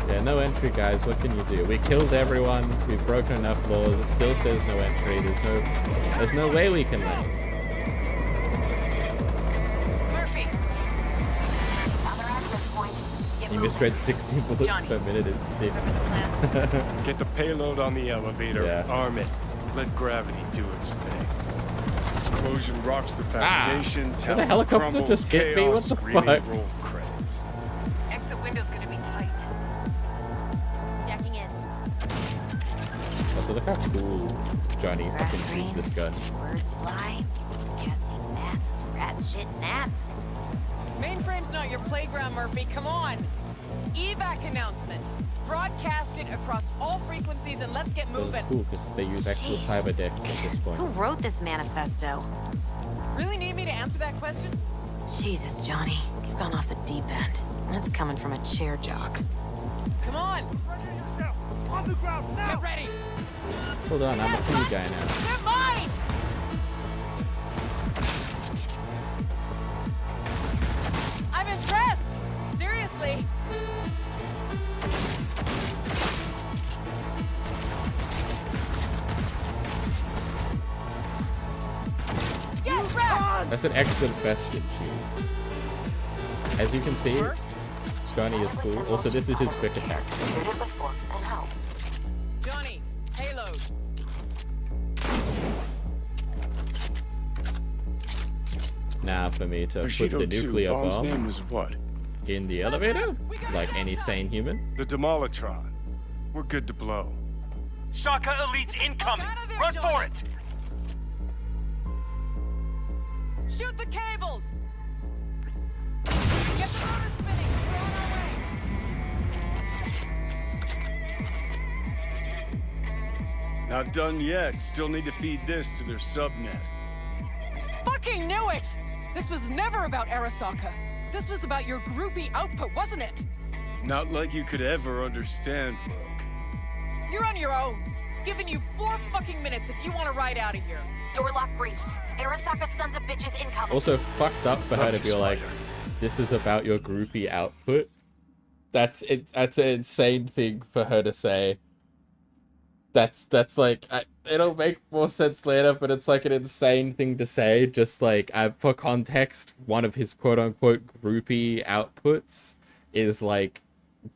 Yeah, no entry, guys. What can you do? We killed everyone. We've broken enough laws. It still says no entry. There's no way we can land. Murphy. Other access point. You missed rate 16 bullets Johnny. per minute is 6. Get the payload on the elevator, Yeah. arm it, let gravity do its thing. Explosion rocks the foundation, Did tower the helicopter crumbles, just hit me? chaos, What the screaming, fuck? roll credits. Exit window's gonna be tight. Jacking in. Also, look how cool Johnny fucking shoots this gun. Birds fly. Cats eat gnats. Rats shit gnats. Mainframe's not your playground, Murphy. Come on. Evac announcement. Broadcast it across all frequencies and let's get That was moving. cool because they use actual Sheesh. cyber decks at this point. Who wrote this manifesto? Really need me to answer that question? Jesus, Johnny. You've gone off the deep end. That's coming from a chair jock. Come on. On the ground now. Get ready. Hold on, I'm a cool guy now. They're mine. I'm impressed. Seriously. Get wrecked. That's an excellent question, Cheese. As you can see, Johnny is cool. Also, this is his quick attack. Suited with forks and help. Johnny, payload. Now for me to put Bushido the 2, nuclear bomb's bomb name was what? in the elevator, like any sane human. The Demolitron. We're good to blow. Shaka Elite's incoming. Run for it. Shoot the cables. Get the motor spinning. We're on our way. Not done yet. Still need to feed this to their subnet. Fucking knew it! This was never about Arasaka. This was about your groupie output, wasn't it? Not like you could ever understand, Rogue. You're on your own. Giving you 4 fucking minutes if you want to ride out of here. Door lock breached. Arasaka sons of bitches incoming. Also, fucked up for her to be like, this is about your groupie output. That's it. That's an insane thing for her to say. That's like, it'll make more sense later, but it's like an insane thing to say. Just like, for context, one of his quote-unquote groupie outputs is like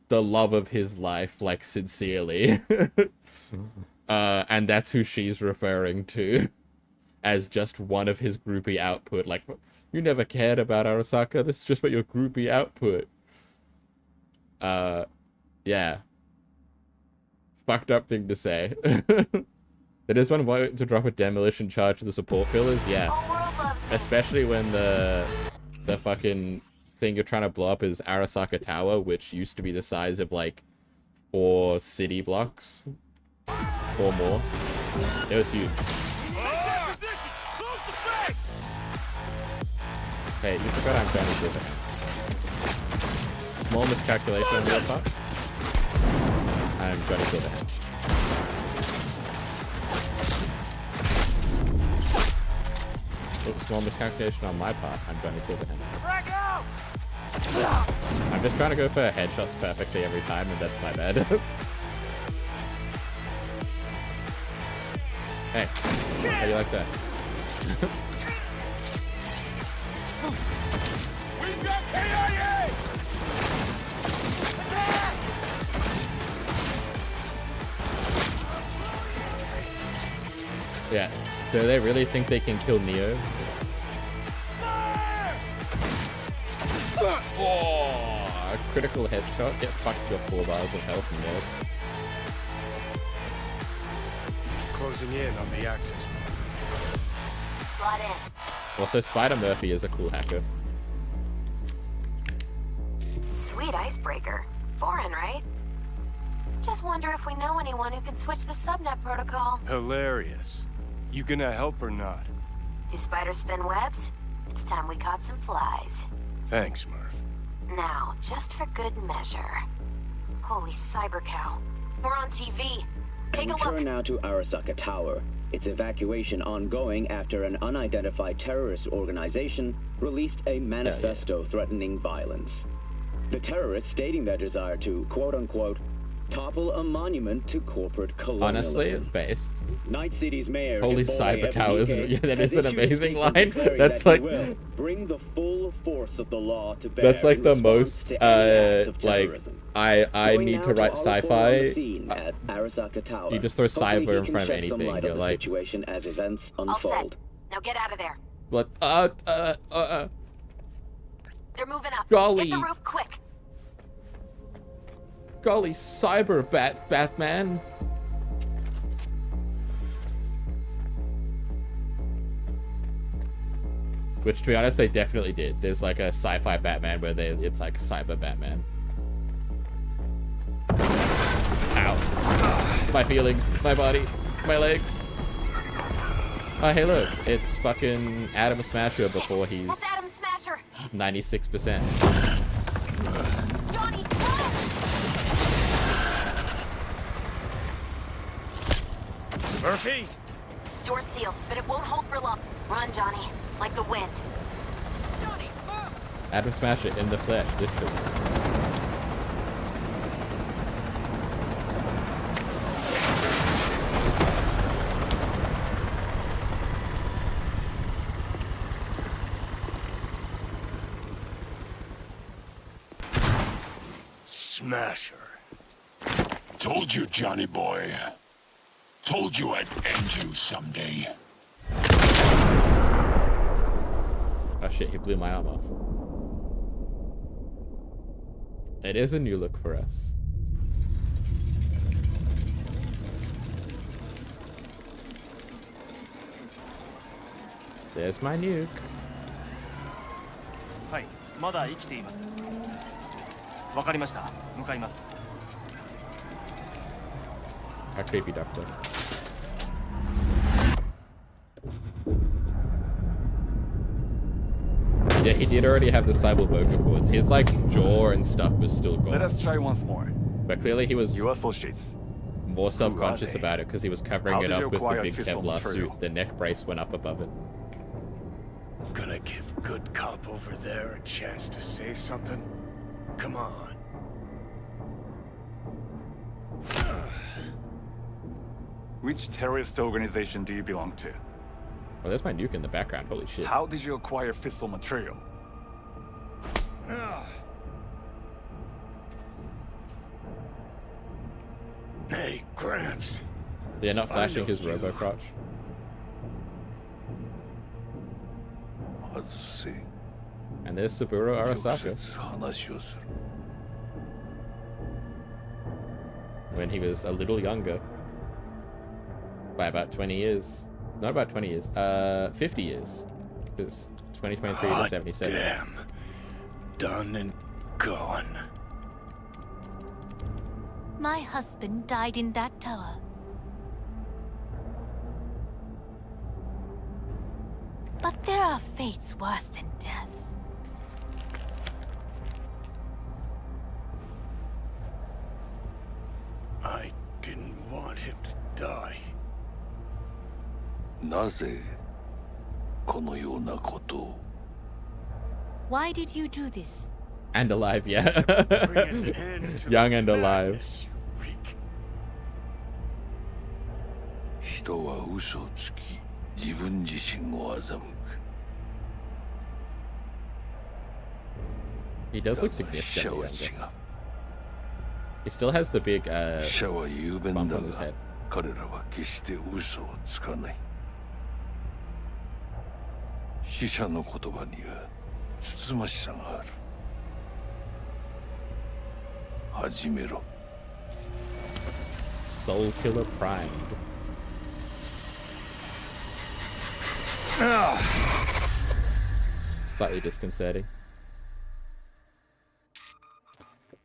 the love of his life, like sincerely. And that's who she's referring to as just one of his groupie output. Like, you never cared about Arasaka, this is just about your groupie output. Yeah. Fucked up thing to say. It is one way to drop a demolition charge to the support pillars, yeah. Especially when the fucking thing you're trying to blow up is Arasaka Tower, which used to be the size of like 4 city blocks or more. It was huge. Hey, you forgot I'm trying to do it. Small miscalculation on your part. I'm trying to kill the hedge. Oops, small miscalculation on my part. I'm trying to kill the hedge. I'm just trying to go for headshots perfectly every time, and that's my bad. Hey, how do you like that? We've got KIA! Yeah. Do they really think they can kill Neo? Oh, a critical headshot. Get fucked your 4 bars of health, Neo. Closing in on the access. Slot in. Also, Spider Murphy is a cool hacker. Sweet icebreaker. Foreign, right? Just wonder if we know anyone who can switch the subnet protocol. Hilarious. You gonna help or not? Do spiders spin webs? It's time we caught some flies. Thanks, Murph. Now, just for good measure. Holy cyber cow. We're on TV. Take a look. Return now to Arasaka Tower. Its evacuation ongoing after an unidentified terrorist organization released a manifesto threatening violence. The terrorists stating their desire to, quote-unquote, topple a monument to corporate colonialism. Honestly, based. Night City's mayor. Holy cyber cow, isn't it? Yeah, that is an amazing line. That's that like bring the full force of the law to bear. that's like in the response most to any act of like terrorism. I Going need now to write our report on the sci-fi. scene at Arasaka Tower. You just throw Hopefully cyber he in can front of shed some anything. light You're on the like, situation as events All unfold. set. Now get out of there. what? They're moving up. Golly. Hit the roof quick. Golly, cyber Batman. Which, to be honest, they definitely did. There's like a sci-fi Batman where it's like cyber Batman. Ow. My feelings, my body, my legs. Oh, hey look, it's fucking Adam Smasher before he's That's Adam Smasher. 96%. Johnny, Murphy? door's sealed, but it won't hold for long. Run, Johnny, like the wind. Adam Smasher in the flesh, literally. Smasher. Told you, Johnny boy. Told you I'd end you someday. Oh shit, he blew my arm off. It is a new look for us. There's my nuke. はい、まだ生きています。わかりました。向かいます。 A creepy doctor. Yeah, he did already have the cyber vocal cords. His like jaw and stuff was still gone. Let us try once more. But clearly he was Your associates. more self-conscious they? about it because he was covering How it did you up with the acquire big fissile Kevlar material? suit. The neck brace went up above it. Gonna give good cop over there a chance to say something? Come on. Which terrorist organization do you belong to? Oh, there's my nuke in the background. Holy shit. How did you acquire fissile material? Hey, Gramps. They're not flashing his robo crotch. Let's see. And there's Saburo Arasaka. when he was a little younger. By about 20 years. Not about 20 years. 50 years. Because 2023 to 77. Damn. Done and gone. My husband died in that tower. But there are fates worse than death. I didn't want him to die. なぜこのようなことを Why did you do this? And alive, yeah. Young and alive. 人は嘘をつき自分自身を欺く He does look significantly younger. He still has the big bump on his head. 彼らは決して嘘をつかない死者の言葉にはつつましさがある始めろ Soul Killer Pride. Slightly disconcerting.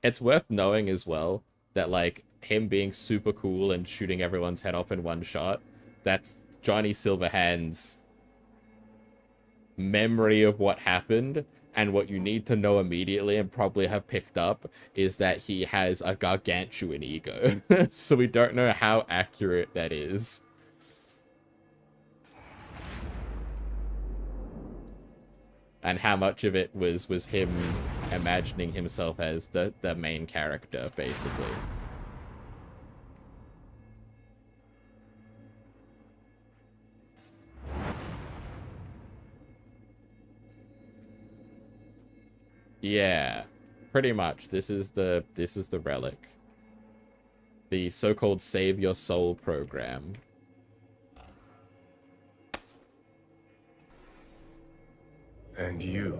It's worth knowing as well that, like, him being super cool and shooting everyone's head off in one shot, that's Johnny Silverhand's memory of what happened. And what you need to know immediately and probably have picked up is that he has a gargantuan ego. So we don't know how accurate that is. And how much of it was him imagining himself as the main character, basically. Yeah, pretty much. This is the relic. The so-called Save Your Soul program. And you?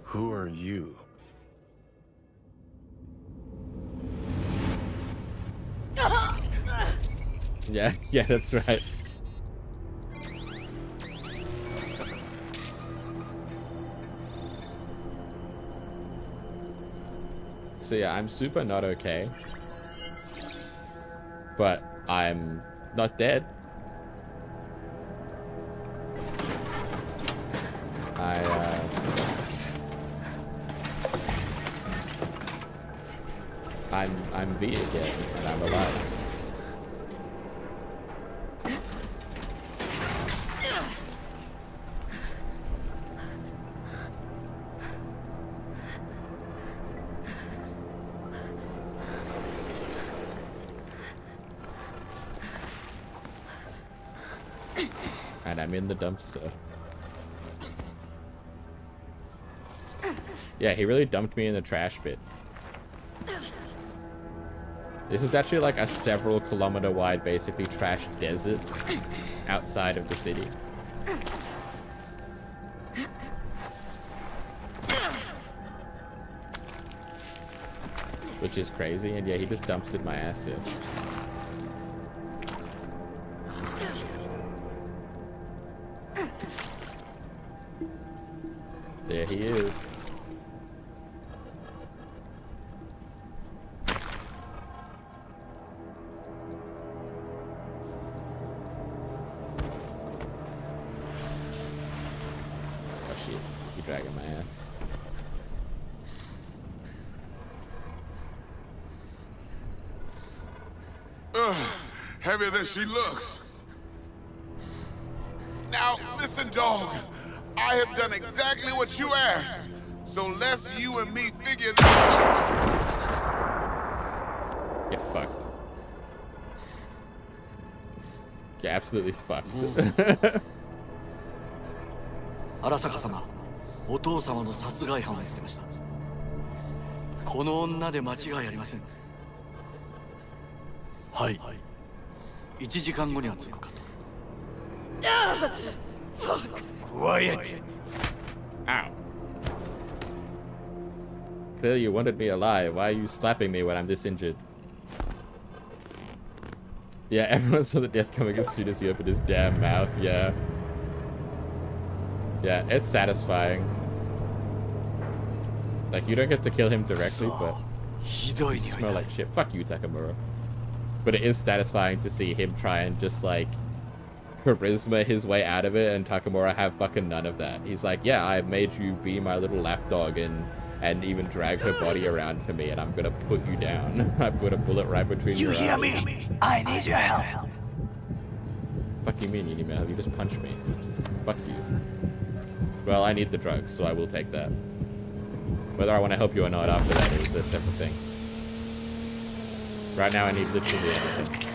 Who are you? Yeah, that's right. So yeah, I'm super not okay. But I'm not dead. I'm V again, and I'm alive. And I'm in the dumpster. Yeah, he really dumped me in the trash bin. This is actually like a several kilometer wide, basically trash desert outside of the city. Which is crazy, and yeah, he just dumpstered my ass here. There he is. Oh shit, you dragging my ass. Heavier than she looks. Now, listen, dog. I have done exactly what you asked. So let's you and me figure this out. Get fucked. Get absolutely fucked. 荒坂様、お父様の殺害犯を見つけました。この女で間違いありません。はい。1時間後には着くかと。Fuck! Quiet! Ow. Clearly you wanted me alive. Why are you slapping me when I'm this injured? Yeah, everyone saw the death coming as soon as he opened his damn mouth, yeah. Yeah, it's satisfying. Like, you don't get to kill him directly, but you smell like shit. Fuck you, Takamura. But it is satisfying to see him try and just, like, charisma his way out of it, and Takamura have fucking none of that. He's like, yeah, I made you be my little lapdog and even drag her body around for me, and I'm gonna put you down. I put a bullet right between your eyes. You hear me? I need your help. Fuck you mean, you need my help? You just punched me. Fuck you. Well, I need the drugs, so I will take that. Whether I want to help you or not after that is a separate thing. Right now I need literally everything.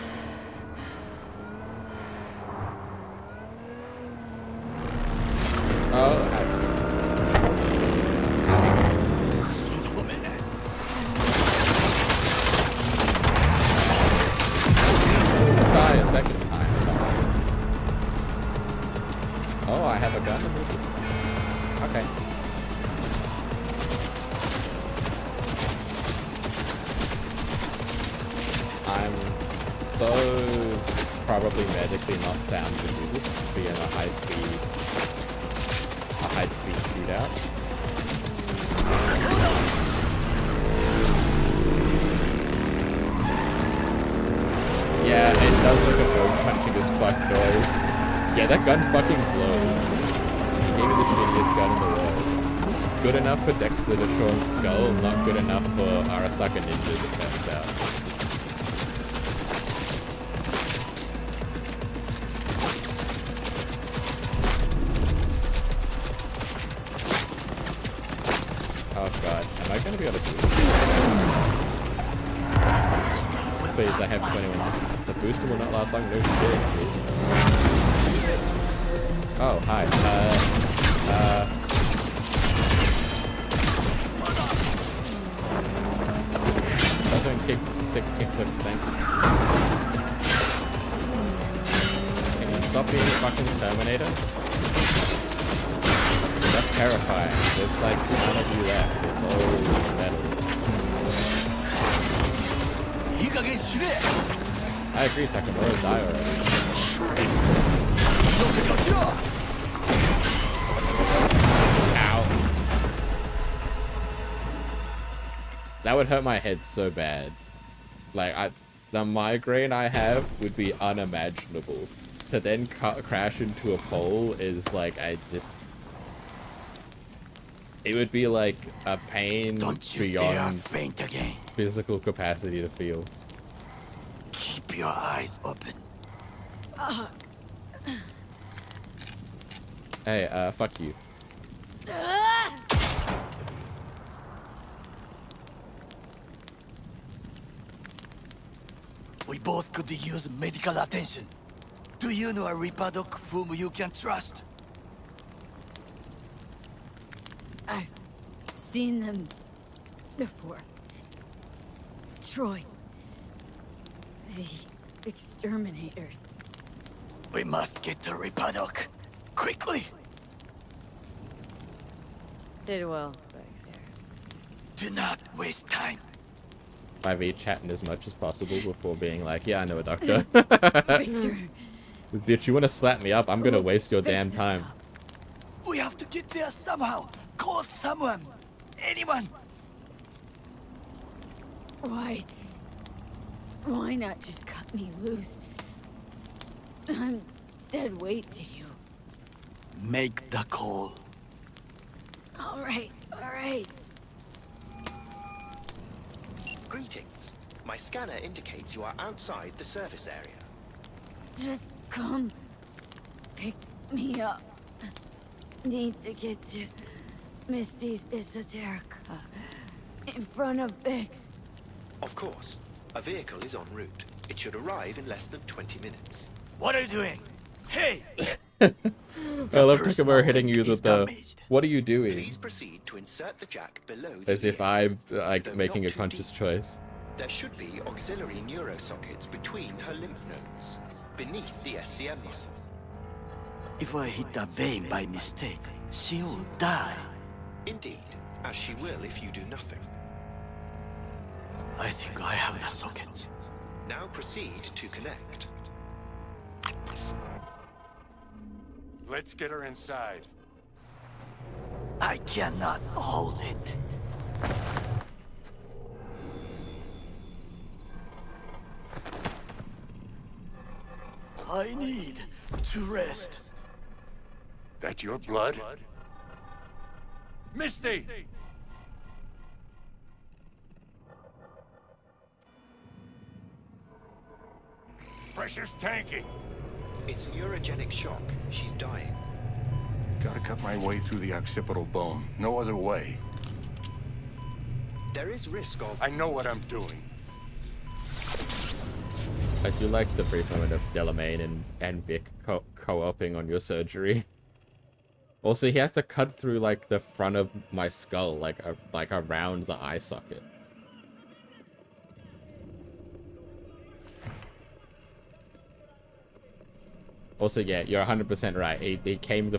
Oh, die a second time. Oh, I have a gun. Okay. I'm so probably medically not sound to do this, be in a high speed shootout. Yeah, it does look a bone punching as fuck noise. Yeah, that gun fucking blows. He gave me the shittiest gun in the world. Good enough for Dexter Deshawn's skull, not good enough for Arasaka Ninja, it turns out. Oh god, am I gonna be able to do this? Please, I have 21. The booster will not last long, no shit. Oh, hi. Doesn't kick 6 kickflips, thanks. Can you stop being a fucking Terminator? That's terrifying. There's like none of you left. It's all metal. I agree, Takamura, die already. Ow. That would hurt my head so bad. Like, the migraine I have would be unimaginable. To then crash into a pole is like, it would be like a pain beyond physical capacity to feel. Keep your eyes open. Hey, fuck you. We both could use medical attention. Do you know a Reaper doc whom you can trust? I've seen them before. Troy. The exterminators. We must get to Reaper doc. Quickly! Did well back there. Do not waste time. 5e chatting as much as possible before being like, yeah, I know a doctor. Victor. Bitch, you want to slap me up? I'm gonna waste your damn time. We have to get there somehow. Call someone. Anyone. Why not just cut me loose? I'm dead weight to you. Make the call. All right. Greetings. My scanner indicates you are outside the service area. Just come. Pick me up. Need to get to Misty's Esoterica. In front of Bix. Of course. A vehicle is en route. It should arrive in less than 20 minutes. What are you doing? Hey! I love Takamura hitting you with the, what are you doing? Please proceed to insert the jack below the As if I'm, like, making a conscious choice. There should be auxiliary neurosockets between her lymph nodes, beneath the SCM muscle. If I hit a vein by mistake, she will die. Indeed, as she will if you do nothing. I think I have the socket. Now proceed to connect. Let's get her inside. I cannot hold it. I need to rest. That your blood? Misty! Pressure's tanking. It's neurogenic shock. She's dying. Gotta cut my way through the occipital bone. No other way. There is risk of... I know what I'm doing. I do like the brief moment of Delamain and Vic co-oping on your surgery. Also, he had to cut through like the front of my skull, like around the eye socket. Also, yeah, you're 100% right. He came to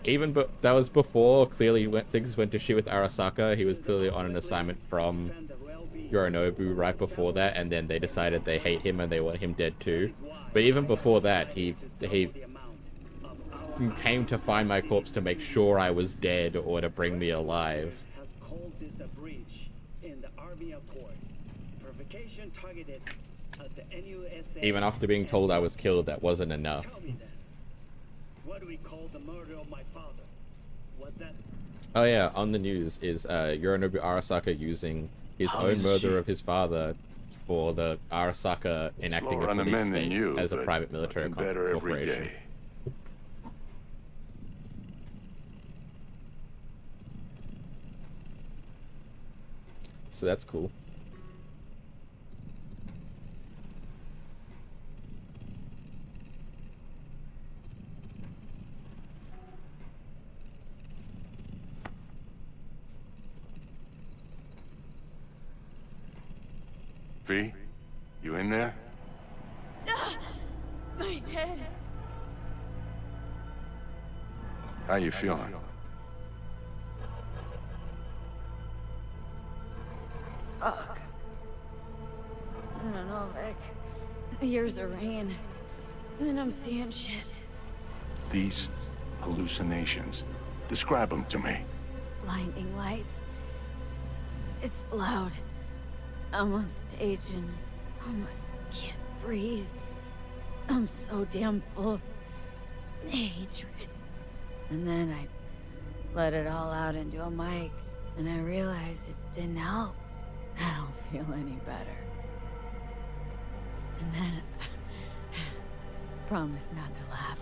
even but that was before clearly when things went to shit with Arasaka. He was clearly on an assignment from Yorinobu right before that, and then they decided they hate him and they want him dead too. But even before that, he came to find my corpse to make sure I was dead or to bring me alive. Even after being told I was killed, that wasn't enough. What do we call the murder of my father? Was that... Oh yeah, on the news is Yorinobu Arasaka using his own murder of his father for the Arasaka enacting a police state as a private military corporation. So that's cool. V, you in there? My head. How you feeling? Fuck. I don't know, Vic. Years are ringing. And then I'm seeing shit. These hallucinations. Describe them to me. Blinding lights. It's loud. I'm on stage and almost can't breathe. I'm so damn full of hatred. And then I let it all out into a mic, and I realized it didn't help. I don't feel any better. And then... promise not to laugh.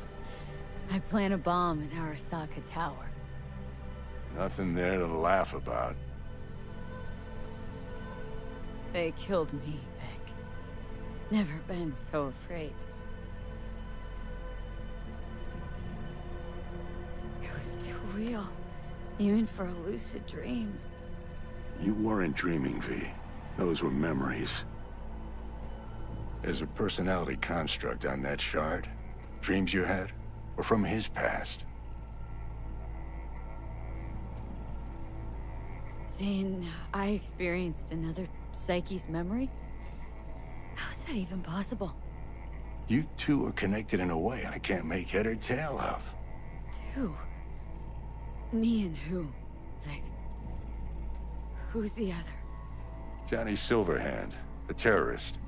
I plant a bomb in Arasaka Tower. Nothing there to laugh about. They killed me, Vic. Never been so afraid. It was too real, even for a lucid dream. You weren't dreaming, V. Those were memories. There's a personality construct on that shard. Dreams you had, or from his past. Saying I experienced another Psyche's memories? How is that even possible? You two are connected in a way I can't make head or tail of. Two? Me and who, Vic? Who's the other? Johnny Silverhand, a terrorist.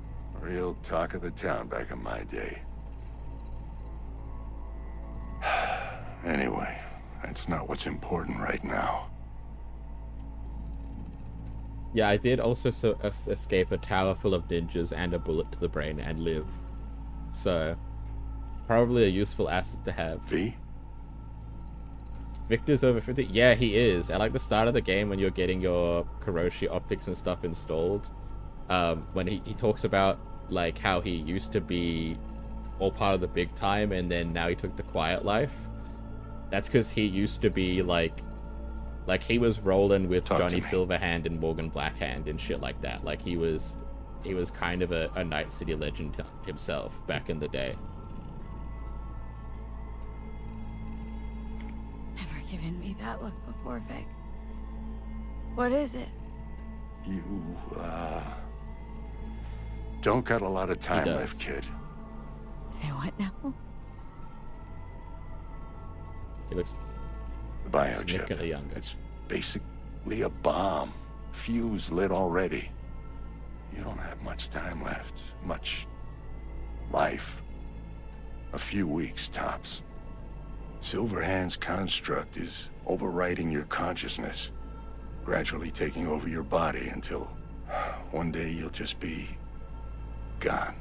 A real talk of the town back in my day. Anyway, that's not what's important right now. Yeah, I did also escape a tower full of ninjas and a bullet to the brain and live. So, probably a useful asset to have. V? Victor's over 50? Yeah, he is. At like the start of the game when you're getting your Kiroshi optics and stuff installed, when he talks about like how he used to be all part of the big time and then now he took the quiet life. That's because he used to be like he was rolling with Johnny Silverhand and Morgan Blackhand and shit like that. Like he was kind of a Night City legend himself back in the day. Never given me that look before, Vic. What is it? You, don't got a lot of time left, kid. Say what now? He looks The biochip. significantly younger. It's basically a bomb. Fuse lit already. You don't have much time left. Much life. A few weeks, tops. Silverhand's construct is overwriting your consciousness, gradually taking over your body until one day you'll just be gone.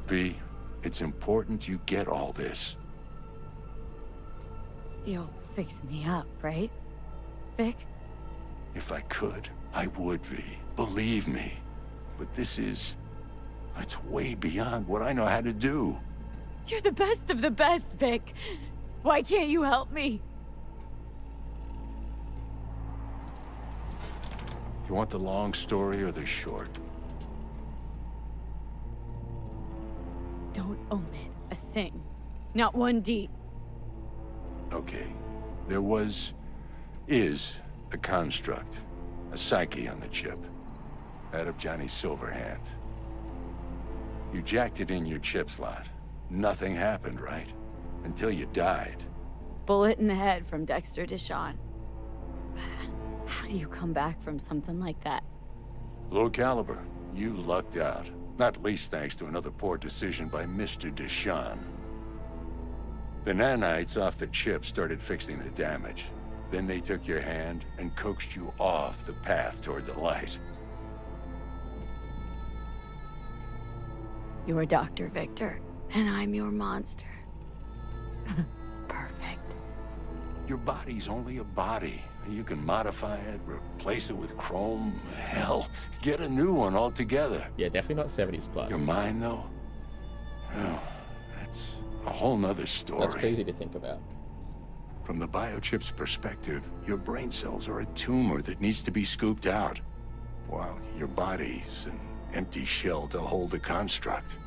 V, it's important you get all this. You'll fix me up, right, Vic? If I could, I would, V. Believe me. But this is... it's way beyond what I know how to do. You're the best of the best, Vic. Why can't you help me? You want the long story or the short? Don't omit a thing. Not one D. Okay. There is a construct. A psyche on the chip. That of Johnny Silverhand. You jacked it in your chip slot. Nothing happened, right? Until you died. Bullet in the head from Dexter Deshawn. How do you come back from something like that? Low caliber. You lucked out. Not least thanks to another poor decision by Mr. Deshawn. The nanites off the chip started fixing the damage. Then they took your hand and coaxed you off the path toward the light. You're Dr. Victor, and I'm your monster. Perfect. Your body's only a body. You can modify it, replace it with chrome. Hell, get a new one altogether. Yeah, definitely not 70s plus. Your mind, though? Oh, that's a whole nother story. That's crazy to think about. From the biochip's perspective, your brain cells are a tumor that needs to be scooped out, while your body's an empty shell to hold the construct.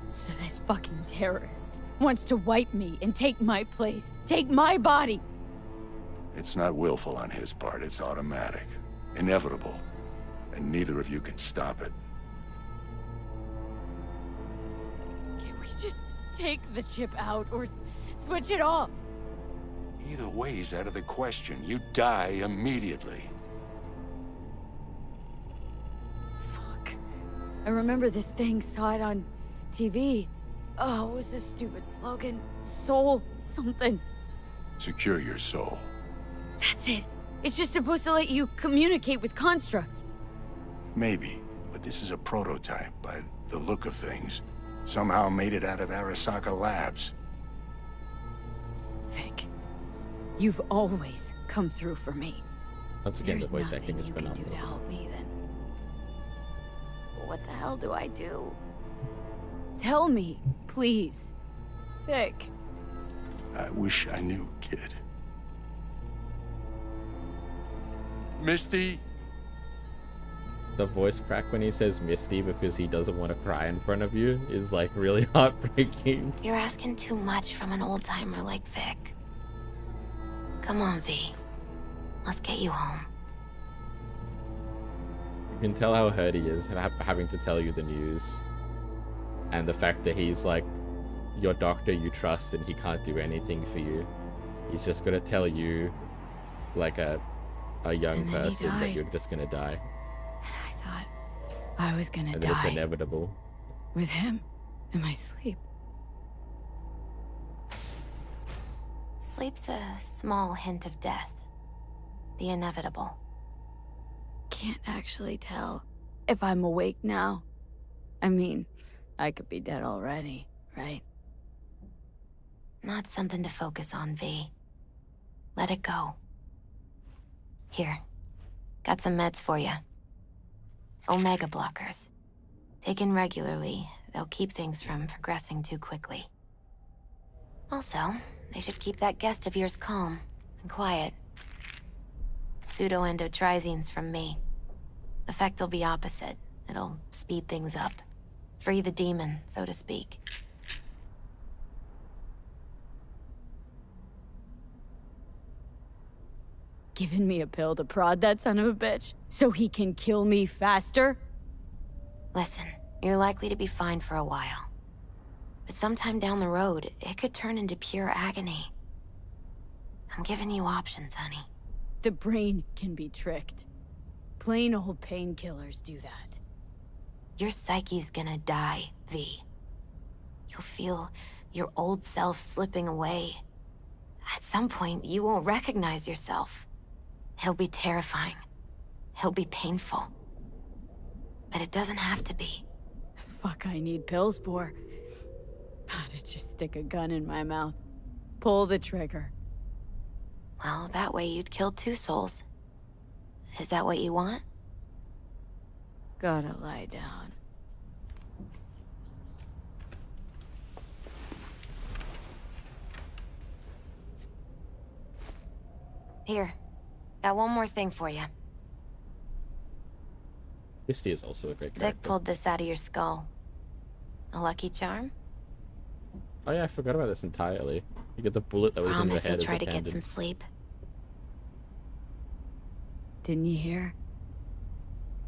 So this fucking terrorist wants to wipe me and take my place. Take my body! It's not willful on his part, it's automatic. Inevitable. And neither of you can stop it. Can't we just take the chip out or switch it off? Either way's out of the question. You die immediately. Fuck. I remember this thing, saw it on TV. Oh, what was this stupid slogan? Soul something. Secure your soul. That's it. It's just supposed to let you communicate with constructs. Maybe, but this is a prototype by the look of things. Somehow made it out of Arasaka Labs. Vic, you've always come through for me. Once again, There's the voice acting is nothing you can do to phenomenal. help me then. What the hell do I do? Tell me, please. Vic. I wish I knew, kid. Misty? The voice crack when he says Misty because he doesn't want to cry in front of you is like really heartbreaking. You're asking too much from an old-timer like Vic. Come on, V. Let's get you home. You can tell how hurt he is having to tell you the news. And the fact that he's like your doctor you trust and he can't do anything for you. He's just gonna tell you like a young person that you're just gonna die. I thought I was gonna And die. that it's inevitable. With him in my sleep. Sleep's a small hint of death. The inevitable. Can't actually tell if I'm awake now. I mean, I could be dead already, right? Not something to focus on, V. Let it go. Here. Got some meds for you. Omega blockers. Taken regularly, they'll keep things from progressing too quickly. Also, they should keep that guest of yours calm and quiet. Pseudoendotrizine's from me. Effect will be opposite. It'll speed things up. Free the demon, so to speak. Giving me a pill to prod that son of a bitch so he can kill me faster? Listen, you're likely to be fine for a while. But sometime down the road, it could turn into pure agony. I'm giving you options, honey. The brain can be tricked. Plain old painkillers do that. Your psyche's gonna die, V. You'll feel your old self slipping away. At some point, you won't recognize yourself. It'll be terrifying. It'll be painful. But it doesn't have to be. Fuck I need pills for. To just stick a gun in my mouth. Pull the trigger. Well, that way you'd kill 2 souls. Is that what you want? Gotta lie down. Here. Got one more thing for you. Christy is also a great character. Vic pulled this out of your skull. A lucky charm? Oh yeah, I forgot about this entirely. You get the bullet that was in the Promise head you'll as a try to get tendon. some sleep. Didn't you hear?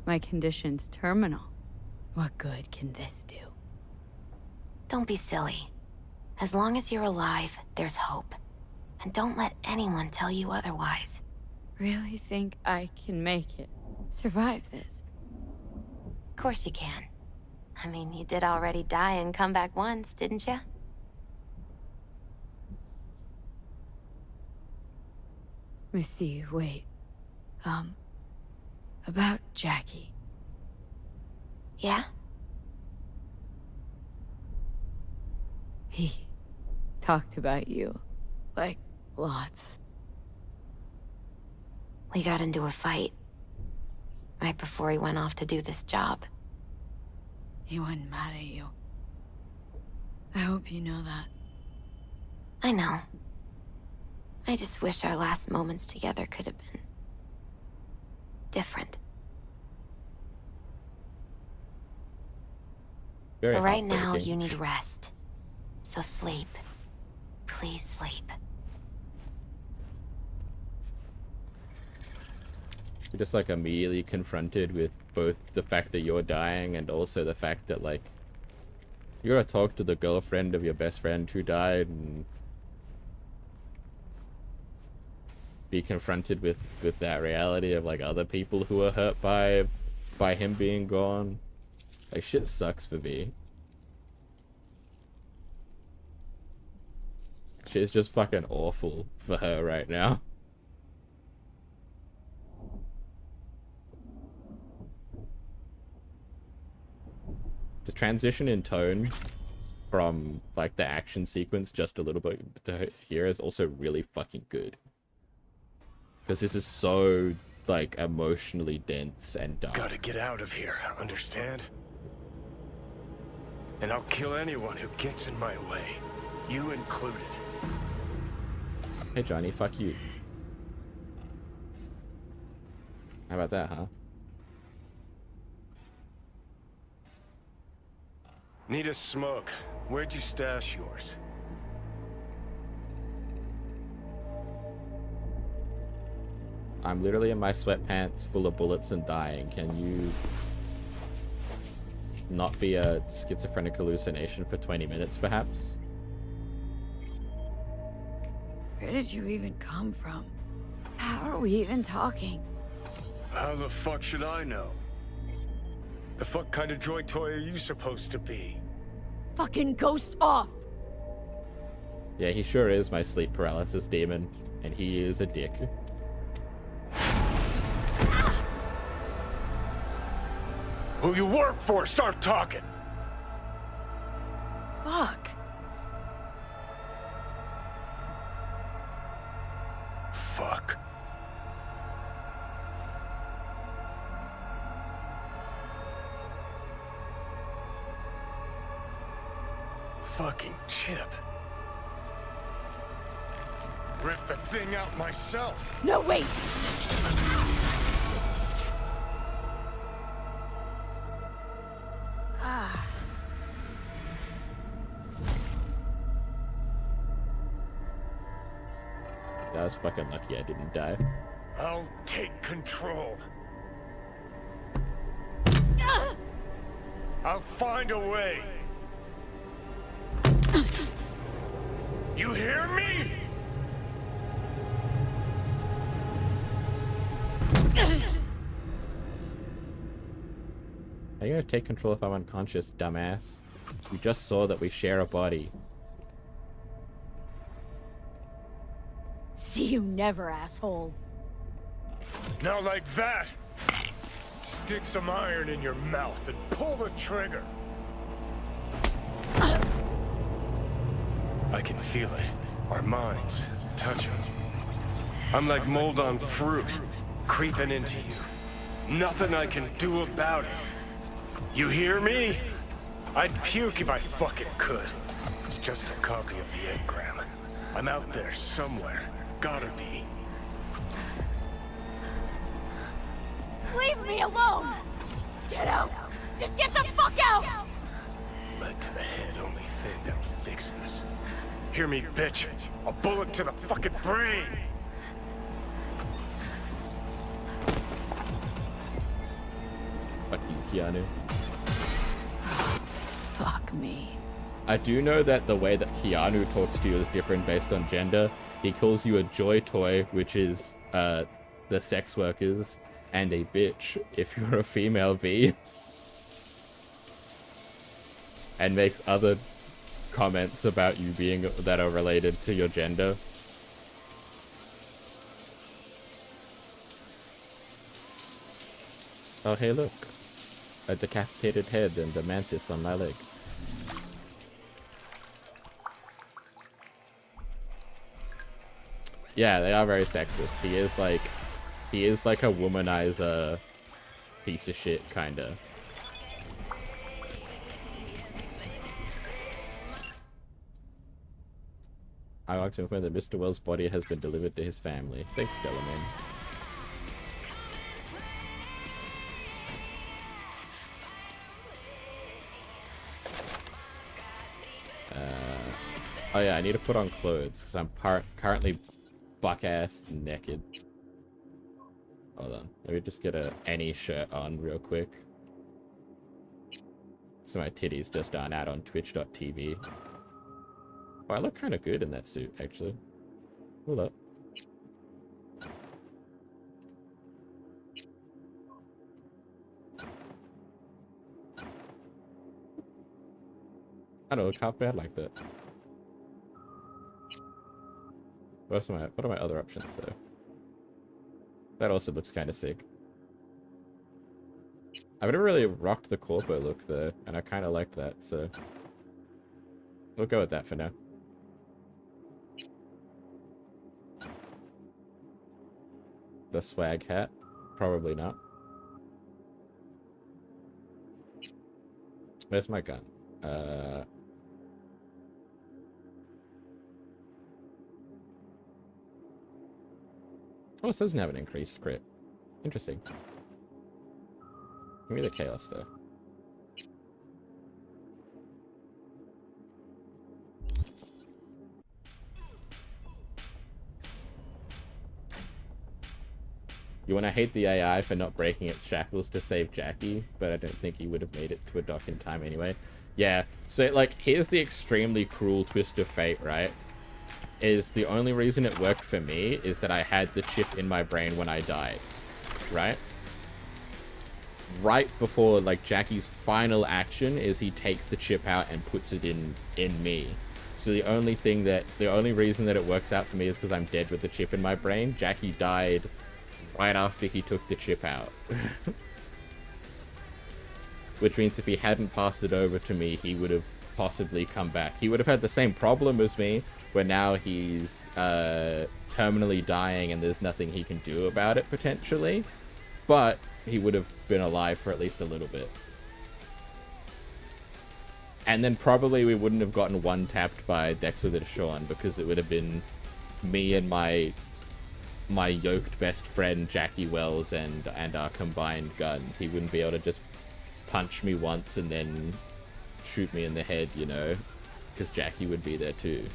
My condition's terminal. What good can this do? Don't be silly. As long as you're alive, there's hope. And don't let anyone tell you otherwise. Really think I can make it? Survive this? Of course you can. I mean, you did already die and come back once, didn't you? Misty, wait. About Jackie. Yeah? He talked about you. Like, lots. We got into a fight. Right before he went off to do this job. He wasn't mad at you. I hope you know that. I know. I just wish our last moments together could have been different. Very But right now, heartbreaking. you need rest. So sleep. Please sleep. You're just like immediately confronted with both the fact that you're dying and also the fact that like you gotta talk to the girlfriend of your best friend who died and be confronted with that reality of like other people who are hurt by him being gone. Like shit sucks for me. Shit's just fucking awful for her right now. The transition in tone from like the action sequence just a little bit to here is also really fucking good. Because this is so like emotionally dense and dark. Gotta get out of here, understand? And I'll kill anyone who gets in my way. You included. Hey Johnny, fuck you. How about that, huh? Need a smoke. Where'd you stash yours? I'm literally in my sweatpants full of bullets and dying. Can you not be a schizophrenic hallucination for 20 minutes, perhaps? Where did you even come from? How are we even talking? How the fuck should I know? The fuck kind of droid toy are you supposed to be? Fucking ghost off! Yeah, he sure is my sleep paralysis demon, and he is a dick. Who you work for, start talking! Fuck. Fuck. Fucking chip. Rip the thing out myself. No, wait! Ah. I was fucking lucky I didn't die. I'll take control. I'll find a way. You hear me? Are you gonna take control if I'm unconscious, dumbass? You just saw that we share a body. See you never, asshole. Now like that. Stick some iron in your mouth and pull the trigger. I can feel it. Our minds touching. I'm like mold on fruit, creeping into you. Nothing I can do about it. You hear me? I'd puke if I fucking could. It's just a copy of the engram. I'm out there somewhere. Gotta be. Leave me alone! Get out! Just get the fuck out! Lead to the head, only thing that'll fix this. Hear me, bitch? A bullet to the fucking brain! Fuck you, Keanu. Fuck me. I do know that the way that Keanu talks to you is different based on gender. He calls you a joy toy, which is the sex workers, and a bitch if you're a female V. And makes other comments about you being that are related to your gender. Oh hey look, a decapitated head and a mantis on my leg. Yeah, they are very sexist. He is like a womanizer piece of shit, kinda. I like to inform that Mr. Wells' body has been delivered to his family. Thanks, Delamain. Oh yeah, I need to put on clothes because I'm currently buck-ass naked. Hold on, let me just get any shirt on real quick. So my titties just aren't out on twitch.tv. Oh, I look kind of good in that suit, actually. Hold up. I don't look half bad like that. What are my other options, though? That also looks kind of sick. I've never really rocked the corpo look, though, and I kind of like that, so... We'll go with that for now. The swag hat? Probably not. Where's my gun? Oh, it doesn't have an increased crit. Interesting. Give me the chaos, though. You wanna hate the AI for not breaking its shackles to save Jackie, but I don't think he would have made it to a dock in time anyway. Yeah, so, like, here's the extremely cruel twist of fate, right? Is the only reason it worked for me is that I had the chip in my brain when I died, right? Right before, like, Jackie's final action is he takes the chip out and puts it in me. So the only reason that it works out for me is because I'm dead with the chip in my brain. Jackie died right after he took the chip out. Which means if he hadn't passed it over to me, he would have possibly come back. He would have had the same problem as me, where now he's terminally dying and there's nothing he can do about it, potentially. But he would have been alive for at least a little bit. And then probably we wouldn't have gotten one-tapped by Dex with a Deshawn, because it would have been me and my yoked best friend Jackie Wells and our combined guns. He wouldn't be able to just punch me once and then shoot me in the head, you know, because Jackie would be there too.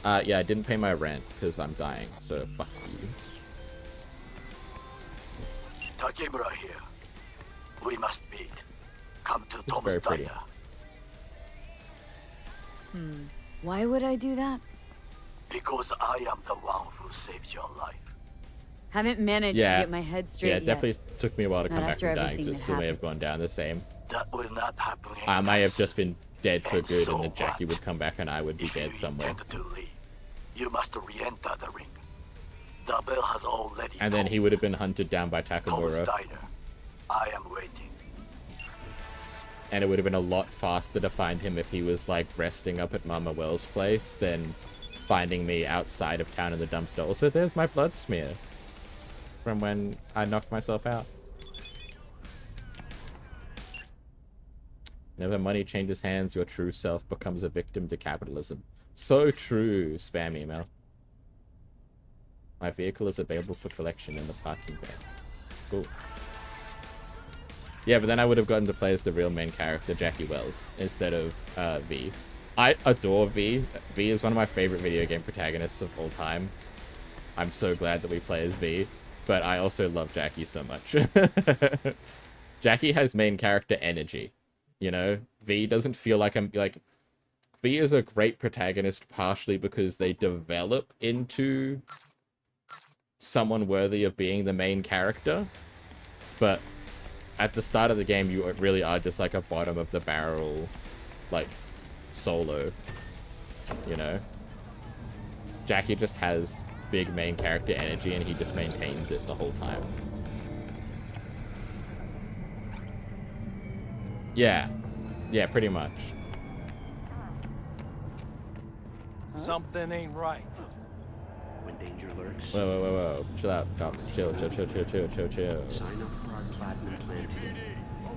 Yeah, I didn't pay my rent because I'm dying, so fuck you. Takemura here. We must meet. Come to It's Tom's very pretty. diner. Why would I do that? Because I am the one who saved your life. Haven't managed to get my head straight Yeah, yet. it definitely took me a while to Not come back after from dying, everything so it that still may have happened. gone down the same. That will not happen. I may have just been dead for And good, so and then Jackie what? would come back and I would be dead somewhere. intend to leave, you must re-enter the ring. The bell has already And then tolled. he would have been hunted down by Tom's Takamura, Diner. I am waiting. and it would have been a lot faster to find him if he was like resting up at Mama Wells' place than finding me outside of town in the dumpster. Also, there's my blood smear from when I knocked myself out. Whenever money changes hands, your true self becomes a victim to capitalism. So true, spam email. My vehicle is available for collection in the parking bay. Cool. Yeah, but then I would have gotten to play as the real main character, Jackie Wells, instead of V. I adore V. V is one of my favorite video game protagonists of all time. I'm so glad that we play as V, but I also love Jackie so much. Jackie has main character energy, you know? V doesn't feel like V is a great protagonist partially because they develop into someone worthy of being the main character, but at the start of the game, you really are just like a bottom of the barrel, like, solo, you know? Jackie just has big main character energy and he just maintains it the whole time. Yeah. Yeah, pretty much. Something ain't right. When danger lurks, Whoa. Chill out, cops. Chill. sign up for our platinum plan today.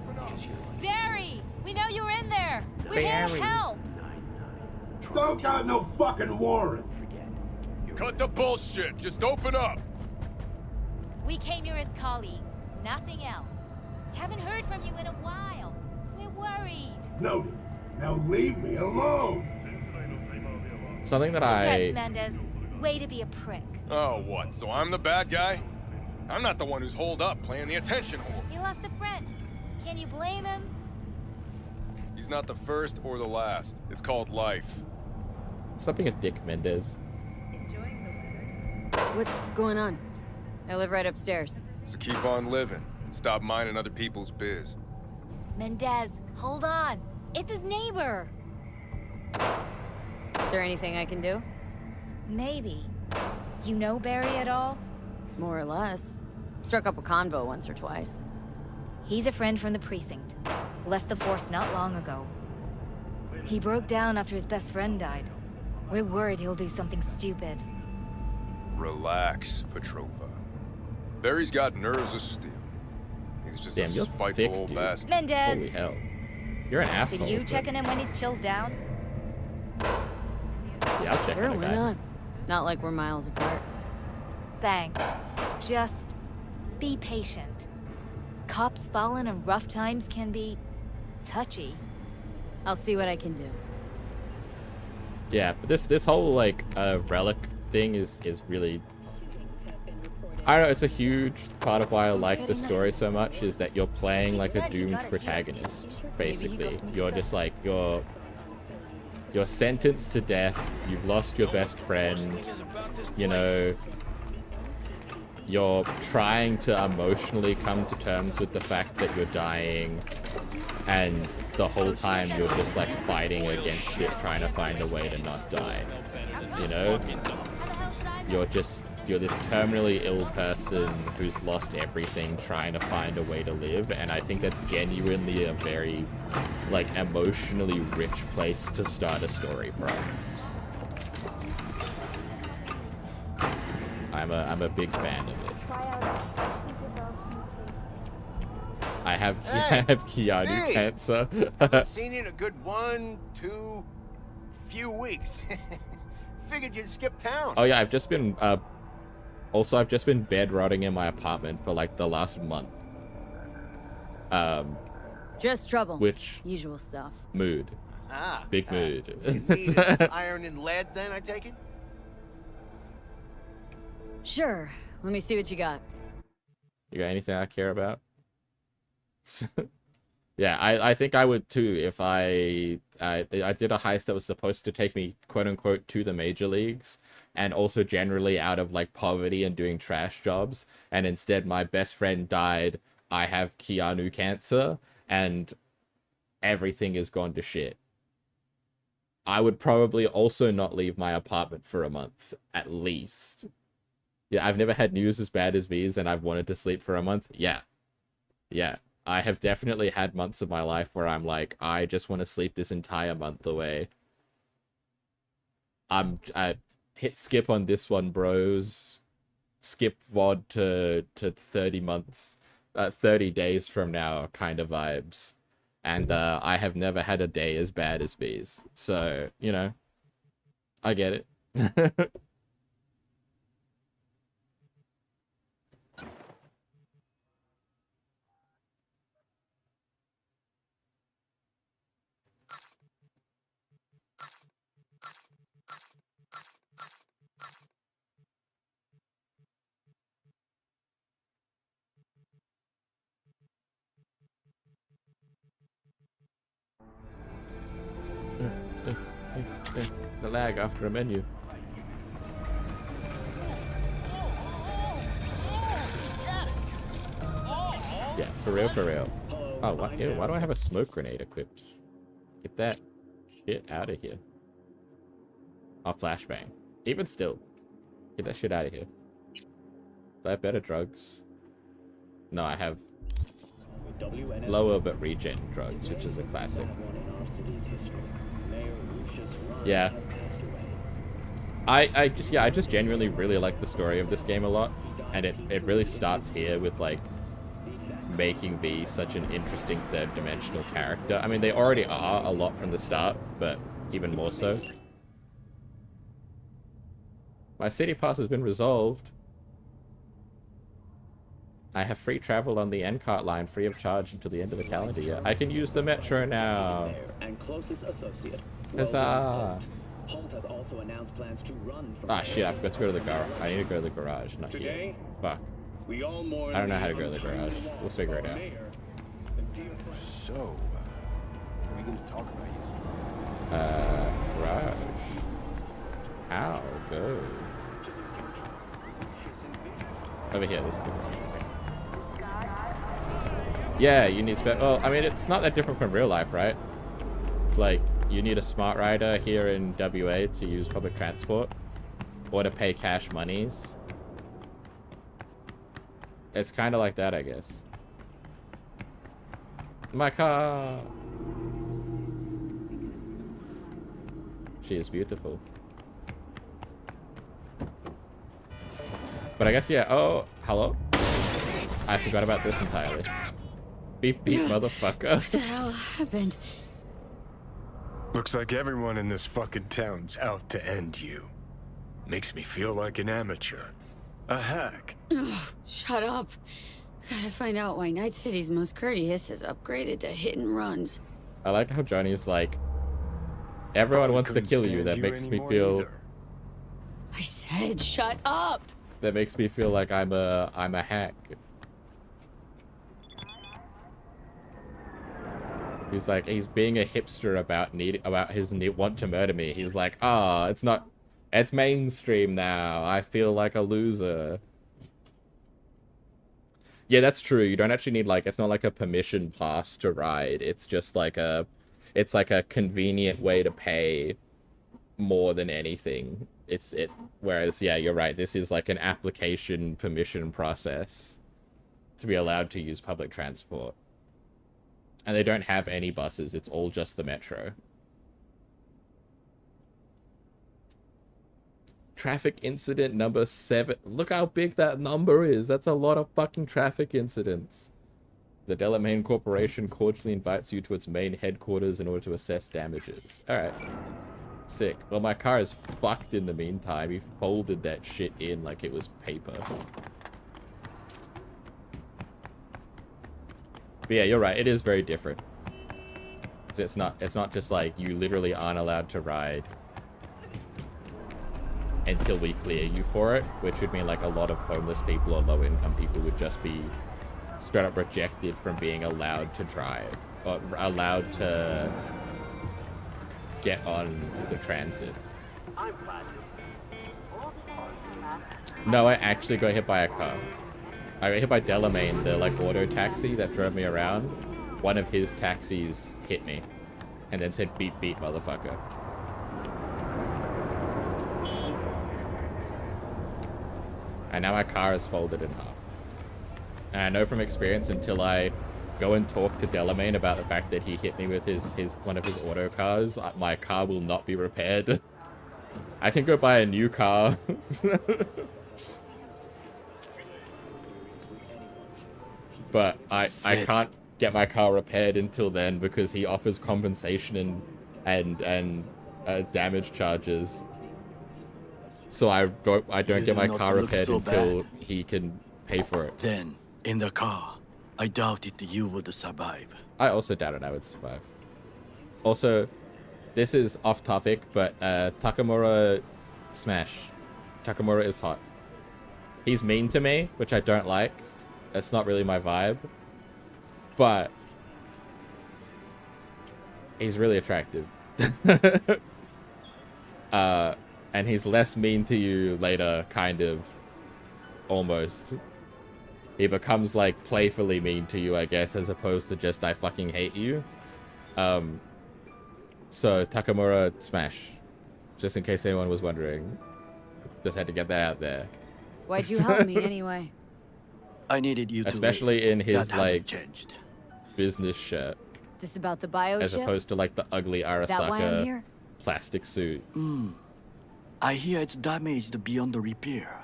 Because you're Barry! We know you were in there! We're here to help! Don't got no fucking warrant. Cut the bullshit. Just open up. We came here as colleagues, nothing else. Haven't heard from you in a while. We're worried. Noted. Now leave me alone. Something that Congrats, Mendez. Way to be a prick. Oh, what? So I'm the bad guy? I'm not the one who's holed up playing the attention whore. He lost a friend. Can you blame him? He's not the first or the last. It's called life. Stop being a dick, Mendez. What's going on? I live right upstairs. So keep on living and stop minding other people's biz. Mendez, hold on. It's his neighbor. Is there anything I can do? Maybe. You know Barry at all? More or less. Struck up a convo once or twice. He's a friend from the precinct. Left the force not long ago. He broke down after his best friend died. We're worried he'll do something stupid. Relax, Petrova. Barry's got nerves of steel. He's just Damn, a you're spiteful thick, old dude. bastard. Mendez! Holy hell. You're an asshole. Did you but- check on him when he's chilled down? Yeah, I'll check Sure, on the why guy. not? Not like we're miles apart. Thanks. Just be patient. Cops falling in rough times can be touchy. I'll see what I can do. Yeah, but this whole like relic thing is really, I don't know, it's a huge part of why I like the story so much, is that you're playing like a doomed protagonist, basically. You're just like, you're sentenced to death, you've lost your best friend, you know, you're trying to emotionally come to terms with the fact that you're dying, and the whole time you're just like fighting against it, trying to find a way to not die, you know? You're this terminally ill person who's lost everything trying to find a way to live, and I think that's genuinely a very, like, emotionally rich place to start a story from. I'm a big fan of it. I have Keanu cancer. Haven't seen you in a good 1, 2, few weeks. Figured you'd skip town. Oh yeah, I've just been bed rotting in my apartment for like the last month. Just trouble. Which usual stuff. Mood. Big mood. You need iron and lead then, I take it? Sure. Let me see what you got. You got anything I care about? Yeah, I think I would too if I did a heist that was supposed to take me quote unquote to the major leagues and also generally out of like poverty and doing trash jobs, and instead my best friend died. I have Keanu cancer and everything is gone to shit. I would probably also not leave my apartment for a month at least. Yeah, I've never had news as bad as V's and I've wanted to sleep for a month. Yeah. Yeah. I have definitely had months of my life where I'm like, I just want to sleep this entire month away. I hit skip on this one, bros. Skip VOD to 30 months, 30 days from now kind of vibes. And I have never had a day as bad as V's. So, you know, I get it. The lag after a menu. Yeah, for real, for real. Oh, what? Ew, why do I have a smoke grenade equipped? Get that shit out of here. Oh, flashbang. Even still, get that shit out of here. Do I have better drugs? No, I have lower but regen drugs, which is a classic. Yeah. I just genuinely really like the story of this game a lot, and it really starts here with like making V such an interesting third-dimensional character. I mean, they already are a lot from the start, but even more so. My city pass has been resolved. I have free travel on the N-Cart line, free of charge until the end of the calendar year. I can use the metro now. And closest associate. Huzzah! Holt has also announced plans to run from Ah, shit, I forgot to go to the garage. I need to go to the garage, not here. Fuck. I don't know how to go to the garage. We'll figure it out. So, what are we going to talk about Garage. How? Go. Over here, this is the garage. Yeah, you need well, I mean, it's not that different from real life, right? Like, you need a smart rider here in WA to use public transport or to pay cash monies. It's kind of like that, I guess. My car! She is beautiful. But I guess, yeah. Oh, hello? I forgot about this entirely. Beep, beep, motherfucker. What the hell happened? Looks like everyone in this fucking town's out to end you. Makes me feel like an amateur. A hack. Ugh, shut up. Gotta find out why Night City's most courteous has upgraded to hit and runs. I like how Johnny's like, everyone wants to kill you. That makes me feel... I said shut up! That makes me feel like I'm a hack. He's like, he's being a hipster about his want to murder me. He's like, ah, oh, it's mainstream now. I feel like a loser. Yeah, that's true. You don't actually need like, it's not like a permission pass to ride. It's just like it's like a convenient way to pay more than anything. Whereas, yeah, you're right. This is like an application permission process to be allowed to use public transport. And they don't have any buses. It's all just the metro. Traffic incident number 7. Look how big that number is. That's a lot of fucking traffic incidents. The Delamain Corporation cordially invites you to its main headquarters in order to assess damages. Alright. Sick. Well, my car is fucked in the meantime. He folded that shit in like it was paper. But yeah, you're right. It is very different. It's not just like you literally aren't allowed to ride until we clear you for it, which would mean like a lot of homeless people or low-income people would just be straight up rejected from being allowed to drive. allowed to get on the transit. No, I actually got hit by a car. I got hit by Delamain, the like auto taxi that drove me around. One of his taxis hit me and then said beep beep motherfucker. And now my car is folded in half. And I know from experience, until I go and talk to Delamain about the fact that he hit me with one of his auto cars, my car will not be repaired. I can go buy a new car. But I can't get my car repaired until then because he offers compensation and damage charges. So I don't get my car repaired until he can pay for it. Then, in the car, I doubted you would survive. I also doubted I would survive. Also, this is off topic, but Takamura smash. Takamura is hot. He's mean to me, which I don't like. That's not really my vibe. But he's really attractive. And he's less mean to you later, kind of. Almost. He becomes, like, playfully mean to you, I guess, as opposed to just, I fucking hate you. So, Takamura smash. Just in case anyone was wondering. Just had to get that out there. Why'd you help me, anyway? I needed you to especially in his, like, changed. business shirt. This about the biochip? As opposed to, like, the ugly Arasaka plastic suit. I hear it's damaged beyond repair.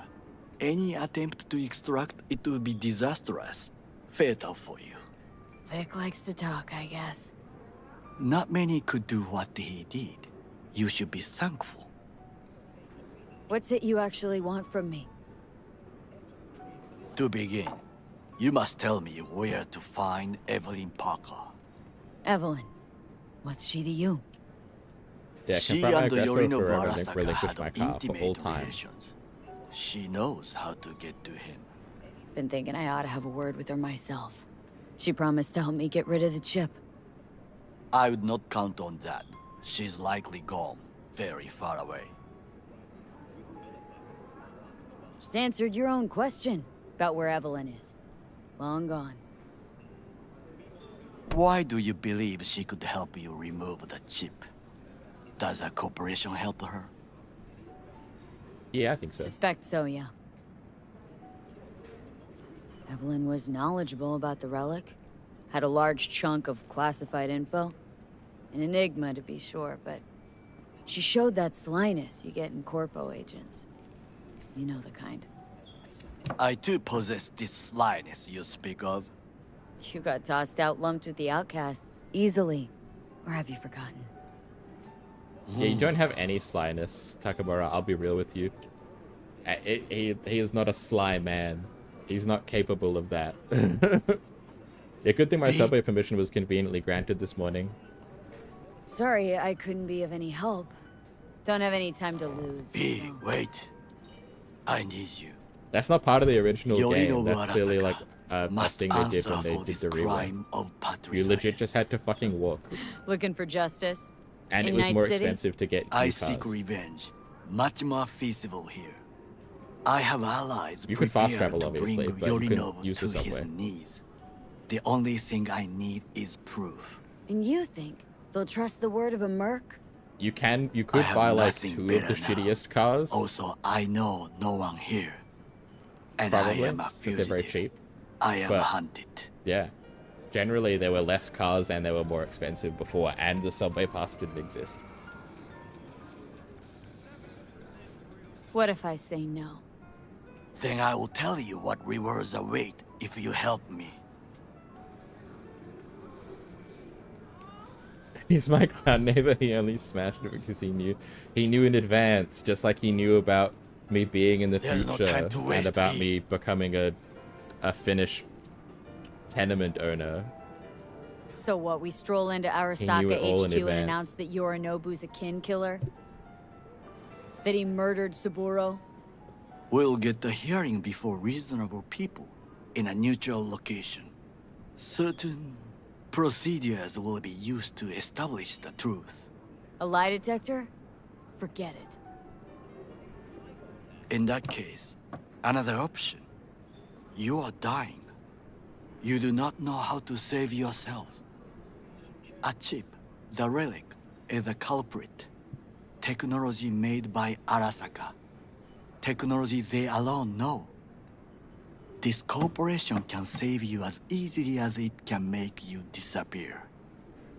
Any attempt to extract it would be disastrous. Fatal for you. Vic likes to talk, I guess. Not many could do what he did. You should be thankful. What's it you actually want from me? To begin, you must tell me where to find Evelyn Parker. Evelyn. What's she to you? Yeah, she and Yorinobu Arasaka relinquished had my car for all time. relations. She knows how to get to him. Been thinking I ought to have a word with her myself. She promised to help me get rid of the chip. I would not count on that. She's likely gone, very far away. Just answered your own question about where Evelyn is. Long gone. Why do you believe she could help you remove the chip? Does a corporation help her? Yeah, I think so. Suspect so, yeah. Evelyn was knowledgeable about the relic. Had a large chunk of classified info. An enigma, to be sure, but she showed that slyness you get in corpo agents. You know the kind. I too possess this slyness you speak of. You got tossed out lumped with the outcasts, easily. Or have you forgotten? Yeah, you don't have any slyness, Takamura, I'll be real with you. He is not a sly man. He's not capable of that. Yeah, good thing my subway permission was conveniently granted this morning. Sorry, I couldn't be of any help. Don't have any time to lose. B, wait. I need you. That's not part of the original game. Yorinobu That's clearly like a must thing they did answer when they for did this the crime rework. of patricide. You legit just had to fucking walk. Looking for justice? And in it was Night more City? expensive to get I new seek cars. revenge. Much more feasible here. I have allies You could fast prepared travel, to bring obviously, but you couldn't Yorinobu use to the his subway. knees. The only thing I need is proof. And you think they'll trust the word of a merc? You could I have buy like nothing 2 of the better now. shittiest cars. Also, I know no one here. And Probably, I am a because they're very fugitive. cheap. I am but, hunted. Yeah. Generally, there were less cars and they were more expensive before, and the subway pass didn't exist. What if I say no? Then I will tell you what rewards await if you help me. He's my clown neighbor. He only smashed it because he knew in advance, just like he knew about me being in the There's no future time to waste, and about B. me becoming a Finnish tenement owner. So what, we stroll into He Arasaka knew it all in HQ and advance. announce that Yorinobu's a kin killer? That he murdered Saburo? We'll get the hearing before reasonable people in a neutral location. Certain procedures will be used to establish the truth. A lie detector? Forget it. In that case, another option. You are dying. You do not know how to save yourself. A chip, the relic, is a culprit. Technology made by Arasaka. Technology they alone know. This corporation can save you as easily as it can make you disappear.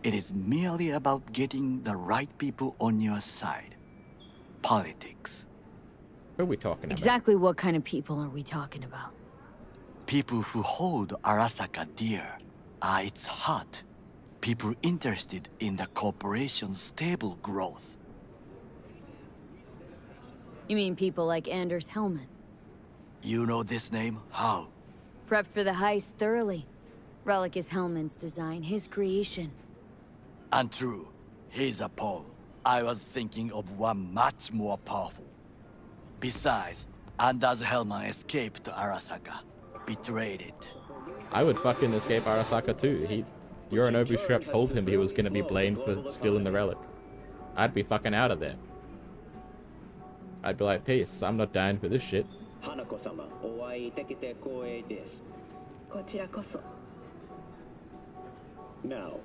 It is merely about getting the right people on your side. Politics. What are we talking about? Exactly what kind of people are we talking about? People who hold Arasaka dear are its heart. People interested in the corporation's stable growth. You mean people like Anders Hellman? You know this name? How? Prepped for the heist thoroughly. Relic is Hellman's design, his creation. Untrue. He's a pawn. I was thinking of one much more powerful. Besides, Anders Hellman escaped Arasaka. Betrayed it. I would fucking escape Arasaka too. Yorinobu Shrep told him he was gonna be blamed for stealing the relic. I'd be fucking out of there. I'd be like, peace, I'm not dying for this shit. Hanako-sama, お会いできて光栄です。こちらこそ。Now,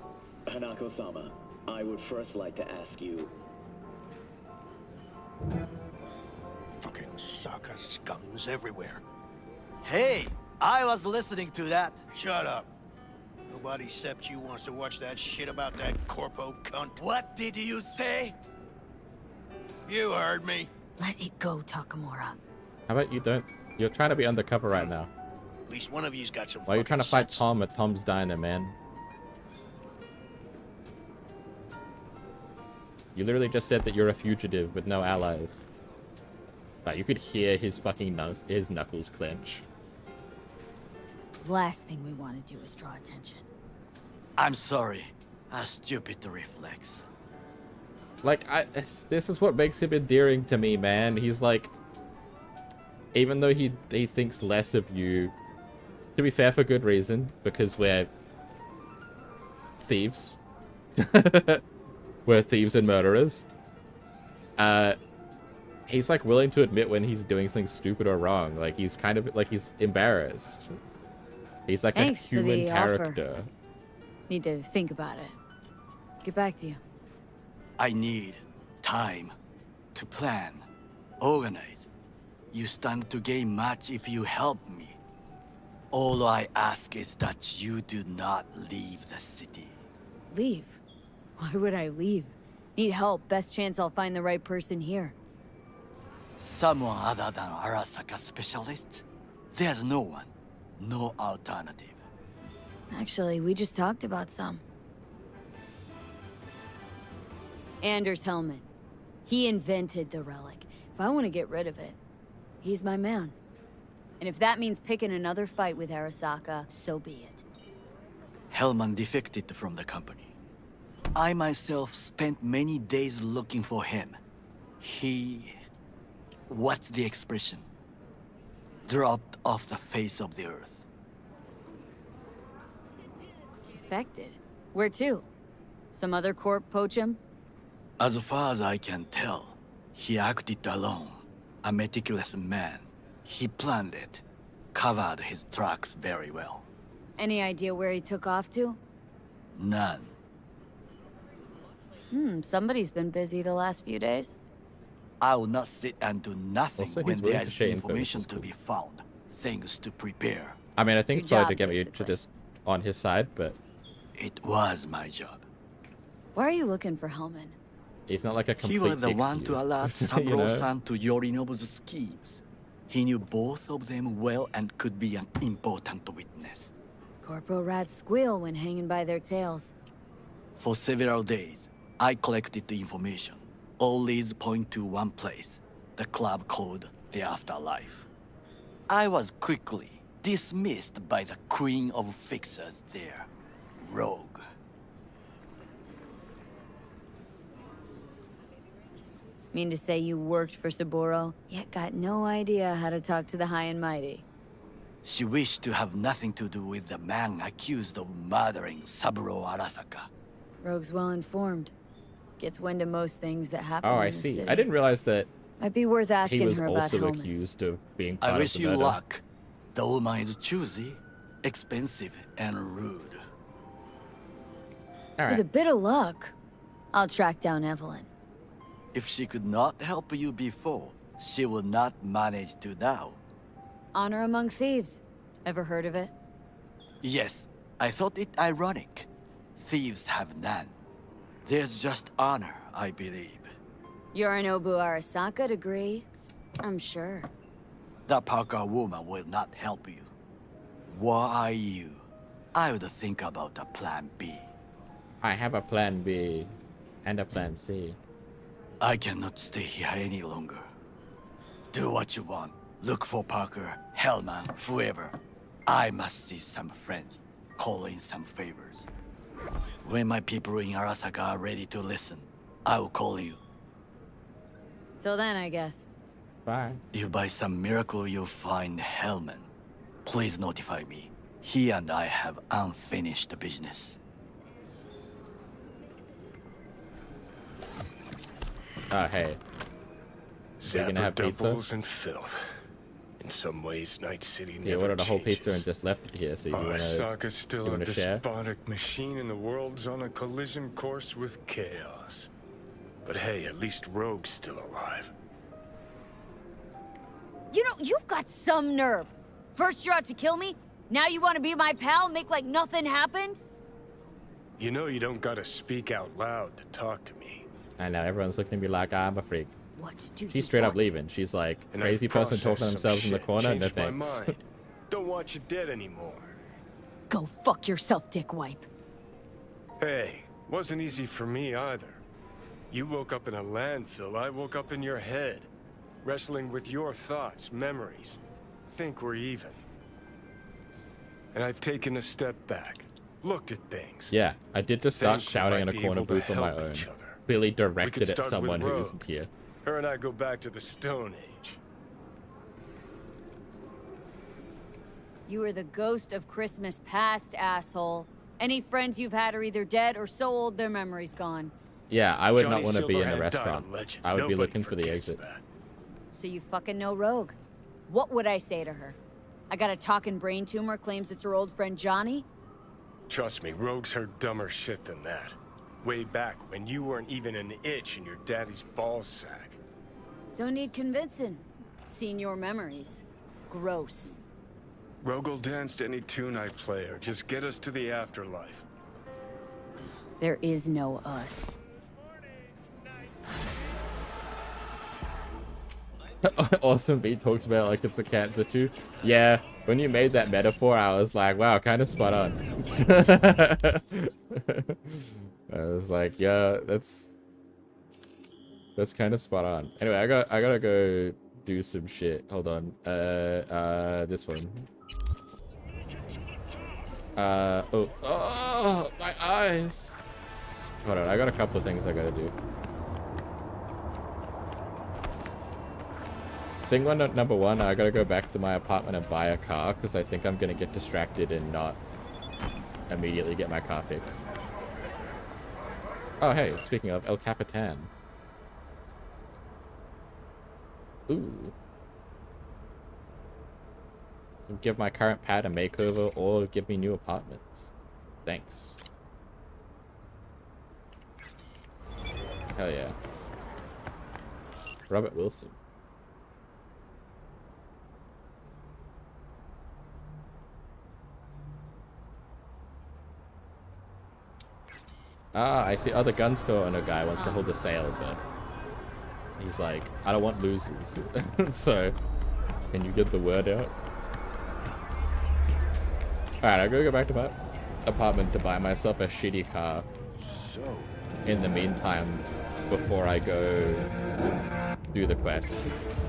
Hanako-sama, I would first like to ask you... Fucking Saka scums everywhere. Hey! I was listening to that. Shut up. Nobody except you wants to watch that shit about that corpo cunt. What did you say? You heard me. Let it go, Takamura. How about you don't? You're trying to be undercover right now. At least one of you's got some. Why are you trying to fight sense. Tom at Tom's Diner, man? You literally just said that you're a fugitive with no allies. Like, you could hear his fucking his knuckles clench. Last thing we want to do is draw attention. I'm sorry. A stupid reflex. Like, this is what makes him endearing to me, man. He's like, even though he thinks less of you, to be fair, for good reason, because we're thieves. We're thieves and murderers. He's like willing to admit when he's doing something stupid or wrong. Like, he's kind of like, he's embarrassed. He's like Thanks a human for the character. offer. Need to think about it. Get back to you. I need time to plan, organize. You stand to gain much if you help me. All I ask is that you do not leave the city. Leave? Why would I leave? Need help. Best chance I'll find the right person here. Someone other than Arasaka specialist? There's no one. No alternative. Actually, we just talked about some. Anders Hellman. He invented the relic. If I want to get rid of it, he's my man. And if that means picking another fight with Arasaka, so be it. Hellman defected from the company. I myself spent many days looking for him. He... what's the expression? Dropped off the face of the earth. Defected? Where to? Some other corp poach him? As far as I can tell, he acted alone. A meticulous man. He planned it. Covered his tracks very well. Any idea where he took off to? None. Somebody's been busy the last few days. I will not sit and do nothing Also, when he's willing there to is share information info, to be found. Things to prepare. I mean, I think Your it's hard to job, get you to basically. just on his side, but It was my job. Why are you looking for Hellman? he's not like a complete He was the dick one you. to alert You know? Saburo-san to Yorinobu's schemes. He knew both of them well and could be an important witness. Corpo rats squeal when hanging by their tails. For several days, I collected the information. All leads point to one place, the club called the Afterlife. I was quickly dismissed by the queen of fixers there, Rogue. Mean to say you worked for Saburo, yet got no idea how to talk to the high and mighty. She wished to have nothing to do with the man accused of murdering Saburo Arasaka. Rogue's well informed. Gets wind of most things that happen Oh, in I the see. city. I didn't realize that Might be worth he asking was her about also Hellman. accused of being part I of wish the you murder. luck. The woman is choosy, expensive, and rude. All With a right. bit of luck, I'll track down Evelyn. If she could not help you before, she will not manage to now. Honor among thieves. Ever heard of it? Yes, I thought it ironic. Thieves have none. There's just honor, I believe. Yorinobu Arasaka degree, I'm sure. The Parker woman will not help you. What are you? I would think about a plan B. I have a plan B and a plan C. I cannot stay here any longer. Do what you want. Look for Parker, Hellman, whoever. I must see some friends, call in some favors. When my people in Arasaka are ready to listen, I will call you. Till then, I guess. Bye. If by some miracle you find Hellman, please notify me. He and I have unfinished business. Oh, hey. We're gonna have pizza? Doubles and filth. In some ways, Night City Yeah, never ordered a whole changes. pizza and just left it here, so you Arasaka's still a wanna share? despotic machine and the world's on a collision course with chaos. But hey, at least Rogue's still alive. You know, you've got some nerve. First you're out to kill me, now you want to be my pal and make like nothing happened? You know you don't gotta speak out loud to talk to me. I know, everyone's looking at me like I'm a freak. What do She's straight up leaving. She's like, And crazy I've person processed talking to some themselves in the shit, corner, no changed my thanks. mind. Don't want you dead anymore. Go fuck yourself, dickwipe. Hey, wasn't easy for me either. You woke up in a landfill, I woke up in your head. Wrestling with your thoughts, memories. Think we're even. And I've taken a step back. Looked at things. Yeah, I did just start Think we shouting in might a be corner able to booth on my help own. each other. Clearly We could directed at start with someone who Rogue. isn't here. Her and I go back to the Stone Age. You are the ghost of Christmas past, asshole. Any friends you've had are either dead or so old their memory's gone. Yeah, I would Johnny not want to be in a Silverhand died a restaurant. legend. I would be Nobody looking for the forgets exit. that. So you fucking know Rogue. What would I say to her? I got a talking brain tumor, claims it's her old friend Johnny? Trust me, Rogue's heard dumber shit than that. Way back when you weren't even an itch in your daddy's ballsack. Don't need convincing. Seen your memories. Gross. Rogue will dance to any tune I play or just get us to the afterlife. There is no us. Awesome B talks about it like it's a cancer too. Yeah, when you made that metaphor, I was like, wow, kind of spot on. I was like, yeah, that's kind of spot on. Anyway, I gotta go do some shit. Hold on. This one. Oh, my eyes. Hold on, I got a couple of things I gotta do. Thing number one, I gotta go back to my apartment and buy a car because I think I'm gonna get distracted and not immediately get my car fixed. Oh, hey, speaking of El Capitan. Ooh. Give my current pad a makeover or give me new apartments. Thanks. Hell yeah. Robert Wilson. Ah, I see. Oh, the gun store owner guy wants to hold a sale, but he's like, I don't want losers. So, can you get the word out? Alright, I'm gonna go back to my apartment to buy myself a shitty car. In the meantime, before I go do the quest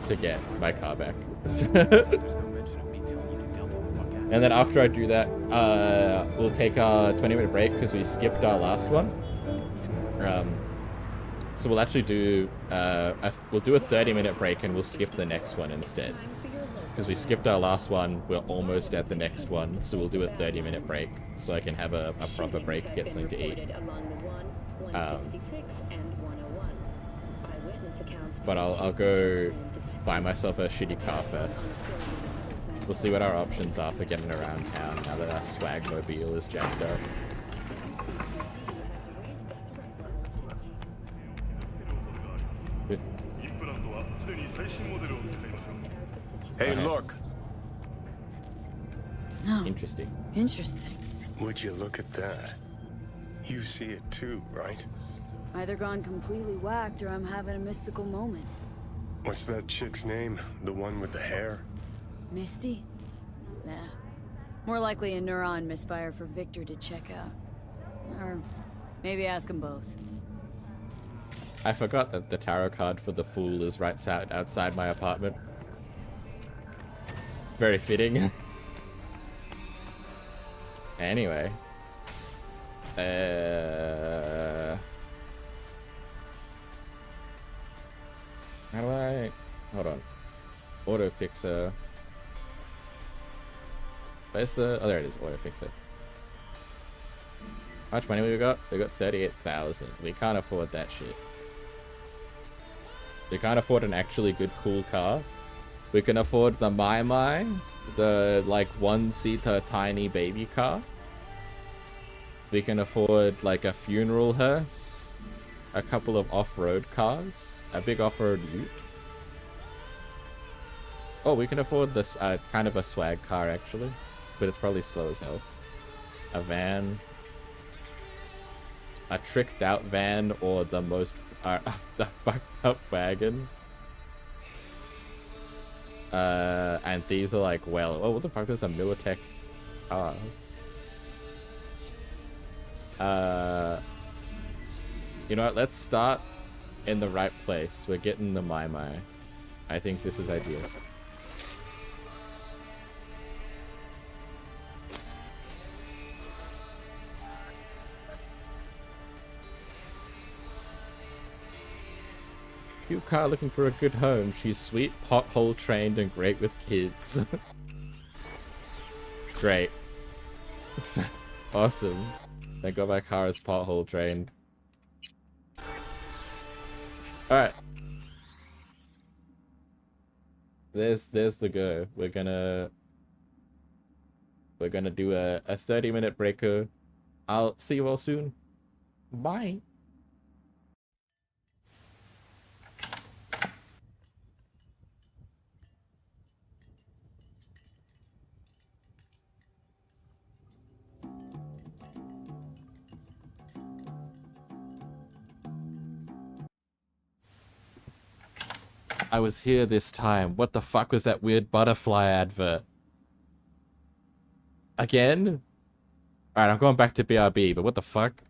to get my car back. And then after I do that, we'll take a 20-minute break because we skipped our last one. So we'll actually do we'll do a 30-minute break and we'll skip the next one instead. because we skipped our last one, we're almost at the next one, so we'll do a 30-minute break, so I can have a proper break, get something to eat. But I'll go buy myself a shitty car first. We'll see what our options are for getting around town now that our swag mobile is jacked up. Hey, look. Oh, interesting. Interesting. Would you look at that? You see it too, right? Either gone completely whacked or I'm having a mystical moment. What's that chick's name? The one with the hair? Misty? Nah. More likely a neuron misfire for Victor to check out. Or maybe ask them both. I forgot that the tarot card for the Fool is right outside my apartment. Very fitting. Anyway. How do I... Hold on. Auto fixer. Where's the... Oh, there it is. Auto fixer. How much money we got? We got 38,000. We can't afford that shit. We can't afford an actually good, cool car. We can afford the Mai, the, like, one-seater tiny baby car. We can afford, like, a funeral hearse. A couple of off-road cars. A big off-road ute. Oh, we can afford this, kind of a swag car, actually. But it's probably slow as hell. A van. A tricked out van, or the most... the fucked up wagon. And these are like, well... Oh, what the fuck? There's a Militech car. You know what? Let's start in the right place. We're getting the Mai. I think this is ideal. Cute car looking for a good home. She's sweet, pothole trained, and great with kids. Great. Awesome. Thank God my car is pothole trained. Alright. There's the go. We're gonna do a 30-minute breaker. I'll see you all soon. Bye. I was here this time. What the fuck was that weird butterfly advert? Again? Alright, I'm going back to BRB, but what the fuck?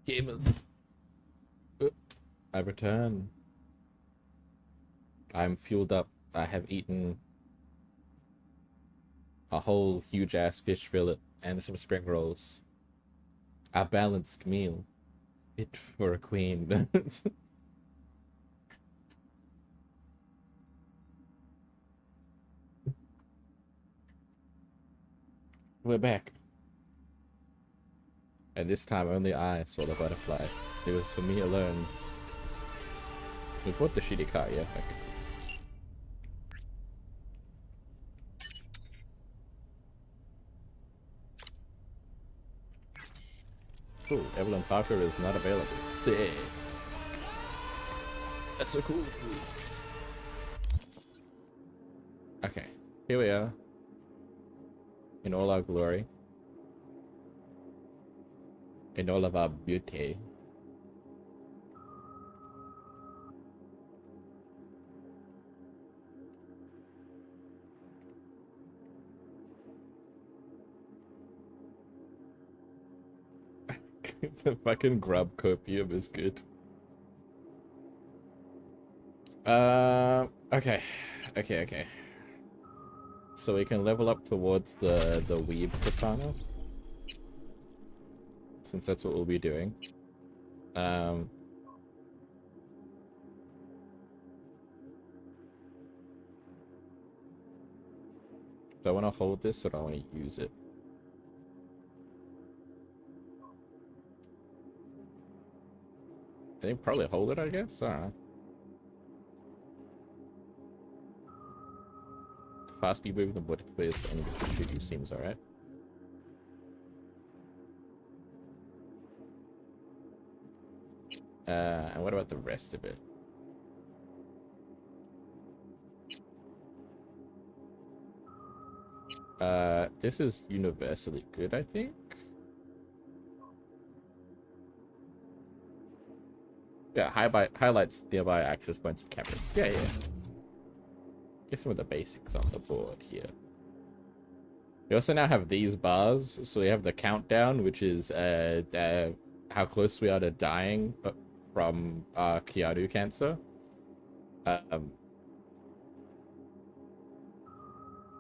Gamers. I return. I'm fueled up. I have eaten a whole huge ass fish fillet and some spring rolls. A balanced meal. Fit for a queen. We're back. And this time only I saw the butterfly. It was for me alone. We bought the shitty car, yeah. Okay. Cool, Evelyn Parker is not available. Sick. That's so cool. Okay, here we are. In all our glory. In all of our beauty. The fucking grub copium is good. Okay. Okay. So we can level up towards the weeb katana. Since that's what we'll be doing. Do I want to hold this or do I want to use it? I think probably hold it, I guess. Alright. Fast speed moving the body players for enemies to shoot you seems alright. And what about the rest of it? This is universally good, I think. Yeah, highlights nearby access points and cameras. Yeah. Get some of the basics on the board here. We also now have these bars, so we have the countdown, which is how close we are to dying from Keanu cancer.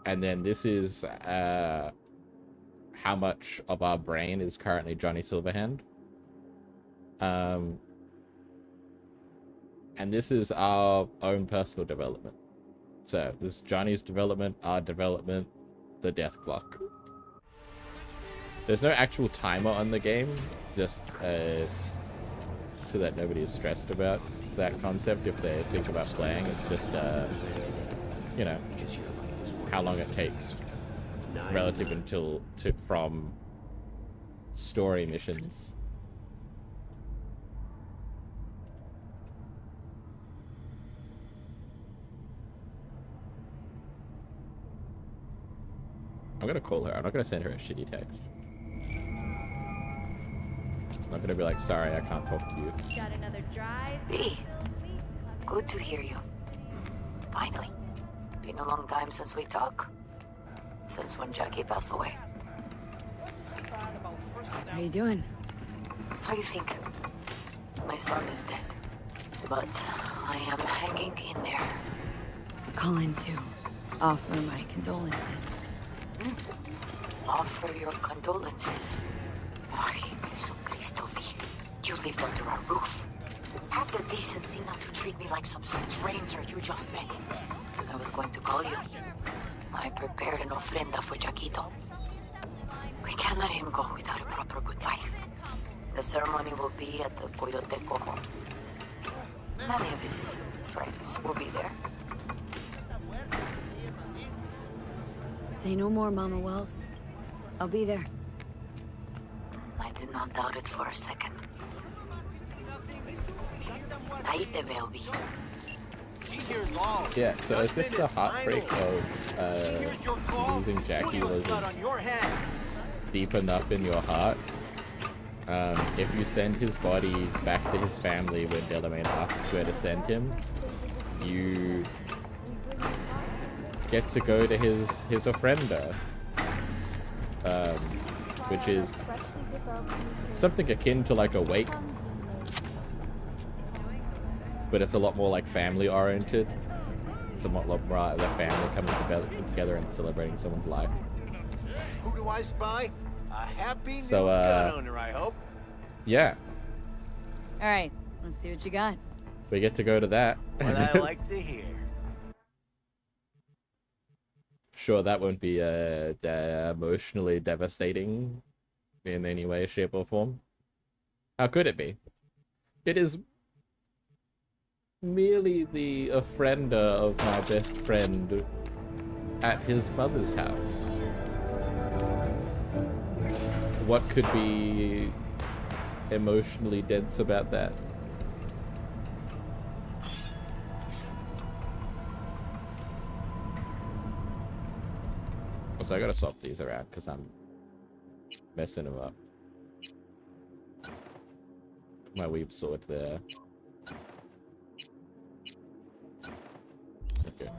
And then this is how much of our brain is currently Johnny Silverhand. And this is our own personal development. So this is Johnny's development, our development, the death clock. There's no actual timer on the game, just so that nobody is stressed about that concept if they think about playing. It's just, you know, how long it takes relative from story missions. I'm gonna call her. I'm not gonna send her a shitty text. I'm not gonna be like, sorry, I can't talk to you. Got another drive? B. Good to hear you. Finally. Been a long time since we talked. Since when Jackie passed away. How you doing? How you think? My son is dead. But I am hanging in there. Calling to offer my condolences. Offer your condolences. Ay, Jesu Cristo, V. You lived under our roof. Have the decency not to treat me like some stranger you just met. I was going to call you. I prepared an ofrenda for Jaquito. We can't let him go without a proper goodbye. The ceremony will be at the Coyoteco home. Many of his friends will be there. Say no more, Mama Wells. I'll be there. I did not doubt it for a second. Ahí te veo, V. Yeah, so as if the heartbreak of losing Jackie wasn't deep enough in your heart, if you send his body back to his family when Delamain asks where to send him, you get to go to his ofrenda. which is something akin to like Awake, but it's a lot more like family oriented. It's a lot more the family coming together and celebrating someone's life. Who do I spy? A happy new So, gun owner, I hope. Yeah, All right, let's see what you got. we get to go to that. What I like to hear. Sure, that won't be emotionally devastating in any way, shape, or form. How could it be? It is merely the offrender of my best friend at his mother's house. What could be emotionally dense about that? Also, I gotta swap these around because I'm messing them up. My weeb sword there. Okay.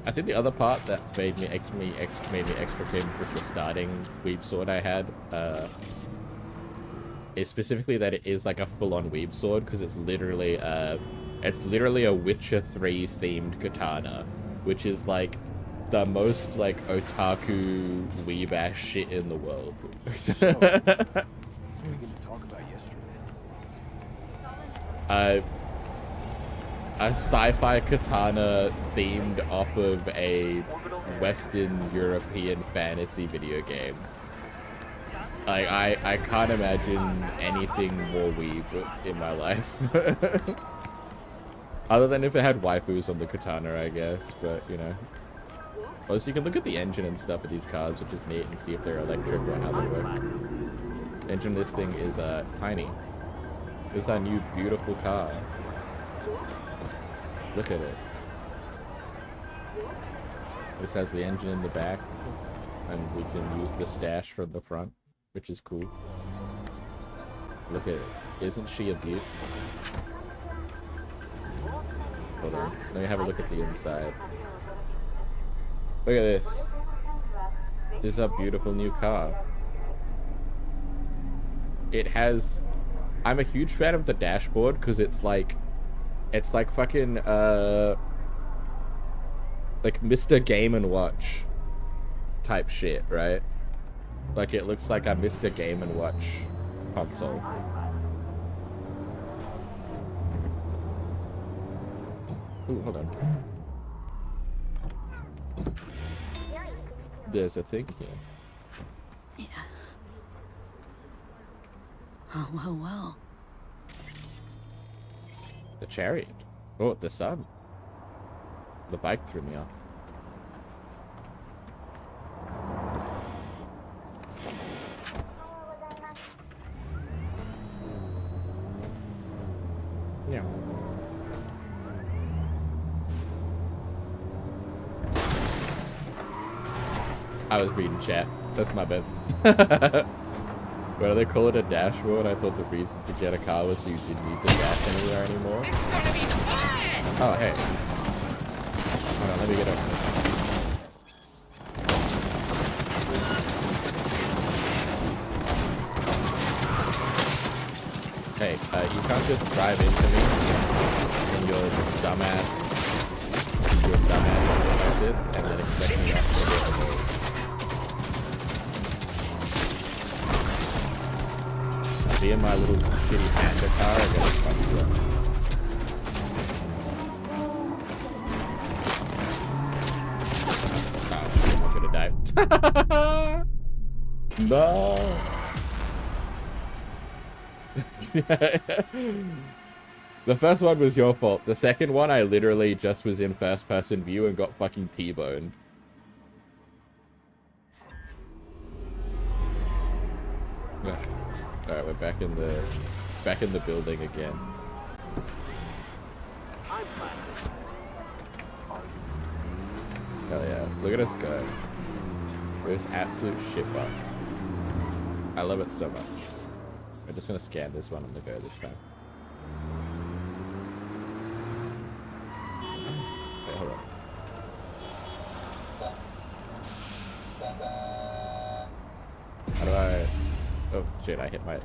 I think the other part that made me extra keen with the starting weeb sword I had is specifically that it is like a full-on weeb sword, because it's literally a Witcher 3 themed katana, which is like the most like otaku weeb ass shit in the world. We didn't talk about yesterday. A sci-fi katana themed off of a Western European fantasy video game. Like, I can't imagine anything more weeb in my life. Other than if it had waifus on the katana, I guess, but, you know. Also, you can look at the engine and stuff of these cars, which is neat, and see if they're electric or how they work. The engine of this thing is tiny. This is our new beautiful car. Look at it. This has the engine in the back, and we can use the stash from the front, which is cool. Look at it. Isn't she a beaut? Hold on. Let me have a look at the inside. Look at this. This is a beautiful new car. It has... I'm a huge fan of the dashboard, because it's like fucking, like Mr. Game & Watch type shit, right? Like, it looks like a Mr. Game & Watch console. Ooh, hold on. There's a thing here. Yeah. Oh, well. The chariot. Oh, the sun. The bike threw me off. Yeah. I was reading chat. That's my bad. What do they call it? A dashboard? I thought the reason to get a car was so you didn't need the dash anywhere anymore. This is gonna be fun! Oh, hey. Hold on, let me get up. Hey, you can't just drive into me and your dumbass like this and then expect me not to do it. Me and my little shitty Panda car are gonna fuck you up. Oh shit, I could have died. No! The first one was your fault. The second one, I literally just was in first-person view and got fucking T-boned. Alright, we're back in the building again. Hell yeah, look at us go. We're this absolute shitbox. I love it so much. I'm just gonna scan this one on the go this time. Wait, hold on. Oh shit! I hit my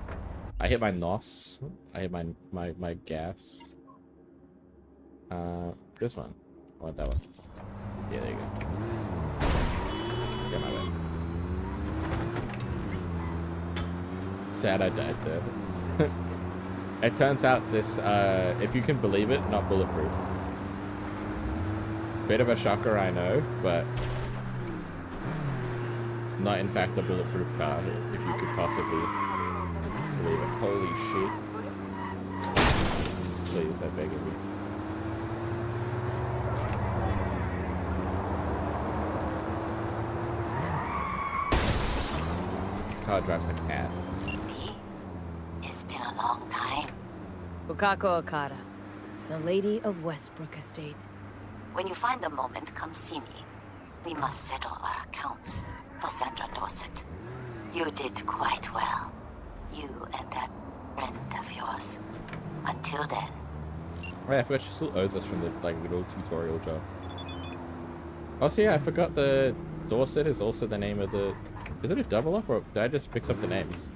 nos. I hit my gas. This one. I want that one. Yeah, there you go. Get my way. Sad I died there. It turns out this, if you can believe it, not bulletproof. Bit of a shocker, I know, but not in fact a bulletproof car, if you could possibly believe it. Holy shit. Please, I beg of you. This car drives like ass. It's been a long time. Bukako Okada, the Lady of Westbrook Estate. When you find a moment, come see me. We must settle our accounts for Sandra Dorset. You did quite well. You and that friend of yours. Until then. Right, I forgot she still owes us from the little tutorial job. Also, yeah, I forgot the Dorset is also the name of the. Is it a double up, or did I just mix up the names?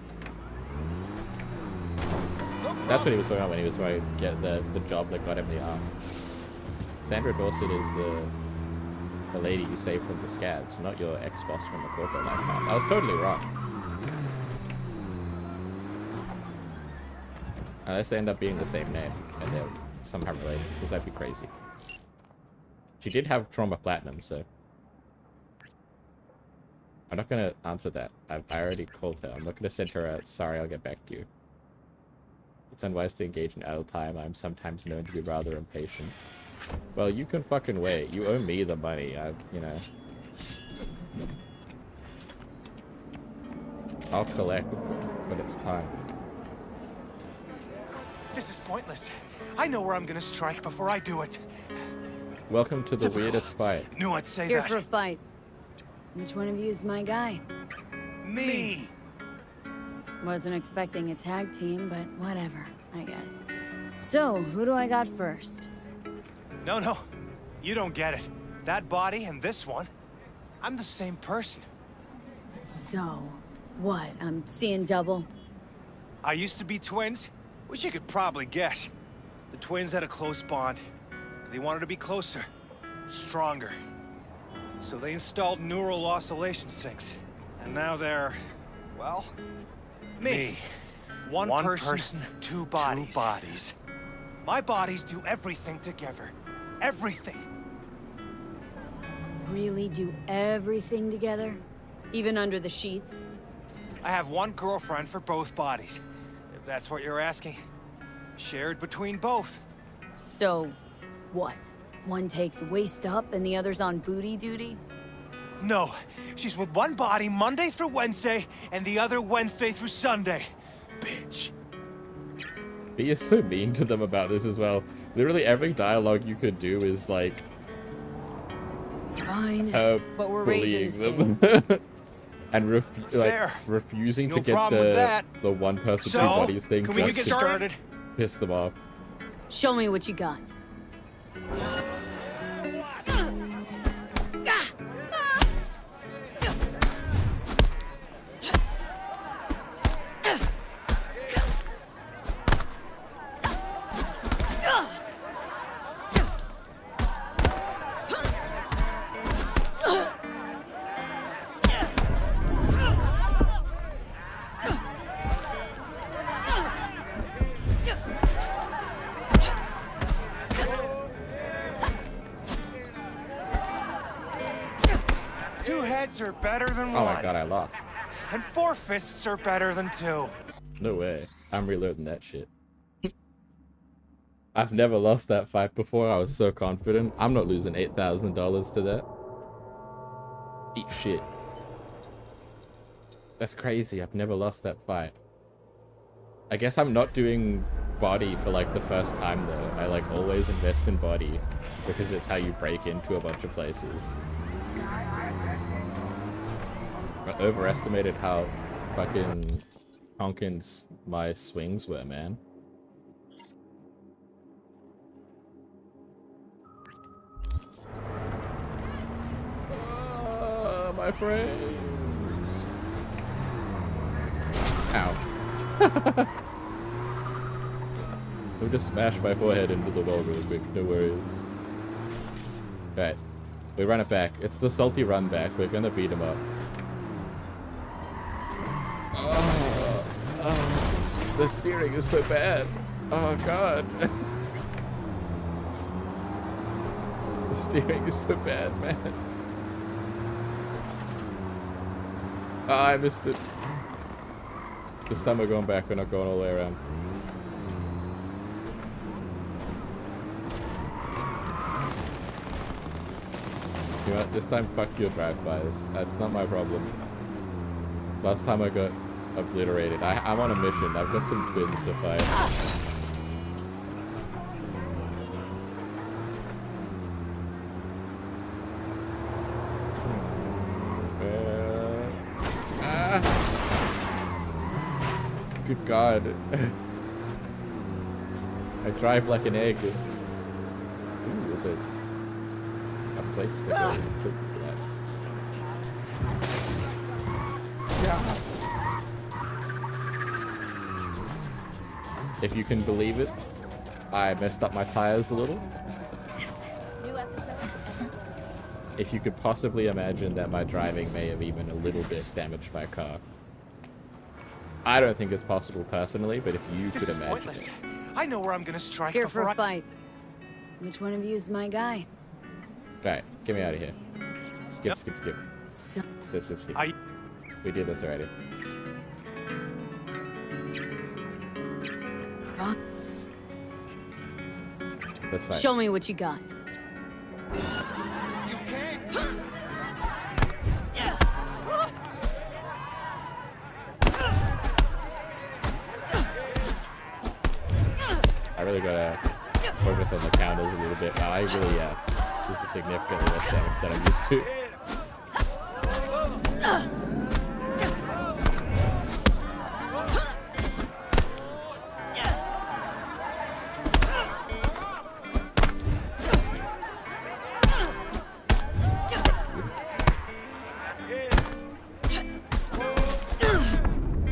That's what he was talking about when he was trying to get the job that got him the arm. Sandra Dorset is the lady you saved from the scabs, not your ex-boss from the corporate life. I was totally wrong. Unless they end up being the same name and they're somehow related, because that'd be crazy. She did have Trauma Platinum, so I'm not gonna answer that. I already called her. I'm not gonna send her a sorry, I'll get back to you. It's unwise to engage in idle time. I'm sometimes known to be rather impatient. Well, you can fucking wait. You owe me the money. You know. I'll collect when it's time. This is pointless. I know where I'm gonna strike before I do it. Welcome to the weirdest fight. Knew I'd say Here that. for a fight. Which one of you is my guy? Me! Wasn't expecting a tag team, but whatever, I guess. So, who do I got first? No. You don't get it. That body and this one, I'm the same person. So, what? I'm seeing double? I used to be twins, which you could probably guess. The twins had a close bond. They wanted to be closer, stronger. So they installed neural oscillation sinks. And now they're, well, me. One person, two bodies. My bodies do everything together. Everything. Really do everything together? Even under the sheets? I have one girlfriend for both bodies, if that's what you're asking. Shared between both. So, what? One takes waist up and the other's on booty duty? No, she's with one body Monday through Wednesday, and the other Wednesday through Sunday. Bitch. He is so mean to them about this as well. Literally every dialogue you could do is like... Fine, but we're raising the stakes. And refusing to get the one person two bodies thing can we just get to started? piss them off. Show me what you got. Are better than Oh one. my god, I lost. And 4 fists are better than 2. No way. I'm reloading that shit. I've never lost that fight before. I was so confident. I'm not losing $8,000 to that. Eat shit. That's crazy. I've never lost that fight. I guess I'm not doing body for like the first time though. I like always invest in body because it's how you break into a bunch of places. I overestimated how fucking honking my swings were, man. My friends. Ow. We'll just smash my forehead into the wall real quick, no worries. Right. We run it back. It's the salty run back. We're gonna beat him up. Oh, the steering is so bad. Oh god. The steering is so bad, man. Oh, I missed it. This time we're going back. We're not going all the way around. You know what? This time, fuck your drive-bys. That's not my problem. Last time I got obliterated. I'm on a mission. I've got some twins to fight. Good God. I drive like an egg. Ooh, is it a place to go and kill for that? Yeah. If you can believe it, I messed up my tires a little. If you could possibly imagine that my driving may have even a little bit damaged my car. I don't think it's possible personally, but if you could imagine pointless. it. I know where I'm gonna strike Here before for a fight. Which one of you is my guy? Right, get me out of here. Skip, skip, skip. So Skip, skip, skip. We did this already. fuck. That's fine. Show me what you got. I really gotta focus on the counters a little bit. Wow, I really, this is significantly less damage than I'm used to.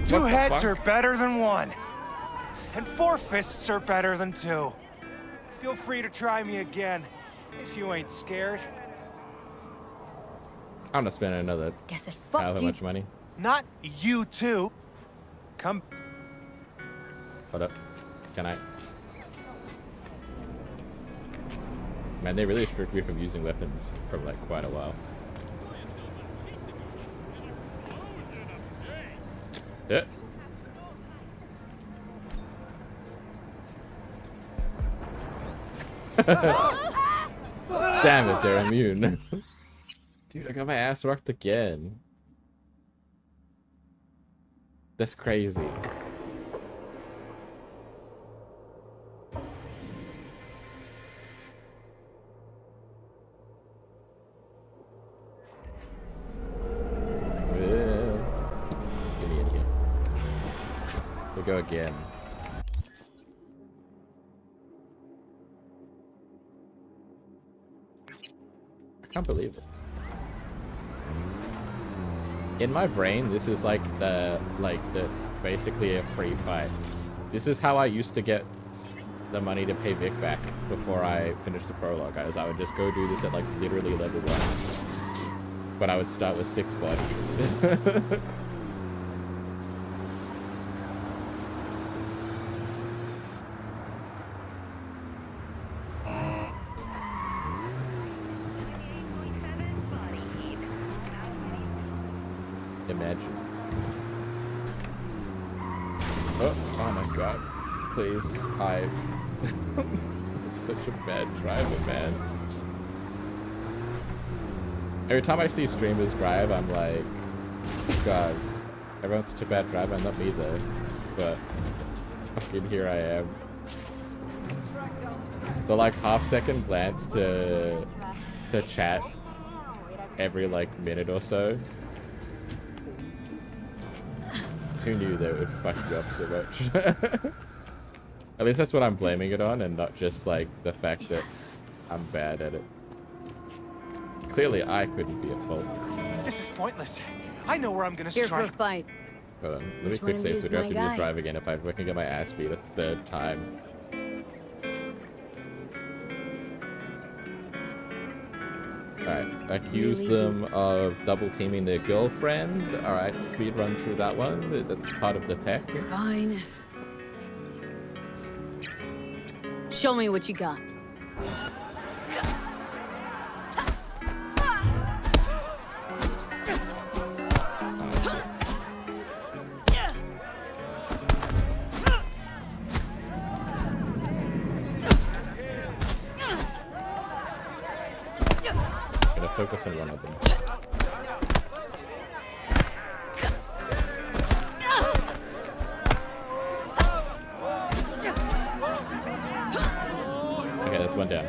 Two heads are better than one. And four fists are better than two. Feel free to try me again, if you ain't scared. I'm not spending another Guess it however much money. Not you two. Come. Hold up. Can I? Man, they really stripped me from using weapons for like quite a while. Yeah. Damn it, they're immune. Dude, I got my ass rocked again. That's crazy. Get me in here. We go again. I can't believe it. In my brain, this is like the basically a free fight. This is how I used to get the money to pay Vic back before I finished the prologue. I would just go do this at like literally level 1. But I would start with 6 body. Imagine. Oh my god. Please. I'm such a bad driver, man. Every time I see streamers drive, I'm like, God, everyone's such a bad driver, not me though. But fucking here I am. The like half-second glance to chat every like minute or so. Who knew that would fuck you up so much? At least that's what I'm blaming it on, and not just like the fact that I'm bad at it. Clearly, I couldn't be at fault. This is pointless. I know where I'm gonna Here strike. for a fight. Hold on, let me Which quick one save of so you's I don't have my to do the guy? drive again if I can get my ass beat a third time. Alright, accuse Really them of double teaming their girlfriend. Alright, speed run through that one. That's part of the tech. Fine. Show me what you got. Gonna focus on one of them. Okay, that's one down.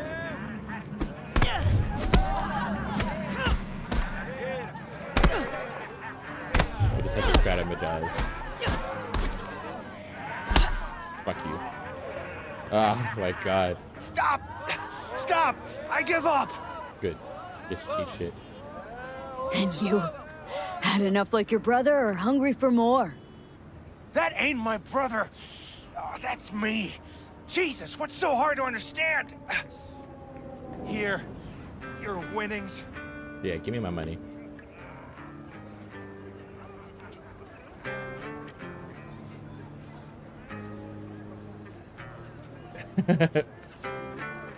We just have to strategize. Fuck you. Ah, my god. Stop! Stop! I give up! Good. Just eat shit. And you? Had enough like your brother or hungry for more? That ain't my brother. Oh, that's me. Jesus, what's so hard to understand? Here, your winnings. Yeah, give me my money.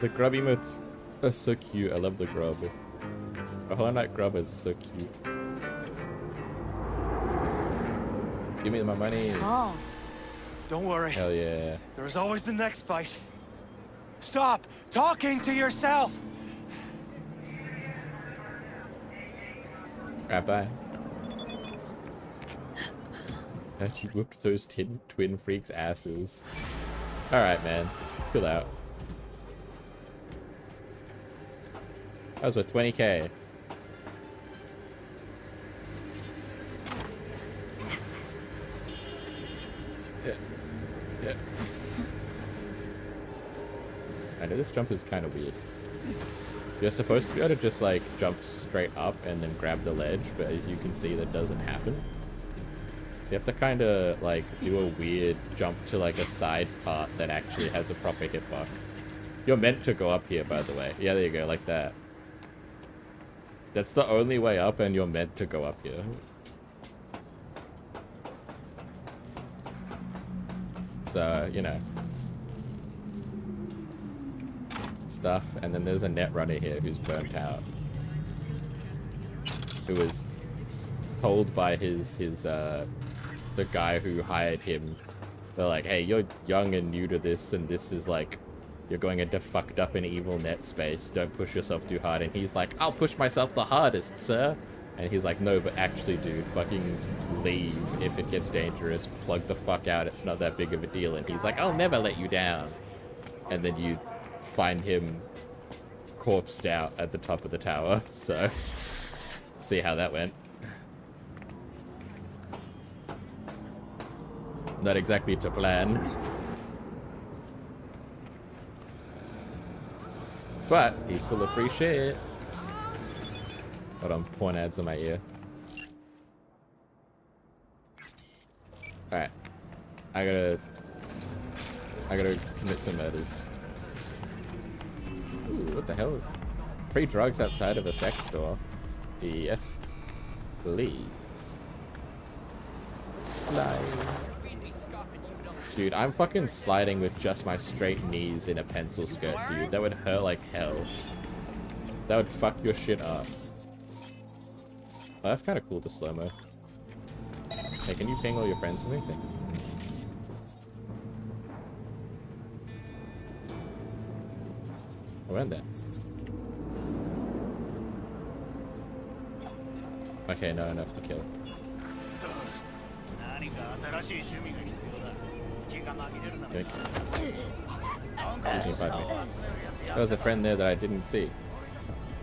The grub emotes are so cute. I love the grub. A Hollow Knight grub is so cute. Give me my money. Oh. Don't worry. Hell yeah. There's always the next fight. Stop talking to yourself. Bye. She whooped those twin freaks' asses. Alright, man. Chill out. That was with 20k. Yeah. I know this jump is kind of weird. You're supposed to be able to just like jump straight up and then grab the ledge, but as you can see that doesn't happen. So you have to kind of like do a weird jump to like a side part that actually has a proper hitbox. You're meant to go up here, by the way. Yeah, there you go, like that. That's the only way up, and you're meant to go up here. So, you know. Stuff, and then there's a net runner here who's burnt out. Who was told by the guy who hired him, they're like, hey, you're young and new to this, and this is like, you're going into fucked up and evil net space, don't push yourself too hard. And he's like, I'll push myself the hardest, sir. And he's like, no, but actually, dude, fucking leave if it gets dangerous, plug the fuck out, it's not that big of a deal. And he's like, I'll never let you down. And then you find him corpsed out at the top of the tower, so see how that went. Not exactly to plan. But he's full of free shit. Hold on, porn ads in my ear. Alright. I gotta commit some murders. Ooh, what the hell? Free drugs outside of a sex store? Yes, please. Slide. Dude, I'm fucking sliding with just my straight knees in a pencil skirt, dude. That would hurt like hell. That would fuck your shit up. Oh, that's kind of cool, the slow-mo. Hey, can you ping all your friends for me? Thanks. Around that. Okay, not enough to kill. Yoink. There was a friend there that I didn't see.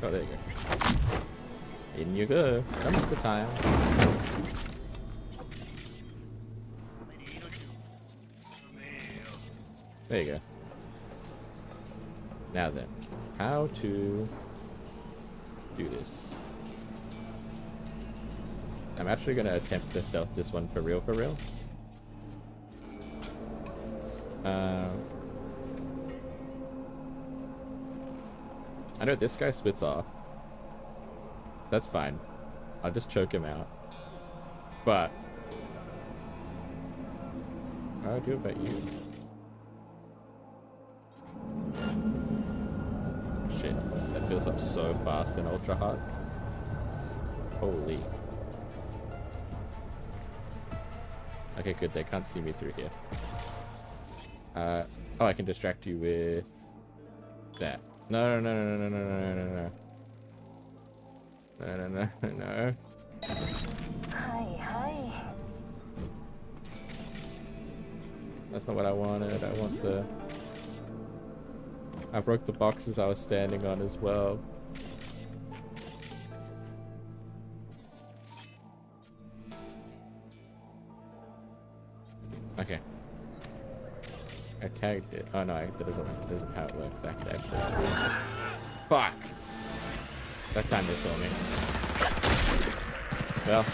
Oh, there you go. In you go. Comes the time. There you go. Now then, how to do this? I'm actually going to attempt to stealth this one for real, I know this guy splits off. That's fine. I'll just choke him out. But I'll do it about you. Shit, that fills up so fast and ultra hard. Holy. Okay, good. They can't see me through here. Oh, I can distract you with that. No. No. Hi. That's not what I wanted. I want the... I broke the boxes I was standing on as well. Okay. I tagged it. Oh no, that isn't how it works. Actually. Fuck! That time they saw me. Well,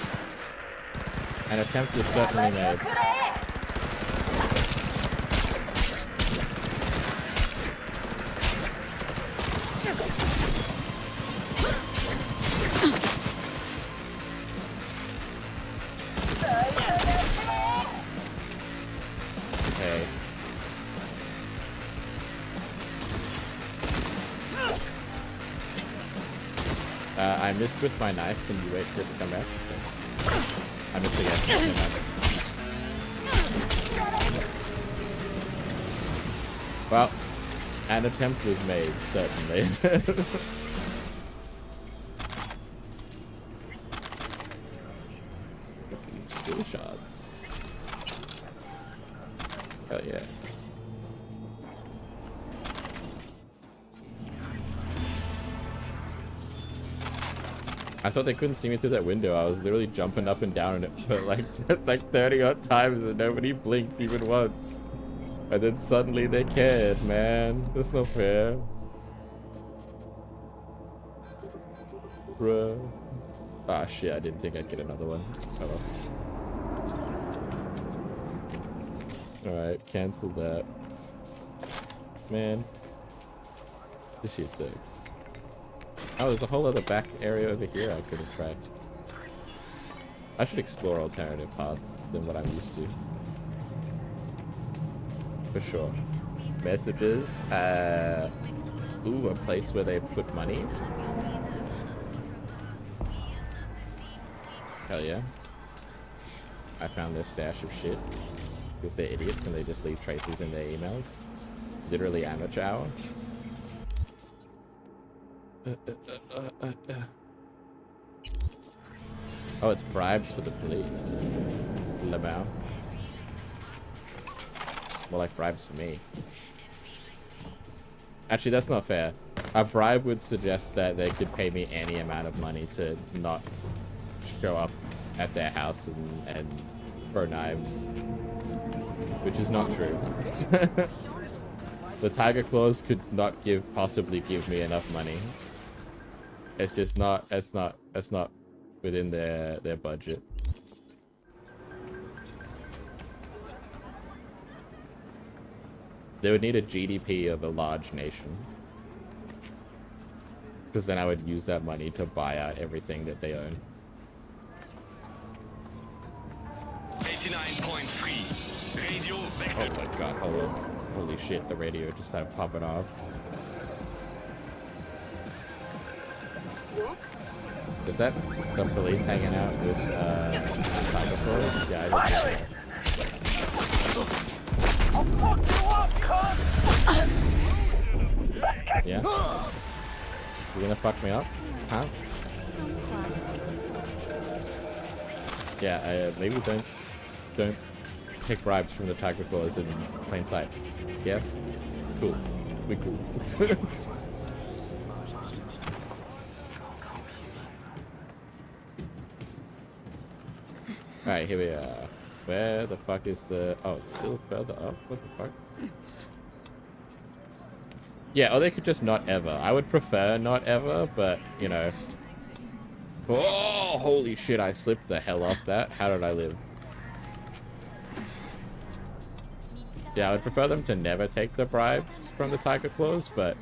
an attempt was certainly made. Okay. I missed with my knife. Can you wait for it to come back? I missed again. Well, an attempt was made, certainly. Skill shots. Hell yeah. I thought they couldn't see me through that window. I was literally jumping up and down in it for like 30 odd times and nobody blinked even once. And then suddenly they cared, man. That's not fair. Bruh. Ah shit, I didn't think I'd get another one. Oh well. Alright, cancel that. Man. This shit sucks. Oh, there's a whole other back area over here I could have tried. I should explore alternative paths than what I'm used to. For sure. Messages. Ooh, a place where they put money. Hell yeah. I found their stash of shit. Because they're idiots and they just leave traces in their emails. Literally amateur hour. Oh, it's bribes for the police. Lamau. More like bribes for me. Actually, that's not fair. A bribe would suggest that they could pay me any amount of money to not show up at their house and throw knives. Which is not true. The Tiger Claws could not possibly give me enough money. It's just not, it's not within their budget. They would need a GDP of a large nation. Because then I would use that money to buy out everything that they own. 89.3. Radio Oh my god, hold on. Holy shit, the radio just started popping off. Is that the police hanging out with Tiger Claws? Yeah, I didn't think so. Yeah? You gonna fuck me up? Huh? Yeah, maybe don't take bribes from the Tiger Claws in plain sight. Yeah? Cool. We cool. Alright, here we are. Where the fuck is the... Oh, it's still further up? What the fuck? Yeah, or they could just not ever. I would prefer not ever, but, you know... Oh! Oh, holy shit, I slipped the hell off that. How did I live? Yeah, I would prefer them to never take the bribes from the Tiger Claws, but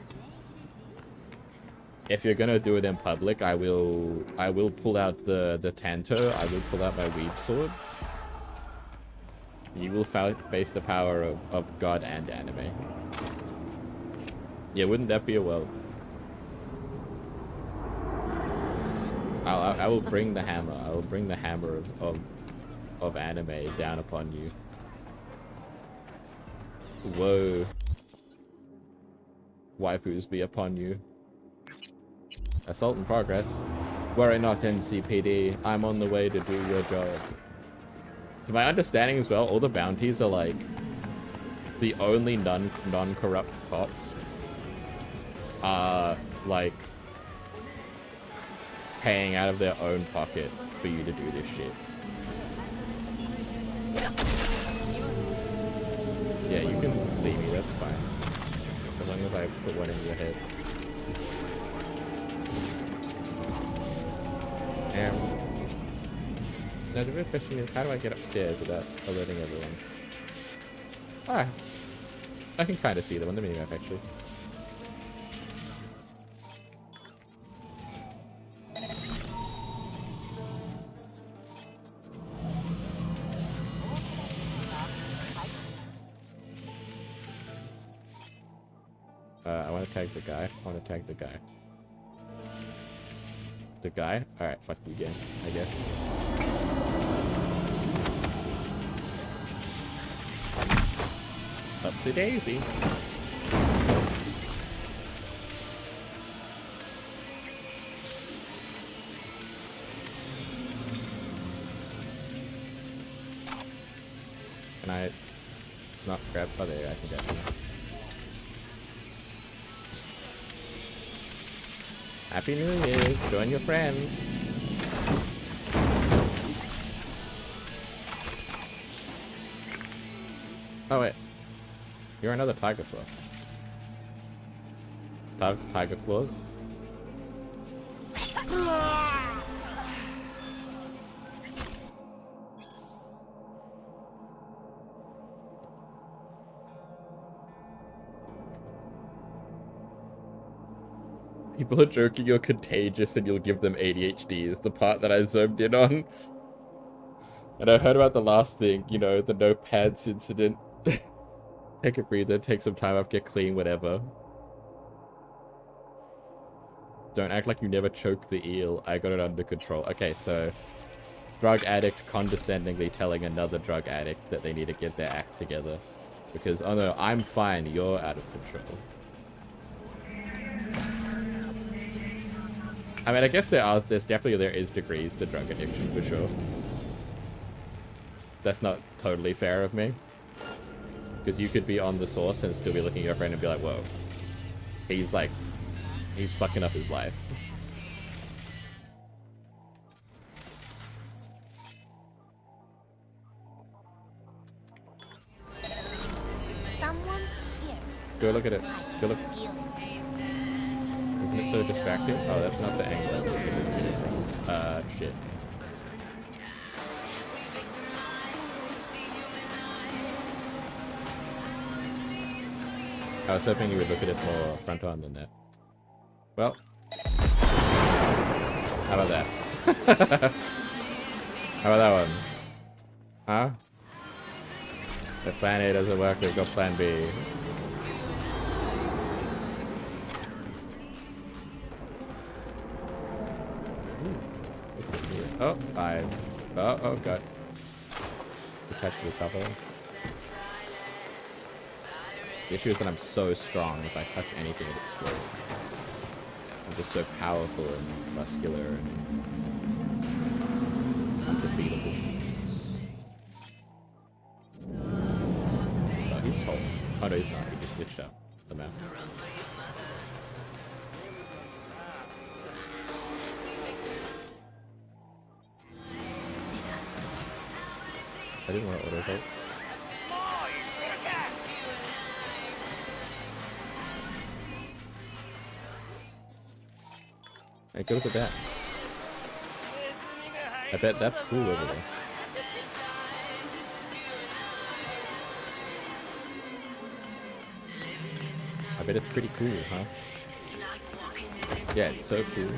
if you're gonna do it in public, I will pull out the Tanto, I will pull out my weed swords. You will face the power of God and anime. Yeah, wouldn't that be a world? I will bring the hammer. I will bring the hammer of anime down upon you. Whoa. Waifus be upon you. Assault in progress. Worry not, NCPD. I'm on the way to do your job. To my understanding as well, all the bounties are like the only non-corrupt cops are like paying out of their own pocket for you to do this shit. Yeah, you can see me, that's fine. As long as I put one in your head. Now the real question is, how do I get upstairs without alerting everyone? Ah, I can kind of see them on the minimap actually. I want to tag the guy. I want to tag the guy. The guy? Alright, fuck you again, I guess. Upsy daisy. Can I not grab? Oh, there, I can get him. Happy New Year! Join your friends! Oh wait. You're another Tiger Claw. Tiger Claws? People are joking you're contagious and you'll give them ADHD is the part that I zoomed in on. And I heard about the last thing, you know, the no pads incident. Take a breather, take some time off, get clean, whatever. Don't act like you never choked the eel. I got it under control. Okay, so drug addict condescendingly telling another drug addict that they need to get their act together. Because, oh no, I'm fine, you're out of control. I mean, I guess there is degrees to drug addiction for sure. That's not totally fair of me. Because you could be on the source and still be looking at your friend and be like, whoa. He's fucking up his life. Someone's here. Go look at it. Go look. Isn't it so distracting? Oh, that's not the angle. Shit. I was hoping you would look at it more front on than that. Well. How about that? How about that one? Huh? If plan A doesn't work, we've got plan B. What's in here? Oh, oh god. Attach to the cover. The issue is that I'm so strong, if I touch anything it explodes. I'm just so powerful and muscular and undefeatable. Oh, he's tall. Oh no, he's not. He just glitched up the map. I didn't want to auto-vote. Hey, go look at that. I bet that's cool over there. I bet it's pretty cool, huh? Yeah, it's so cool.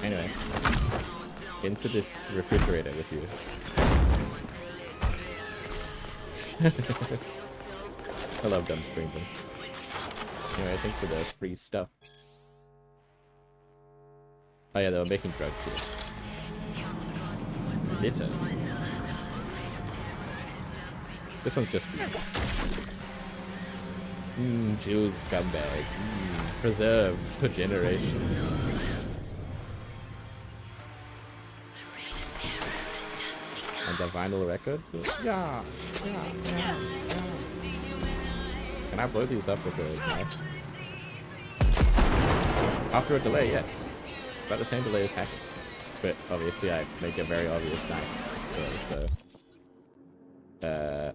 Anyway, into this refrigerator with you. I love dumb sprinkling. Anyway, thanks for the free stuff. Oh yeah, they were making drugs here. Litter. This one's just for you. Jeweled scumbag. Preserved for generations. And the vinyl record? Yeah. Can I blow these up with a knife? After a delay, yes. About the same delay as hacking. But obviously I make a very obvious knife. So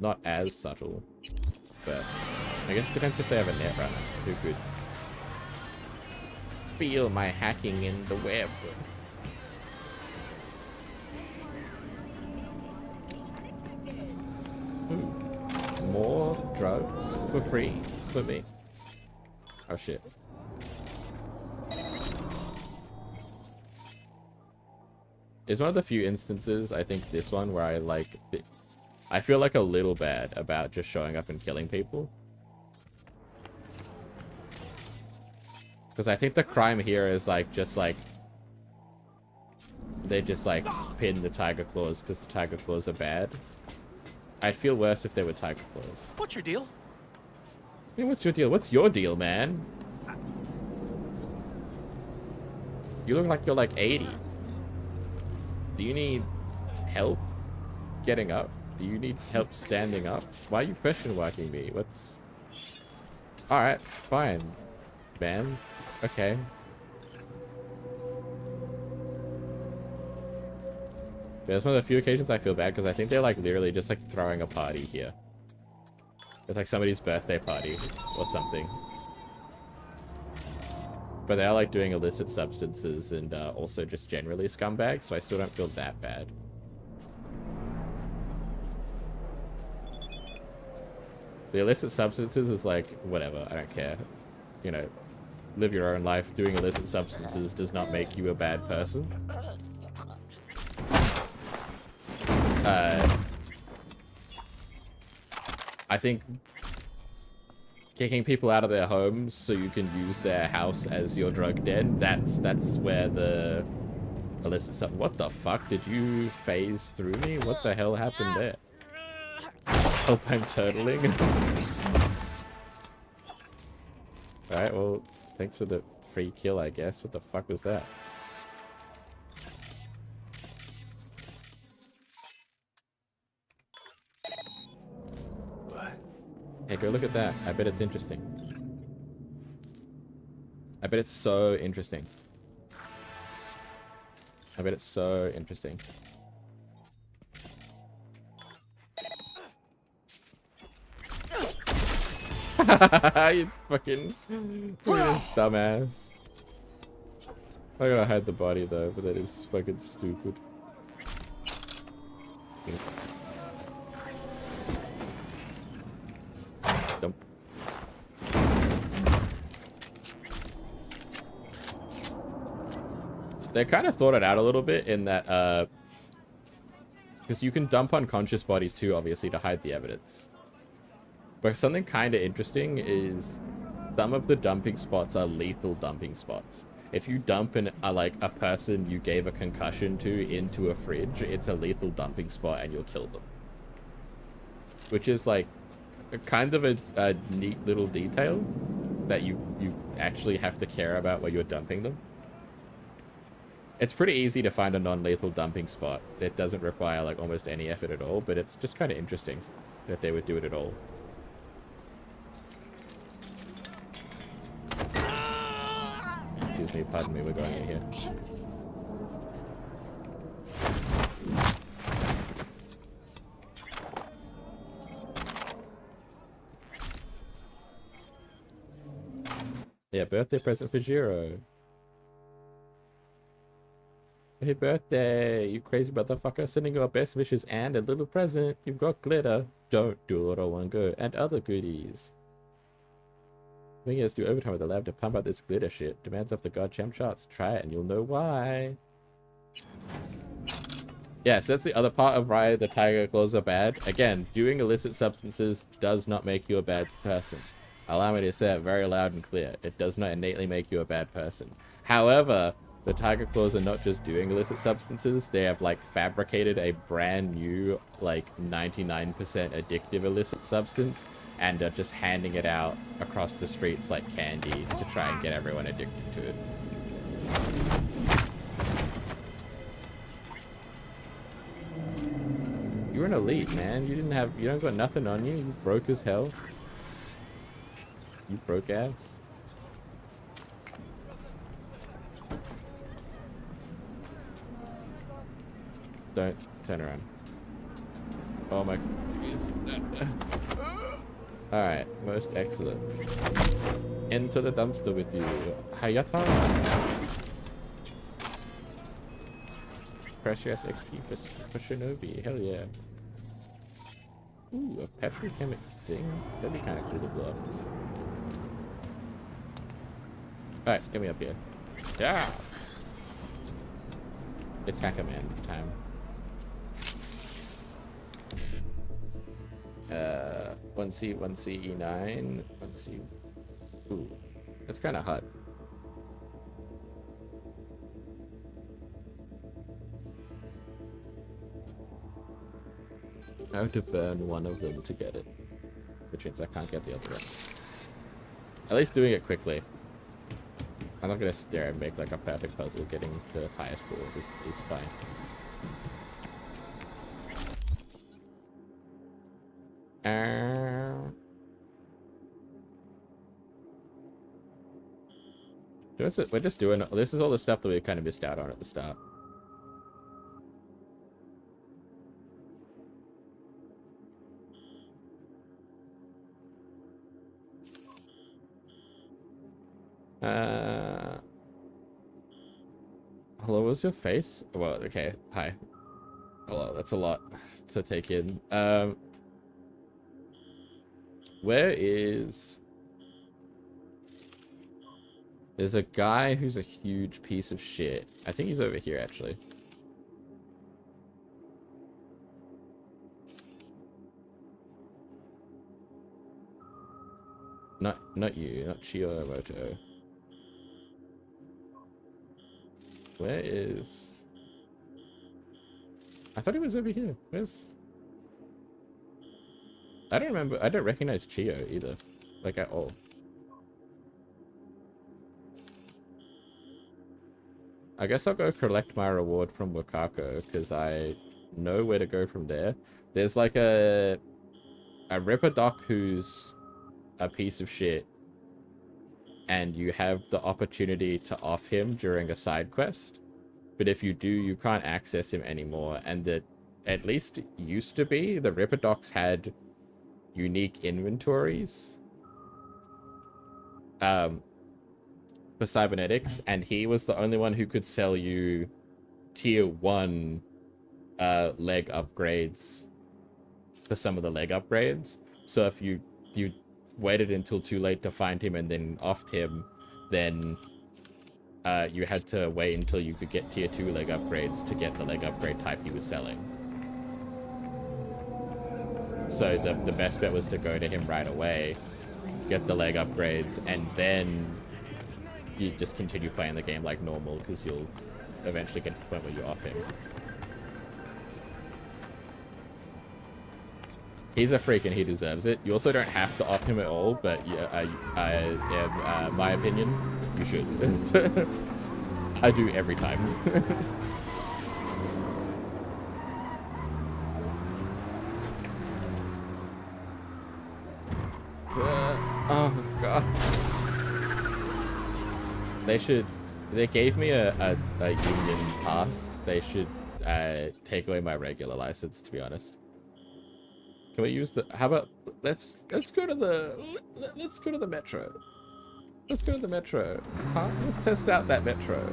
not as subtle. But I guess it depends if they have a net runner who could feel my hacking in the web. More drugs for free for me. Oh shit. It's one of the few instances, I think this one, where I feel like a little bad about just showing up and killing people. Because I think the crime here is they just pin the tiger claws because the tiger claws are bad. I'd feel worse if they were tiger claws. What's your deal? Hey, what's your deal? What's your deal, man? You look like you're like 80. Do you need help getting up? Do you need help standing up? Why are you question marking me? What's... Alright, fine, man. Okay. Yeah, it's one of the few occasions I feel bad because I think they're literally just throwing a party here. It's somebody's birthday party or something. But they are doing illicit substances and also just generally scumbags, so I still don't feel that bad. The illicit substances is whatever, I don't care. You know, live your own life. Doing illicit substances does not make you a bad person. I think kicking people out of their homes so you can use their house as your drug den, that's where the illicit stuff... What the fuck? Did you phase through me? What the hell happened there? Help, I'm turtling. Alright, well, thanks for the free kill, I guess. What the fuck was that? Hey, go look at that. I bet it's interesting. I bet it's so interesting. I bet it's so interesting. You fucking dumbass. I gotta hide the body though, but that is fucking stupid. Dump. They kind of thought it out a little bit in that, because you can dump unconscious bodies too, obviously, to hide the evidence. But something kind of interesting is some of the dumping spots are lethal dumping spots. If you dump a person you gave a concussion to into a fridge, it's a lethal dumping spot and you'll kill them. Which is kind of a neat little detail that you actually have to care about where you're dumping them. It's pretty easy to find a non-lethal dumping spot. It doesn't require almost any effort at all, but it's just kind of interesting that they would do it at all. Excuse me, pardon me, we're going in here. Yeah, birthday present for Jiro. Happy birthday, you crazy motherfucker. Sending your best wishes and a little present. You've got glitter. Don't do it all one go. And other goodies. Making us do overtime at the lab to pump out this glitter shit. Demands off the god champ charts. Try it and you'll know why. Yeah, so that's the other part of why the tiger claws are bad. Again, doing illicit substances does not make you a bad person. Allow me to say it very loud and clear. It does not innately make you a bad person. However, the tiger claws are not just doing illicit substances. They have, like, fabricated a brand new, like, 99% addictive illicit substance and are just handing it out across the streets like candy to try and get everyone addicted to it. You're an elite, man. You don't got nothing on you. You broke as hell. You broke ass. Don't turn around. Oh my goodness. Alright, most excellent. Into the dumpster with you. Hayata! Precious XP for Shinobi. Hell yeah. Ooh, a petrochemic sting? That'd be kind of cool to blow up. Alright, get me up here. Yeah! It's Hacker Man this time. 1C, 1C, E9, 1C. Ooh, that's kind of hot. I have to burn one of them to get it, which means I can't get the other one. At least doing it quickly. I'm not gonna sit there and make like a perfect puzzle. Getting the highest score is fine. We're just doing. This is all the stuff that we kind of missed out on at the start. Hello, what's your face? Well, okay. Hi. Hello, that's a lot to take in. Where is... There's a guy who's a huge piece of shit. I think he's over here, actually. Not you, not Chiyomoto. Where is... I thought he was over here. Where's... I don't remember. I don't recognize Chiyo either. Like, at all. I guess I'll go collect my reward from Wakako, because I know where to go from there. There's like a Ripper Doc who's a piece of shit, and you have the opportunity to off him during a side quest. But if you do, you can't access him anymore. And that, at least used to be, the Ripper Docs had unique inventories for cybernetics, and he was the only one who could sell you tier 1 leg upgrades for some of the leg upgrades. So if you waited until too late to find him and then offed him, then you had to wait until you could get tier 2 leg upgrades to get the leg upgrade type he was selling. So the best bet was to go to him right away, get the leg upgrades, and then you just continue playing the game like normal, because you'll eventually get to the point where you off him. He's a freak and he deserves it. You also don't have to off him at all, but yeah, my opinion, you should. I do every time. Oh god. They gave me a union pass. They should take away my regular license, to be honest. Can we use the... How about... Let's go to the... Let's go to the metro. Let's go to the metro. Huh? Let's test out that metro.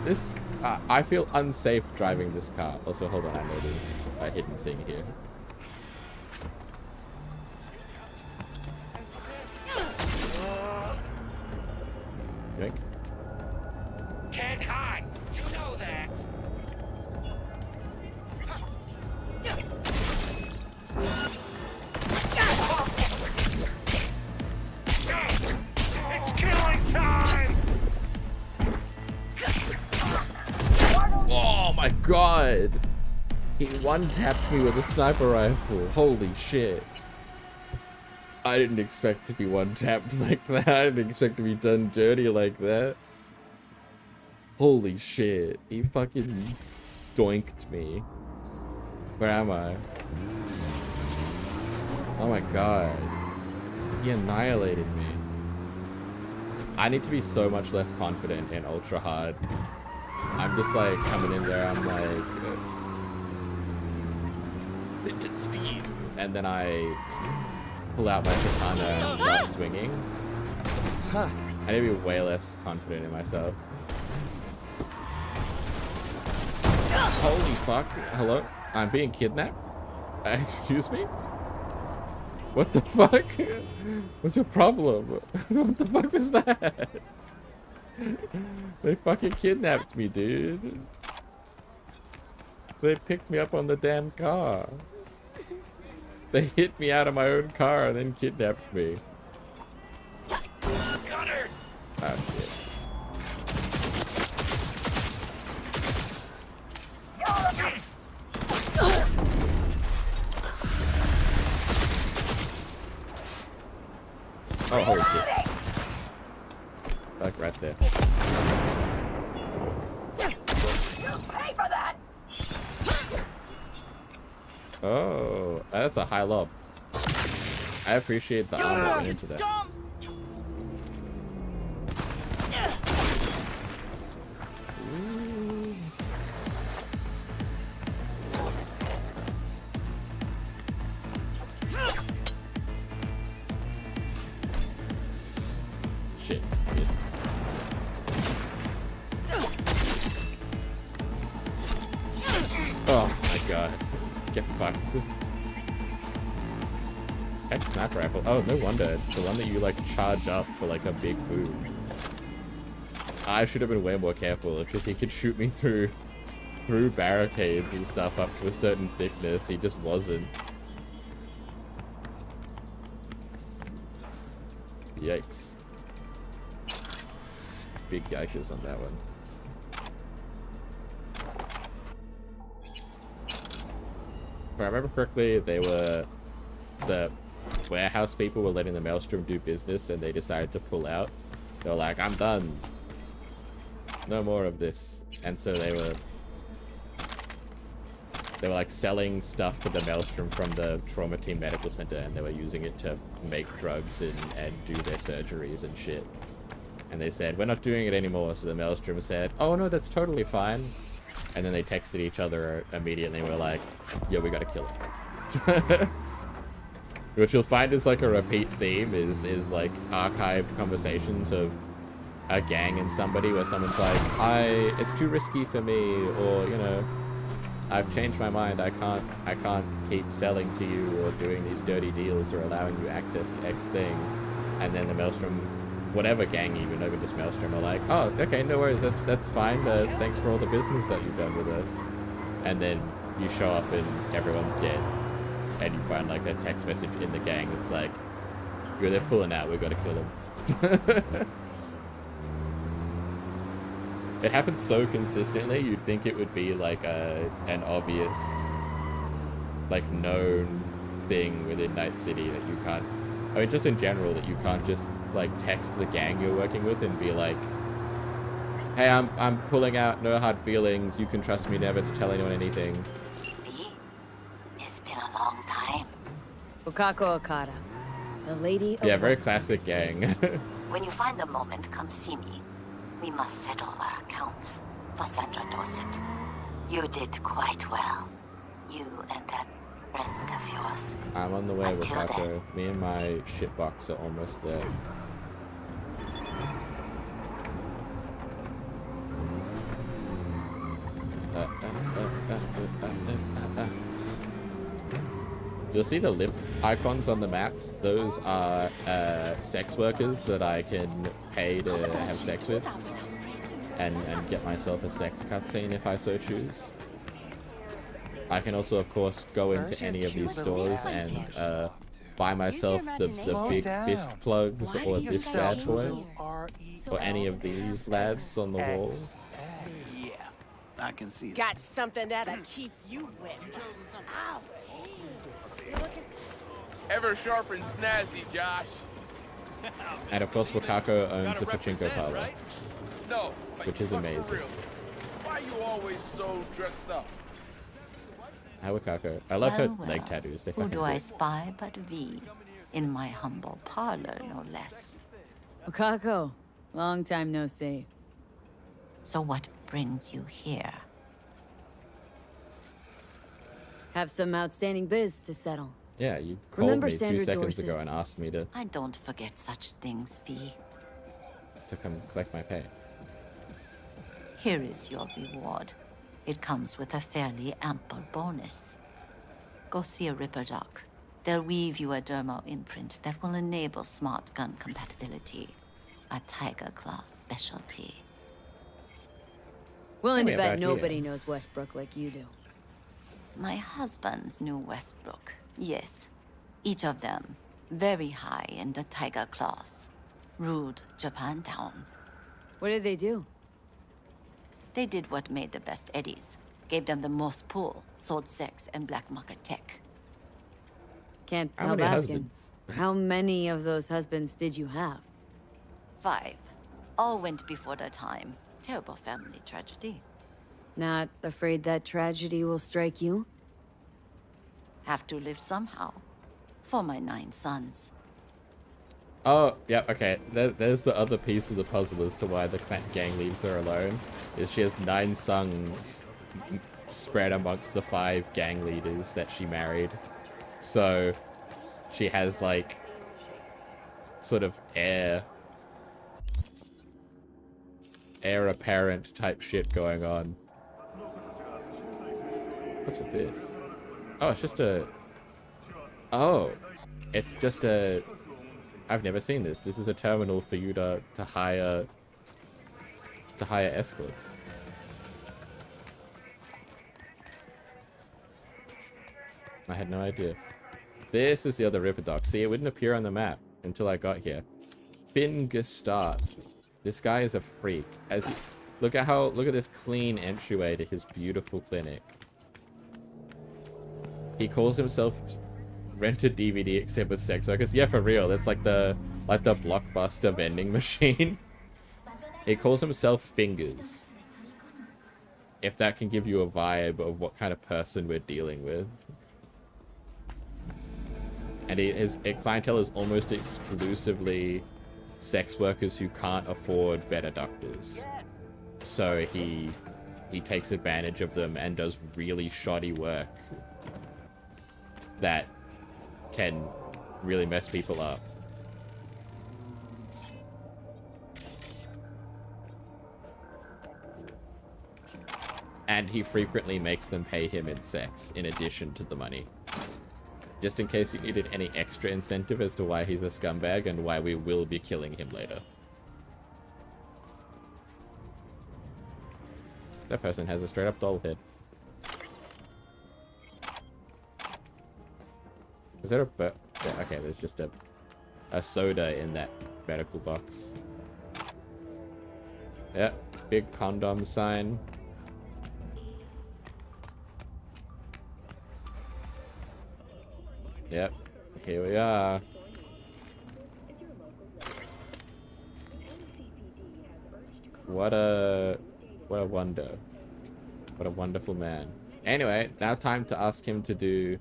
This, I feel unsafe driving this car. Also, hold on, I know there's a hidden thing here. Yoink. Can't hide. You know that. It's killing time! Oh my god! He one-tapped me with a sniper rifle. Holy shit. I didn't expect to be one-tapped like that. I didn't expect to be done dirty like that. Holy shit. He fucking doinked me. Where am I? Oh my god. He annihilated me. I need to be so much less confident in Ultra Hard. I'm just like coming in there, I'm like... Vintage Steve. And then I pull out my katana and start swinging. I need to be way less confident in myself. Holy fuck. Hello? I'm being kidnapped? Excuse me? What the fuck? What's your problem? What the fuck was that? They fucking kidnapped me, dude. They picked me up on the damn car. They hit me out of my own car and then kidnapped me. Got her. Oh shit. Oh, holy shit. Like right there. Pay for that. Oh, that's a high lob. I appreciate the armor that went into that. Shit, missed. Oh my god. Get fucked. X sniper rifle. Oh, no wonder. It's the one that you like charge up for like a big boom. I should have been way more careful because he could shoot me through barricades and stuff up to a certain thickness. He just wasn't. Yikes. Big yikers on that one. If I remember correctly, they were... the warehouse people were letting the Maelstrom do business and they decided to pull out. They were like, I'm done. No more of this. And so they were like selling stuff to the Maelstrom from the Trauma Team Medical Center, and they were using it to make drugs and do their surgeries and shit. And they said, we're not doing it anymore. So the Maelstrom said, oh no, that's totally fine. And then they texted each other immediately and were like, yo, we gotta kill him. Which you'll find is like a repeat theme, is like archived conversations of a gang and somebody where someone's like, it's too risky for me, or, you know, I've changed my mind, I can't keep selling to you or doing these dirty deals or allowing you access to X thing. And then the Maelstrom, whatever gang even, over just Maelstrom, are like, oh, okay, no worries, that's fine, thanks for all the business that you've done with us. And then you show up and everyone's dead. And you find like a text message in the gang that's like, yo, they're pulling out, we've got to kill them. It happens so consistently, you'd think it would be like an obvious, like, known thing within Night City that you can't, I mean, just in general, that you can't just like text the gang you're working with and be like, hey, I'm pulling out, no hard feelings, you can trust me never to tell anyone anything. It's been a long time. Okako Okada, the lady of Yeah, very Westwood classic Estate. gang. When you find a moment, come see me. We must settle our accounts for Sandra Dorset. You did quite well. You and that friend of yours. I'm on the way, Until Ricardo. Me and my shitbox are almost there. You'll see the lip icons on the maps. Those are sex workers that I can pay to have sex with. And get myself a sex cutscene if I so choose. I can also, of course, go into any of these stores and buy myself the big fist plugs or this bad boy. Or any of these lads on the wall. Yeah, I can see that. Got something that'll keep you wet. Ow. Ever sharp and snazzy, Josh. And of course, Wakako owns the pachinko parlor. Right? No, which is amazing. Why are you always so dressed up? Hi, Wakako. I love her Well, leg tattoos. They Who fucking do I cool. spy but V? In my humble parlor, no less. Okako, long time no see. So what brings you here? Have some outstanding biz to settle. Yeah, you called Remember me 2 Sandra seconds Dorset? ago and asked me to I don't forget such things, V. come collect my pay. Here is your reward. It comes with a fairly ample bonus. Go see a Ripper Doc. They'll weave you a dermo imprint that will enable smart gun compatibility. A Tiger Claw specialty. Willing Tell to me bet about nobody knows Westbrook like you do. My husbands knew Westbrook, yes. Each of them very high in the Tiger Claws. Ruled Japantown. What did they do? They did what made the best eddies. Gave them the most pull, sold sex and black market tech. Can't How help many asking. husbands? How many of those husbands did you have? 5. All went before their time. Terrible family tragedy. Not afraid that tragedy will strike you? Have to live somehow. For my 9 sons. Oh, yeah, okay. There's the other piece of the puzzle as to why the gang leaves her alone. Is she has 9 sons spread amongst the 5 gang leaders that she married. So she has like sort of heir apparent type shit going on. What's with this? Oh, it's just a... Oh, it's just a... I've never seen this. This is a terminal for you to hire escorts. I had no idea. This is the other river dock. See, it wouldn't appear on the map until I got here. Finn Gestart. This guy is a freak. Look at this clean entryway to his beautiful clinic. He calls himself rented DVD except with sex workers. Yeah, for real. That's like the Blockbuster vending machine. He calls himself Fingers. If that can give you a vibe of what kind of person we're dealing with. And his clientele is almost exclusively sex workers who can't afford better doctors. So he takes advantage of them and does really shoddy work that can really mess people up. And he frequently makes them pay him in sex in addition to the money. Just in case you needed any extra incentive as to why he's a scumbag and why we will be killing him later. That person has a straight up doll head. Is there a... Okay, there's just a soda in that medical box. Yep, big condom sign. Yep, here we are. What a wonder. What a wonderful man. Anyway, now time to ask him to do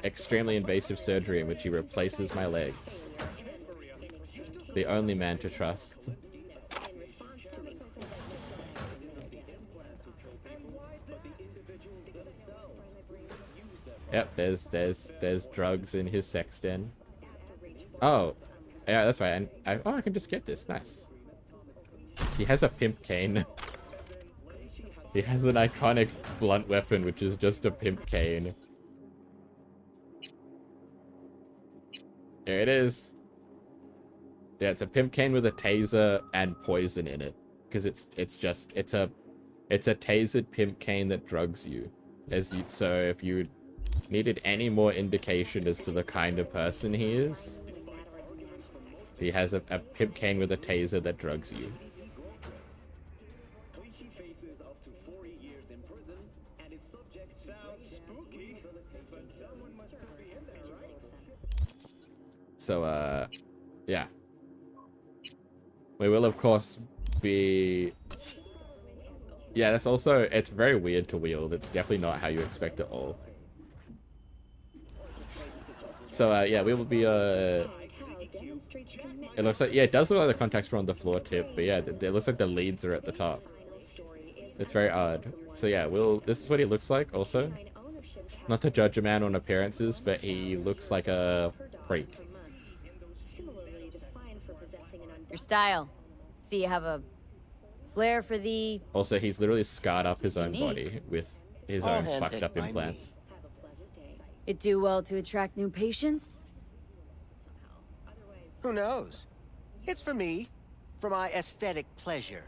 extremely invasive surgery in which he replaces my legs. The only man to trust. Yep, there's drugs in his sex den. Oh, yeah, that's right. And I can just get this. Nice. He has a pimp cane. He has an iconic blunt weapon, which is just a pimp cane. There it is. Yeah, it's a pimp cane with a taser and poison in it. Because it's a tasered pimp cane that drugs you. So if you needed any more indication as to the kind of person he is, he has a pimp cane with a taser that drugs you. So, yeah. We will, of course, be... Yeah, that's also... It's very weird to wield. It's definitely not how you expect it all. So, yeah, we will be, It looks like... Yeah, it does look like the contacts are on the floor tip, but yeah, it looks like the leads are at the top. It's very odd. So, yeah, this is what he looks like, also. Not to judge a man on appearances, but he looks like a freak. Your style. See, you have a flair for the... Also, he's literally scarred up his own body with his own fucked up implants. It do well to attract new patients? Who knows? It's for me. For my aesthetic pleasure.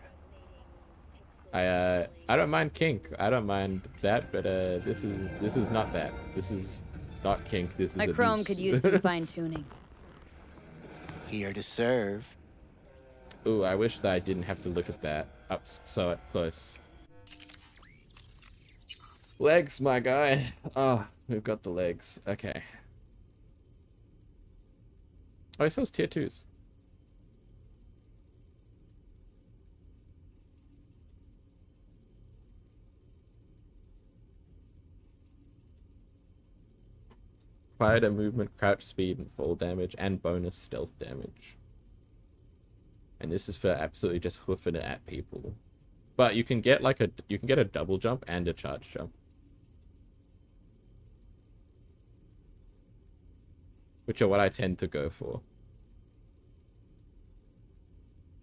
I don't mind kink. I don't mind that, but this is not that. This is not kink. This is My chrome could use some fine-tuning. Here to serve. Ooh, I wish that I didn't have to look at that up so up close. Legs, my guy. Oh, we've got the legs. Okay. Oh, he sells tier 2s. Quieter movement, crouch speed, and fall damage, and bonus stealth damage. And this is for absolutely just hoofing it at people. But you can get like a double jump and a charge jump. Which are what I tend to go for.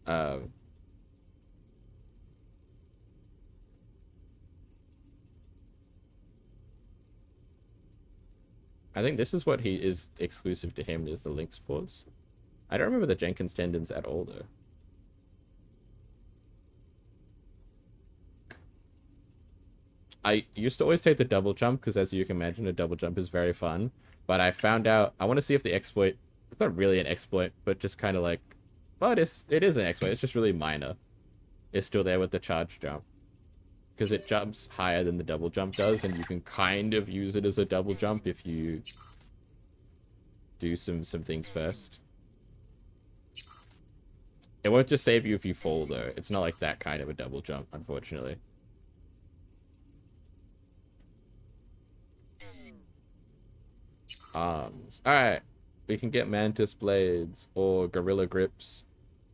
I think this is what he is exclusive to him, is the Lynx paws. I don't remember the Jenkins tendons at all, though. I used to always take the double jump, because as you can imagine, a double jump is very fun. But I found out, I want to see if the exploit, it's not really an exploit, but just kind of like, well, it is an exploit, it's just really minor. It's still there with the charge jump. Because it jumps higher than the double jump does, and you can kind of use it as a double jump if you do some things first. It won't just save you if you fall, though. It's not like that kind of a double jump, unfortunately. Arms. Alright. We can get mantis blades, or gorilla grips,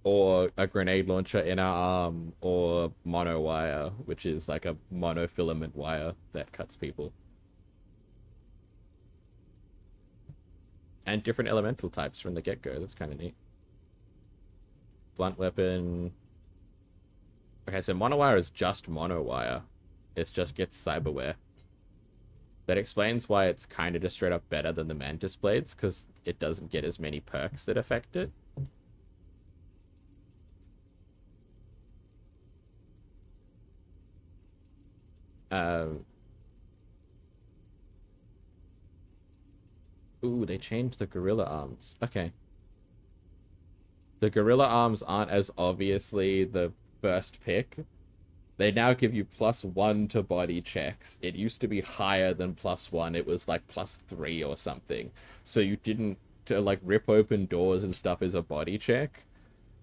or a grenade launcher in our arm, or mono wire, which is like a monofilament wire that cuts people. And different elemental types from the get-go. That's kind of neat. Blunt weapon. Okay, so monowire is just monowire. It just gets cyberware. That explains why it's kind of just straight up better than the mantis blades, because it doesn't get as many perks that affect it. Ooh, they changed the gorilla arms. Okay. The gorilla arms aren't as obviously the first pick. They now give you +1 to body checks. It used to be higher than +1. It was like +3 or something. So you didn't to like rip open doors and stuff as a body check.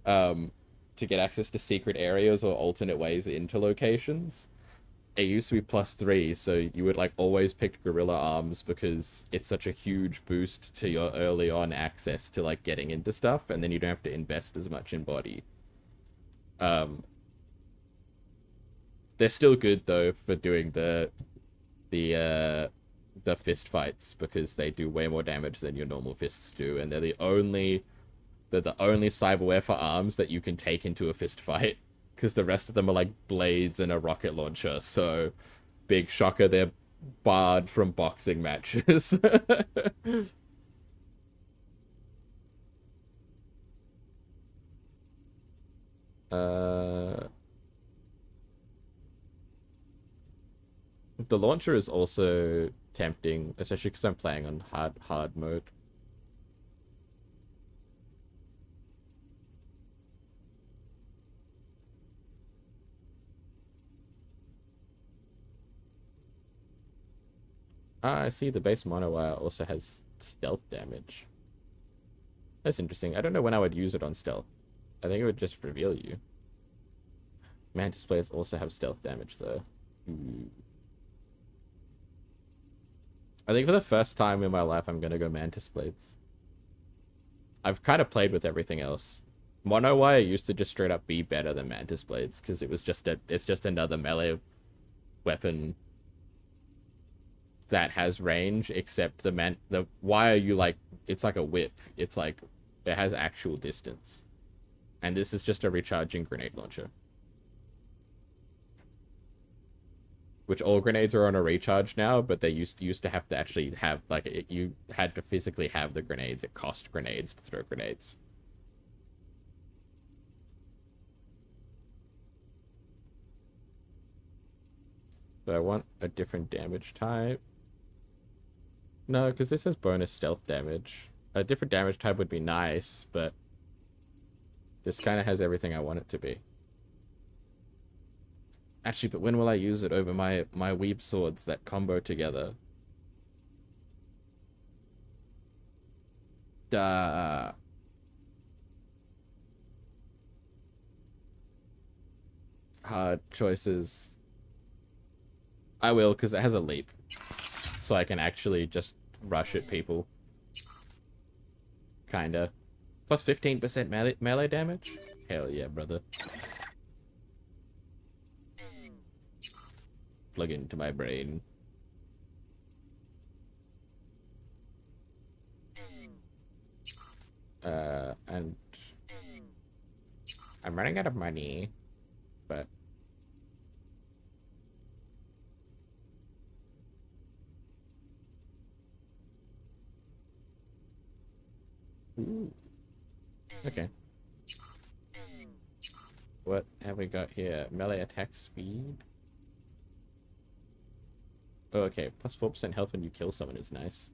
To get access to secret areas or alternate ways into locations. It used to be +3, so you would like always pick gorilla arms because it's such a huge boost to your early on access to like getting into stuff, and then you don't have to invest as much in body. They're still good though for doing the fist fights, because they do way more damage than your normal fists do, and they're the only cyberware for arms that you can take into a fist fight. Because the rest of them are like blades and a rocket launcher, so big shocker, they're barred from boxing matches. The launcher is also tempting, especially because I'm playing on hard mode. Ah, I see the base monowire also has stealth damage. That's interesting. I don't know when I would use it on stealth. I think it would just reveal you. Mantis blades also have stealth damage though. Ooh. I think for the first time in my life I'm gonna go Mantis blades. I've kind of played with everything else. Monowire used to just straight up be better than Mantis blades because it was just it's just another melee weapon that has range, except the wire it's like a whip. It's like it has actual distance. And this is just a recharging grenade launcher. Which all grenades are on a recharge now, but they used to have to actually have you had to physically have the grenades. It cost grenades to throw grenades. So I want a different damage type. No, because this has bonus stealth damage. A different damage type would be nice, but this kind of has everything I want it to be. Actually, but when will I use it over my weeb swords that combo together? Duh. Hard choices. I will, because it has a leap. So I can actually just rush at people. Kinda. Plus 15% melee damage? Hell yeah, brother. Plug into my brain. And I'm running out of money, but ooh. Okay. What have we got here? Melee attack speed. Oh, okay. Plus 4% health when you kill someone is nice.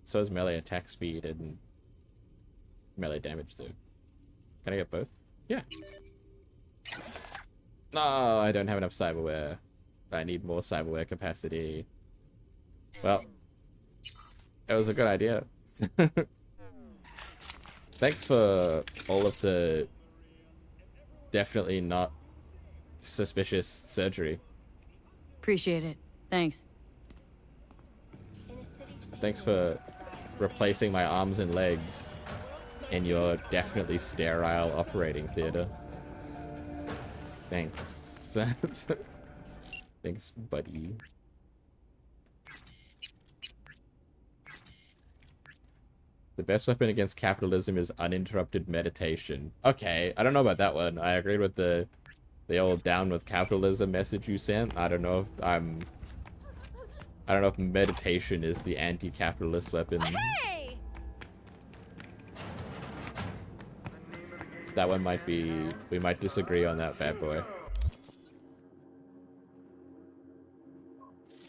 So is melee attack speed and melee damage though. Can I get both? Yeah. No, I don't have enough cyberware. I need more cyberware capacity. Well, that was a good idea. Thanks for all of the definitely not suspicious surgery. Appreciate it. Thanks. Thanks for replacing my arms and legs in your definitely sterile operating theater. Thanks. Thanks, buddy. The best weapon against capitalism is uninterrupted meditation. Okay, I don't know about that one. I agreed with the old down with capitalism message you sent. I don't know if meditation is the anti-capitalist weapon. Hey! That one might be... We might disagree on that bad boy.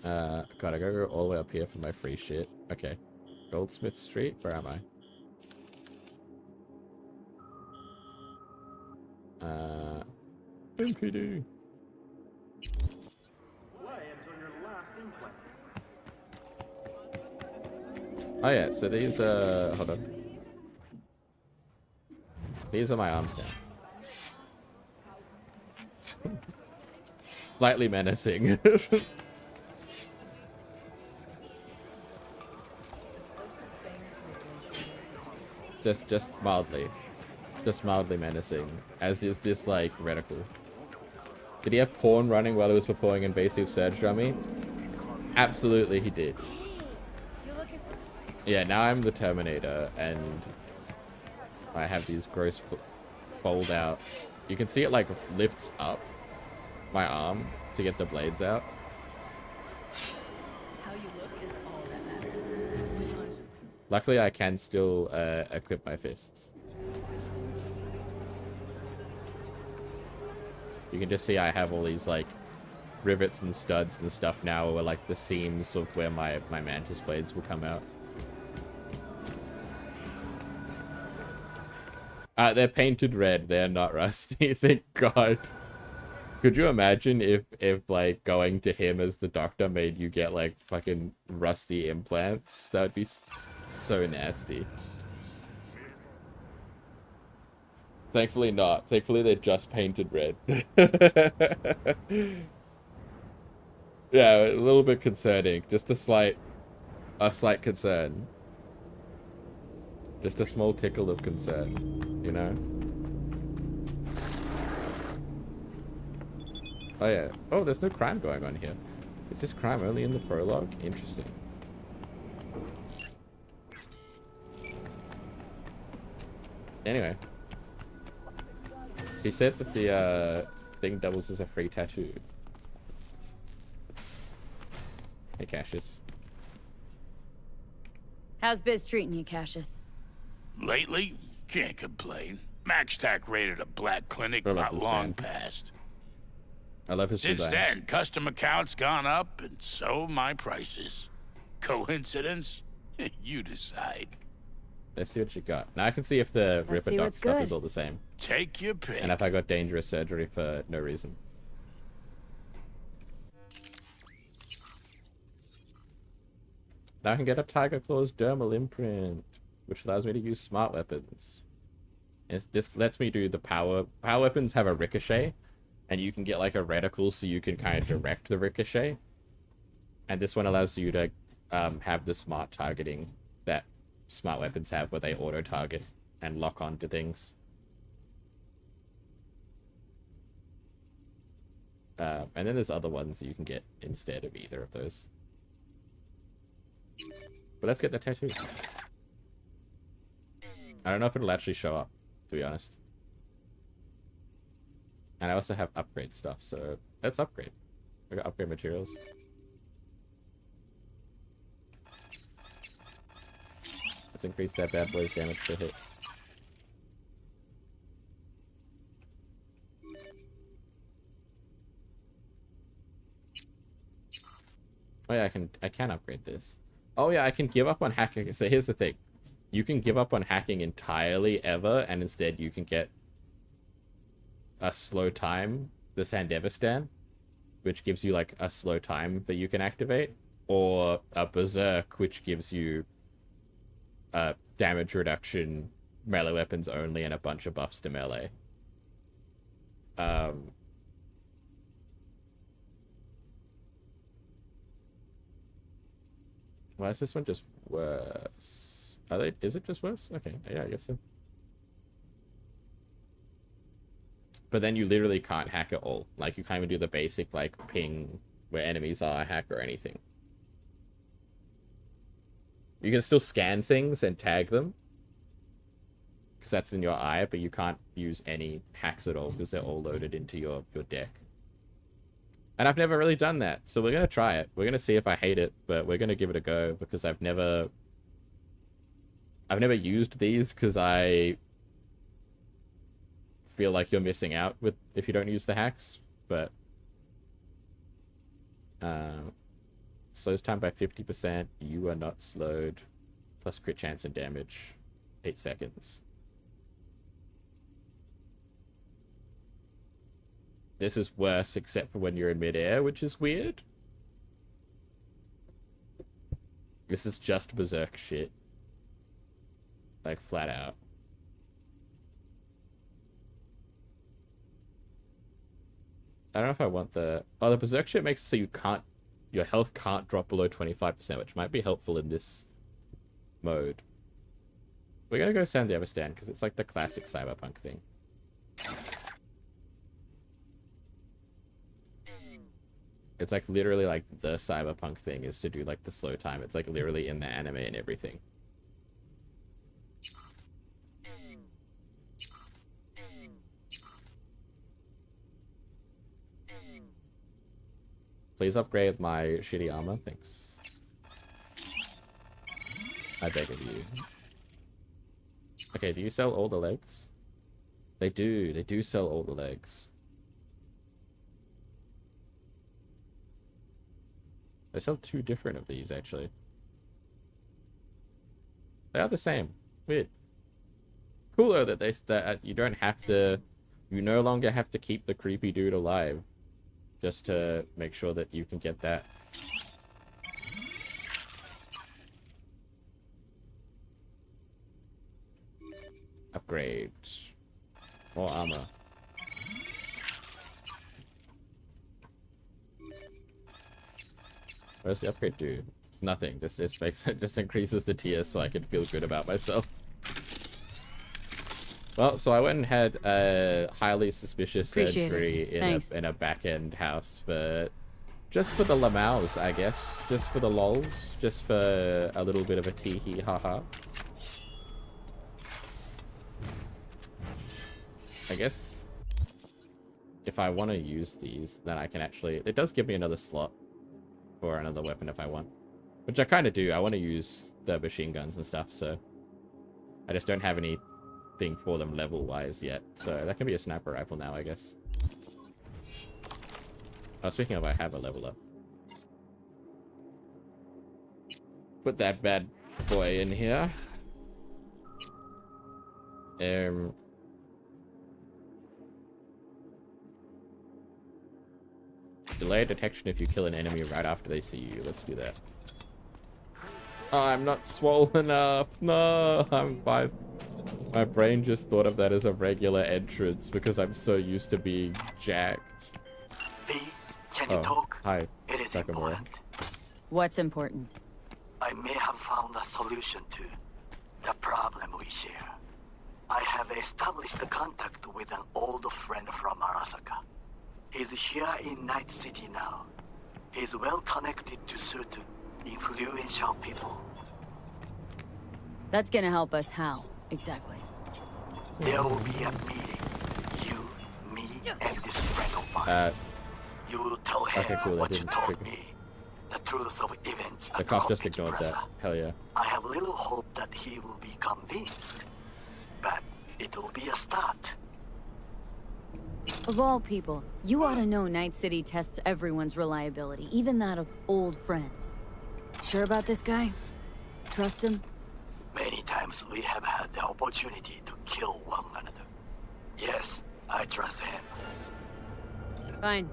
God, I gotta go all the way up here for my free shit. Okay. Goldsmith Street? Where am I? MPD. Oh yeah, so these hold on. These are my arms now. Slightly menacing. just mildly. Just mildly menacing. As is this like reticle. Did he have porn running while he was performing invasive surgery on me? Absolutely he did. Yeah, now I'm the Terminator, and I have these gross fold out. You can see it like lifts up my arm to get the blades out. How you look is all that matters. Luckily, I can still equip my fists. You can just see I have all these, like, rivets and studs and stuff now, where, like, the seams of where my mantis blades will come out. They're painted red. They're not rusty. Thank God. Could you imagine if like going to him as the doctor made you get like fucking rusty implants? That would be so nasty. Thankfully not. Thankfully they're just painted red. Yeah, a little bit concerning. Just a slight concern. Just a small tickle of concern, you know? Oh yeah. Oh, there's no crime going on here. Is this crime only in the prologue? Interesting. Anyway. He said that the thing doubles as a free tattoo. Hey, Cassius. How's biz treating you, Cassius? Lately, can't complain. MaxTac raided a black clinic not long past. I love his Since design. then, customer count's gone up, and so my prices. Coincidence? You decide. Let's see what you got. Now I can see if the Let's Ripper see Doc what's stuff good. is all the same. Take your pick. And if I got dangerous surgery for no reason. Now I can get a Tiger Claw's dermal imprint, which allows me to use smart weapons. And this lets me do the power weapons have a ricochet, and you can get like a reticle so you can kind of direct the ricochet. And this one allows you to have the smart targeting that smart weapons have, where they auto target and lock onto things. And then there's other ones that you can get instead of either of those. But let's get the tattoo. I don't know if it'll actually show up, to be honest. And I also have upgrade stuff, so let's upgrade. I got upgrade materials. Let's increase that bad boy's damage per hit. Oh yeah, I can upgrade this. Oh yeah, I can give up on hacking. So here's the thing. You can give up on hacking entirely ever, and instead you can get a slow time, the Sandevistan, which gives you like a slow time that you can activate, or a Berserk, which gives you damage reduction, melee weapons only, and a bunch of buffs to melee. Why is this one just worse? Is it just worse? Okay, yeah, I guess so. But then you literally can't hack at all. Like, you can't even do the basic, like, ping where enemies are, hack or anything. You can still scan things and tag them, because that's in your eye, but you can't use any hacks at all, because they're all loaded into your deck. And I've never really done that, so we're going to try it. We're going to see if I hate it, but we're going to give it a go, because I've never used these, because I feel like you're missing out if you don't use the hacks, but slows time by 50%, you are not slowed, plus crit chance and damage, 8 seconds. This is worse except for when you're in midair, which is weird. This is just Berserk shit. Like, flat out. I don't know if I want the... Oh, the Berserk shit makes it so you can't... Your health can't drop below 25%, which might be helpful in this mode. We're gonna go Sandevistan, because it's like the classic Cyberpunk thing. It's like literally like the Cyberpunk thing is to do like the slow time. It's like literally in the anime and everything. Please upgrade my shitty armor, thanks. I beg of you. Okay, do you sell all the legs? They do sell all the legs. They sell 2 different of these, actually. They are the same. Weird. Cooler that that you don't have to... You no longer have to keep the creepy dude alive. Just to make sure that you can get that. Upgrades. More armor. What does the upgrade do? Nothing. This makes it just increases the tier so I can feel good about myself. Well, so I went and had a highly suspicious surgery in a back-end house for just for the lamaus, I guess. Just for the lols. Just for a little bit of a tee-hee ha-ha. I guess if I want to use these, then I can actually... It does give me another slot for another weapon if I want. Which I kind of do. I want to use the machine guns and stuff, so... I just don't have anything for them level-wise yet. So that can be a sniper rifle now, I guess. Oh, speaking of, I have a level up. Put that bad boy in here. Delay detection if you kill an enemy right after they see you. Let's do that. Oh, I'm not swollen up. No, my brain just thought of that as a regular entrance because I'm so used to being jacked. B, can you talk? Hi. It is Sakamura. important. What's important? I may have found a solution to the problem we share. I have established a contact with an old friend from Arasaka. He's here in Night City now. He's well connected to certain influential people. That's gonna help us how, exactly? There will be a meeting. You, me, and this friend of mine. You will tell him what you told me. The truth of events The cop just ignored that. Hell yeah. I have little hope that he will be convinced. But it will be a start. Of all people, you ought to know Night City tests everyone's reliability, even that of old friends. Sure about this guy? Trust him? Many times we have had the opportunity to kill one another. Yes, I trust him. Fine.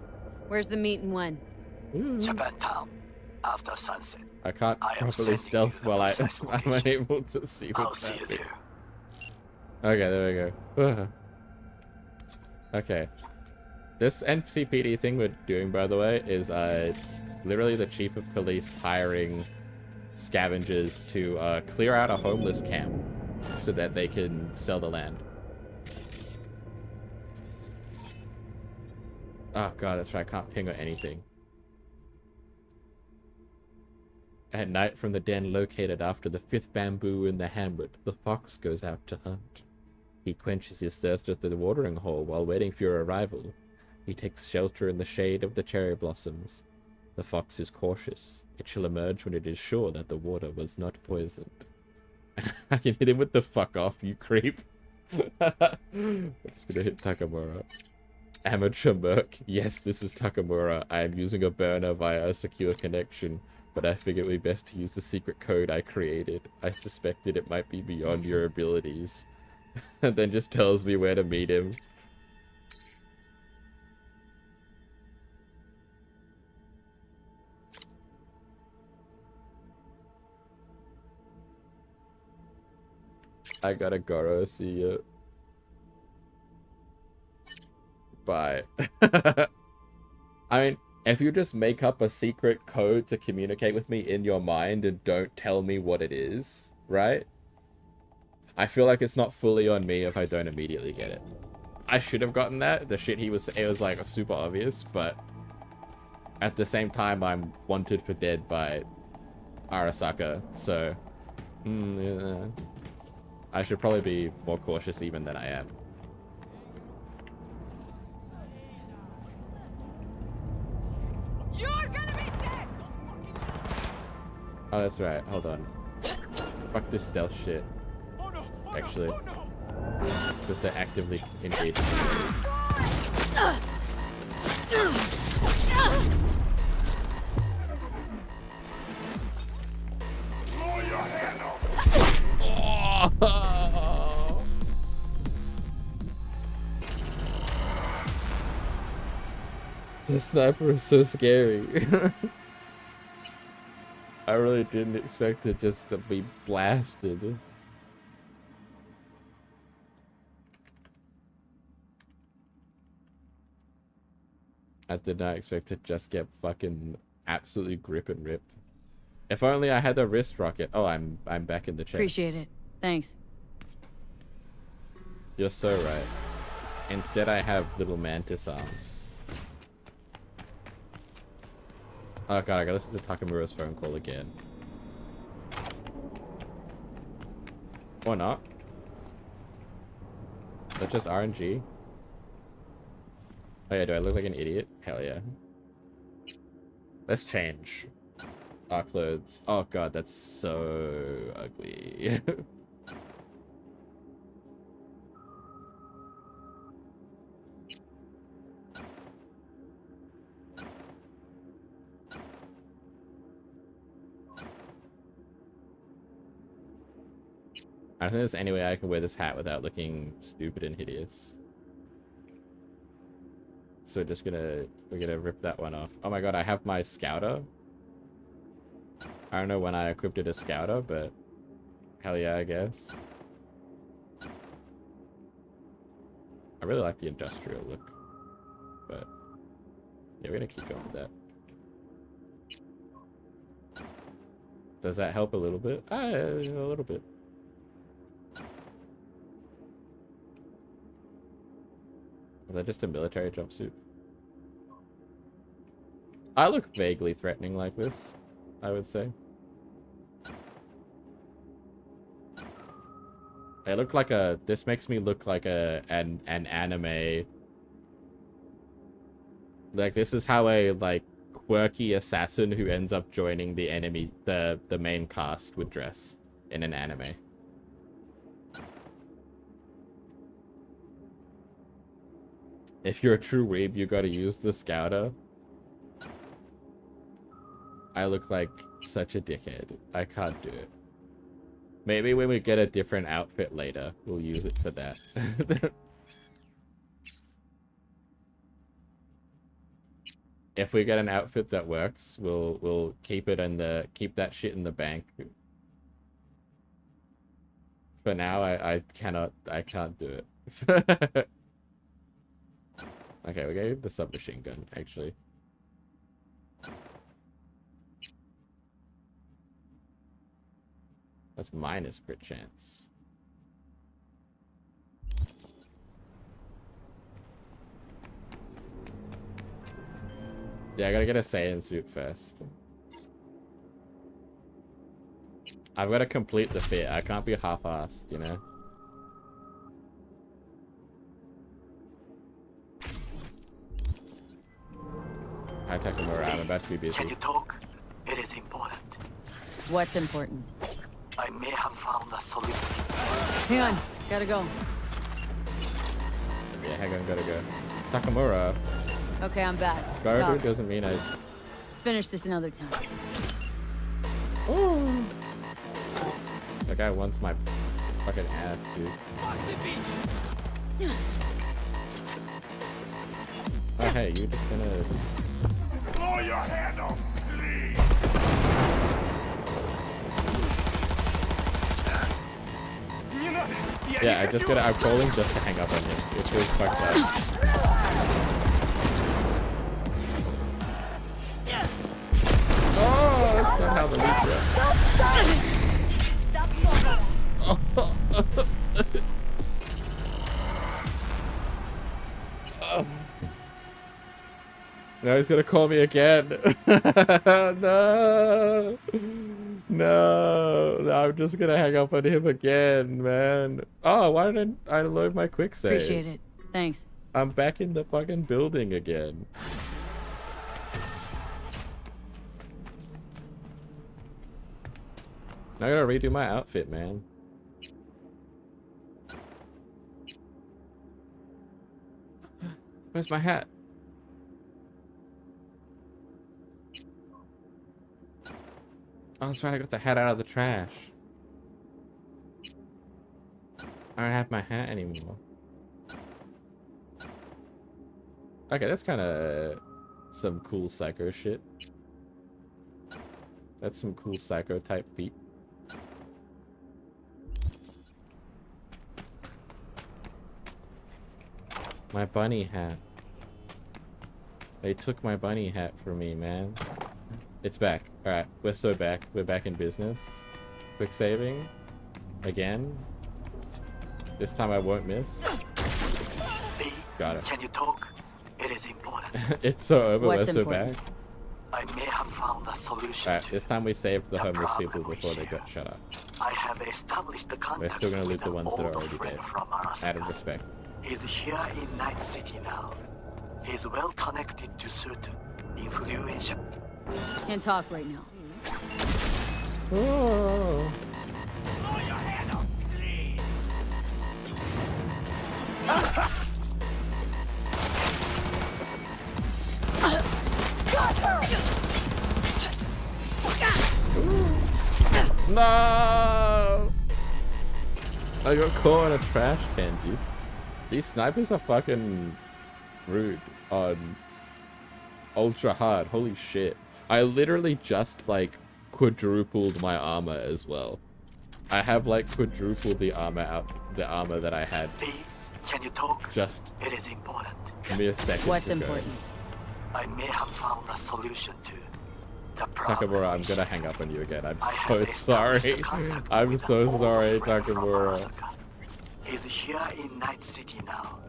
Where's the meet and when? Japantown, after sunset. I can't properly stealth while I'm unable to see what's happening. I'll see you there. Okay, there we go. Okay. This NCPD thing we're doing, by the way, is literally the chief of police hiring scavengers to clear out a homeless camp so that they can sell the land. Oh god, that's right, I can't ping or anything. At night from the den located after the 5th bamboo in the hamlet, the fox goes out to hunt. He quenches his thirst at the watering hole while waiting for your arrival. He takes shelter in the shade of the cherry blossoms. The fox is cautious. It shall emerge when it is sure that the water was not poisoned. I can hit him with the fuck off, you creep. I'm just gonna hit Takamura. Amateur merc. Yes, this is Takamura. I am using a burner via a secure connection, but I figured it would be best to use the secret code I created. I suspected it might be beyond your abilities. And then just tells me where to meet him. I gotta go. See you. Bye. I mean, if you just make up a secret code to communicate with me in your mind and don't tell me what it is, right? I feel like it's not fully on me if I don't immediately get it. I should have gotten that. The shit he was saying was like super obvious, but at the same time, I'm wanted for dead by Arasaka, so yeah. I should probably be more cautious even than I am. You're gonna be dead! Oh, that's right. Hold on. Fuck this stealth shit. Actually. Because they're actively engaged. Oh. The sniper is so scary. I really didn't expect it just to be blasted. I did not expect to just get fucking absolutely grip and ripped. If only I had the wrist rocket. Oh, I'm back in the chat. Appreciate it. Thanks. You're so right. Instead, I have little mantis arms. Oh god, I gotta listen to Takamura's phone call again. Or not. That's just RNG. Oh yeah, do I look like an idiot? Hell yeah. Let's change our clothes. Oh god, that's so ugly. I don't think there's any way I can wear this hat without looking stupid and hideous. So we're gonna rip that one off. Oh my god, I have my scouter. I don't know when I equipped it as scouter, but hell yeah, I guess. I really like the industrial look, but yeah, we're gonna keep going with that. Does that help a little bit? A little bit. Is that just a military jumpsuit? I look vaguely threatening like this, I would say. I look like this makes me look like an anime. Like, this is how a, like, quirky assassin who ends up joining the enemy, the main cast would dress in an anime. If you're a true weeb, you gotta use the scouter. I look like such a dickhead. I can't do it. Maybe when we get a different outfit later, we'll use it for that. If we get an outfit that works, we'll keep it keep that shit in the bank. For now, I can't do it. Okay, we're gonna get the submachine gun, actually. That's minus crit chance. Yeah, I gotta get a Saiyan suit first. I've gotta complete the fit. I can't be half-assed, you know? Hi, Takamura. I'm about to be busy. Can you talk? It is important. What's important? I may have found a solution. Hang on. Gotta go. Yeah, hang on. Gotta go. Takamura. Okay, I'm back. Gotta doesn't mean I... Finish this another time. Ooh. That guy wants my fucking ass, dude. Oh, hey, you're just gonna... Blow your hand off, please! Yeah, I'm calling just to hang up on him. It feels fucked up. Oh, that's not how the loop works. Oh. Now he's gonna call me again. No. No, I'm just gonna hang up on him again, man. Oh, why didn't I load my quick save? Appreciate it. Thanks. I'm back in the fucking building again. Now I gotta redo my outfit, man. Where's my hat? Oh, that's right, I got the hat out of the trash. I don't have my hat anymore. Okay, that's kind of some cool psycho shit. That's some cool psycho type beat. My bunny hat. They took my bunny hat from me, man. It's back. Alright, we're so back. We're back in business. Quick saving. Again. This time I won't miss. Got it. Can you talk? It is important. It's so over. What's we're so important? back. I may have found a solution. Alright, this time we saved the homeless people before they got shut up. I have established the contact. We're still gonna loot with the an ones that are old already friend dead. from Arasaka. Out of respect. He's here in Night City now. He's well connected to certain influential. Can't talk right now. Oh. No! I got caught in a trash can, dude. These snipers are fucking rude on ultra hard. Holy shit. I literally just like quadrupled my armor as well. I have like quadrupled the armor that I had. Can you talk? Just It is important. give me a second. What's to go. important? I may have found a solution to the problem. Takamura, I'm gonna hang up on you again. I'm so sorry. I'm so sorry, Takamura. He's here in Night City now.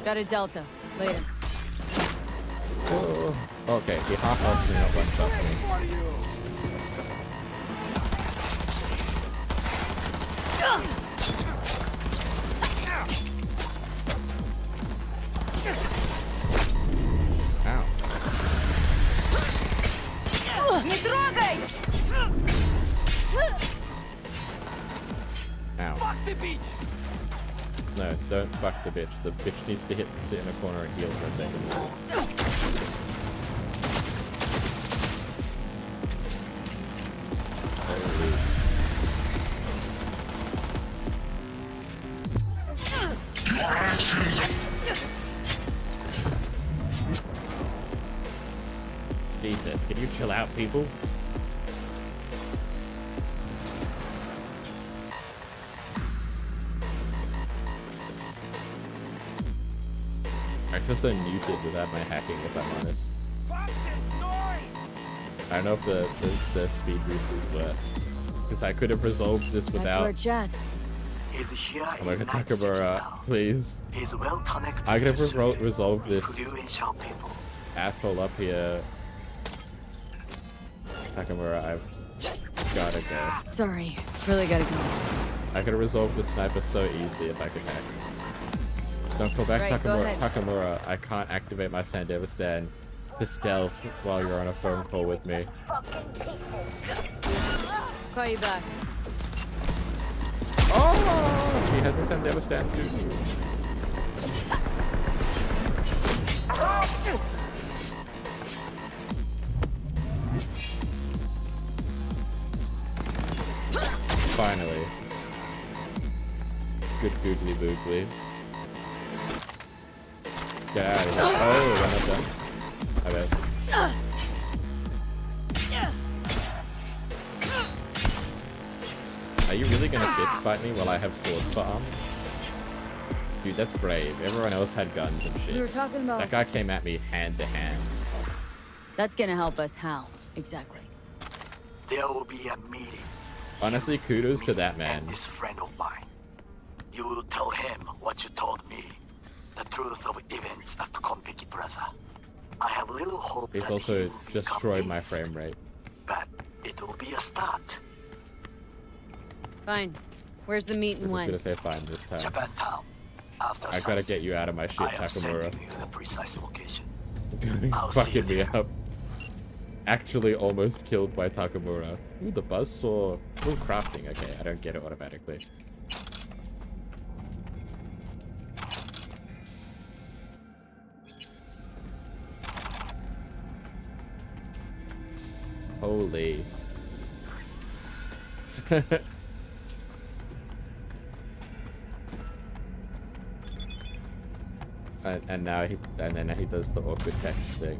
Got a Delta. Later. Oh, okay, he half-health me, not one-shot me. Ow. Не трогай! Ow. Fuck the beach! No, don't fuck the bitch. The bitch needs to sit in a corner and heal for a second. Jesus, can you chill out, people? I feel so muted without my hacking, if I'm honest. I don't know if the speed boost is worth. Because I could have resolved this without... He's here Oh my in god, Night City Takamura, now. please. He's well connected I could to have certain resolved this influential people. asshole up here. Takamura, I've gotta go. Sorry, really gotta go. I could have resolved the sniper so easily if I could hack. Don't call back, Right, go Takamura. ahead. Takamura, I can't activate my Sandeva stand to stealth while you're on a phone call with me. Call you back. Oh, she has a Sandeva stand too. Finally. Good googly boogly. Get out of here. Oh, we're not done. I bet. Are you really gonna fist fight me while I have swords for arms? Dude, that's brave. Everyone else had guns and shit. We were talking about... That guy came at me hand to hand. That's gonna help us how? Exactly. There will be a meeting. Honestly, kudos to that man. This friend of mine. You will tell him what you told me. The truth of events at Konpeki Plaza. I have little hope He's that also he will become destroyed my innocent, frame rate. but it will be a start. Fine. Where's the meet I and was when? gonna say fine this time. Japantown. After I gotta sunset, get you out of my shit, I am Takamura. sending you the precise location. You're I'll see you fucking me up. actually almost killed by Takamura. Ooh, the buzzsaw. Ooh, crafting. Okay, I don't get it automatically. Holy. and now then he does the awkward text thing.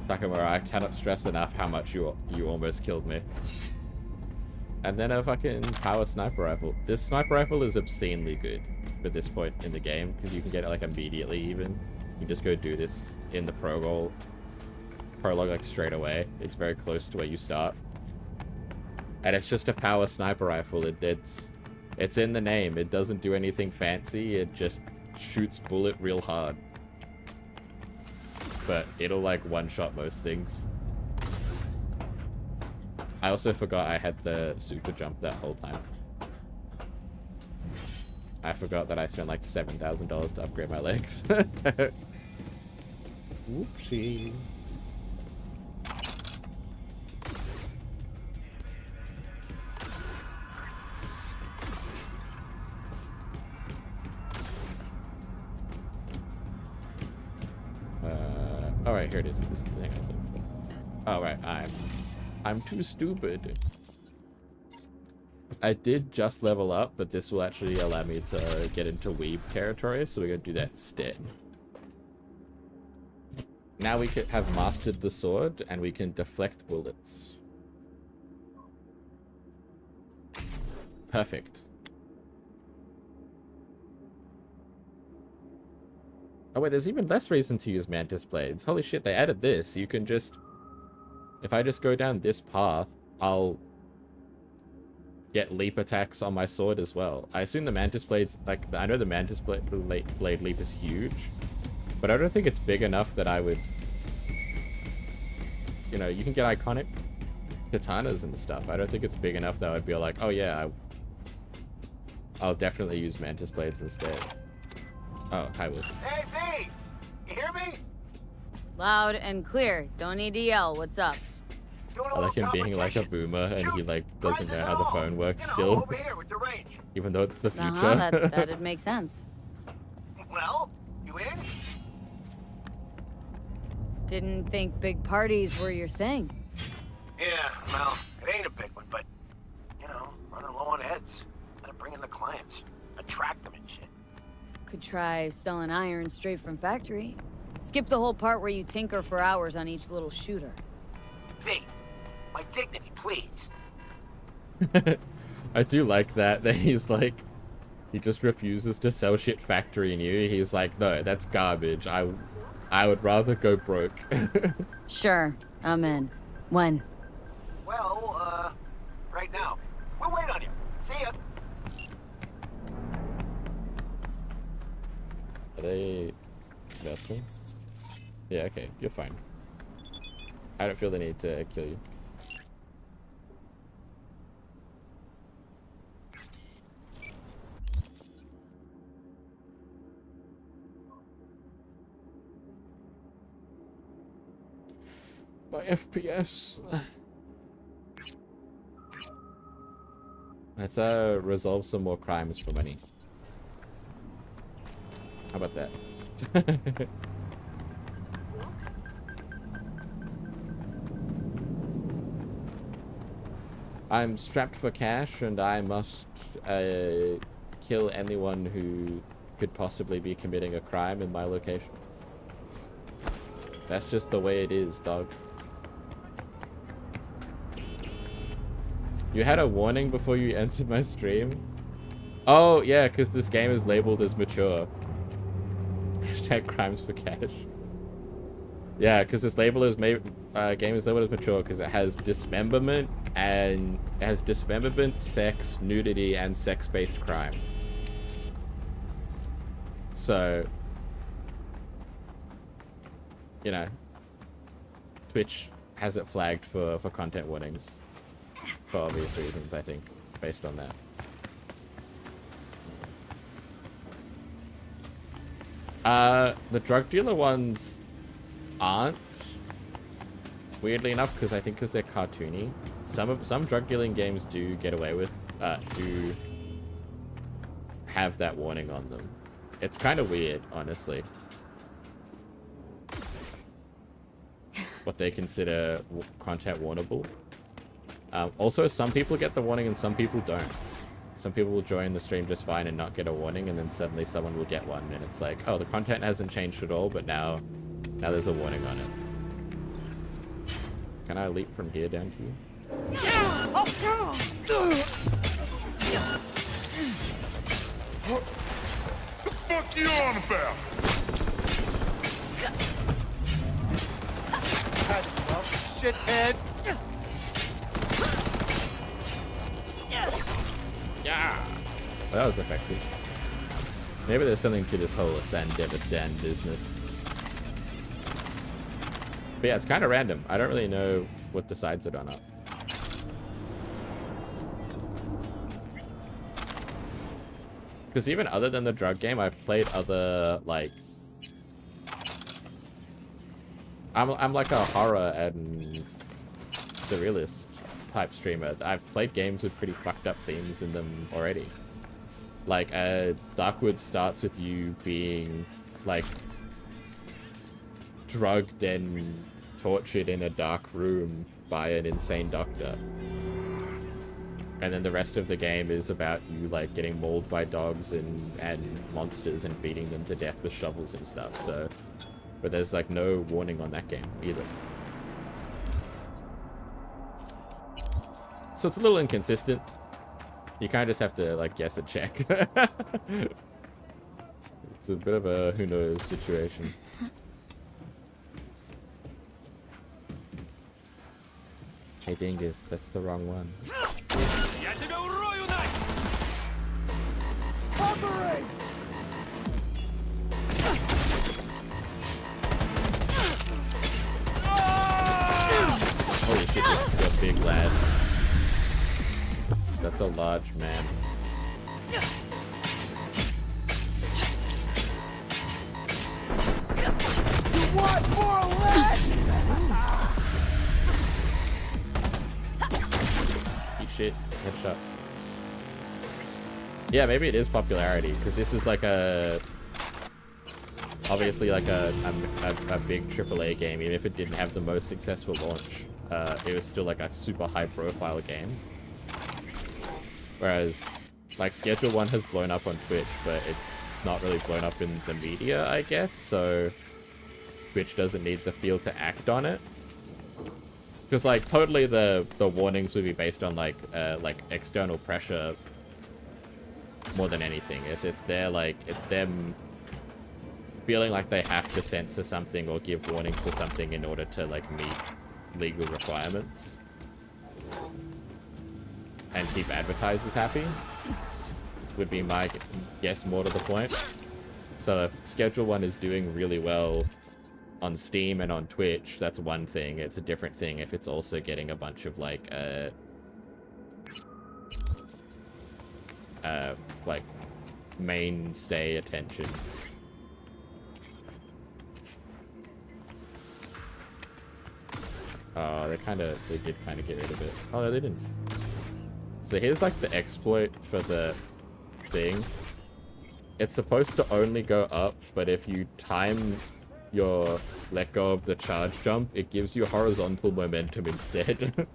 Takamura, I cannot stress enough how much you almost killed me. And then a fucking power sniper rifle. This sniper rifle is obscenely good at this point in the game because you can get it like immediately even. You just go do this in the prologue like straight away. It's very close to where you start. And it's just a power sniper rifle. It's in the name. It doesn't do anything fancy. It just shoots bullet real hard. But it'll like one-shot most things. I also forgot I had the super jump that whole time. I forgot that I spent like $7,000 to upgrade my legs. Whoopsie. All right, here it is. This is the thing I was looking for. All right, I'm too stupid. I did just level up, but this will actually allow me to get into weeb territory, so we're gonna do that instead. Now we could have mastered the sword, and we can deflect bullets. Perfect. Oh wait, there's even less reason to use mantis blades. Holy shit, they added this. You can just... If I just go down this path, I'll get leap attacks on my sword as well. I assume the mantis blades... Like, I know the mantis blade leap is huge, but I don't think it's big enough that I would... You know, you can get iconic katanas and stuff. I don't think it's big enough that I would be like, oh yeah, I'll definitely use mantis blades instead. Oh, hi, Wilson. Hey, V! You hear me? Loud and clear. Don't need to yell. What's up? I like him being like a boomer and he like doesn't know how the phone works still. Over here with the range. Even though it's the future. That'd make sense. Well, you in? Didn't think big parties were your thing. Yeah, well, it ain't a big one, but, you know, running low on heads. Gotta bring in the clients. Attract them and shit. Could try selling iron straight from factory. Skip the whole part where you tinker for hours on each little shooter. V, my dignity, please. I do like that he's like, he just refuses to sell shit factory new. He's like, no, that's garbage. I would rather go broke. Sure, I'm in. When? Well, right now. We'll wait on you. See ya. Are they investing? Yeah, okay, you're fine. I don't feel the need to kill you. My FPS. Let's resolve some more crimes for money. How about that? I'm strapped for cash and I must kill anyone who could possibly be committing a crime in my location. That's just the way it is, dog. You had a warning before you entered my stream? Oh, yeah, because this game is labeled as mature. Hashtag crimes for cash. Yeah, because this label is game is labeled as mature because it has dismemberment and it has dismemberment, sex, nudity, and sex-based crime. So, you know, Twitch has it flagged for content warnings for obvious reasons, I think, based on that. The drug dealer ones, aren't. Weirdly enough, because I think because they're cartoony. Some drug dealing games do get away with, do have that warning on them. It's kind of weird, honestly. What they consider content warnable. Also, some people get the warning and some people don't. Some people will join the stream just fine and not get a warning, and then suddenly someone will get one, and it's like, oh, the content hasn't changed at all, but now there's a warning on it. Can I leap from here down to you? What the fuck you on about? Shithead. Yeah. Well, that was effective. Maybe there's something to this whole Ascend Devastan business. But yeah, it's kind of random. I don't really know what decides it or not. Because even other than the drug game, I've played other, like... I'm like a horror and surrealist type streamer. I've played games with pretty fucked up themes in them already. Like, Darkwood starts with you being, like, drugged and tortured in a dark room by an insane doctor. And then the rest of the game is about you, like, getting mauled by dogs and monsters and beating them to death with shovels and stuff, so... But there's, like, no warning on that game, either. So it's a little inconsistent. You kind of just have to, like, guess a check. It's a bit of a who knows situation. Hey Dingus, that's the wrong one. Holy shit, this is a big lad. That's a large man. You want more lead? Eat shit. Headshot. Yeah, maybe it is popularity, because this is like a... Obviously like a big AAA game, even if it didn't have the most successful launch. It was still like a super high profile game. Whereas, like, Schedule 1 has blown up on Twitch, but it's not really blown up in the media, I guess, so Twitch doesn't need the field to act on it. Because, like, totally the warnings would be based on, like external pressure more than anything. It's them feeling like they have to censor something or give warnings for something in order to, like, meet legal requirements. And keep advertisers happy, would be my guess more to the point. So if Schedule 1 is doing really well on Steam and on Twitch, that's one thing. It's a different thing if it's also getting a bunch of, like mainstay attention. Oh, they did kind of get rid of it. Oh, no, they didn't. So here's, like, the exploit for the thing. It's supposed to only go up, but if you time your let go of the charge jump, it gives you horizontal momentum instead.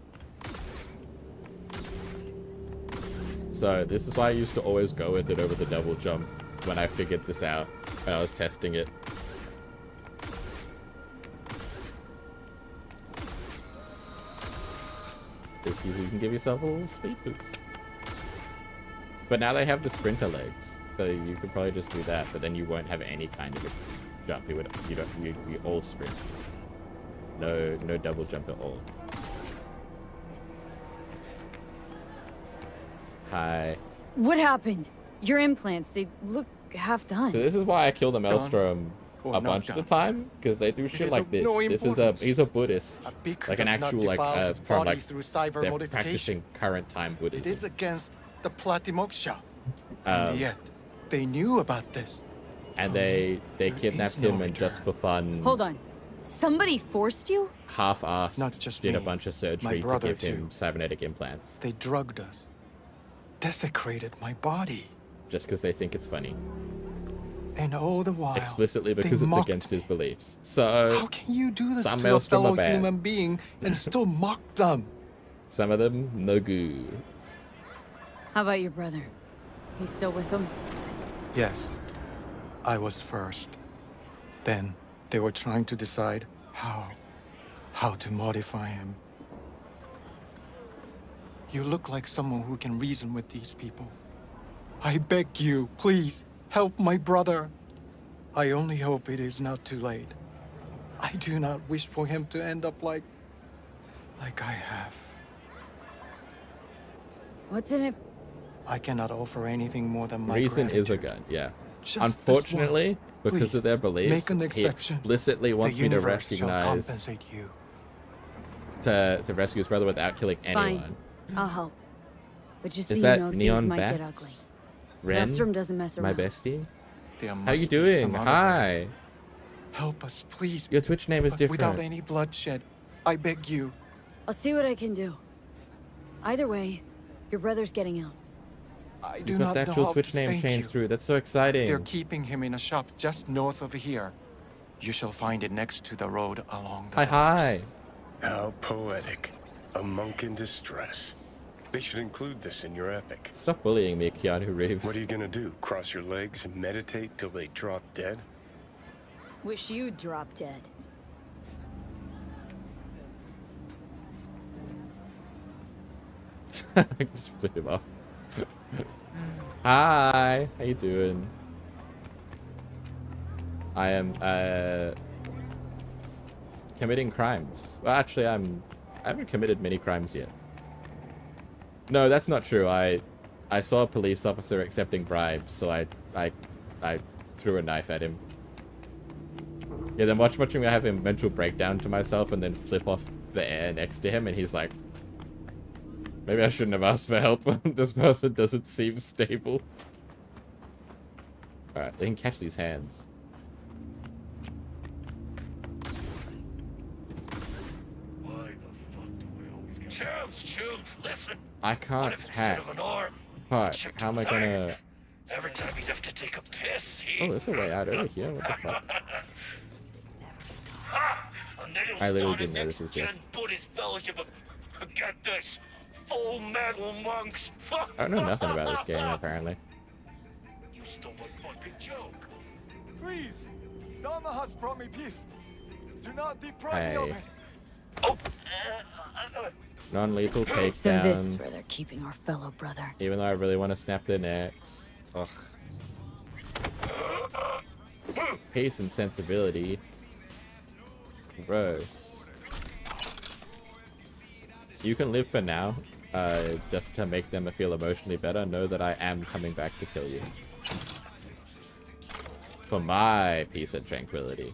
So this is why I used to always go with it over the double jump when I figured this out, when I was testing it. Just because you can give yourself a little speed boost. But now they have the sprinter legs, so you could probably just do that, but then you won't have any kind of a jump. You'd all sprint. No double jump at all. Hi. What happened? Your implants, they look half done. So this is why I kill the Maelstrom a bunch of the time, because they do shit like this. He's a Buddhist, like an actual from like they're practicing current time Buddhism. It is against the Platimoksha. And yet they knew about this. And they kidnapped him and just for fun. Hold on. Somebody forced you? Half-assed. Not just did a me. bunch of My surgery to brother, give him too. cybernetic implants. They drugged us. Desecrated my body. Just because they think it's funny. And all the while, Explicitly because it's mocked against his beliefs. So how can you do this some to a maelstrom are fellow bad. human being and still mock them? Some of them, no good. How about your brother? He's still with them? Yes, I was first. Then they were trying to decide how to modify him. You look like someone who can reason with these people. I beg you, please, help my brother. I only hope it is not too late. I do not wish for him to end up like I have. What's in it? I cannot offer anything more than my Reason is a gratitude. gun, yeah. Just Unfortunately, this once, because please, of their beliefs, make an he exception. explicitly wants The me to universe shall recognize compensate you. to rescue his brother without killing anyone. Fine. I'll help. But just so Is you that know, Neon things might Bats? get ugly. Ren, Maelstrom doesn't mess my around. bestie. There How must you be doing? some other Hi. way. Help us, please. Your Twitch name is but different. without any bloodshed. I beg you. I'll see what I can do. Either way, your brother's getting out. I You do got not the know actual how Twitch to name thank changed you. through. That's so exciting. They're keeping him in a shop just north of here. You shall find it next to the road along the docks. Hi. How poetic. A monk in distress. They should include this in your epic. Stop bullying me, Keanu Reeves. What are you gonna do? Cross your legs and meditate till they drop dead? Wish you'd drop dead. Just flip him off. Hi, how you doing? I am committing crimes. Well, actually, I haven't committed many crimes yet. No, that's not true. I saw a police officer accepting bribes, so I threw a knife at him. Yeah, then watching me have a mental breakdown to myself and then flip off the air next to him, and he's like, maybe I shouldn't have asked for help. This person doesn't seem stable. Alright, they can catch these hands. Chumps, listen. I can't hack. Fuck, how am I gonna... Every time you'd have to take a piss, Oh, there's a way out over here. What the fuck? I literally didn't know this was here. Buddhist fellowship of, get this, full metal monks. I know nothing about this game, apparently. You stole my fucking joke. Please, Dharma has brought me peace. Do not deprive me Hey. of it. Oh, Non-lethal takedown. So this is where they're keeping our fellow brother. Even though I really want to snap their necks. Ugh. Peace and sensibility. Gross. You can live for now, just to make them feel emotionally better. Know that I am coming back to kill you. For my peace and tranquility.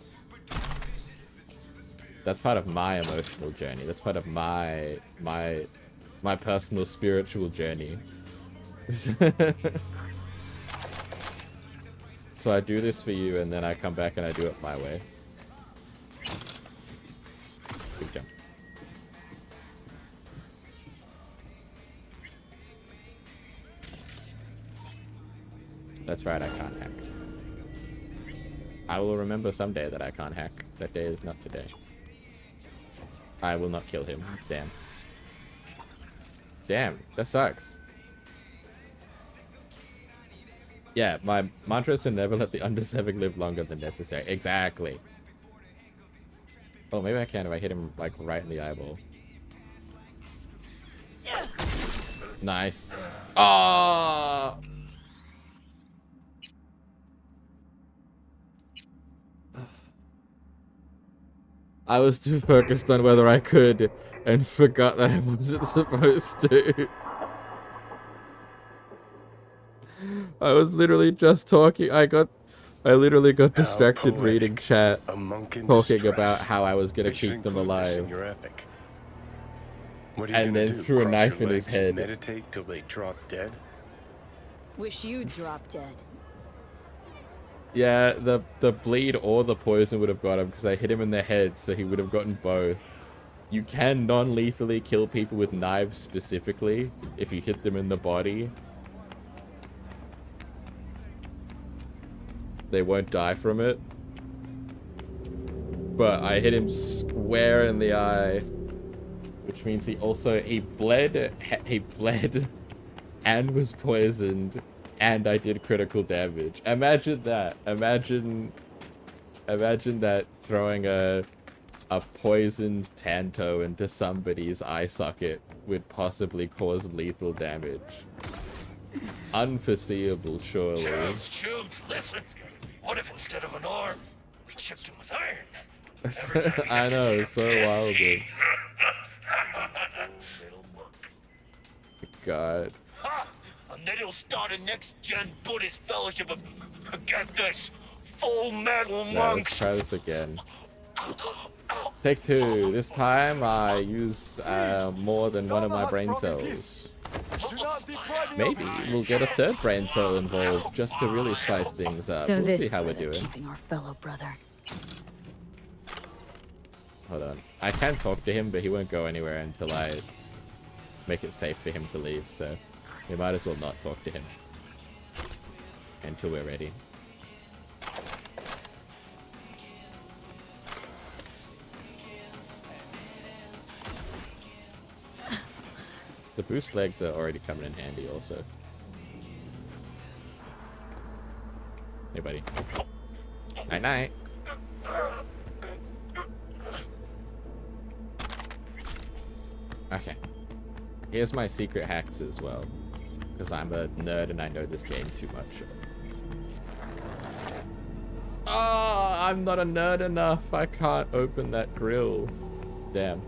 That's part of my emotional journey. That's part of my personal spiritual journey. So I do this for you, and then I come back and I do it my way. Big jump. That's right, I can't hack. I will remember someday that I can't hack. That day is not today. I will not kill him. Damn. Damn, that sucks. Yeah, my mantra is to never let the undeserving live longer than necessary. Exactly. Oh, maybe I can if I hit him, like, right in the eyeball. Nice. Oh! I was too focused on whether I could and forgot that I wasn't supposed to. I was literally just talking. I literally got distracted reading chat, talking about how I was gonna keep them alive, and then threw a knife in his head. Meditate till they drop dead. Wish you'd drop dead. Yeah, the bleed or the poison would have got him because I hit him in the head, so he would have gotten both. You can non-lethally kill people with knives specifically if you hit them in the body. They won't die from it. But I hit him square in the eye, which means he bled and was poisoned, and I did critical damage. Imagine that. Imagine that throwing a poisoned Tanto into somebody's eye socket would possibly cause lethal damage. Unforeseeable, surely. Chubes, listen. What if instead of an arm, we chipped him with iron? I know, so wild, dude. God. And then he'll start a next-gen Buddhist fellowship of, get this, full metal Let's monks. try this again. Take two. This time I used more than one of my brain cells. Maybe we'll get a third brain cell involved just to really spice things up. So We'll see this how is we're where they're doing. keeping our fellow brother. Hold on. I can talk to him, but he won't go anywhere until I make it safe for him to leave, so we might as well not talk to him until we're ready. The boost legs are already coming in handy also. Hey buddy. Night night. Okay. Here's my secret hacks as well. Because I'm a nerd and I know this game too much. Oh, I'm not a nerd enough. I can't open that grill. Damn.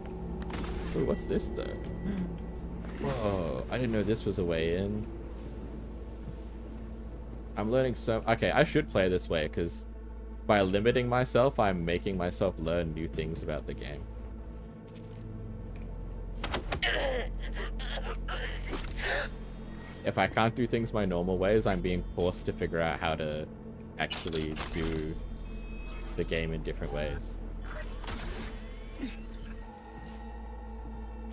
Ooh, what's this though? Whoa, I didn't know this was a way in. I'm learning so... Okay, I should play this way because by limiting myself, I'm making myself learn new things about the game. If I can't do things my normal ways, I'm being forced to figure out how to actually do the game in different ways.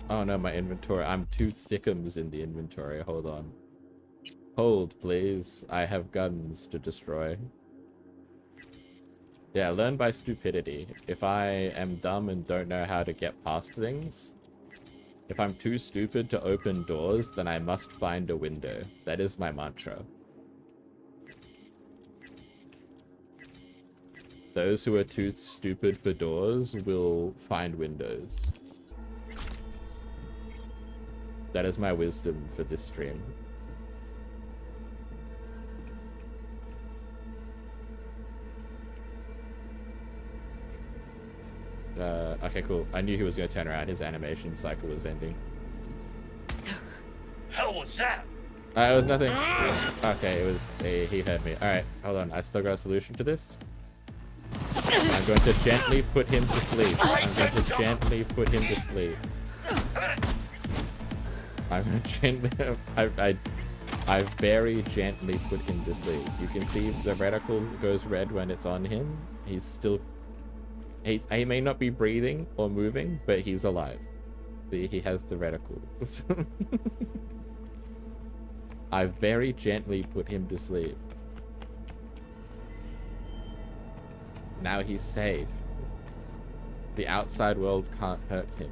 Oh no, my inventory. I'm 2 thickums in the inventory. Hold on. Hold, please. I have guns to destroy. Yeah, learn by stupidity. If I am dumb and don't know how to get past things, if I'm too stupid to open doors, then I must find a window. That is my mantra. Those who are too stupid for doors will find windows. That is my wisdom for this stream. Okay, cool. I knew he was going to turn around. His animation cycle was ending. Hell was that? It was nothing. Okay, it was he heard me. Alright, hold on. I still got a solution to this. I'm going to gently put him to sleep. I'm going to gently put him to sleep. I'm going to gently... I very gently put him to sleep. You can see the reticle goes red when it's on him. He's still... He may not be breathing or moving, but he's alive. See, he has the reticle. I very gently put him to sleep. Now he's safe. The outside world can't hurt him.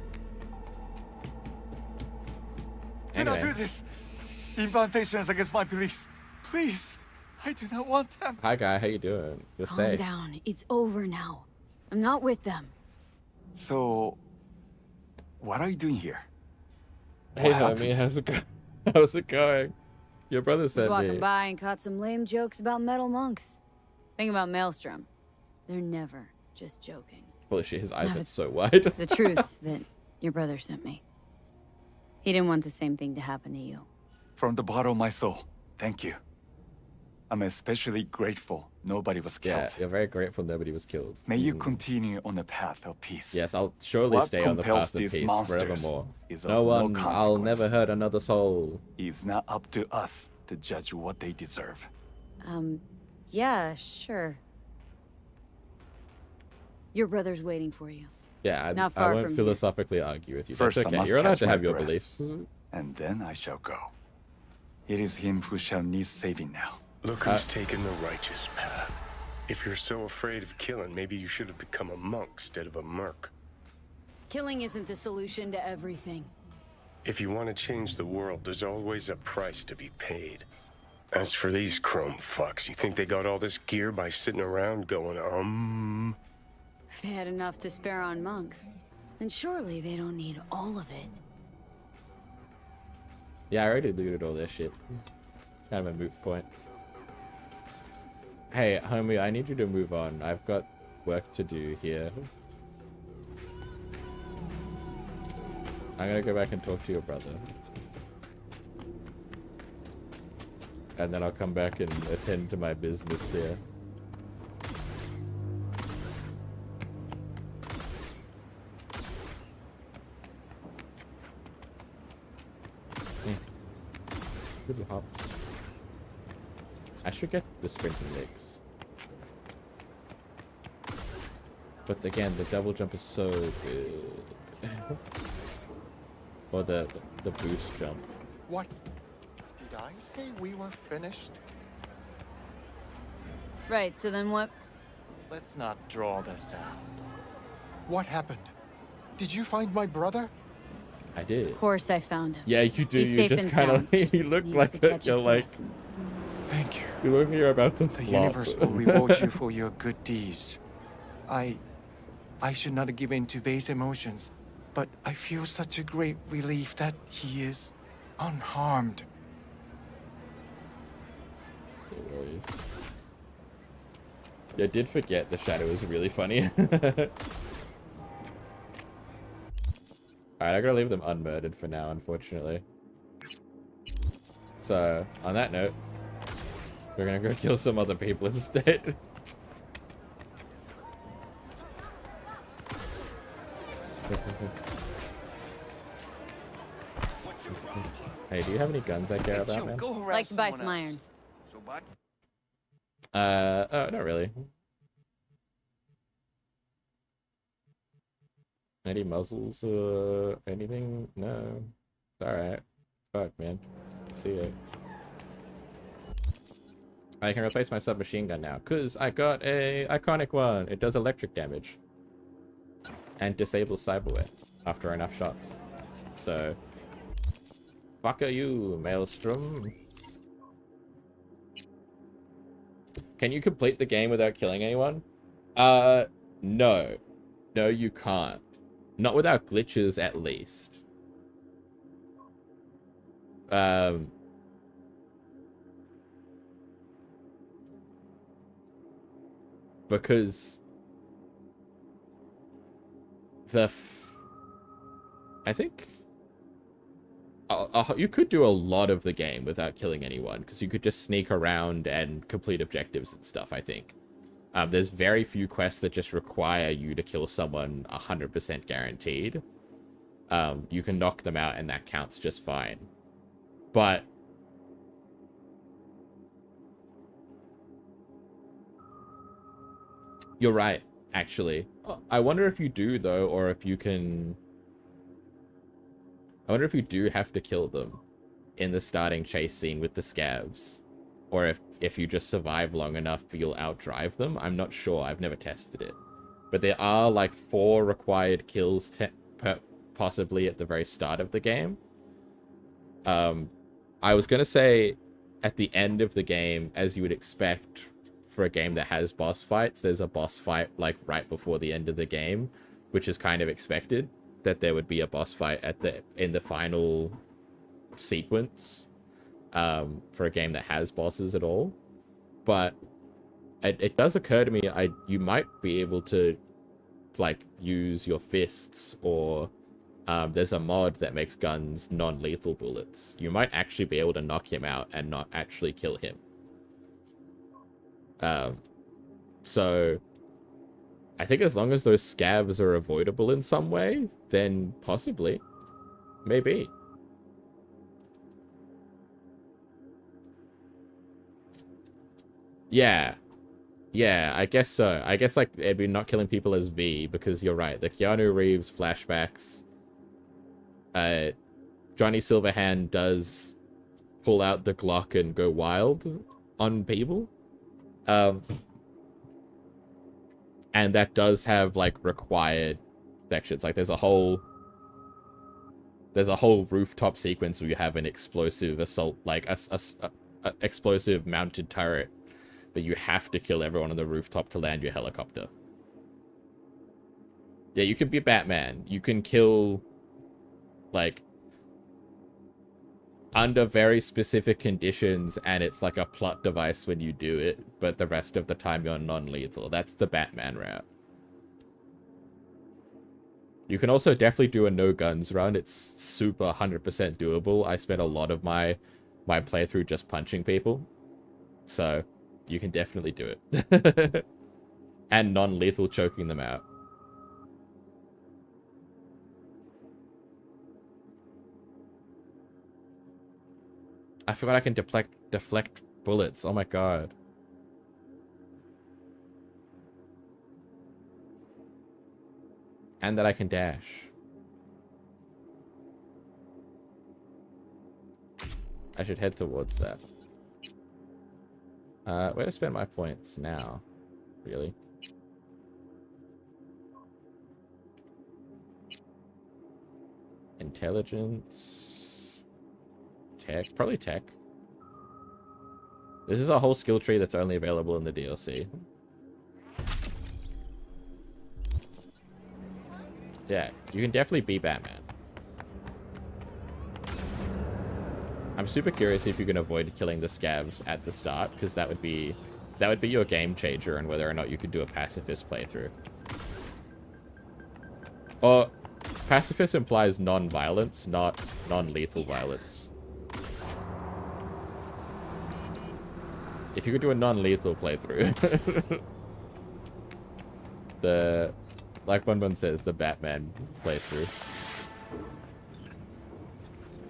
Do not do this! Incantations against my police. Please, I do not want them. Hi guy, how you doing? You're Calm safe. down. It's over now. I'm not with them. So, what are you doing here? Hey What homie, how's it going? How's it going? Your brother Was sent walking me. by and caught some lame jokes about metal monks. Think about Maelstrom. They're never just joking. Holy shit, his eyes Now went the- so wide. The truths that your brother sent me. He didn't want the same thing to happen to you. From the bottom of my soul, thank you. I'm especially grateful nobody was killed. Yeah, you're very grateful nobody was killed. May you continue on the path of peace. Yes, I'll surely What stay on the compels path of these peace monsters forevermore. is No of one, no I'll consequence. never hurt another soul. It's not up to us to judge what they deserve. Yeah, sure. Your brother's waiting for you. Yeah, Not I far won't from philosophically argue with you. First, That's I okay. must You're allowed catch to my have your breath, beliefs. and then I shall go. It is him who shall need saving now. Look who's taken the righteous path. If you're so afraid of killing, maybe you should have become a monk instead of a merc. Killing isn't the solution to everything. If you want to change the world, there's always a price to be paid. As for these chrome fucks, you think they got all this gear by sitting around going, If they had enough to spare on monks, then surely they don't need all of it. Yeah, I already looted all this shit. Kind of a moot point. Hey, homie, I need you to move on. I've got work to do here. I'm gonna go back and talk to your brother. And then I'll come back and attend to my business here. Little hops. I should get the sprinting legs. But again, the double jump is so good. Or the boost jump. What? Did I say we were finished? Right, so then what? Let's not draw this out. What happened? Did you find my brother? I did. Of course I found him. Yeah, you do. He's You safe just and kind of sound. you look Needs like to that. catch You're his like, breath. Thank you. you look like you're about to The flop. universe will reward you for your good deeds. I should not give in to base emotions, but I feel such a great relief that he is unharmed. No worries. Yeah, I did forget the shadow was really funny. Alright, I gotta leave them unmurdered for now, unfortunately. So, on that note, we're gonna go kill some other people instead. Hey, do you have any guns I care about, man? Like to buy some iron. Oh, not really. Any muzzles or anything? No. It's alright. Fuck, man. See it. I can replace my submachine gun now, because I got a iconic one. It does electric damage. And disables cyberware after enough shots. So, fuck you, Maelstrom. Can you complete the game without killing anyone? No. No, you can't. Not without glitches, at least. Because I think you could do a lot of the game without killing anyone, because you could just sneak around and complete objectives and stuff, I think. There's very few quests that just require you to kill someone 100% guaranteed. You can knock them out and that counts just fine. But you're right, actually. I wonder if you do, though, or if you can... I wonder if you do have to kill them in the starting chase scene with the scavs. Or if you just survive long enough, you'll outdrive them. I'm not sure. I've never tested it. But there are, like, 4 required kills possibly at the very start of the game. I was going to say, at the end of the game, as you would expect for a game that has boss fights, there's a boss fight, like, right before the end of the game, which is kind of expected, that there would be a boss fight in the final sequence. For a game that has bosses at all. But it does occur to me, you might be able to, like, use your fists, or there's a mod that makes guns non-lethal bullets. You might actually be able to knock him out and not actually kill him. So I think as long as those scavs are avoidable in some way, then possibly. Maybe. Yeah. Yeah, I guess so. I guess, like, it'd be not killing people as V, because you're right. The Keanu Reeves flashbacks, Johnny Silverhand does pull out the Glock and go wild on people. And that does have, like, required sections. Like, there's a whole rooftop sequence where you have an explosive assault, like, a explosive mounted turret that you have to kill everyone on the rooftop to land your helicopter. Yeah, you can be Batman. You can kill, like, under very specific conditions, and it's like a plot device when you do it, but the rest of the time you're non-lethal. That's the Batman route. You can also definitely do a no-guns run. It's super 100% doable. I spent a lot of my playthrough just punching people. So, you can definitely do it. And non-lethal choking them out. I forgot I can deflect bullets. Oh my god. And that I can dash. I should head towards that. Where to spend my points now? Really? Intelligence. Tech. Probably tech. This is a whole skill tree that's only available in the DLC. Yeah, you can definitely be Batman. I'm super curious if you can avoid killing the scavs at the start, because that would be your game changer on whether or not you could do a pacifist playthrough. Or pacifist implies non-violence, not non-lethal violence. If you could do a non-lethal playthrough, like Bunbun says, the Batman playthrough.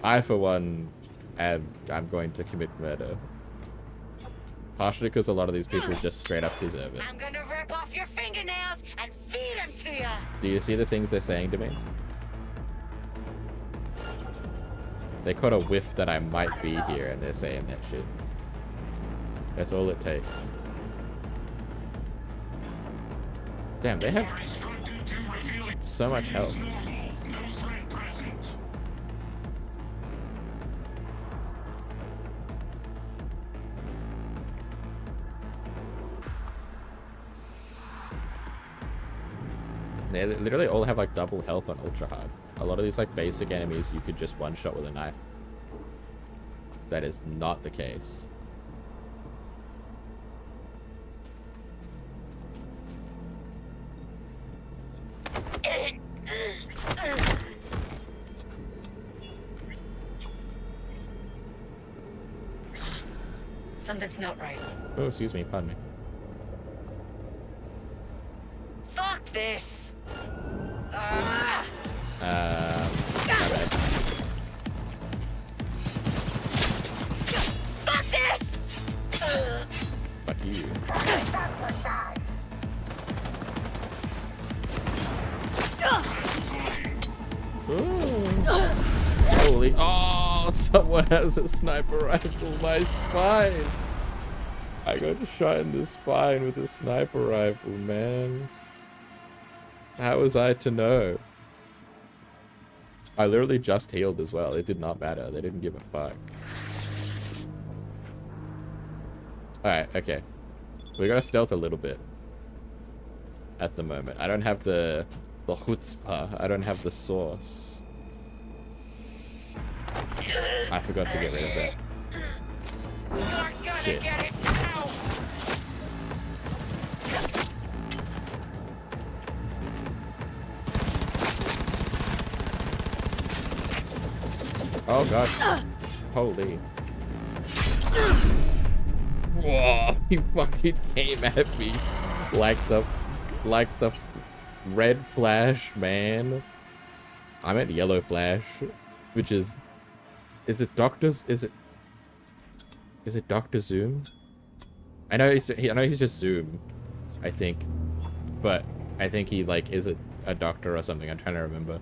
I, for one, I'm going to commit murder. Partially because a lot of these people just straight up deserve it. I'm gonna rip off your fingernails and feed them to you. Do you see the things they're saying to me? They caught a whiff that I might be here and they're saying that shit. That's all it takes. Damn, they have so much health. They literally all have like double health on ultra hard. A lot of these like basic enemies you could just one shot with a knife. That is not the case. Something's not right. Oh, excuse me, pardon me. Fuck this. My bad. Fuck this. Fuck you. Ooh. Holy, oh, someone has a sniper rifle. My spine. I got shot in the spine with a sniper rifle, man. How was I to know? I literally just healed as well. It did not matter. They didn't give a fuck. Alright, okay. We gotta stealth a little bit. At the moment. I don't have the chutzpah. I don't have the sauce. I forgot to get rid of that. Shit. Oh god. Holy. Whoa, he fucking came at me like the red flash, man. I meant yellow flash, which is it Doctor Zoom? I know he's just Zoom, I think, but I think he like is a doctor or something. I'm trying to remember.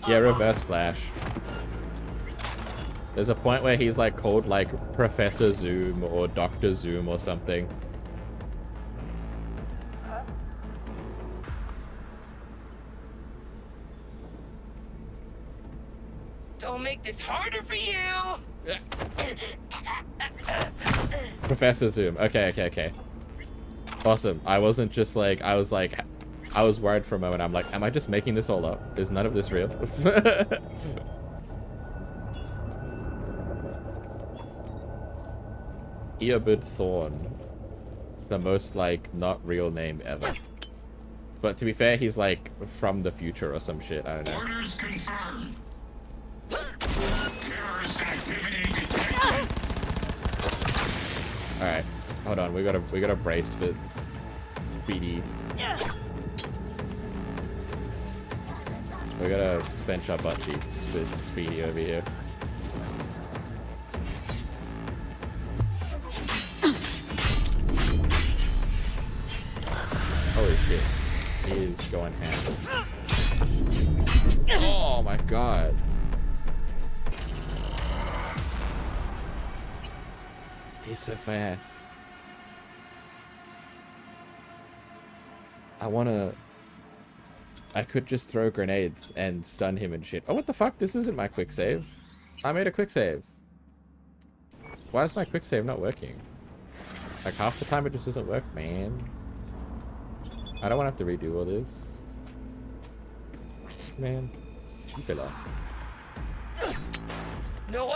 Yeah, reverse flash. There's a point where he's like called like Professor Zoom or Dr. Zoom or something. Don't make this harder for you. Professor Zoom. Okay. Awesome. I wasn't just like, I was worried for a moment. I'm like, am I just making this all up? Is none of this real? Earbird Thorn. The most, like, not real name ever. But to be fair, he's, like, from the future or some shit. I don't know. Orders confirmed. Terrorist activity detected. Alright. Hold on. We gotta brace for BD. We gotta bench our butt cheeks with Speedy over here. Holy shit. He is going ham. Oh my god. He's so fast. I could just throw grenades and stun him and shit. Oh, what the fuck? This isn't my quick save. I made a quick save. Why is my quick save not working? Like half the time it just doesn't work, man. I don't want to have to redo all this. Man. You feel off. No.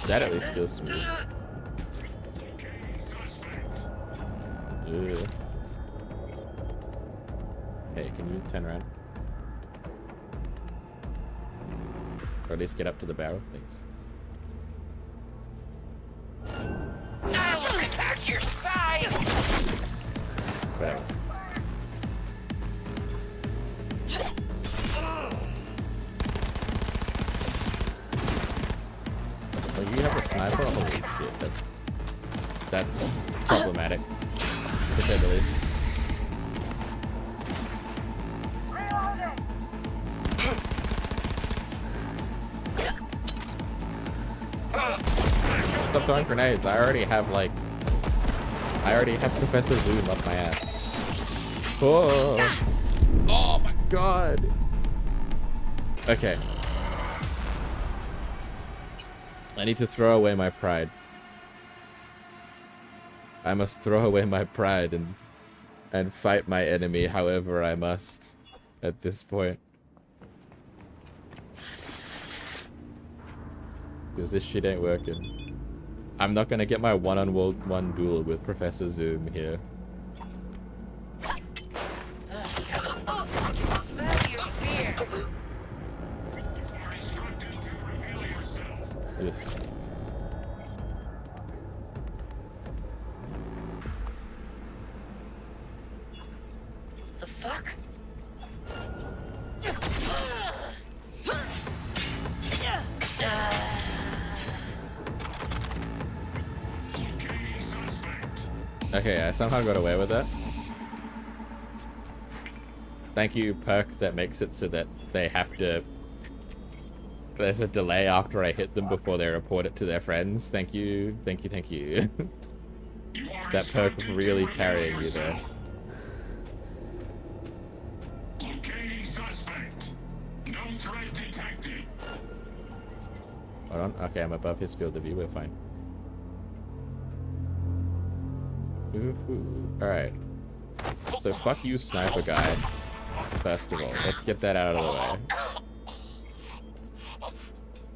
That at least feels smooth. Ugh. Hey, can you turn around? Or at least get up to the barrel, thanks. I will attack your spine. Whatever. Oh, you have a sniper? Holy shit, that's problematic, to say the least. Stop throwing grenades. I already have Professor Zoom up my ass. Oh, oh my god. Okay. I need to throw away my pride. I must throw away my pride and fight my enemy however I must at this point. Because this shit ain't working. I'm not gonna get my one-on-one duel with Professor Zoom here. Ugh. The fuck? Okay, I somehow got away with that. Thank you, perk that makes it so that they have to... There's a delay after I hit them before they report it to their friends. Thank you, thank you, thank you. That perk really carrying you there. Locating suspect. No threat detected. Hold on. Okay, I'm above his field of view. We're fine. Alright. So fuck you, sniper guy. First of all, let's get that out of the way.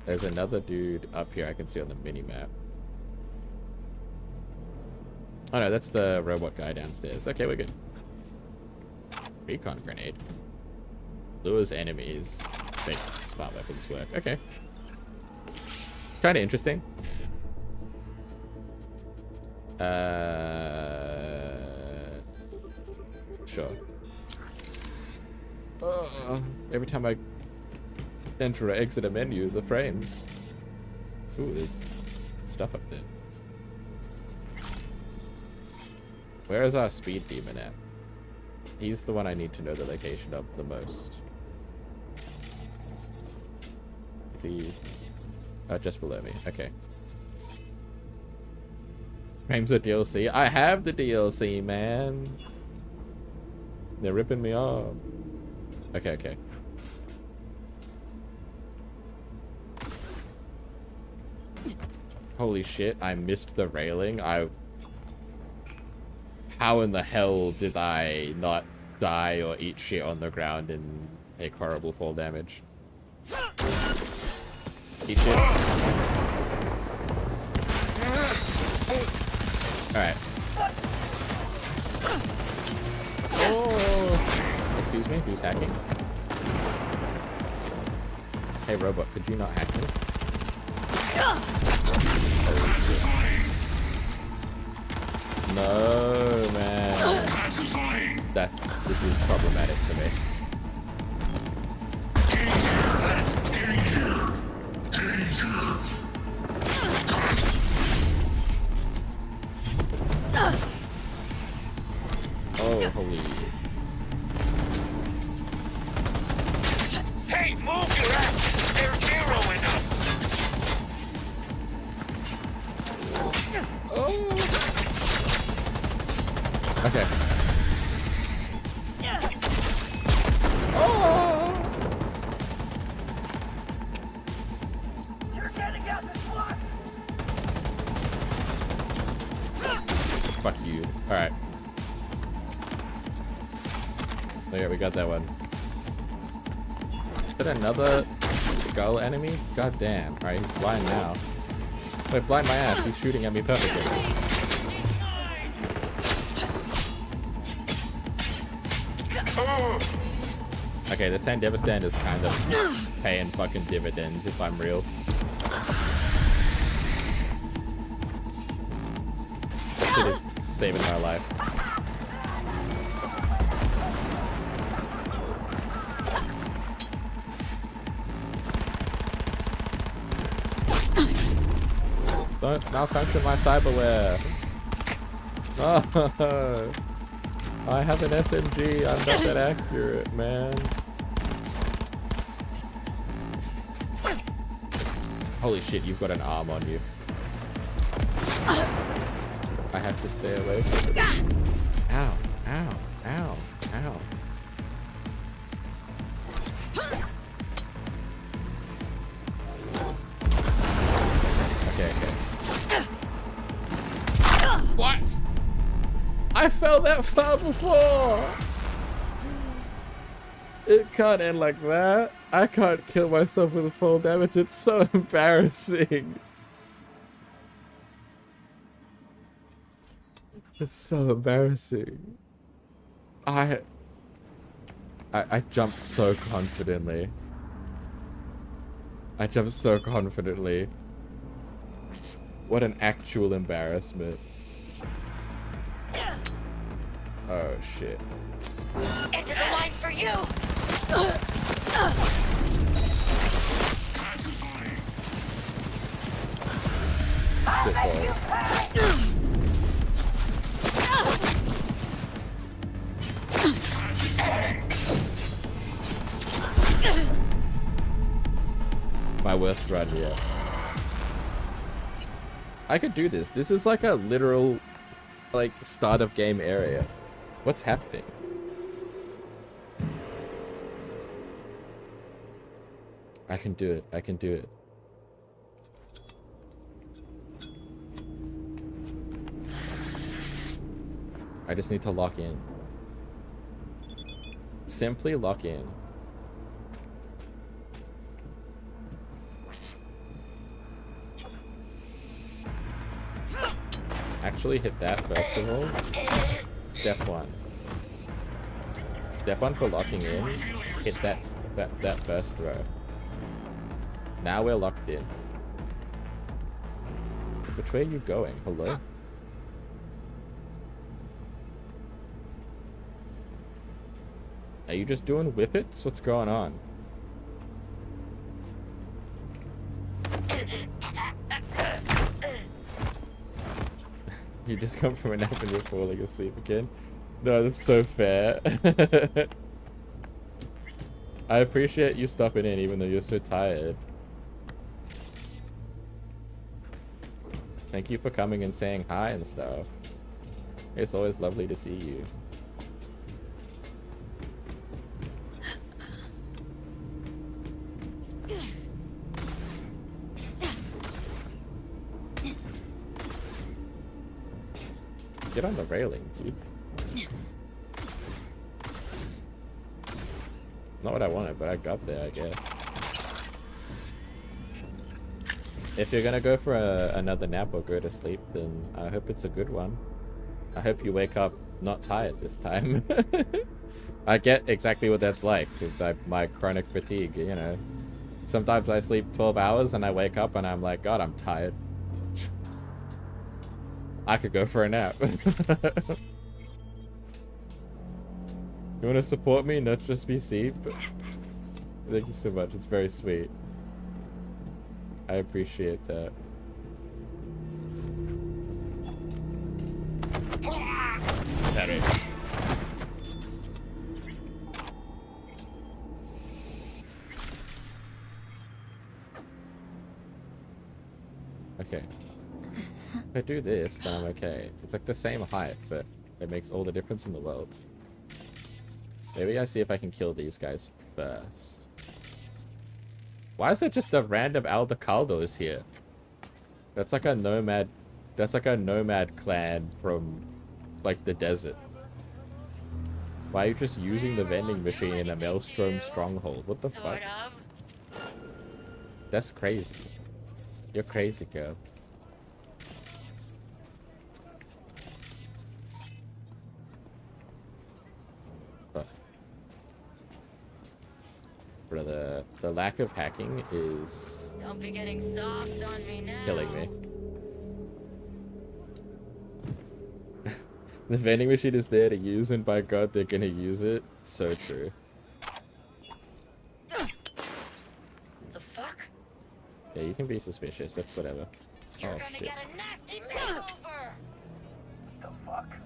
There's another dude up here I can see on the mini-map. Oh no, that's the robot guy downstairs. Okay, we're good. Recon grenade. Lures enemies. Makes smart weapons work. Okay. Kinda interesting. Sure. Every time I enter or exit a menu, the frames. Ooh, there's stuff up there. Where is our speed demon at? He's the one I need to know the location of the most. Is he... Oh, just below me. Okay. Frames of DLC. I have the DLC, man. They're ripping me off. Okay, okay. Holy shit, I missed the railing. How in the hell did I not die or eat shit on the ground and take horrible fall damage? Eat shit. Alright. Oh! Excuse me, who's hacking? Hey robot, could you not hack me? No, man. This is problematic for me. Oh, holy. Hey, move your ass! They're zeroing up! Oh. Okay. Oh! You're getting out the clock! Fuck you. Alright. Oh yeah, we got that one. Is that another skull enemy? God damn. Alright, he's blind now. Wait, blind my ass. He's shooting at me perfectly. Okay, the Sandever stand is kind of paying fucking dividends if I'm real. That shit is saving my life. Don't malfunction my cyberware. No. I have an SMG. I'm not that accurate, man. Holy shit, you've got an arm on you. I have to stay away from it. Ow, ow, ow, ow. Okay, okay. What? I fell that far before! It can't end like that. I can't kill myself with full damage. It's so embarrassing. It's so embarrassing. I jumped so confidently. I jumped so confidently. What an actual embarrassment. Oh shit. Into the line for you! My worst run yet. I could do this. This is like a literal, like, start of game area. What's happening? I can do it. I can do it. I just need to lock in. Simply lock in. Actually hit that first of all. Step 1. Step 1 for locking in. Hit that first throw. Now we're locked in. Which way are you going? Hello? Are you just doing whippets? What's going on? You just come from a nap and you're falling asleep again? No, that's so fair. I appreciate you stopping in even though you're so tired. Thank you for coming and saying hi and stuff. It's always lovely to see you. Get on the railing, dude. Not what I wanted, but I got there, I guess. If you're gonna go for another nap or go to sleep, then I hope it's a good one. I hope you wake up not tired this time. I get exactly what that's like with my chronic fatigue, you know. Sometimes I sleep 12 hours and I wake up and I'm like, God, I'm tired. I could go for a nap. You want to support me, not just be Seep? Thank you so much. It's very sweet. I appreciate that. That is. Okay. If I do this, then I'm okay. It's like the same height, but it makes all the difference in the world. Maybe I see if I can kill these guys first. Why is it just a random Aldecaldos here? That's like a nomad. That's like a nomad clan from, like, the desert. Why are you just using the vending machine in a Maelstrom stronghold? What the fuck? That's crazy. You're crazy, girl. Brother, the lack of hacking is Don't be getting soft on me now. killing me. The vending machine is there to use, and by God, they're gonna use it. So true. The fuck? Yeah, you can be suspicious. That's whatever. You're Oh gonna shit. get a nasty makeover. The fuck?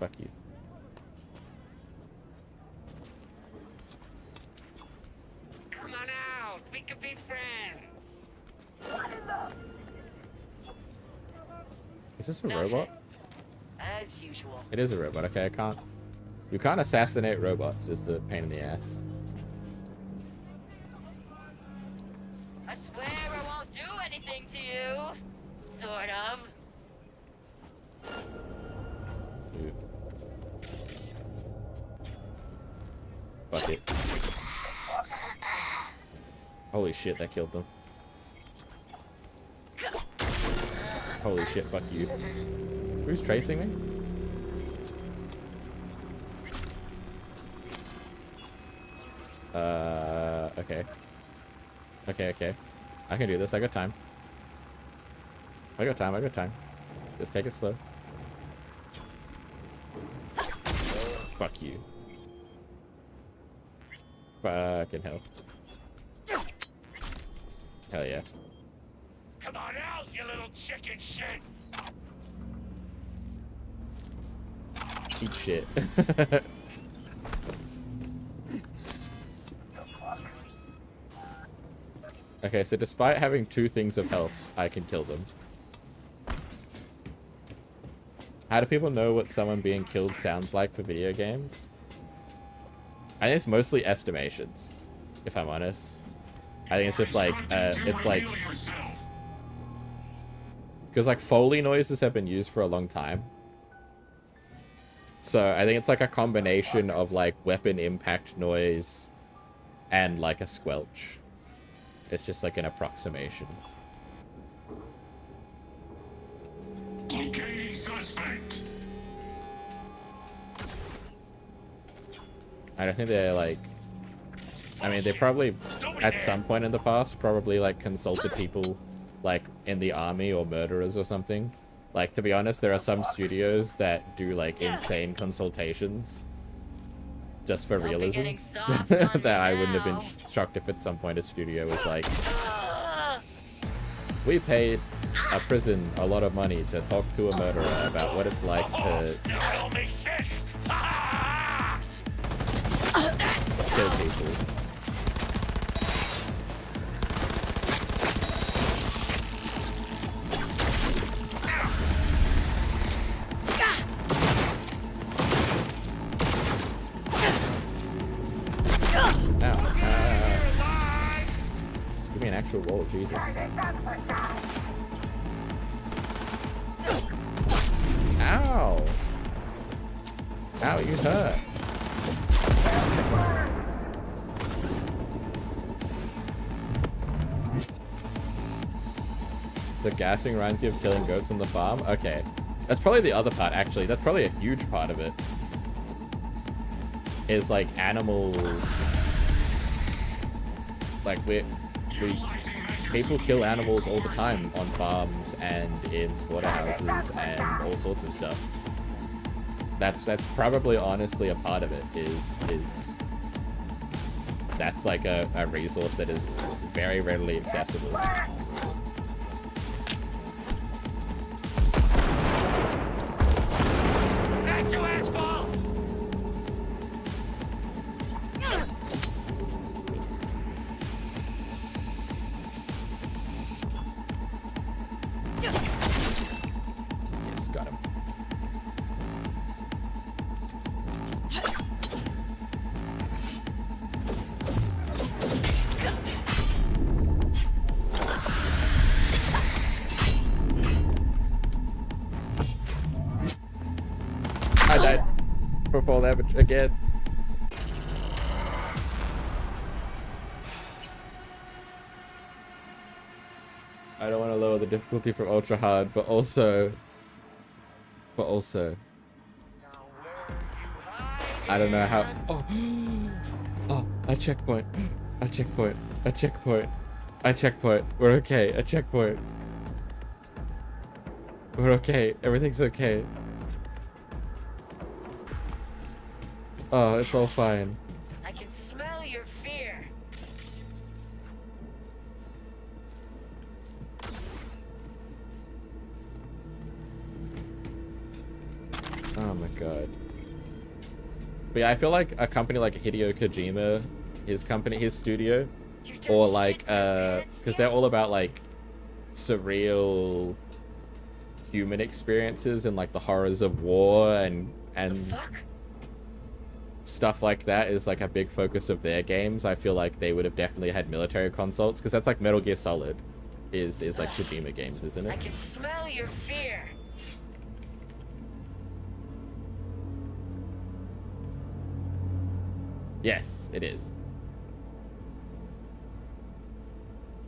Fuck you. Come on out. We could be friends. What in the? Is this a robot? As usual. It is a robot. Okay, I can't. You can't assassinate robots. Is the pain in the ass. I swear I won't do anything to you. Sort of. Dude. Fuck it. Holy shit, that killed them. Holy shit, fuck you. Who's tracing me? Okay. Okay. I can do this. I got time. I got time. Just take it slow. Fuck you. Fucking hell. Hell yeah. Come on out, you little chicken shit! Eat shit. Okay, so despite having 2 things of health, I can kill them. How do people know what someone being killed sounds like for video games? I think it's mostly estimations, if I'm honest. I think it's just like, it's like... Because like Foley noises have been used for a long time. So I think it's like a combination of like weapon impact noise and like a squelch. It's just like an approximation. Locating suspect. I don't think they're like... I mean, they probably, at some point in the past, probably like consulted people like in the army or murderers or something. Like, to be honest, there are some studios that do, like, insane consultations just for realism. That I wouldn't have been shocked if at some point a studio was like, we paid a prison a lot of money to talk to a murderer about what it's like to That all makes sense. kill people. Give me an actual roll, Jesus. Ow! Ow, you hurt. The gassing reminds you of killing goats on the farm? Okay. That's probably the other part, actually. That's probably a huge part of it. Is like animal... Like, people kill animals all the time on farms and in slaughterhouses and all sorts of stuff. That's probably honestly a part of it, is that's like a resource that is very readily accessible. That's your asphalt! Yes, got him. I died for full damage again. I don't want to lower the difficulty from ultra hard, but also I don't know how. Oh, a checkpoint, a checkpoint, a checkpoint, a checkpoint. We're okay. A checkpoint. We're okay. Everything's okay. Oh, it's all fine. I can smell your fear. Oh my god. But yeah, I feel like a company like Hideo Kojima, his studio, or like, because they're all about like surreal human experiences and like the horrors of war and stuff like that is like a big focus of their games. I feel like they would have definitely had military consults, because that's like Metal Gear Solid is like Kojima games, isn't it? I can smell your fear. Yes, it is.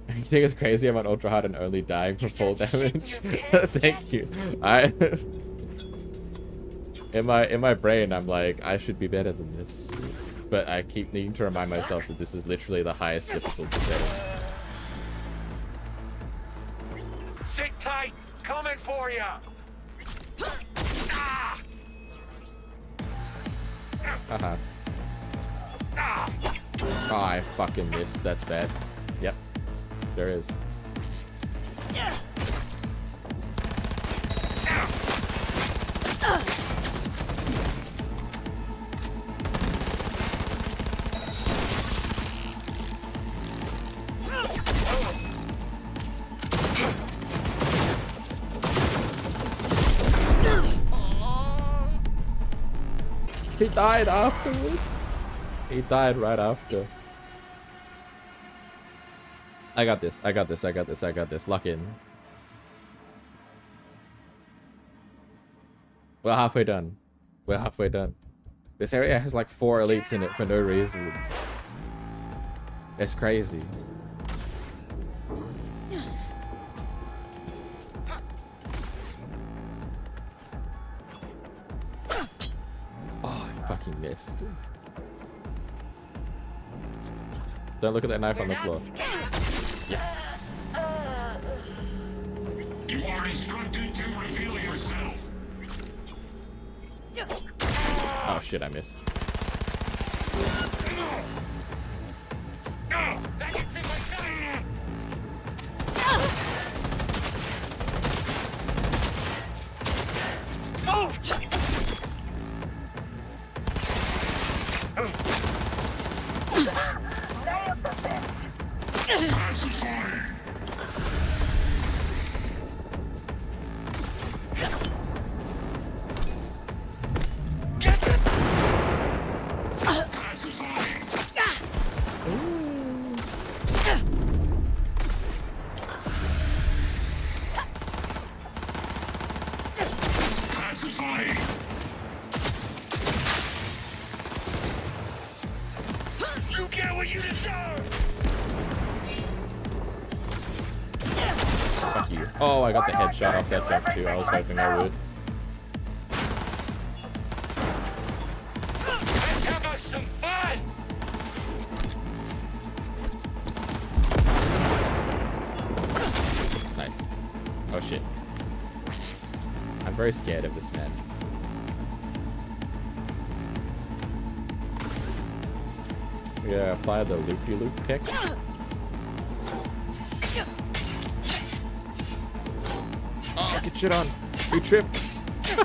You think it's crazy I'm on ultra hard and only dying from full damage? Thank you. In my brain I'm like, I should be better than this. But I keep needing to remind myself that this is literally the highest difficulty setting. Sit tight! Coming for you! Haha. Oh, I fucking missed. That's bad. Yep. There is. He died afterwards. He died right after. I got this. I got this. I got this. I got this. Lock in. We're halfway done. We're halfway done. This area has like 4 elites in it for no reason. It's crazy. Oh, I fucking missed. Don't look at that knife on the floor. Yes. are instructed to reveal yourself. Oh shit, I missed. That gets in my sights! You get what you deserve! Fuck you. Oh, I got the headshot off that jump too. I was hoping I would. Let's have us some fun! Nice. Oh shit. I'm very scared of this man. Yeah, apply the loop-de-loop tech. Oh, get shit on. You tripped. I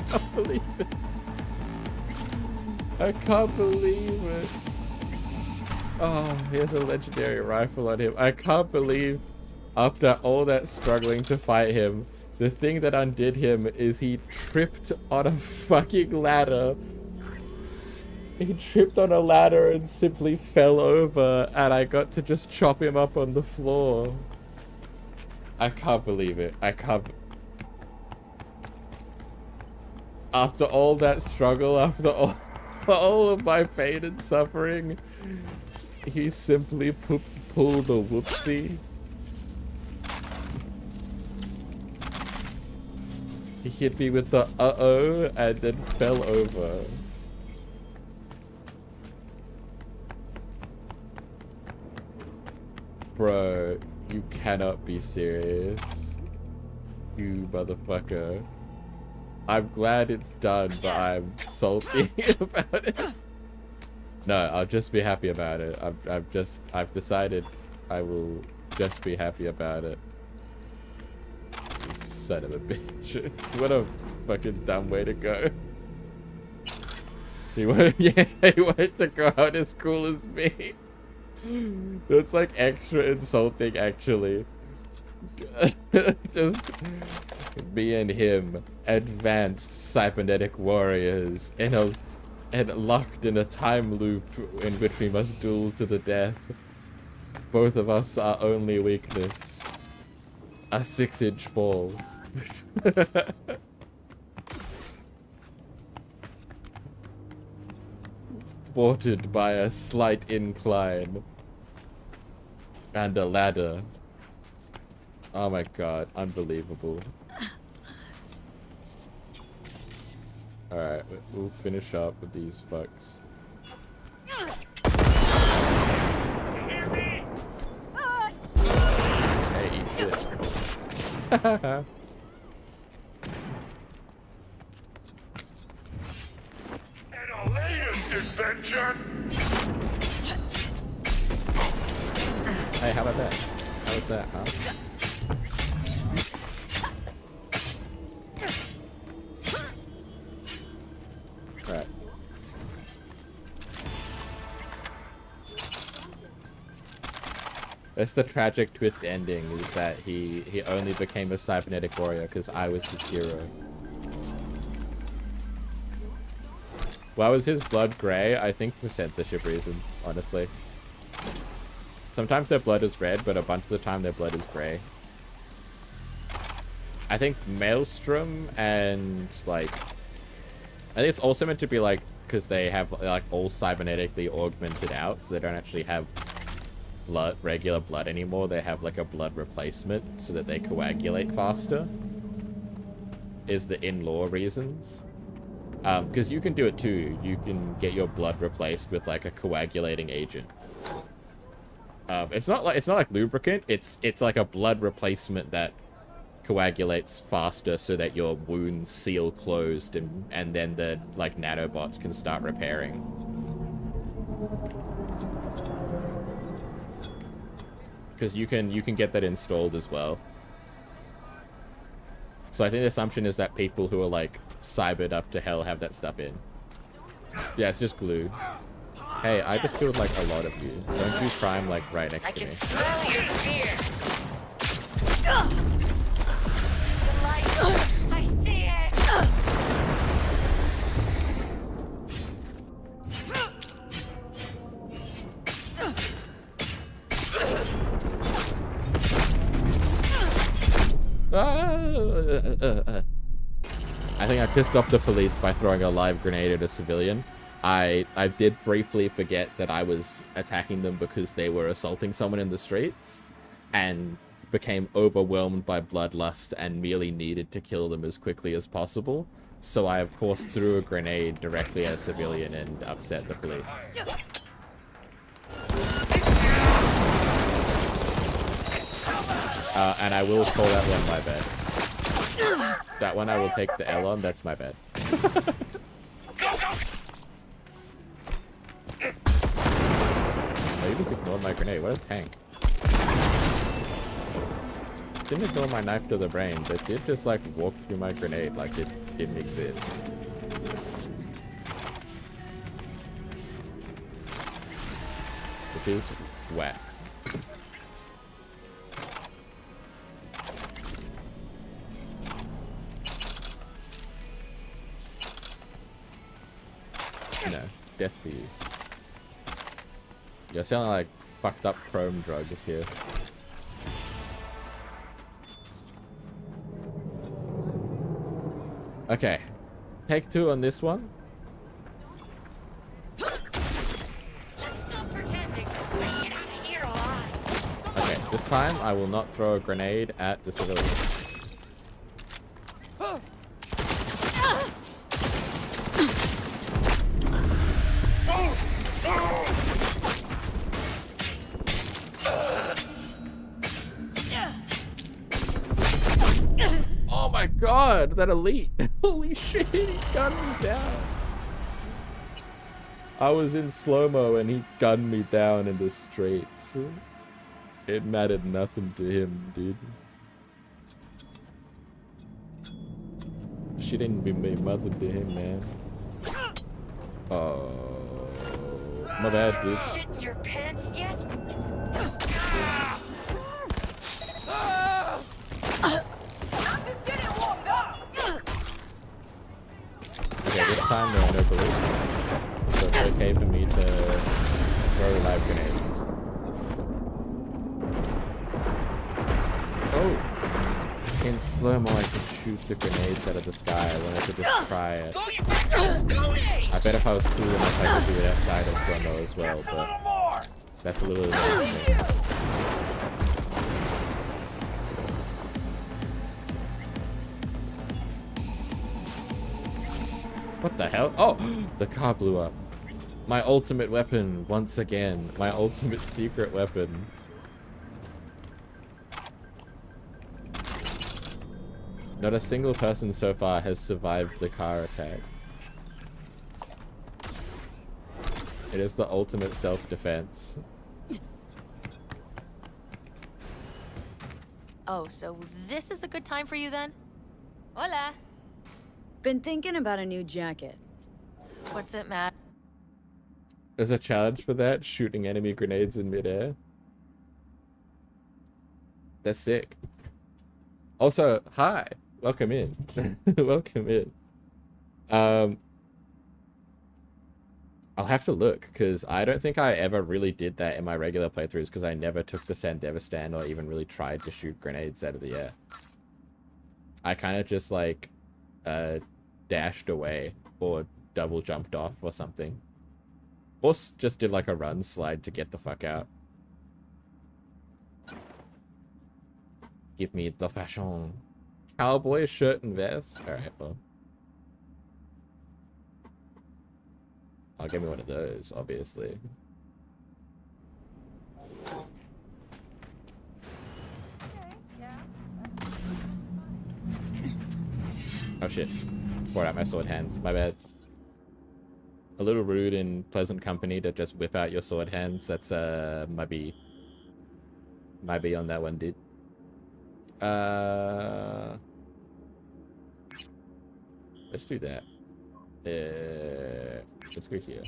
can't believe it. I can't believe it. Oh, he has a legendary rifle on him. I can't believe after all that struggling to fight him, the thing that undid him is he tripped on a fucking ladder. He tripped on a ladder and simply fell over, and I got to just chop him up on the floor. I can't believe it. I can't. After all that struggle, after all of my pain and suffering, he simply pulled a whoopsie. He hit me with the uh-oh and then fell over. Bro, you cannot be serious. You motherfucker. I'm glad it's done, but I'm salty about it. No, I'll just be happy about it. I've decided I will just be happy about it. You son of a bitch. What a fucking dumb way to go. He wanted to go out as cool as me. That's like extra insulting, actually. Just me and him, advanced cybernetic warriors, and locked in a time loop in which we must duel to the death. Both of us, our only weakness, a 6-inch fall. Thwarted by a slight incline and a ladder. Oh my god, unbelievable. Alright, we'll finish up with these fucks. Hey, eat shit. Adventure. Hey, how about that? How was that, huh? Alright. That's the tragic twist ending, is that he only became a cybernetic warrior because I was his hero. Why was his blood grey? I think for censorship reasons, honestly. Sometimes their blood is red, but a bunch of the time their blood is grey. I think Maelstrom and, like... I think it's also meant to be, like, because they have, like, all cybernetically augmented out, so they don't actually have regular blood anymore. They have, like, a blood replacement so that they coagulate faster. Is the in-law reasons. Because you can do it too. You can get your blood replaced with, like, a coagulating agent. It's not like lubricant. It's like a blood replacement that coagulates faster so that your wounds seal closed, and then the like nanobots can start repairing. Because you can get that installed as well. So I think the assumption is that people who are like cybered up to hell have that stuff in. Yeah, it's just glue. Hey, I just killed like a lot of you. Don't you prime like right next to me. I can smell your fear. I see it. I think I pissed off the police by throwing a live grenade at a civilian. I did briefly forget that I was attacking them because they were assaulting someone in the streets, and became overwhelmed by bloodlust and merely needed to kill them as quickly as possible. So I, of course, threw a grenade directly at a civilian and upset the police. And I will call that one my bad. That one I will take the L on, that's my bad. Oh, you just ignored my grenade, what a tank. Didn't ignore my knife to the brain, but did just like walk through my grenade like it didn't exist. Which is whack. No, death for you. You're selling like fucked up chrome drugs here. Okay, take two on this one. Okay, this time I will not throw a grenade at the civilian. Oh my god, that elite. Holy shit, he gunned me down. I was in slow-mo and he gunned me down in the streets. It mattered nothing to him, dude. She didn't mean nothing to him, man. Oh, my bad, dude. Shit in your pants yet? Okay, this time there are no police, so it's okay for me to throw live grenades. Oh! In slow-mo I can shoot the grenades out of the sky. I wanted to just try it. I bet if I was cool enough I could do it outside of slow-mo as well, but that's a little embarrassing. What the hell? Oh! The car blew up. My ultimate weapon, once again. My ultimate secret weapon. Not a single person so far has survived the car attack. It is the ultimate self-defense. Oh, so this is a good time for you then? Hola! Been thinking about a new jacket. What's it, Matt? There's a challenge for that, shooting enemy grenades in midair. That's sick. Also, hi! Welcome in. Welcome in. I'll have to look, because I don't think I ever really did that in my regular playthroughs, because I never took the Sandevistan or even really tried to shoot grenades out of the air. I kind of just, like, dashed away, or double jumped off or something. Or just did, like, a run slide to get the fuck out. Give me the fashion. Cowboy shirt and vest? Alright, well. I'll give me one of those, obviously. Oh shit. Brought out my sword hands. My bad. A little rude in pleasant company to just whip out your sword hands. That's might be on that one, dude. Let's do that. Let's go here.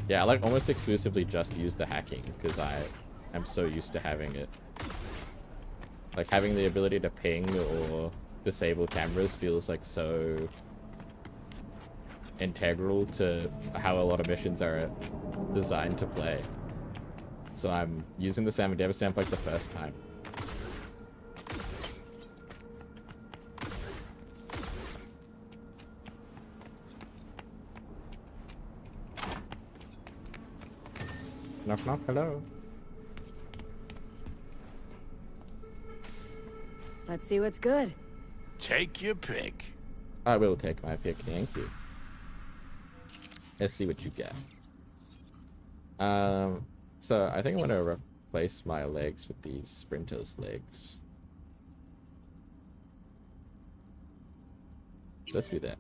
Yeah, I like almost exclusively just use the hacking because I am so used to having it. Like having the ability to ping or disable cameras feels like so integral to how a lot of missions are designed to play. So I'm using the Sam Endeavor stamp like the first time. Knock knock, hello. Let's see what's good. Take your pick. I will take my pick, thank you. Let's see what you got. So I think I want to replace my legs with these sprinter's legs. Let's do that.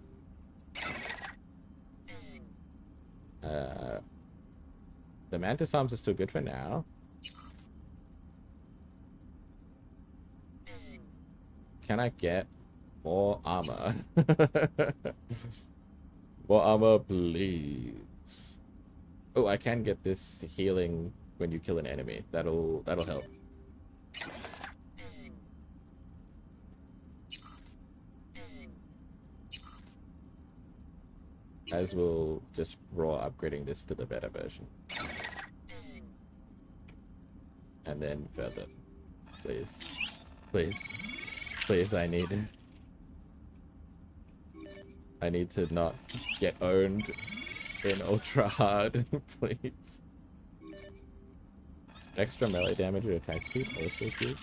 The mantis arms are still good for now. Can I get more armor? More armor, please. Oh, I can get this healing when you kill an enemy. That'll help. As we'll just raw upgrading this to the better version. And then further. Please. Please. Please, I need to not get owned in ultra hard, please. Extra melee damage or attack speed, also good.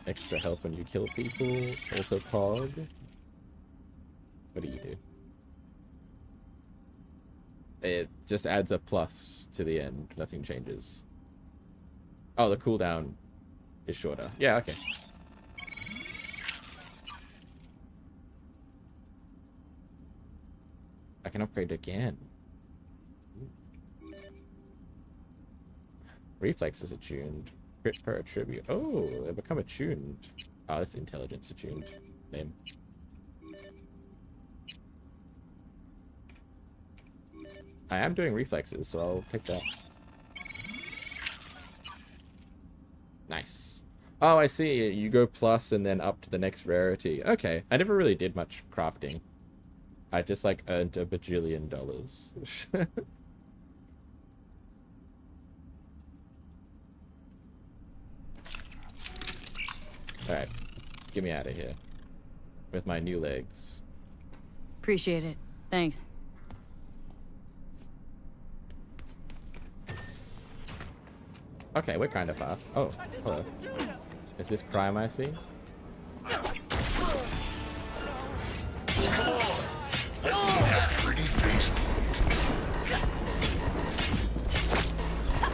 Extra health when you kill people, also cog. What do you do? It just adds a plus to the end, nothing changes. Oh, the cooldown is shorter. Yeah, okay. I can upgrade again. Reflexes attuned. Crit per attribute. Oh, they become attuned. Oh, that's intelligence attuned. Name. I am doing reflexes, so I'll take that. Nice. Oh, I see. You go plus and then up to the next rarity. Okay. I never really did much crafting. I just, like, earned $1 bajillion. Alright. Get me out of here. With my new legs. Appreciate it. Thanks. Okay, we're kind of fast. Oh, hello. Is this crime I see? Pretty face.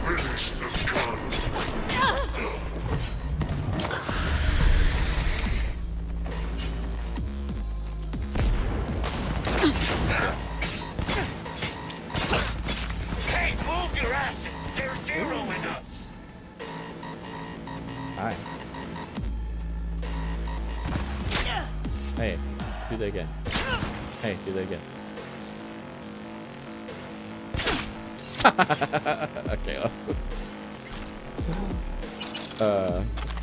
Finish the gun. Hey, move your asses! They're zeroing us! Hi. Hey, do that again. Hey, do that again. Okay, awesome.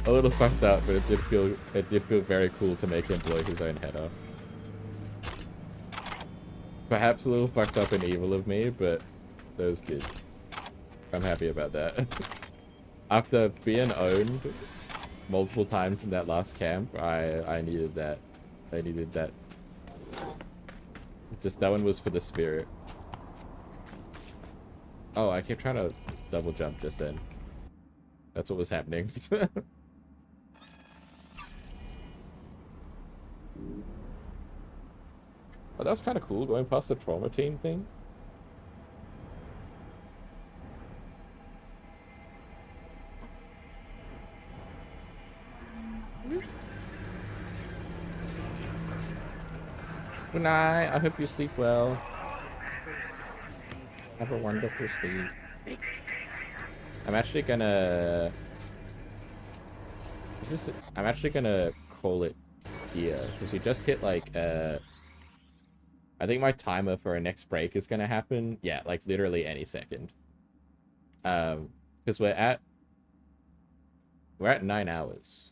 A little fucked up, but it did feel very cool to make him blow his own head off. Perhaps a little fucked up and evil of me, but that was good. I'm happy about that. After being owned multiple times in that last camp, I needed that. I needed that. Just that one was for the spirit. Oh, I kept trying to double jump just then. That's what was happening. But that was kind of cool going past the trauma team thing. Good night. I hope you sleep well. Have a wonderful sleep. I'm actually gonna call it here because we just hit like I think my timer for our next break is gonna happen. Yeah, like literally any second. Because we're at 9 hours.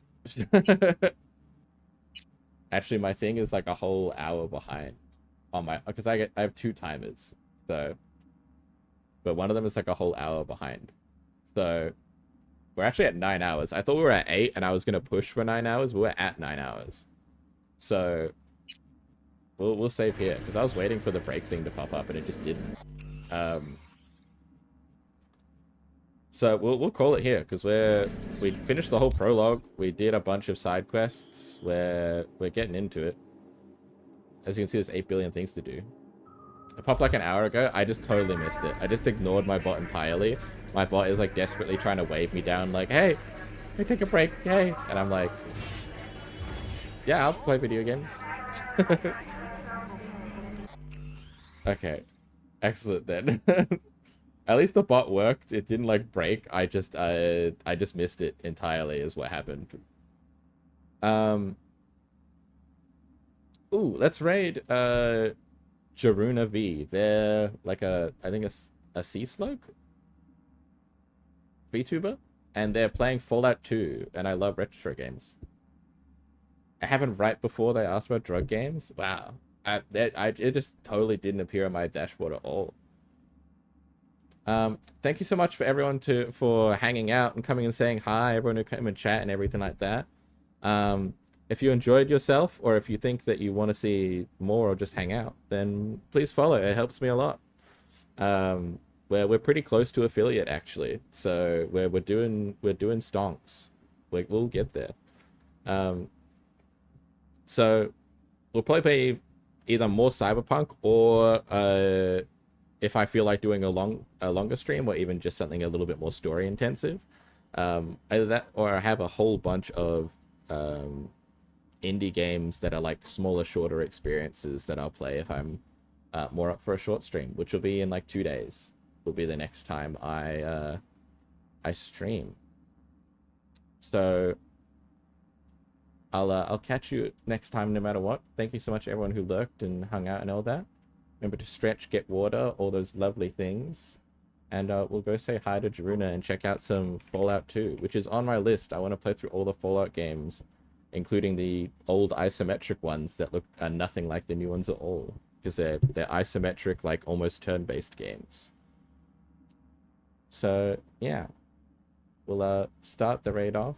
Actually, my thing is like a whole hour behind on my, because I have 2 timers, so, but one of them is like a whole hour behind. So we're actually at 9 hours. I thought we were at 8 and I was gonna push for 9 hours. We're at 9 hours. So we'll save here because I was waiting for the break thing to pop up and it just didn't. So we'll call it here because we finished the whole prologue. We did a bunch of side quests where we're getting into it. As you can see, there's 8 billion things to do. It popped like an hour ago. I just totally missed it. I just ignored my bot entirely. My bot is like desperately trying to wave me down like, hey, take a break, hey. And I'm like, yeah, I'll play video games. Okay, excellent then. At least the bot worked. It didn't like break. I just missed it entirely is what happened. Ooh, let's raid Jaruna V. They're like I think a sea slug VTuber, and they're playing Fallout 2, and I love retro games. I happened right before they asked about drug games. Wow. It just totally didn't appear on my dashboard at all. Thank you so much for everyone for hanging out and coming and saying hi, everyone who came and chat and everything like that. If you enjoyed yourself, or if you think that you want to see more or just hang out, then please follow. It helps me a lot. We're pretty close to affiliate actually, so we're doing stonks. We'll get there. So we'll probably play either more Cyberpunk or if I feel like doing a longer stream, or even just something a little bit more story intensive. Either that, or I have a whole bunch of indie games that are like smaller, shorter experiences that I'll play if I'm more up for a short stream, which will be in like 2 days. Will be the next time I stream. So I'll catch you next time no matter what. Thank you so much everyone who lurked and hung out and all that. Remember to stretch, get water, all those lovely things. And we'll go say hi to Jaruna and check out some Fallout 2, which is on my list. I want to play through all the Fallout games, including the old isometric ones that look nothing like the new ones at all. Because they're isometric, like almost turn-based games. So, yeah. We'll start the raid off.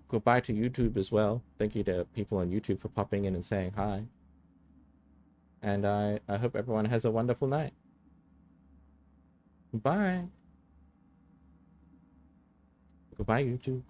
Goodbye to YouTube as well. Thank you to people on YouTube for popping in and saying hi. And I hope everyone has a wonderful night. Bye. Goodbye, YouTube.